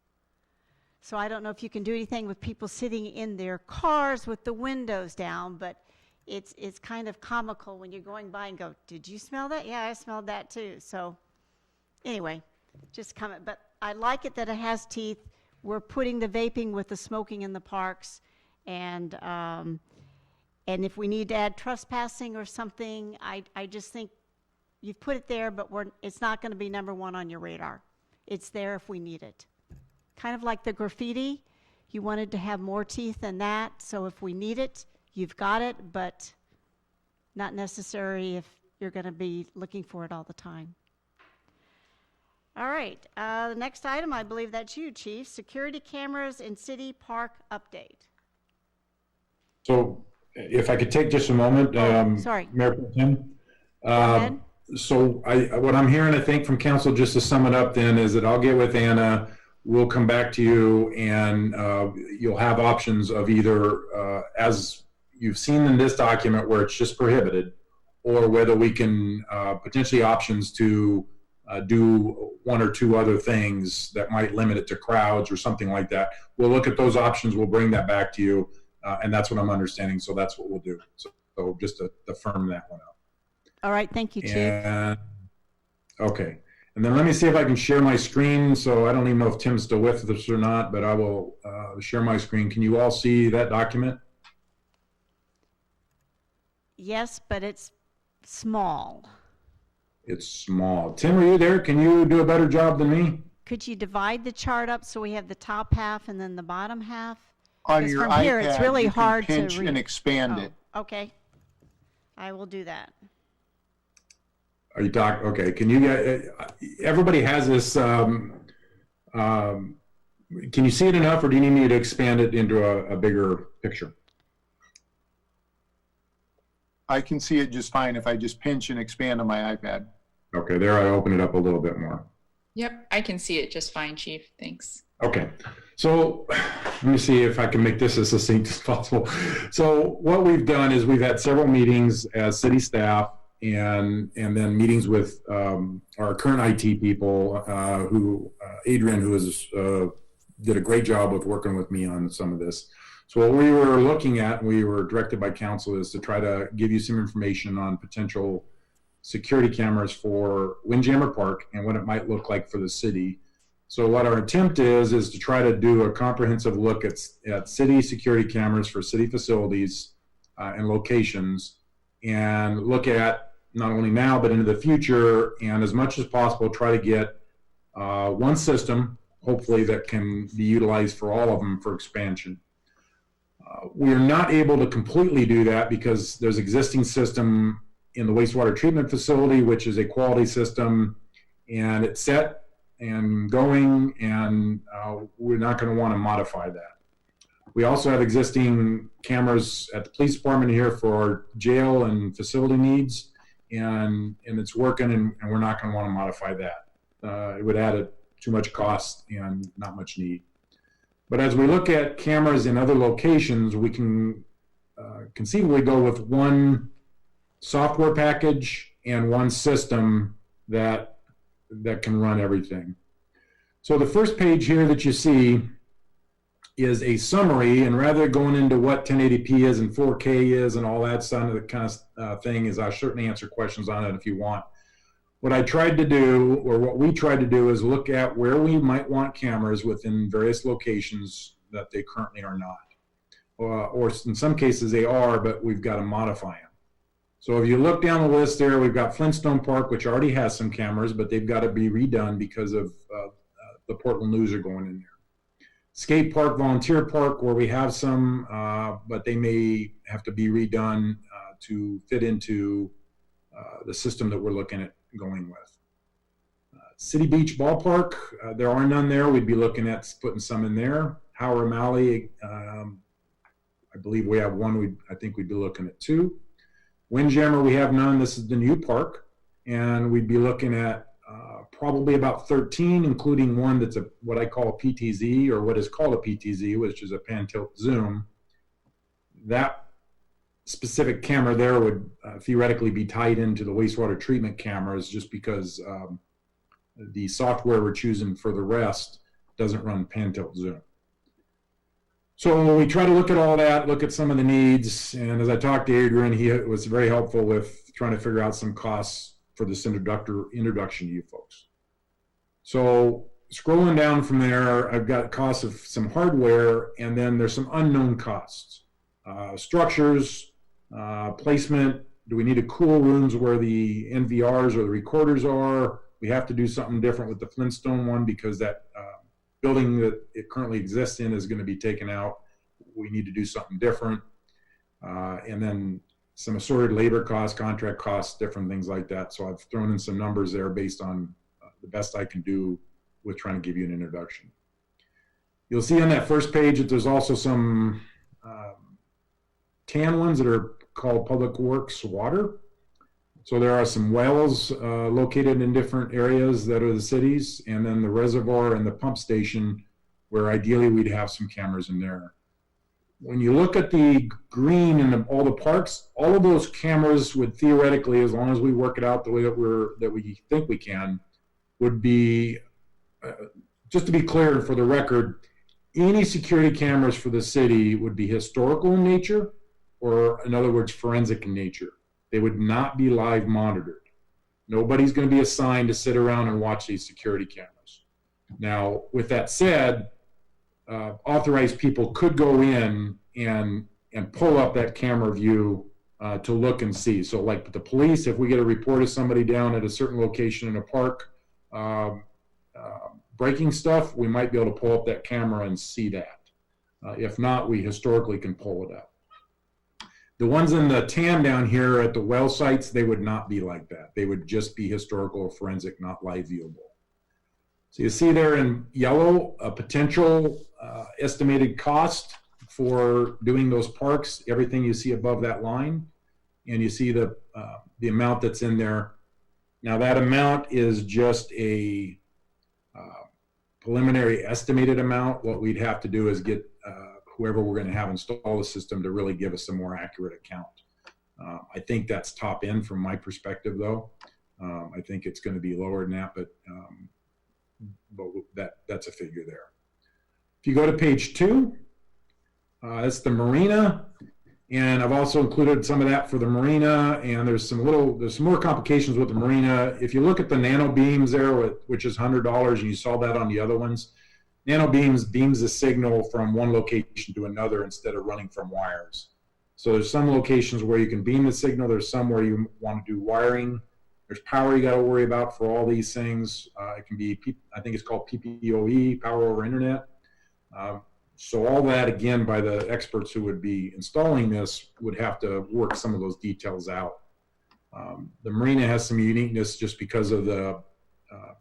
So I don't know if you can do anything with people sitting in their cars with the windows down, but it's kind of comical when you're going by and go, did you smell that? Yeah, I smelled that too. So anyway, just comment. But I like it that it has teeth. We're putting the vaping with the smoking in the parks, and if we need to add trespassing or something, I just think you've put it there, but it's not going to be number 1 on your radar. It's there if we need it. Kind of like the graffiti, you wanted to have more teeth than that, so if we need it, you've got it, but not necessary if you're going to be looking for it all the time. All right, the next item, I believe that's you, Chief. Security cameras in city park update. So if I could take just a moment, sorry. Mayor Pro Tem. So what I'm hearing, I think, from council, just to sum it up then, is that I'll get with Anna, we'll come back to you, and you'll have options of either, as you've seen in this document, where it's just prohibited, or whether we can potentially options to do one or two other things that might limit it to crowds or something like that. We'll look at those options. We'll bring that back to you, and that's what I'm understanding. So that's what we'll do. So just to firm that one up. All right, thank you, Chief. And, okay, and then let me see if I can share my screen. So I don't even know if Tim's still with us or not, but I will share my screen. Can you all see that document? Yes, but it's small. It's small. Tim, are you there? Can you do a better job than me? Could you divide the chart up so we have the top half and then the bottom half? On your from iPad, here, it's really you hard can to pinch read. and expand it. Okay, I will do that. Are you talking? Okay. Can you get? Everybody has this. Can you see it enough, or do you need me to expand it into a bigger picture? I can see it just fine if I just pinch and expand on my iPad. Okay, there I open it up a little bit more. Yep, I can see it just fine, Chief. Thanks. Okay, so let me see if I can make this as succinct as possible. So what we've done is we've had several meetings as city staff, and then meetings with our current IT people, Adrian, who did a great job of working with me on some of this. So what we were looking at, and we were directed by council, is to try to give you some information on potential security cameras for Windjammer Park and what it might look like for the city. So what our attempt is to try to do a comprehensive look at city security cameras for city facilities and locations, and look at not only now but into the future, and as much as possible try to get one system, hopefully, that can be utilized for all of them for expansion. We are not able to completely do that because there's existing system in the wastewater treatment facility, which is a quality system, and it's set and going, and we're not going to want to modify that. We also have existing cameras at the police department here for our jail and facility needs, and it's working, and we're not going to want to modify that. It would add too much cost and not much need. But as we look at cameras in other locations, we can conceivably go with one software package and one system that can run everything. So the first page here that you see is a summary, and rather than going into what 1080p is and 4K is and all that kind of thing, is I'll certainly answer questions on it if you want. What I tried to do, or what we tried to do, is look at where we might want cameras within various locations that they currently are not. Or in some cases they are, but we've got to modify them. So if you look down the list there, we've got Flintstone Park, which already has some cameras, but they've got to be redone because of the Portland Loser going in there. Skate Park, Volunteer Park, where we have some, but they may have to be redone to fit into the system that we're looking at going with. City Beach Ballpark, there are none there. We'd be looking at putting some in there. Howard O'Malley, I believe we have one. I think we'd be looking at two. Windjammer, we have none. This is the new park, and we'd be looking at probably about 13, including one that's what I call a PTZ, or what is called a PTZ, which is a pan-tilt zoom. That specific camera there would theoretically be tied into the wastewater treatment cameras, just because the software we're choosing for the rest doesn't run pan-tilt zoom. So we try to look at all that, look at some of the needs, and as I talked to Adrian, he was very helpful with trying to figure out some costs for this introduction to you folks. So scrolling down from there, I've got costs of some hardware, and then there's some unknown costs. Structures, placement, do we need to cool rooms where the NVRs or the recorders are? We have to do something different with the Flintstone one because that building that it currently exists in is going to be taken out. We need to do something different. And then some assorted labor costs, contract costs, different things like that. So I've thrown in some numbers there based on the best I can do with trying to give you an introduction. You'll see on that first page that there's also some tan ones that are called Public Works Water. So there are some wells located in different areas that are the cities, and then the reservoir and the pump station, where ideally we'd have some cameras in there. When you look at the green in all the parks, all of those cameras would theoretically, as long as we work it out the way that we think we can, would be, just to be clear for the record, any security cameras for the city would be historical in nature, or in other words, forensic in nature. They would not be live monitored. Nobody's going to be assigned to sit around and watch these security cameras. Now, with that said, authorized people could go in and pull up that camera view to look and see. So like the police, if we get a report of somebody down at a certain location in a park breaking stuff, we might be able to pull up that camera and see that. If not, we historically can pull it up. The ones in the tan down here at the well sites, they would not be like that. They would just be historical or forensic, not live viewable. So you see there in yellow a potential estimated cost for doing those parks, everything you see above that line, and you see the amount that's in there. Now that amount is just a preliminary estimated amount. What we'd have to do is get whoever we're going to have install the system to really give us a more accurate account. I think that's top end from my perspective, though. I think it's going to be lower than that, but that's a figure there. If you go to page 2, that's the marina, and I've also included some of that for the marina. And there's some more complications with the marina. If you look at the nano beams there, which is $100, and you saw that on the other ones. Nano beams a signal from one location to another instead of running from wires. So there's some locations where you can beam the signal. There's some where you want to do wiring. There's power you got to worry about for all these things. It can be, I think it's called PPOE, power over internet. So all that, again, by the experts who would be installing this, would have to work some of those details out. The marina has some uniqueness just because of the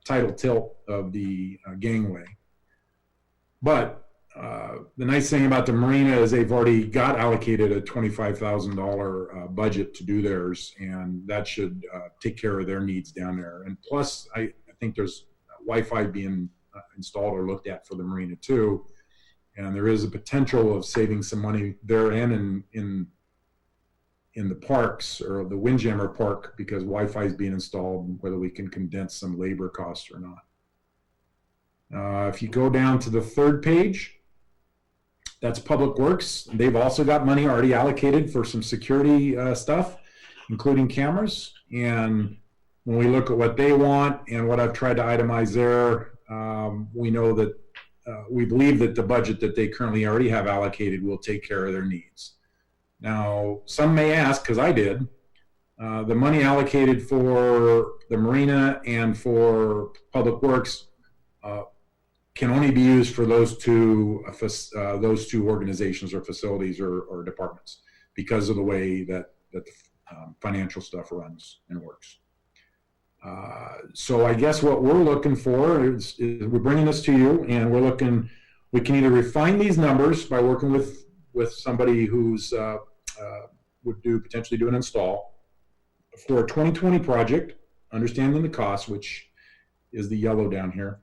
tidal tilt of the gangway. But the nice thing about the marina is they've already got allocated a $25,000 budget to do theirs, and that should take care of their needs down there. And plus, I think there's Wi-Fi being installed or looked at for the marina too, and there is a potential of saving some money there and in the parks or the Windjammer Park, because Wi-Fi is being installed, whether we can condense some labor costs or not. If you go down to the 3rd page, that's Public Works. They've also got money already allocated for some security stuff, including cameras. And when we look at what they want and what I've tried to itemize there, we know that we believe that the budget that they currently already have allocated will take care of their needs. Now, some may ask, because I did, the money allocated for the marina and for Public Works can only be used for those two organizations or facilities or departments because of the way that the financial stuff runs and works. So I guess what we're looking for is we're bringing this to you, and we can either refine these numbers by working with somebody who's would potentially do an install for a 2020 project, understanding the cost, which is the yellow down here,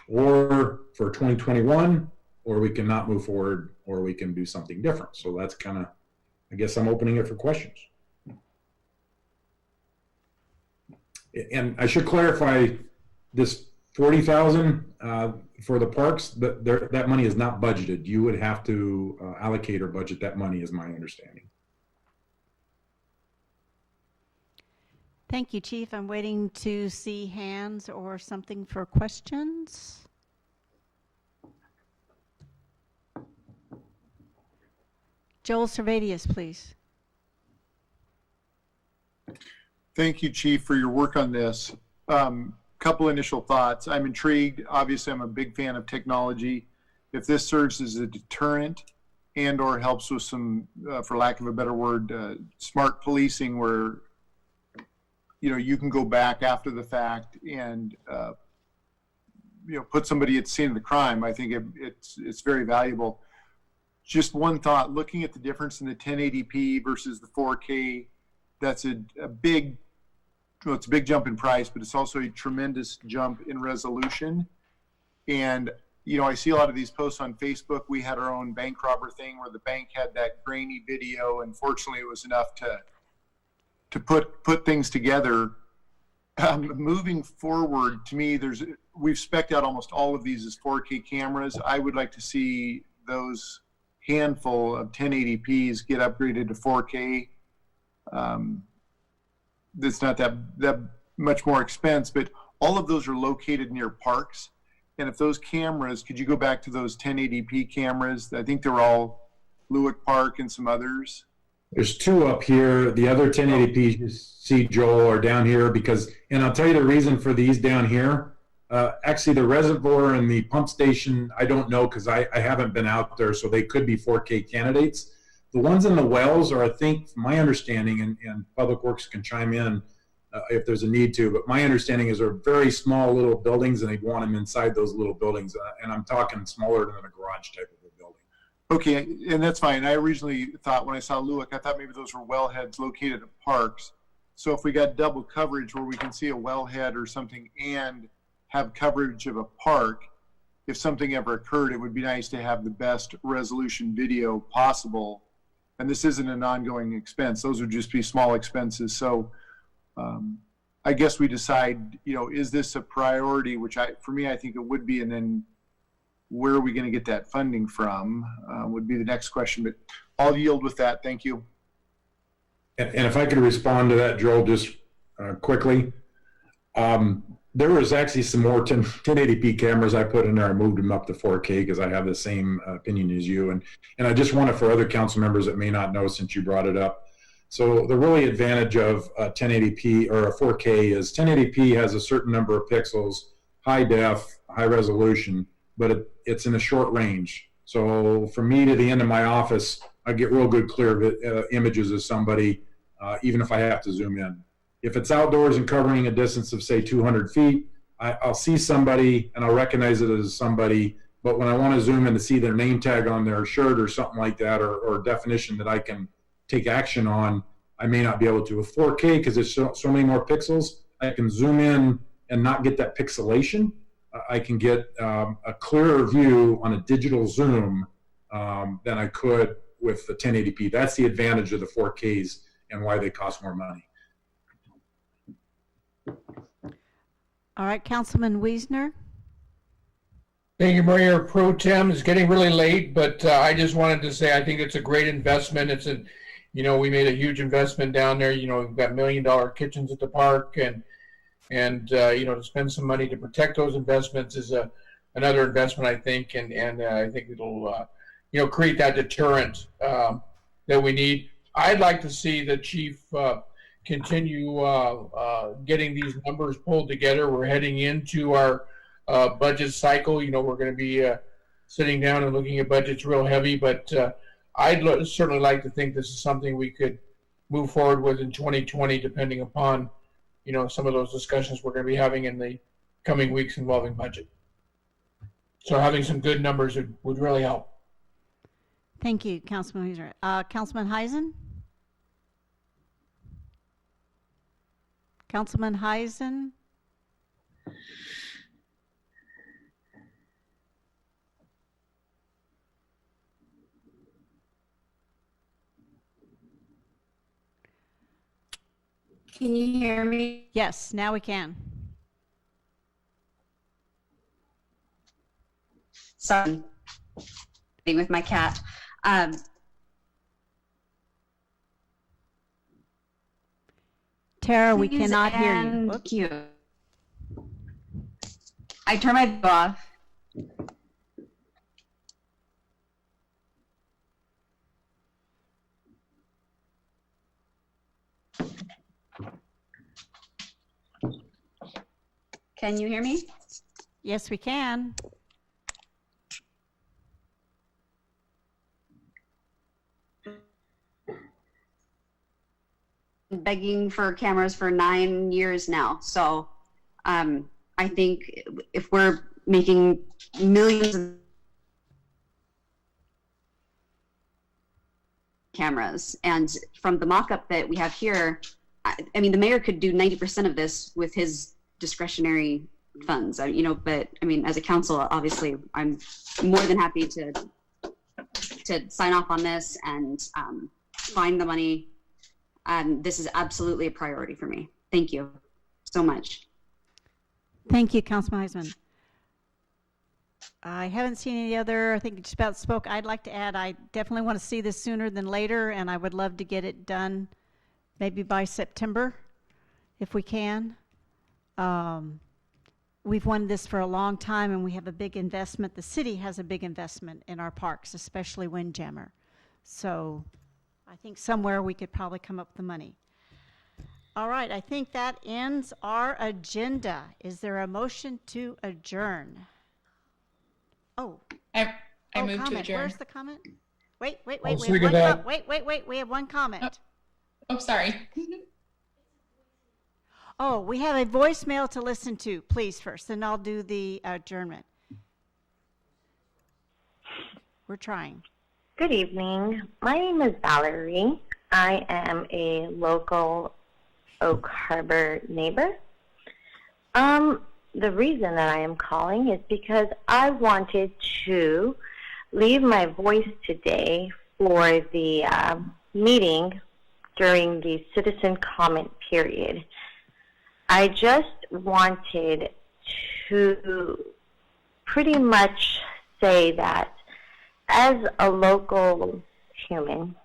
or for 2021, or we can not move forward, or we can do something different. So that's kind of, I guess I'm opening it for questions. And I should clarify, this 40,000 for the parks, that money is not budgeted. You would have to allocate or budget that money, is my understanding. Thank you, Chief. I'm waiting to see hands or something for questions. Joel Servadius, please. Thank you, Chief, for your work on this. Couple initial thoughts. I'm intrigued. Obviously, I'm a big fan of technology. If this serves as a deterrent and or helps with some, for lack of a better word, smart policing, where you can go back after the fact and put somebody at the scene of the crime, I think it's very valuable. Just one thought, looking at the difference in the 1080p versus the 4K, that's a big, well, it's a big jump in price, but it's also a tremendous jump in resolution. And, you know, I see a lot of these posts on Facebook. We had our own bank robber thing where the bank had that grainy video. And fortunately, it was enough to put things together. Moving forward, to me, we've spec'd out almost all of these as 4K cameras. I would like to see those handful of 1080p's get upgraded to 4K. That's not that much more expense, but all of those are located near parks. And if those cameras, could you go back to those 1080p cameras? I think they're all Lewick Park and some others. There's two up here. The other 1080p you see, Joel, are down here because, and I'll tell you the reason for these down here. Actually, the reservoir and the pump station, I don't know because I haven't been out there, so they could be 4K candidates. The ones in the wells are, I think, my understanding, and Public Works can chime in if there's a need to, but my understanding is they're very small little buildings and they'd want them inside those little buildings. And I'm talking smaller than a garage type of a building. Okay, and that's fine. I originally thought when I saw Lewick, I thought maybe those were wellheads located at parks. So if we got double coverage where we can see a wellhead or something and have coverage of a park, if something ever occurred, it would be nice to have the best resolution video possible. And this isn't an ongoing expense. Those would just be small expenses. So I guess we decide, you know, is this a priority, which for me, I think it would be, and then where are we going to get that funding from would be the next question, but I'll yield with that. Thank you. And if I could respond to that, Joel, just quickly. There was actually some more 1080p cameras I put in there. I moved them up to 4K because I have the same opinion as you. And I just want it for other council members that may not know since you brought it up. So the really advantage of 1080p or a 4K is 1080p has a certain number of pixels, high def, high resolution, but it's in a short range. So from me to the end of my office, I get real good clear images of somebody, even if I have to zoom in. If it's outdoors and covering a distance of, say, 200 feet, I'll see somebody and I'll recognize it as somebody, but when I want to zoom in to see their name tag on their shirt or something like that, or definition that I can take action on, I may not be able to. With 4K, because there's so many more pixels, I can zoom in and not get that pixelation. I can get a clearer view on a digital zoom than I could with the 1080p. That's the advantage of the 4Ks and why they cost more money. All right, Councilman Wiesner. Thank you, Mayor Pro Tem. It's getting really late, but I just wanted to say I think it's a great investment. It's a, you know, we made a huge investment down there. You know, we've got $1 million kitchens at the park, and you know, to spend some money to protect those investments is another investment, I think, and I think it'll you know, create that deterrent that we need. I'd like to see the chief continue getting these numbers pulled together. We're heading into our budget cycle. You know, we're going to be sitting down and looking at budgets real heavy, but I'd certainly like to think this is something we could move forward with in 2020, depending upon, you know, some of those discussions we're going to be having in the coming weeks involving budget. So having some good numbers would really help. Thank you, Councilman Wiesner. Councilman Heisen? Councilman Heisen? Can you hear me? Yes, now we can. Sorry, with my cat. Tara, we cannot hear you. Thank you. I turned my video off. Can you hear me? Yes, we can. Begging for cameras for 9 years now. So I think if we're making millions cameras. And from the mock-up that we have here, I mean, the mayor could do 90% of this with his discretionary funds, you know, but I mean, as a council, obviously, I'm more than happy to sign off on this and find the money. This is absolutely a priority for me. Thank you so much. Thank you, Councilman Heisman. I haven't seen any other, I think you just about spoke. I'd like to add, I definitely want to see this sooner than later, and I would love to get it done maybe by September, if we can. We've wanted this for a long time, and we have a big investment. The city has a big investment in our parks, especially Windjammer. So I think somewhere we could probably come up with the money. All right, I think that ends our agenda. Is there a motion to adjourn? Oh. I move comment. to adjourn. Where's the comment? Wait. We I'll have second one that. wait. We have one comment. Oh, sorry. Oh, we have a voicemail to listen to, please, first, then I'll do the adjournment. We're trying. Good evening. My name is Valerie. I am a local Oak Harbor neighbor. The reason that I am calling is because I wanted to leave my voice today for the meeting during the citizen comment period. I just wanted to pretty much say that as a local human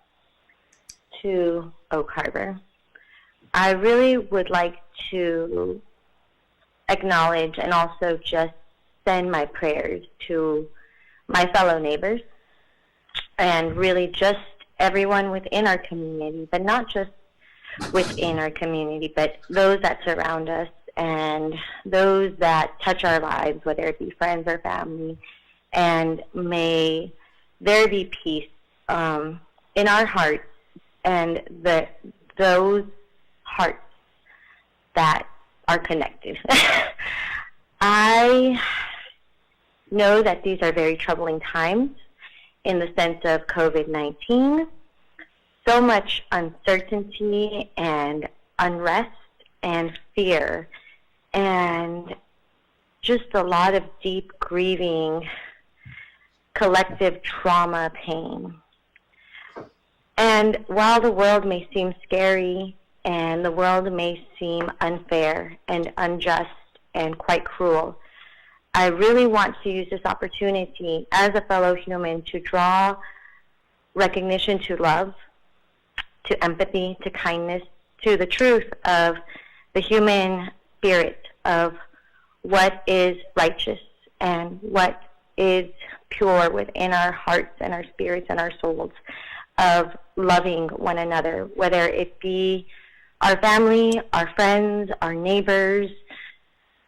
to Oak Harbor, I really would like to acknowledge and also just send my prayers to my fellow neighbors and really just everyone within our community, but not just within our community, but those that surround us and those that touch our lives, whether it be friends or family. And may there be peace in our hearts and those hearts that are connected. I know that these are very troubling times in the sense of COVID-19. So much uncertainty and unrest and fear and just a lot of deep grieving, collective trauma, pain. And while the world may seem scary and the world may seem unfair and unjust and quite cruel, I really want to use this opportunity as a fellow human to draw recognition to love, to empathy, to kindness, to the truth of the human spirit of what is righteous and what is pure within our hearts and our spirits and our souls, of loving one another, whether it be our family, our friends, our neighbors,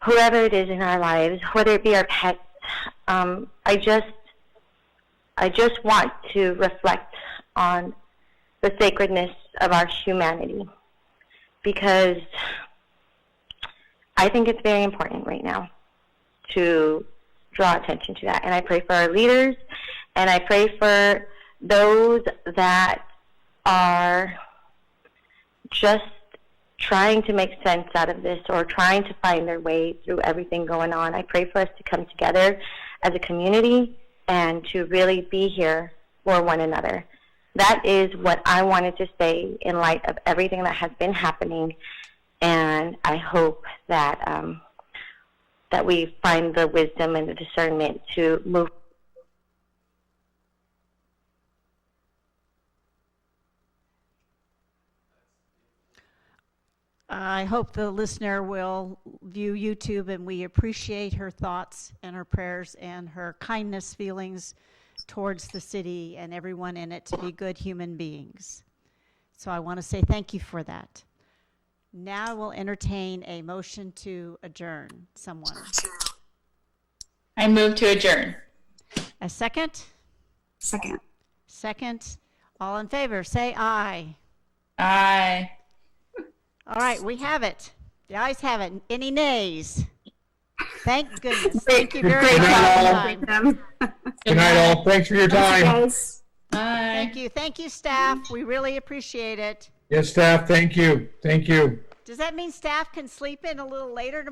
whoever it is in our lives, whether it be our pets. I just want to reflect on the sacredness of our humanity, because I think it's very important right now to draw attention to that. And I pray for our leaders, and I pray for those that are just trying to make sense out of this or trying to find their way through everything going on. I pray for us to come together as a community and to really be here for one another. That is what I wanted to say in light of everything that has been happening, and I hope that that we find the wisdom and the discernment to move. I hope the listener will view YouTube, and we appreciate her thoughts and her prayers and her kindness feelings towards the city and everyone in it to be good human beings. So I want to say thank you for that. Now we'll entertain a motion to adjourn. Someone. I move to adjourn. A second? Second. Second. All in favor, say aye. Aye. All right, we have it. The ayes have it. Any nays? Thank goodness. Great. Thank you very Good much. night, all. Good night, all. Thanks for your time. Thanks, guys. Thank you. Thank you, staff. We really appreciate it. Yes, staff, thank you. Thank you. Does that mean staff can sleep in a little later tomorrow?